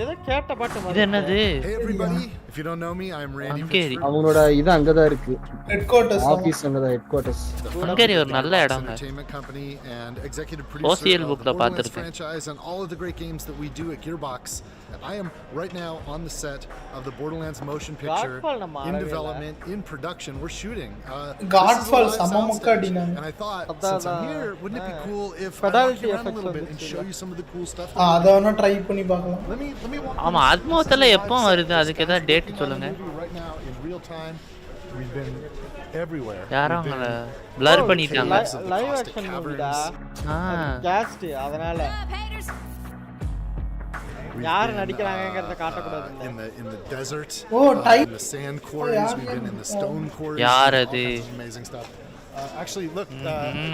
W: ஏதோ கேட்ட பாட்டு
N: இது என்னது
G: Hey everybody, if you don't know me, I'm Randy.
A: அவங்களோட இது அங்க தான் இருக்கு
D: ஹெட் குவார்ட்டர்ஸ்
A: ஆபீஸ் அங்க தான் ஹெட் குவார்ட்டர்ஸ்
N: ஹங்கேரி ஒரு நல்ல இடம்ங்க
G: Entertainment company and executive
N: Social
G: producer of
N: bookல
G: the Borderlands
N: பாத்துர்க்கேன்
G: franchise and all of the great games that we do at Gearbox. I am right now on the set of the Borderlands motion picture in development, in production. We're shooting.
D: Godfall சமமக்கடினா
G: and I thought since I'm here, wouldn't it be cool if I walk you around a little bit and show you some of the cool stuff?
D: அத வேணா try பண்ணி பார்க்கலாம்.
G: Let me walk.
N: ஆமா அட்மோஸ்ல எப்போ வருது அதுக்கு ஏதாவது date சொல்லுங்க.
G: Right now in real time we've been everywhere.
N: யாரவங்கள blur பண்ணிட்டாங்க.
W: லைவ் ஆக்ஷன் மூவிடா. காஸ்ட் அதனால யார் நடிக்கறாங்கங்கறத காட்ட கூடாது.
G: In the desert.
D: Type
G: in the sand quarries, we've been in the stone quarries.
N: யார் அது?
G: Amazing stuff. Actually look,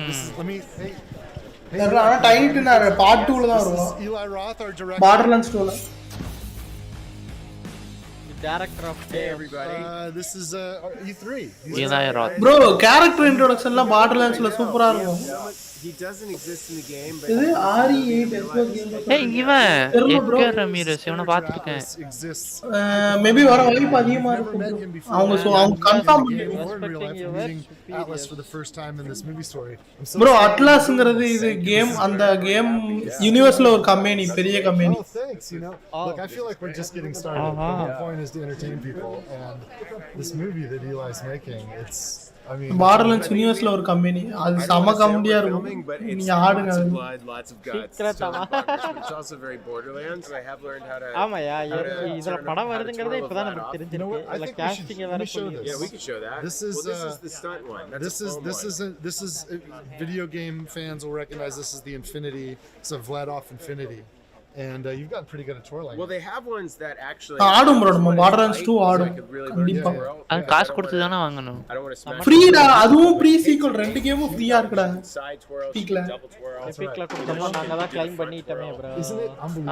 G: this is let me hey
D: அதனால டைட்டினா பார்ட் 2ல தான் வரும்.
G: Eli Roth our director.
D: Borderlands 2ல.
W: Director of
G: Hey everybody. This is E3.
N: Eli Roth.
D: Bro, character introductionல Borderlandsல சூப்பரா இருக்கும்.
H: He doesn't exist in the game, but
D: இது RE8 Xbox game.
N: ஏய் இவன் Edgar ரமீரஸ் இவனை பாத்துர்க்கேன்.
D: Maybe வர வாய்ப்பு அதிகமா இருக்கு. அவங்க confirm
G: Atlas for the first time in this movie story.
D: Bro, Atlasங்கிறது இது கேம் அந்த கேம் யூனிவர்ஸ்ல ஒரு கம்பெனி பெரிய company.
G: Oh, thanks, you know. Look, I feel like we're just getting started. The point is to entertain people and this movie that Eli's making, I mean,
D: Borderlands யூனிவர்ஸ்ல ஒரு company அது சம காமெடியா இருக்கும். நீ ஆடுங்க அது.
H: Lots of guts. It's also very Borderlands. I have learned how to.
W: ஆமாயா இதுல படம் வருதுங்கறதே இப்பதான் நமக்கு தெரிஞ்சிருக்கு. இல்ல காஸ்டிங் வேற சொல்லி.
H: Yeah, we can show that.
G: This is
H: the stunt one.
G: This is video game fans will recognize this is the Infinity. It's a Vladoff Infinity. And you've gotten pretty good at tour language.
H: Well, they have ones that actually
D: ஆடும் bro நம்ம Borderlands 2 ஆடும் கண்டிப்பா.
N: அது காசு கொடுத்து தான வாங்கணும்.
D: ஃப்ரீடா அதுவும் ப்ரீ சீக்வல் ரெண்டு கேமும் ஃப்ரீயா இருக்குடா. பீக்ல
W: பீக்ல கொடுத்தோம் நாங்க தான் க்ளைம் பண்ணிட்டோமே bro.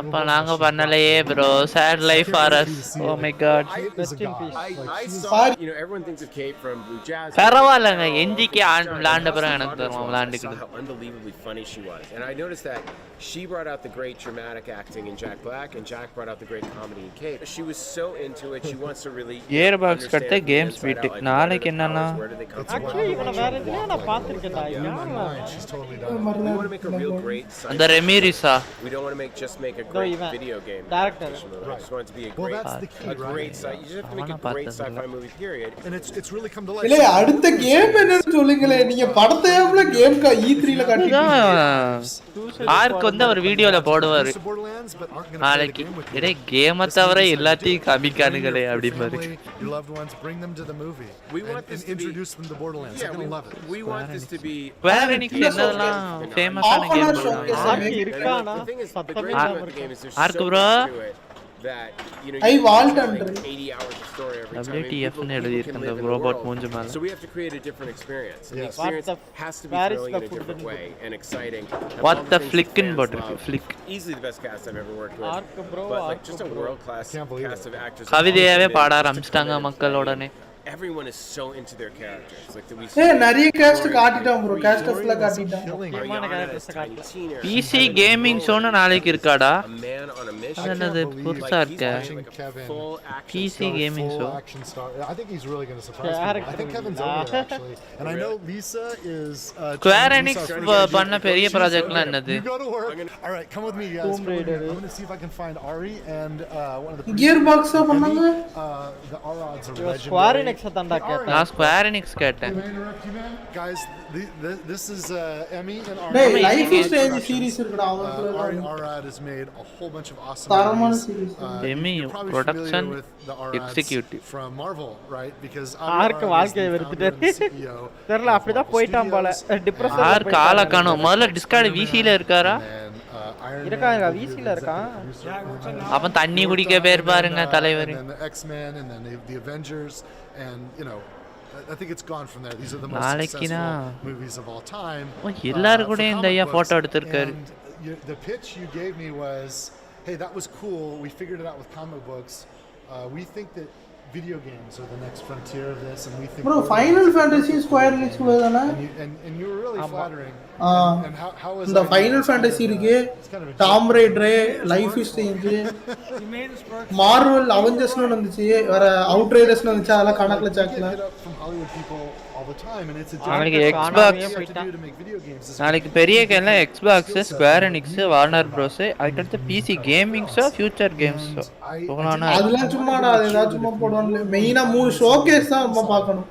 N: அப்ப நாங்க பண்ணலையே bro. Sad life for us. Oh my god.
W: Rest in peace.
H: I saw, you know, everyone thinks of Kate from Blue Jazz.
N: பரவாயில்லைங்க NGK விளையாண்ட பிறகு எனக்கு தருவோம் விளையாண்டுக்கிட்டு.
H: How unbelievably funny she was. And I noticed that she brought out the great dramatic acting in Jack Black, and Jack brought out the great comedy in Kate. She was so into it. She wants to really
N: Gearbox கட்ட games beat. நாளைக்கு என்னன்னா
W: actually இவன வேற எதுலயா நான் பாத்துர்க்கேன்டா.
G: She's totally done.
H: We want to make a real great sci-fi.
N: அந்த ரெமிரிசா
H: We don't want to just make a great video game.
W: Director.
H: I just want it to be a great, great sci-fi. You just have to make a great sci-fi movie, period.
G: And it's really come to life.
D: இல்ல அடுத்த game என்னன்னு சொல்லுங்களே. நீங்க படத்தையேல game E3ல காட்டிட்டீங்க.
N: Arc வந்து ஒரு வீடியோல போடுவாரு. நாளைக்கு இதே கேம் தவிர எல்லாத்தையும் காமிக்கானுங்களே அப்படிம்பாரு.
G: Your loved ones, bring them to the movie.
H: We want this to
G: introduce them to Borderlands. They're going to love it.
H: We want this to be
N: Square Enix என்னலாம் ஃபேமஸான கேம்
W: இருக்கானா?
H: the thing is the great thing about the game is there's so
N: Ark
H: much
N: bro.
H: to it that you know
D: I
H: you
D: vault
H: can
D: under.
H: like 80 hours of story every time.
N: WTF னு எழுதி இருக்கு அந்த robot மூஞ்சு மேல.
H: So we have to create a different experience. And the
G: Yes.
H: experience has to be thrilling in a different way and exciting.
N: What the flick in போட்டுருக்கு flick.
H: Easily the best cast I've ever worked with.
W: Ark bro,
H: But like just a world class cast of actors.
N: கவிதையாவே பாட ஆரம்பிச்சிட்டாங்க மக்களோடனே.
H: Everyone is so into their characters. Like that we
D: நிறைய cost காட்டிட்டான் bro. காஸ்ட்ஸ்ல காட்டிட்டான்.
N: PC gaming ஷோன்னு நாளைக்கு இருக்காடா?
H: A man on a mission.
N: என்னது புதுசா இருக்க?
H: Full action
N: PC gaming show.
G: I think he's really going to surprise me. I think Kevin's over there actually. And I know Lisa is
N: Square Enix பண்ண பெரிய ப்ராஜெக்ட்லாம் என்னது?
G: You go to work. All right, come with me guys. I'm going to see if I can find Ari and one of the
D: Gearbox பண்ணாங்க.
G: The Arods are legendary.
W: Square Enix தான்டா கேட்டேன்.
N: நான் Square Enix கேட்டேன்.
G: Guys, this is Emmy and Ari.
D: டேய் life is strange series இருக்குடா அவங்களுக்கு.
G: Ari Arad has made a whole bunch of awesome
D: தரமான
G: movies.
D: Series.
N: Emmy production executive
G: from Marvel, right? Because
W: Arc வாழ்க்கையை வெறுத்துட்டாரு. தெரியல அப்படிதான் போயிட்டான் போல. டிப்ரஷன்
N: ஆர்க் ஆள காணோம். முதல்ல டிஸ்கார்ட் VC-ல இருக்காரா?
W: இருக்காங்க VC-ல இருக்கான்.
N: அப்ப தண்ணி குடிக்க பேர் பாருங்க தலைவர்.
G: And the X-Men and then the Avengers and you know I think it's gone from there. These are the most
N: நாளைக்குனா
G: successful movies of all time.
N: எல்லாரும் கூட இந்த ஐயா photo எடுத்துர்க்காரு.
G: The pitch you gave me was, hey, that was cool. We figured it out with comic books. We think that video games are the next frontier of this, and we think.
D: Bro, Final Fantasy Square Enix உள்ளதானே?
G: And you were really flattering. And how was
D: the Final Fantasy இருக்கு, Tomb Raider, Life is Strange, Marvel Avengers னு வந்துச்சு, வேற Outriders னு வந்துச்சு, அதெல்லாம் கணக்குல சேக்கல.
G: From Hollywood people all the time, and it's a
N: நாளைக்கு Xbox நாளைக்கு பெரிய கேம்ல Xbox, Square Enix, Warner Bros, அதுக்கடுத்து PC Gamings, Future Games.
D: அதெல்லாம் சும்மாடா, அதெல்லாம் சும்மா போடுவாங்க. மெயினா 3 ஷோகேஸ் தான் நம்ம பார்க்கணும்.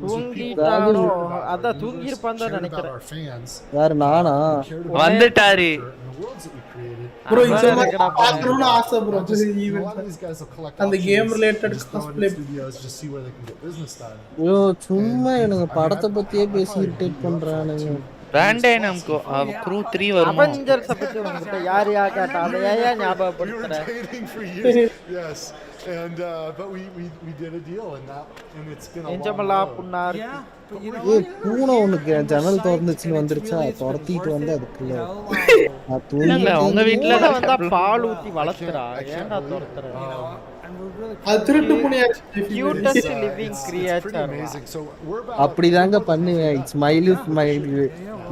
W: தூங்கிட்டானோ அதான் தூங்கி இருப்பான்னு தான் நினைக்கிறேன்.
A: யாரு நானா?
N: வந்துட்டாரு.
D: ப்ரோ இந்த மாதிரி பார்க்கணும்னு ஆசை ப்ரோ. அந்த game related cosplay
G: videos just see where they can get business done.
A: ஐயோ சும்மா எனக்கு படத்தை பத்தியே பேசி இரிட்டேட் பண்றானுங்க.
N: Brandai namko crew 3 varum.
W: Avengers பத்தி உங்ககிட்ட யார் கேட்டா அதை ஏன் ஞாபகப்படுத்துற?
G: Yes. And but we did a deal and it's been a
W: நெஞ்சமலா புன்னார்.
A: ஏய் பூனை உனக்கு ஜன்னல் திறந்துச்சுன்னு வந்துருச்சா துரத்திட்டு வந்து அதுக்குள்ள நான் தூங்கல.
W: உங்க வீட்ல தான் வந்தா பால் ஊத்தி வளர்த்துறா. ஏன்டா துரத்துற?
D: அது திருட்டு புனியா
W: cutest living creature.
A: அப்படிதாங்க பண்ணுவேன். It's my live my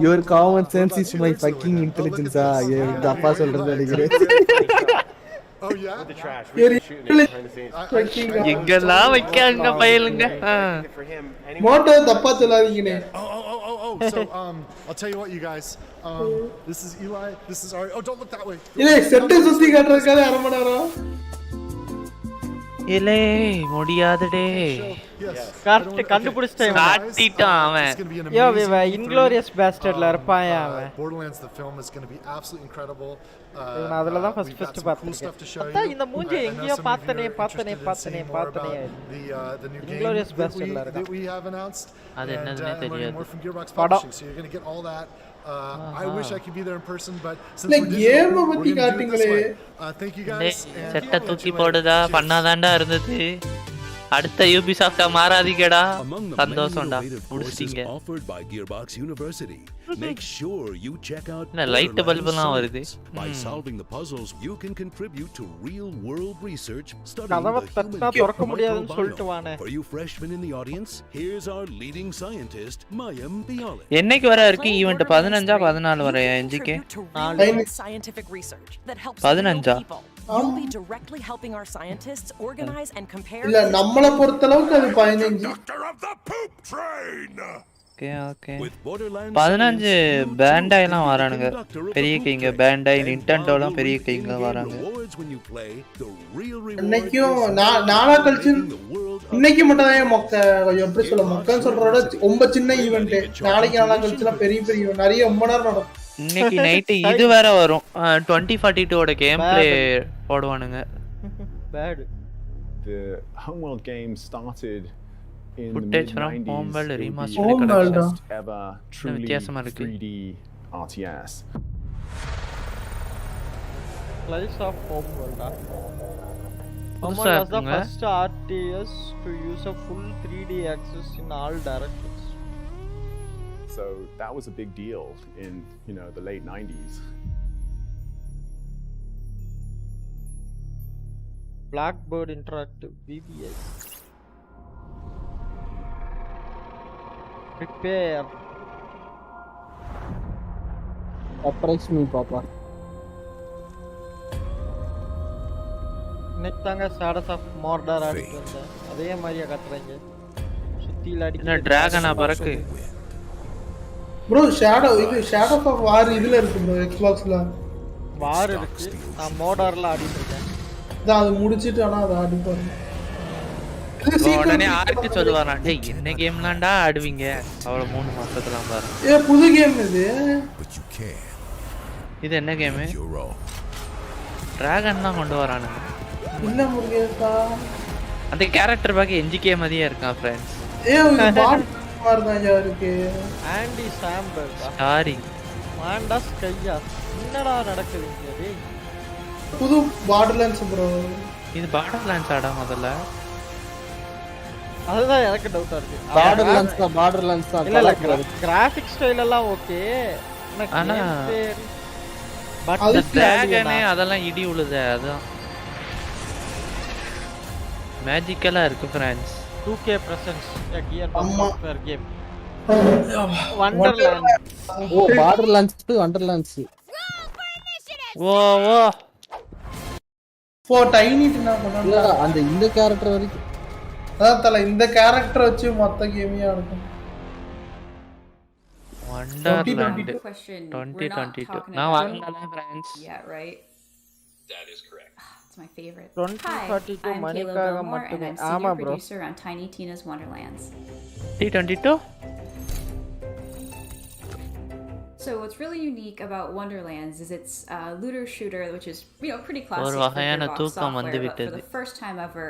A: your common sense is my fucking intelligence. இந்த அப்பா சொல்றது நினைக்கிறேன்.
G: Oh yeah.
M: With the trash. We're shooting it, trying to say it's
N: எங்கெல்லாம் வைக்காங்க பயலுங்க.
D: மோட்டோ தப்பா சொல்லாதீங்கனே.
G: Oh, so I'll tell you what, you guys. This is Eli. This is Ari. Oh, don't look that way.
D: இல்ல set சுத்தி காட்றதுக்காக அரை மணி நேரம்.
N: இல்லே முடியாதடே.
W: Correct கண்டுபிடிச்சிட்டேன்.
N: காட்டிட்டான் அவன்.
W: யோ இன்கிளோரியஸ் பாஸ்டர்ட்ல இருப்பான் அவன்.
G: Borderlands the film is going to be absolutely incredible.
W: நான் அதுல தான் ஃபர்ஸ்ட் பார்த்தேன். அதான் இந்த மூஞ்சி எங்கேயோ பார்த்தனே.
G: The new game
W: இன்கிளோரியஸ் பாஸ்டர்ட்ல
G: that we have announced.
N: அது என்னன்னே தெரியாது.
G: More from Gearbox Publishing, so you're going to get all that. I wish I could be there in person, but since
D: we're
G: game
D: பத்தி காட்டுங்களே.
G: Thank you guys.
N: செட்ட தூக்கி போடுதா பண்ணாதாண்டா இருந்தது. அடுத்த Ubisoft மாறாதீங்கடா. சந்தோஷம்டா. முடிச்சிங்க.
E: Offered by Gearbox University. Make sure you check out
N: light bulbலாம் வருது.
E: By solving the puzzles, you can contribute to real-world research studying
W: கதவை தட்டா திறக்க முடியாதுன்னு சொல்லிட்டு வானே.
E: For you freshmen in the audience, here's our leading scientist, Mayam Bialik.
N: என்னைக்கு வர இருக்கு event? 15 14 வரை NGK. 15
J: You'll be directly helping our scientists organize and compare.
D: இல்ல நம்மள பொறுத்த அளவுக்கு அது 15.
N: ஓகே 15 பேண்டாய் எல்லாம் வரானுங்க. பெரிய கைங்க பேண்டாய் நிண்டெண்டோலாம் பெரிய கைங்க வராங்க.
D: இன்னைக்கும் நாளா கழிச்சு இன்னைக்கு மட்டும் தான் மொக்க எப்படி சொல்ல மொக்கன்னு சொல்றத ரொம்ப சின்ன ஈவென்ட். நாளைக்கு நாளா கழிச்சுலாம் பெரிய பெரிய நிறைய ரொம்ப நேரம் நடக்கும்.
N: இன்னைக்கு நைட் இது வேற வரும். 2042 ஓட கேம் ப்ளே போடுவானுங்க.
W: Bad.
L: The Homeworld game started in
N: footage
L: the
N: from
L: mid-90s.
N: Homeworld
L: It
N: remastered
L: would be the
N: collection.
L: first ever truly 3D RTS.
W: Lies of Homeworld.
N: Homeworld
W: was the first RTS to use a full 3D access in all directions.
L: So that was a big deal in, the late 90s.
W: Blackbird Interactive BBS. Prepare.
A: Surprise me, Papa.
W: Next தாங்க Shadows of Mordor ஆடிட்டு வந்தேன். அதே மாதிரியா கட்டுறீங்க. சுத்தில அடிக்கிற
N: டிராகனா பறக்கு.
D: Bro shadow of வார் இதுல இருக்கு bro Xboxல.
W: வார் இருக்கு. நான் மோடார்ல ஆடிட்டு இருக்கேன்.
D: அது முடிச்சிட்டு ஆனா அது ஆடி பாருங்க.
N: உடனே ஆர்க்கு சொல்லுவாரா டேய் என்ன கேம்லாம்டா ஆடுவீங்க அவள 3 மாசத்துலாம் பாரு.
D: புது கேம் இது.
N: இது என்ன கேம்? டிராகன் தான் கொண்டு வரானுங்க.
D: இல்ல முருகேசா.
N: அந்த கேரக்டர் பாக்க NGK மாதிரியே இருக்கான் फ्रेंड्स.
D: இது பாட் மாதிரி தான் இருக்கு.
W: ஆண்டி சாம்பர்.
N: சாரி.
W: மாண்டாஸ் கையா. என்னடா நடக்குது இங்க டேய்?
D: புது பார்டர்லாண்ட்ஸ் ப்ரோ.
N: இது பார்டர்லாண்ட்ஸ் ஆடா முதல்ல.
W: அதுதான் எனக்கு டவுட்டா இருக்கு.
A: பார்டர்லாண்ட்ஸ் தான்.
W: இல்ல கிராபிக் ஸ்டைல் எல்லாம் ஓகே.
N: ஆனா பட் டிராகனே அதெல்லாம் இடி உழுதே அதான். மேஜிக்கலா இருக்கு friends.
B: 2K presence a Gearbox software game. Wonderland.
A: Oh Borderlands to Wonderlands.
N: Oh oh
D: for tiny னா பண்ணல
A: அந்த இந்த கேரக்டர் வரைக்கும்
D: அதான் தல இந்த கேரக்டர் வச்சு மொத்த கேமியா இருக்கும்.
N: Wonderland 2022 நான் வாங்கல friends.
F: Yeah, right. That is correct. It's my favorite.
B: 2042 மணிக்காக மட்டுமே. ஆமா bro.
F: Producer on Tiny Tina's Wonderlands.
N: 2022.
F: So what's really unique about Wonderlands is it's a looter shooter, which is pretty classic
N: ஒரு
F: for
N: வகையான
F: Gearbox
N: தூக்கம் வந்து
F: software, but for
N: விட்டது.
F: the first time ever,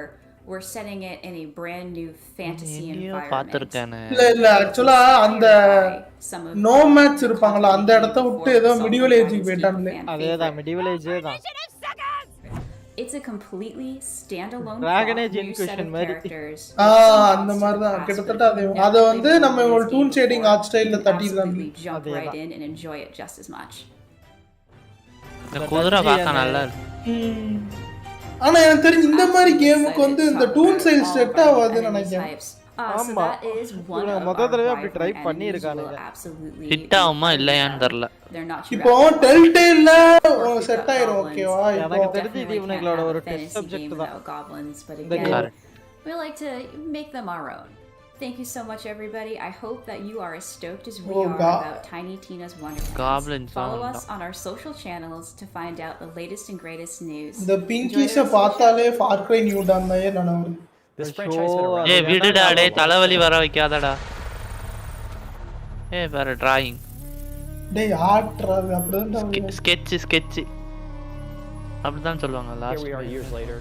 F: we're setting it in a brand new fantasy environment.
N: பாத்துர்க்கேனே.
D: இல்ல actually அந்த nomads இருப்பாங்களா அந்த இடத்தை விட்டு ஏதோ மிடிவல் ஏஜ்க்கு போய்ட்டாங்களே.
B: அதேதான் மிடிவல் ஏஜே தான்.
F: It's a completely standalone
B: Dragon Age Inquisition மாதிரி.
D: அந்த மாதிரி தான் கிட்டத்தட்ட அது வந்து நம்ம ஒரு டூன் ஷேடிங் ஆர்ட் ஸ்டைல்ல தட்டிடுறாங்க.
F: Jump right in and enjoy it just as much.
N: இந்த குதிரை பார்க்க நல்லா இருக்கு.
D: ஆனா எனக்கு தெரிஞ்சு இந்த மாதிரி கேமுக்கு வந்து இந்த டூன் ஸ்டைல் செட் ஆகாதுன்னு நினைக்கிறேன்.
B: ஆமா முதல்ல அப்படி ட்ரை பண்ணி இருக்கானுங்க.
N: ஹிட் ஆகுமா இல்லையான்னு தெரியல.
D: இப்போ டெல்டேல்ல செட் ஆயிரும் ஓகேவா?
B: எனக்கு தெரிஞ்சு இது இவங்களோட ஒரு டெஸ்ட் சப்ஜெக்ட் தான்.
F: We like to make them our own. Thank you so much everybody. I hope that you are as stoked as we are about Tiny Tina's Wonderlands.
N: Goblins.
F: Follow us on our social channels to find out the latest and greatest news.
D: The Pinkies பார்த்தாலே Far Cry New Dawn தான் நானு.
N: This franchise ஏய் விடுடா டேய் தலைவலி வர வைக்காதடா. ஏய் பாரு டிராயிங்.
D: டேய் ஆட்றது அப்படிதான்
N: sketch அப்படிதான் சொல்வாங்க last.
P: Here we are years later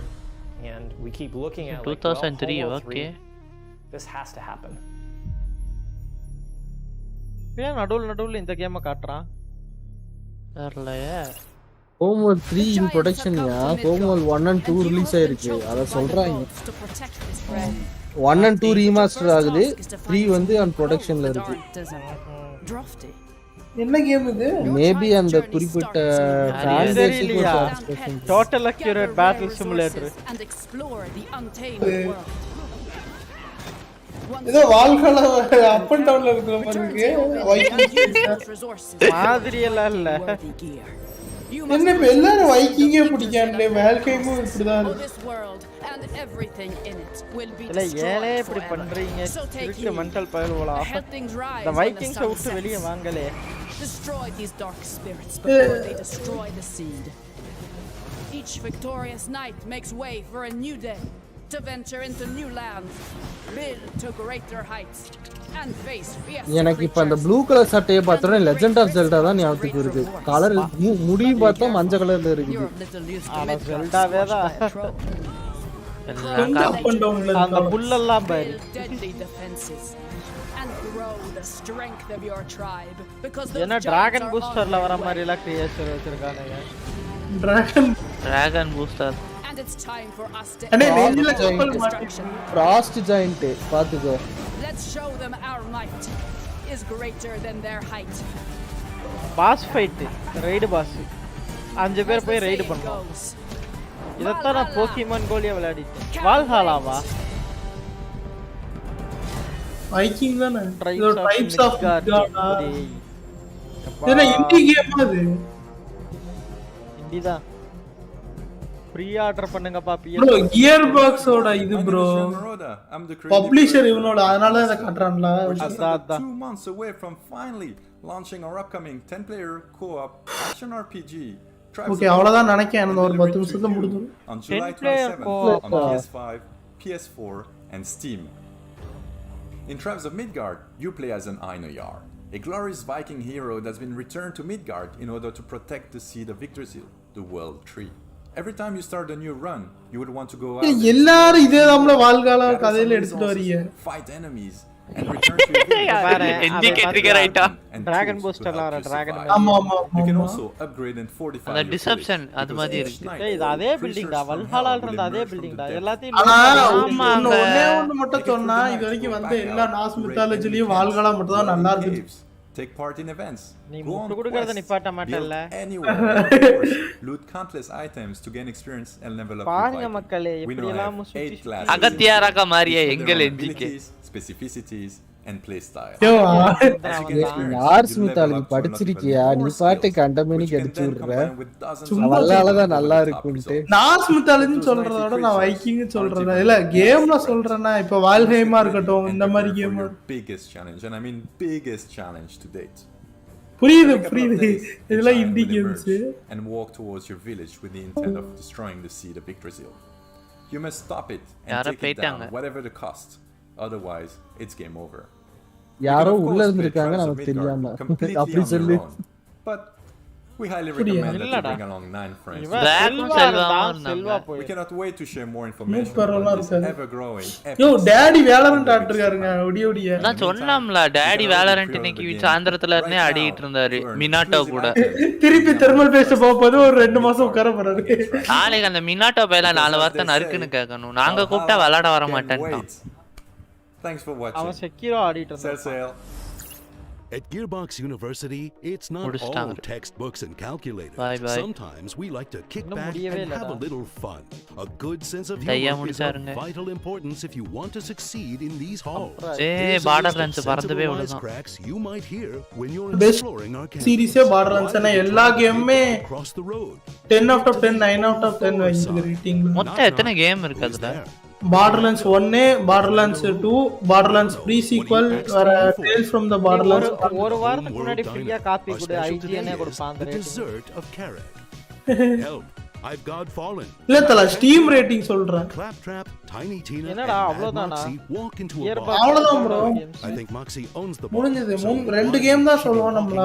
P: and we keep looking at
N: 2003 okay.
P: This has to happen.
B: ஏன் நடுவுல இந்த கேமை காட்றான்?
N: தெரியலையே.
A: Homeworld 3 in production yeah. Homeworld 1 and 2 release ஆயிருக்கு. அத சொல்றாங்க. 1 and 2 ரீமாஸ்டர் ஆகுது. 3 வந்து on productionல இருக்கு.
D: என்ன கேம் இது?
A: மேபி அந்த குறிப்பிட்ட
B: Total Accurate Battle Simulator.
D: ஏதோ வால்கல அப் அண்ட் டவுன்ல இருக்கிற மாதிரி இருக்கு.
B: மாதிரி எல்லாம் இல்ல.
D: என்ன எல்லாரும் வைக்கிங்கே பிடிக்கானே வேல்கைமும் இப்படிதான் இருக்கு.
B: இல்ல ஏனே இப்படி பண்றீங்க? திருட்டு மெண்டல் பயல்களா? இந்த வைக்கிங்ஸ் விட்டு வெளிய வாங்கலே.
R: Destroy these dark spirits before they destroy the seed. Each victorious knight makes way for a new day to venture into new lands, build to greater heights and face fierce.
A: எனக்கு இப்ப அந்த blue colour சட்டையை பார்த்தா legend of Zelda தான் ஞாபகத்துக்கு வருது. Colour முடியும் பார்த்தா மஞ்சள் கலர்ல இருக்குது.
B: ஆனா ஜெல்டாவே தான். அந்த புல்லெல்லாம் பாரு. என்ன டிராகன் பூஸ்டர்ல வர மாதிரி எல்லாம் கிரியேச்சர் வச்சிருக்கானுங்க.
N: Dragon booster
R: and it's time for us to
D: அண்ணே ரேஞ்சில கப்பல் மாட்டி
A: ஃப்ராஸ்ட் ஜாயிண்ட் பாத்துக்கோ.
R: Let's show them our might is greater than their height.
B: Boss fight ride boss 5 பேர் போய் ரைடு பண்ணோம். இதத்தான் நான் போக்கிமான் கோலியா விளையாடிட்டேன். வால்ஹாலாவா
D: வைக்கிங் தானே?
B: Tribes of god.
D: இது இண்டி கேம் அது.
B: இண்டி தான். ப்ரீ ஆர்டர் பண்ணுங்கப்பா PS.
D: ப்ரோ கியர்பாக்ஸ் ஓட இது ப்ரோ. பப்ளிஷர் இவனோட அதனால இத காட்றான்ல.
S: 2 months away from finally launching our upcoming 10-player co-op action RPG.
D: Okay அவ்வளவுதான் நினைக்கிறேன். அந்த ஒரு 10 நிமிஷத்துல முடிஞ்சிரும்.
S: On July 27th on PS5, PS4 and Steam. In Tribes of Midgard, you play as an Einarjar, a glorious Viking hero that's been returned to Midgard in order to protect the seed of Yggdrasil, the world tree. Every time you start a new run, you would want to go out.
D: எல்லாரும் இதே நம்மள வால்கால கதையில எடுத்துட்டு வரீங்க.
S: Fight enemies and return to your
N: NGK trigger ஆயிட்டா.
B: Dragon boosterல வர dragon.
D: ஆமா ஆமா.
S: You can also upgrade and fortify.
N: அந்த டிசெப்ஷன் அது மாதிரி இருக்கு.
B: ஏய் இது அதே பில்டிங் டா. வல்ஹாலால இருந்த அதே பில்டிங் டா. எல்லாத்தையும்
D: ஒண்ணே மட்டும் சொன்னா இது வரைக்கும் வந்து எல்லா நாஸ் மித்தாலஜிலயும் வால்காலா மட்டும் தான் நல்லா இருக்கு.
S: take part in events,
B: நீ
S: go on
B: முட்டு கொடுக்கறத
S: quests,
B: நிப்பாட்ட
S: build
B: மாட்டல்ல
S: anywhere, and of course, loot countless items to gain experience and level up your
B: பாருங்க
S: Viking.
B: மக்களே
S: We
B: இப்படி
S: now
B: எல்லாம்
S: have
B: சுத்தி
S: 8 classes,
N: அகத்தியாராக மாறிய
S: each with
N: எங்கள்
S: their own
N: NGK.
S: abilities, specificities, and play style.
A: Yo
S: As you gain experience,
A: arts
S: you'll level
A: mythology
S: up to unlock even
A: படிச்சிருக்கியா நீ
S: more
A: பாட்டு
S: skills,
A: கண்டமேனி
S: which can
A: கடிச்சு
S: then
A: விடுற
S: combine with dozens of
A: அவளாலதான்
S: other
A: நல்லா
S: top
A: இருக்குன்ட்டு
S: results.
D: Norse மித்தாலஜின்னு சொல்றத விட நான் வைக்கிங்னு சொல்றேன். இல்ல கேம்ல சொல்றேன்னா இப்ப வால்ஹெய்மா இருக்கட்டும் இந்த மாதிரி game.
S: Biggest challenge, and I mean biggest challenge to date.
D: புரியுது இதெல்லாம் Hindi games.
S: And walk towards your village with the intent of destroying the seed of Yggdrasil. You must stop it and take it down, whatever the cost. Otherwise, it's game over.
A: யாரோ உள்ள இருந்திருக்காங்க நமக்கு தெரியாம அப்படி சொல்லு.
S: But we highly recommend that you bring along 9 friends. We cannot wait to share more information about this ever-growing.
D: Yo daddy Valorant ஆட்றாருங்க ஒடியோடியா.
N: நான் சொன்னேன்ல டாடி வேலரண்ட் இன்னைக்கு சாயந்திரத்துல இருந்தே ஆடிட்டு இருந்தாரு மினாட்டோ கூட.
D: திருப்பி தெர்மல் பேஸ்ட் போகும்போது ஒரு 2 மாசம் உட்கார போறாரு.
N: நாளைக்கு அந்த மினாட்டோ பையல 4 வார்த்தை நறுக்குன்னு கேட்கணும். நாங்க கூப்பிட்டா விளையாட வர மாட்டேன்ட்டான்.
S: Thanks for watching.
B: அவன் செக்யூரா ஆடிட்டு
S: இருந்தான்.
E: At Gearbox University, it's not all textbooks and calculators.
N: Bye.
E: Sometimes we like to kick back and have a little fun. A good sense of humor is of vital importance if you want to succeed in these halls.
N: Borderlands பறந்தவே விடுதான்.
E: Cracks you might hear when you're exploring our campus.
D: Series Borderlands னா எல்லா கேமுமே 10 out of 10 9 out of 10 வாங்கிட்டு rating.
N: மொத்தம் எத்தனை game இருக்கு அதுல?
D: Borderlands 1, Borderlands 2, Borderlands pre-sequel, Tales from the Borderlands.
B: ஒரு வாரத்துக்கு முன்னாடி ஃப்ரீயா காப்பி கொடு ஐஜிஎனே கொடுப்பாங்க.
E: Dessert of carrot. Help, I've got fallen.
D: இல்ல தல ஸ்டீம் ரேட்டிங் சொல்றேன்.
E: Claptrap, Tiny Tina,
B: என்னடா அவ்வளவுதானா?
E: walk into a bar.
D: அவ்வளவுதான் bro.
E: I think Moxie owns the bar.
D: முடிஞ்சது 2 கேம் தான் சொல்லுவோம் நம்மள.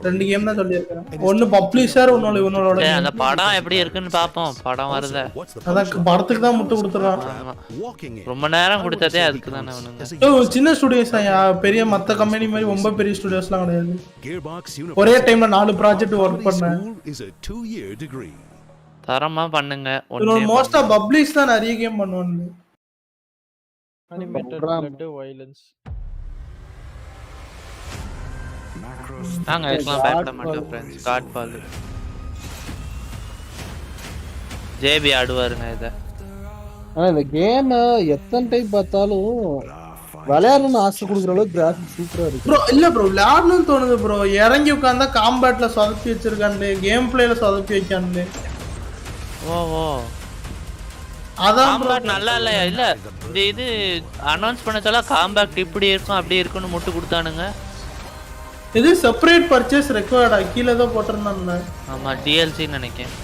D: 2 கேம் தான் சொல்லிருக்கேன். ஒன்னு பப்ளிஷர் ஒன்னு இவனோட.
N: அந்த படம் எப்படி இருக்குன்னு பாப்போம். படம் வருதே.
D: அத படத்துக்கு தான் முட்டு கொடுத்துறான்.
N: ரொம்ப நேரம் கொடுத்ததே அதுக்கு தானே அவனுங்க.
D: சின்ன ஸ்டுடியோஸ் பெரிய மத்த கம்பெனி மாதிரி ரொம்ப பெரிய ஸ்டுடியோஸ்லாம் கிடையாது. ஒரே டைம்ல 4 ப்ராஜெக்ட் வர்க் பண்ணேன்.
N: தரமா பண்ணுங்க.
D: மோஸ்டா பப்ளிஷ் தான் நிறைய கேம் பண்ணுவாங்க.
B: அனிமேட்டட் பிளட் வயலன்ஸ்
N: நாங்க இதெல்லாம் பயப்பட மாட்டோம் फ्रेंड्स. காட் பால் ஜேபி ஆடுவாருங்க இத.
A: ஆனா இந்த கேம் எத்தனை டைம் பார்த்தாலும் விளையாடணும்னு ஆசை கொடுக்குற அளவுக்கு கிராஃபிக்ஸ் சூப்பரா இருக்கு.
D: ப்ரோ இல்ல ப்ரோ விளையாடணும்னு தோணுது ப்ரோ. இறங்கி உட்கார்ந்தா காம்பேட்ல சொதப்பி வச்சிருக்கானே, கேம் பிளேல சொதப்பி வைக்கானே.
N: ஓ
D: அதான்
N: காம்பேக்ட் நல்லா இல்லையா? இல்ல இது அனௌன்ஸ் பண்ணதால காம்பேக்ட் இப்படி இருக்கும் அப்படி இருக்குன்னு முட்டு கொடுத்தானுங்க.
D: இது செப்பரேட் பர்ச்சேஸ் ரெக்வயர்டா கீழ ஏதோ போட்டுறனானே.
N: ஆமா DLC நினைக்கிறேன்.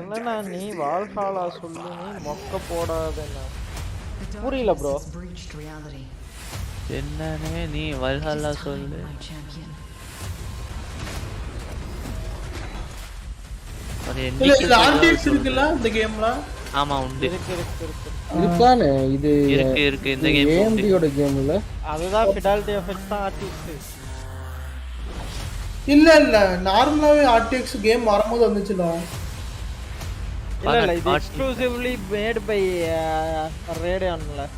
B: என்னன்னா நீ வால்ஹாலா சொல்லு நீ மொக்க போடாதேன்னா புரியல ப்ரோ.
N: என்னனே நீ வால்ஹாலா சொல்லு.
D: இல்ல ஆர்டிஎக்ஸ் இருக்குல இந்த கேம்ல.
N: ஆமா உண்டு.
A: இருக்கானே இது
N: இருக்கு இந்த கேம்
A: AMD ஓட கேம் இல்ல.
B: அதுதான் ஃபிடாலிட்டி எஃபெக்ட்ஸ் தான் ஆர்டிஎக்ஸ்.
D: இல்ல நார்மலாவே ஆர்டிஎக்ஸ் கேம் வரும்போது வந்துச்சுடா.
B: இல்ல இது எக்ஸ்க்ளூசிவ்லி மேட் பை ரேடியன்ல.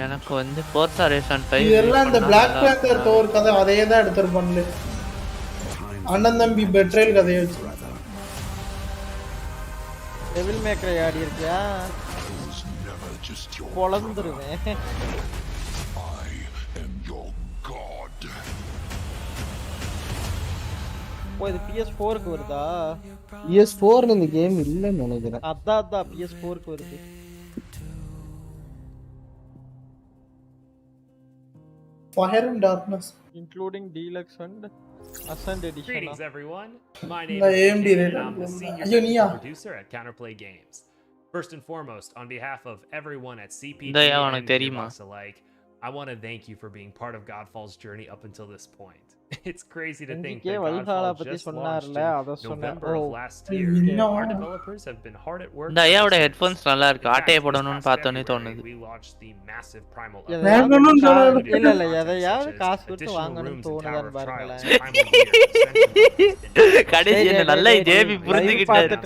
N: எனக்கு வந்து Forza Horizon 5
D: இதெல்லாம் இந்த Black Panther தோர் கதை அதே தான் எடுத்துர்பான்ல. அண்ணன் தம்பி பெட்ரேல் கதையை வச்சு.
B: டெவில் மேக்கர் ஆடி இருக்கியா? பொளந்துருவேன். ஓ இது PS4க்கு வருதா?
A: PS4 இந்த கேம் இல்லன்னு நினைக்கிறேன்.
B: அதான் PS4க்கு வருது.
D: Fire and Darkness
B: including Deluxe and Ascent Edition.
I: Greetings everyone. My name
D: is
I: AMD Ryzen. I'm the senior producer at Counterplay Games. First and foremost, on behalf of everyone at CPG and Gearbox alike, I want to thank you for being part of Godfall's journey up until this point. It's crazy to think
W: NGK
I: that
W: Valhalla
I: Godfall
W: பத்தி
I: just
W: சொன்னார்ல
I: launched
W: அத
I: in
W: சொன்னேன்.
I: November of last year. Our developers have been hard at work.
N: இந்த ஐயாவோட headphones நல்லா இருக்கு. ஆட்டைய போடணும்னு பார்த்தோனே தோணுது.
I: We launched the massive primal
W: இல்ல இல்ல எதையாவது காசு கொடுத்து வாங்கணும்னு தோணுதான்னு பாருங்களேன்.
N: கடைசி என்ன நல்லா ஜேபி புரிஞ்சுக்கிட்டாரு.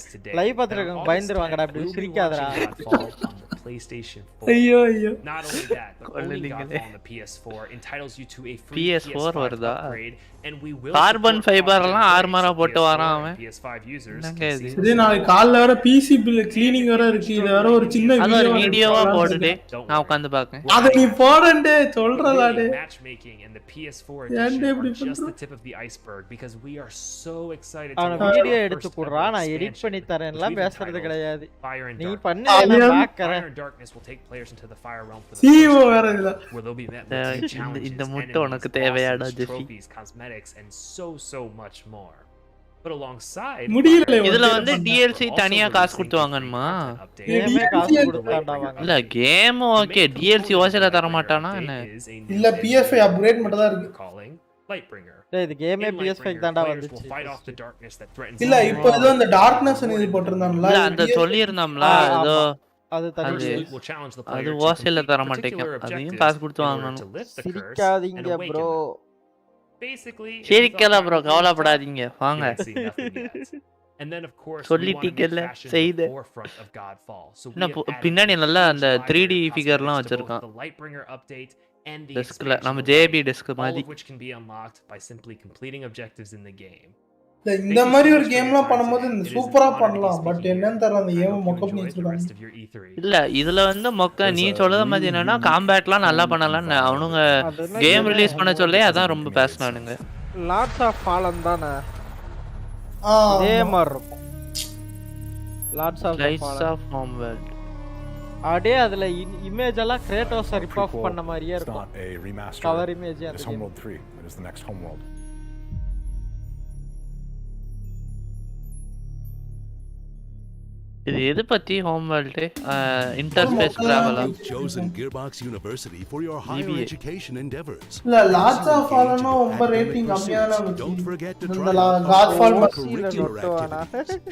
W: லைவ் பார்த்துட்டு பயந்துருவாங்கடா அப்படி சிரிக்காதடா.
I: PlayStation 4.
D: ஐயோ ஐயோ.
I: Not only that, but only Godfall on the PS4 entitles you to a free PS4
N: வருதா?
I: upgrade, and we will
N: carbon ஃபைபர்லாம் ஆர்மரா போட்டு வரான் அவன்.
I: PS5 users.
D: இதே நாளைக்கு காலைல வர பிசி பில் க்ளீனிங் வர இருக்கு. இது வர ஒரு சின்ன
N: வீடியோவா போடுடே. நான் உட்கார்ந்து பார்க்கேன்.
D: அத நீ போடண்டே சொல்றலாடே.
I: Matchmaking and the PS4 edition are just the tip of the iceberg because we are so excited to
W: launch video எடுத்து குடுறா நான் எடிட் பண்ணி தரேன்லாம் பேசுறது கிடையாது. நீ பண்ணு நான் பார்க்கறேன்.
I: Darkness will take players into the fire realm for the
D: cemu வேற இல்ல.
I: where they'll be met with challenges,
N: இந்த முட்டை உனக்கு தேவையாடா ஜெஃபி.
I: Cosmetics and so much more. But alongside
N: இதுல வந்து DLC தனியா காசு கொடுத்து வாங்கணுமா?
W: கேமே காசு கொடுத்தாண்டா வாங்க.
N: இல்ல கேம் ஓகே DLC ஓசைல தர மாட்டானா என்ன?
D: இல்ல PS5 அப்கிரேட் மட்டும் தான் இருக்கு.
I: Lightbringer.
W: டேய் இது கேமே PS5 தான்டா வந்துச்சு.
D: இல்ல இப்போ ஏதோ அந்த டார்க்னஸ் இது போட்டுருந்தான்ல.
N: இல்ல அந்த சொல்லி இருந்தாம்ல ஏதோ
W: அது தனி
N: அது ஓசைல தர மாட்டேங்க. அதையும் காசு கொடுத்து வாங்கணும்.
W: சிரிக்காதீங்க bro.
N: சிரிக்கல bro கவலைப்படாதீங்க வாங்க.
I: And then of course
N: சொல்லிட்டீங்கல்ல செய்து பின்னாடி நல்லா அந்த 3D ஃபிகர்லாம் வச்சிருக்கான். டெஸ்க்ல நம்ம JB டெஸ்க் மாதிரி
I: which can be unlocked by simply completing objectives in the game.
D: இந்த மாதிரி ஒரு கேம்லாம் பண்ணும்போது சூப்பரா பண்ணலாம். பட் என்னன்னு தெரியல அந்த ஏம் மொக்க பண்ணி வச்சிருக்காங்க.
N: இல்ல இதுல வந்து மொக்க நீ சொல்றத மாதிரி என்னன்னா காம்பேட்லாம் நல்லா பண்ணலாம். அவனுங்க கேம் ரிலீஸ் பண்ண சொல்லே அதான் ரொம்ப பேசனானுங்க.
W: லாட்ஸ் ஆஃப் ஃபாலன் தானே இதே மாதிரி இருக்கும். லாட்ஸ் ஆஃப்
N: ஹோம் வேர்ல்ட்
W: அடே அதுல இமேஜ் எல்லாம் கிரேட்டோஸ் ரிப் ஆஃப் பண்ண மாதிரியே இருக்கும். கவர் இமேஜ்
L: அது Homeworld 3 it is the next Homeworld.
N: இது எது பத்தி ஹோம் வேர்ல்ட் இன்டர்ஃபேஸ் டிராவலா
E: chosen Gearbox University for your higher education endeavors.
D: இல்ல லாட்ஸ் ஆஃப் ஃபாலனா ரொம்ப ரேட்டிங் கம்மியான
E: Don't forget to
D: இந்த
E: try
D: Godfall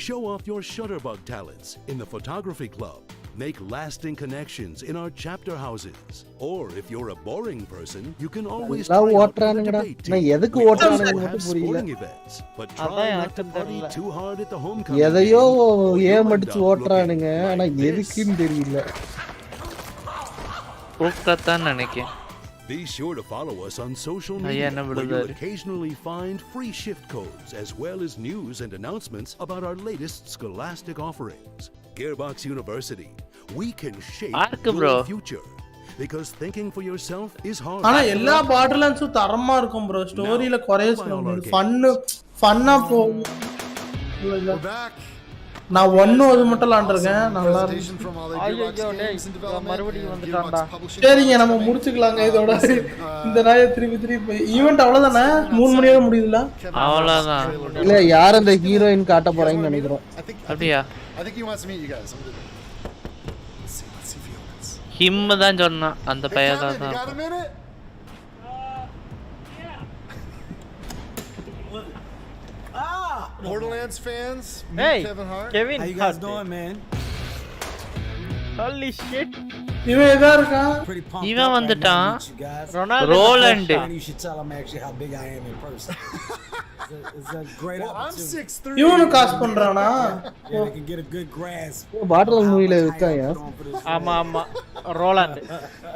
E: show off your shutterbug talents in the photography club. Make lasting connections in our chapter houses. Or if you're a boring person, you can always try out the debate team.
A: எதுக்கு ஓட்றானுங்க மட்டும் புரியல.
E: But try not to party too hard at the homecoming.
A: எதையோ ஏம் அடிச்சு ஓட்றானுங்க ஆனா எதுக்குன்னு தெரியல.
N: ஓக்கத்தான் நினைக்கிறேன்.
E: Be sure to follow us on social media, where you'll occasionally find free shift codes as well as news and announcements about our latest scholastic offerings. Gearbox University, we can shape your future because thinking for yourself is hard.
D: ஆனா எல்லா பாட்டிலன்ஸும் தரமா இருக்கும் bro. ஸ்டோரியில குறைய சொல்ல முடியாது. ஃபன்னா போகும். நான் ஒன்னும் அது மட்டும் விளையாண்டுருக்கேன். நல்லா இருக்கு.
W: ஐயோ டேய் மறுபடியும் வந்துட்டான்டா.
D: சரிங்க நம்ம முடிச்சுக்கலாங்க இதோட. இந்த நாயை திருப்பி ஈவென்ட் அவ்வளவுதானே 3 மணியோட முடியுதுல?
N: அவ்வளவுதான்.
A: இல்ல யார் அந்த ஹீரோயின் காட்ட போறாங்கன்னு நினைக்கிறோம்.
N: அப்படியே
G: I think he wants to meet you guys. Let's see if he opens.
N: Him தான் சொன்னா அந்த பையன் தான்.
G: Got a minute? Borderlands fans, meet Kevin Hart.
W: Kevin,
O: how you guys doing, man?
W: Holy shit.
D: இவன் எதா இருக்கான்?
N: இவன் வந்துட்டான். Roland.
O: You should tell him actually how big I am in person. It's a great opportunity.
G: I'm 6'3".
D: இவனு காசு பண்றானா?
O: Yeah, they can get a good grasp.
A: பாட்டில் மூவில இருக்காயா?
W: ஆமா ஆமா Roland.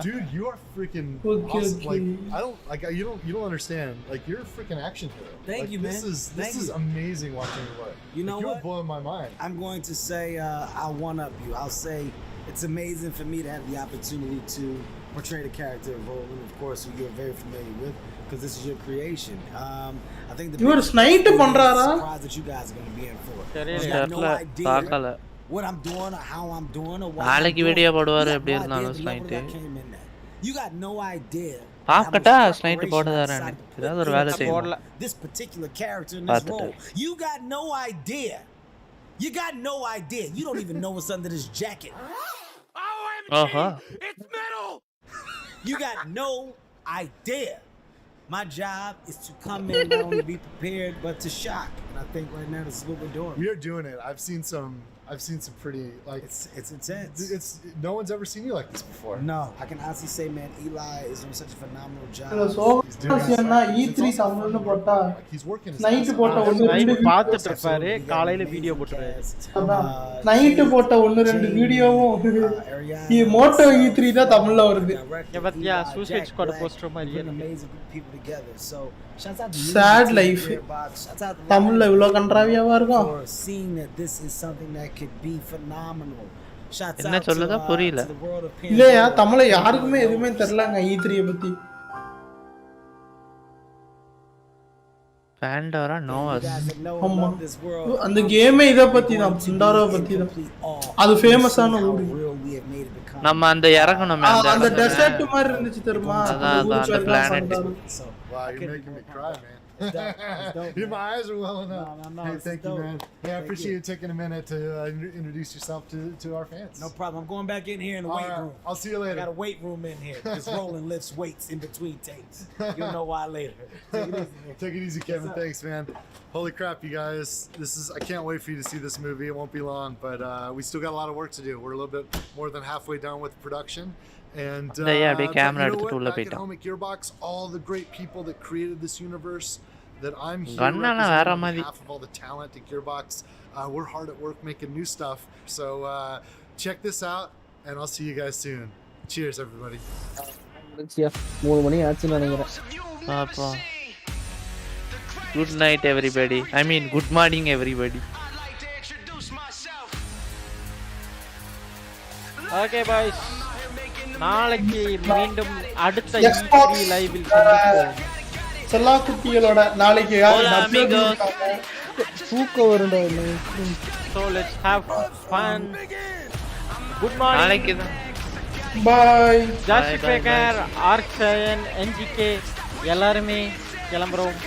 G: Dude, you are freaking awesome. Like I don't like you don't understand. Like you're a freaking action hero.
O: Thank you, man.
G: This is amazing watching you play.
O: You know
G: you're blowing my mind.
O: I'm going to say I'll one up you. I'll say it's amazing for me to have the opportunity to portray the character of Roland, of course, who you're very familiar with, because this is your creation. I think the
D: you're snipe பண்றாரா?
O: Surprise that you guys are going to be in for. You have no idea what I'm doing or how I'm doing or why.
N: நாளைக்கு video போடுவாரு எப்படி இருந்தாலும் ஸ்னைட்.
O: You got no idea.
N: பாக்கட்டா ஸ்னைட் போடுறானே. ஏதாவது ஒரு வேலை செய்யணும்.
O: This particular character in this role. You got no idea. You got no idea. You don't even know what's under this jacket.
N: OMG!
O: It's metal! You got no idea. My job is to come in, not only be prepared, but to shock. And I think right now this is what we're doing.
G: We are doing it. I've seen some pretty, like,
O: it's intense.
G: No one's ever seen you like this before.
O: No, I can honestly say, man, Eli is doing such a phenomenal job.
D: E3 தமிழ்னு போட்டா night போட்ட ஒன்னு ரெண்டு
B: பார்த்துட்டு இருப்பாரு காலையில video போட்டுறாரு
D: night போட்ட ஒன்னு ரெண்டு வீடியோவும் மோட்டோ E3 தான் தமிழ்ல வருது
B: பத்தியா சூசைட் ஸ்குவாட் போஸ்டர் மாதிரி
D: sad life தமிழ்ல இவ்ளோ கன்றாவியாவா இருக்கும்
O: seeing that this is something that could be phenomenal.
N: என்ன சொல்லுதா புரியல
D: இல்லையா தமிழ்ல யாருக்குமே எதுவுமே தெரியலங்க E3 பத்தி
N: பாண்டோரா நோஸ்
D: அந்த கேமே இத பத்தி தான் பாண்டோரா பத்தி தான் அது ஃபேமஸான ஊரு
N: நம்ம அந்த இறங்கணுமே
D: அந்த டெசர்ட் மாதிரி இருந்துச்சு தெரியுமா
N: அந்த planet
G: Wow, you're making me cry, man. My eyes are welling up.
O: No,
G: hey, thank you, man. Hey, I appreciate you taking a minute to introduce yourself to our fans.
O: No problem. I'm going back in here in the weight room.
G: I'll see you later.
O: I got a weight room in here. Just rolling lifts weights in between takes. You'll know why later.
G: Take it easy, Kevin. Thanks, man. Holy crap, you guys. I can't wait for you to see this movie. It won't be long, but we still got a lot of work to do. We're a little bit more than halfway done with production. And
N: camera
G: you know what? Back at home at Gearbox, all the great people that created this universe, that I'm here representing on behalf of all the talent at Gearbox. We're hard at work making new stuff. So check this out, and I'll see you guys soon. Cheers, everybody.
A: 3 மணி ஆச்சுன்னு நினைக்கிறேன்.
N: Good night, everybody. I mean, good morning, everybody.
B: Okay, boys. நாளைக்கு மீண்டும் அடுத்த E3 லைவில் சந்திப்போம்.
D: செல்லா குட்டிகளோட நாளைக்கு
A: தூக்கம் வரும்டா.
B: So let's have fun. Good morning.
N: நாளைக்கு
D: bye.
B: Joystick, NGK எல்லாரும் கிளம்புறோம்.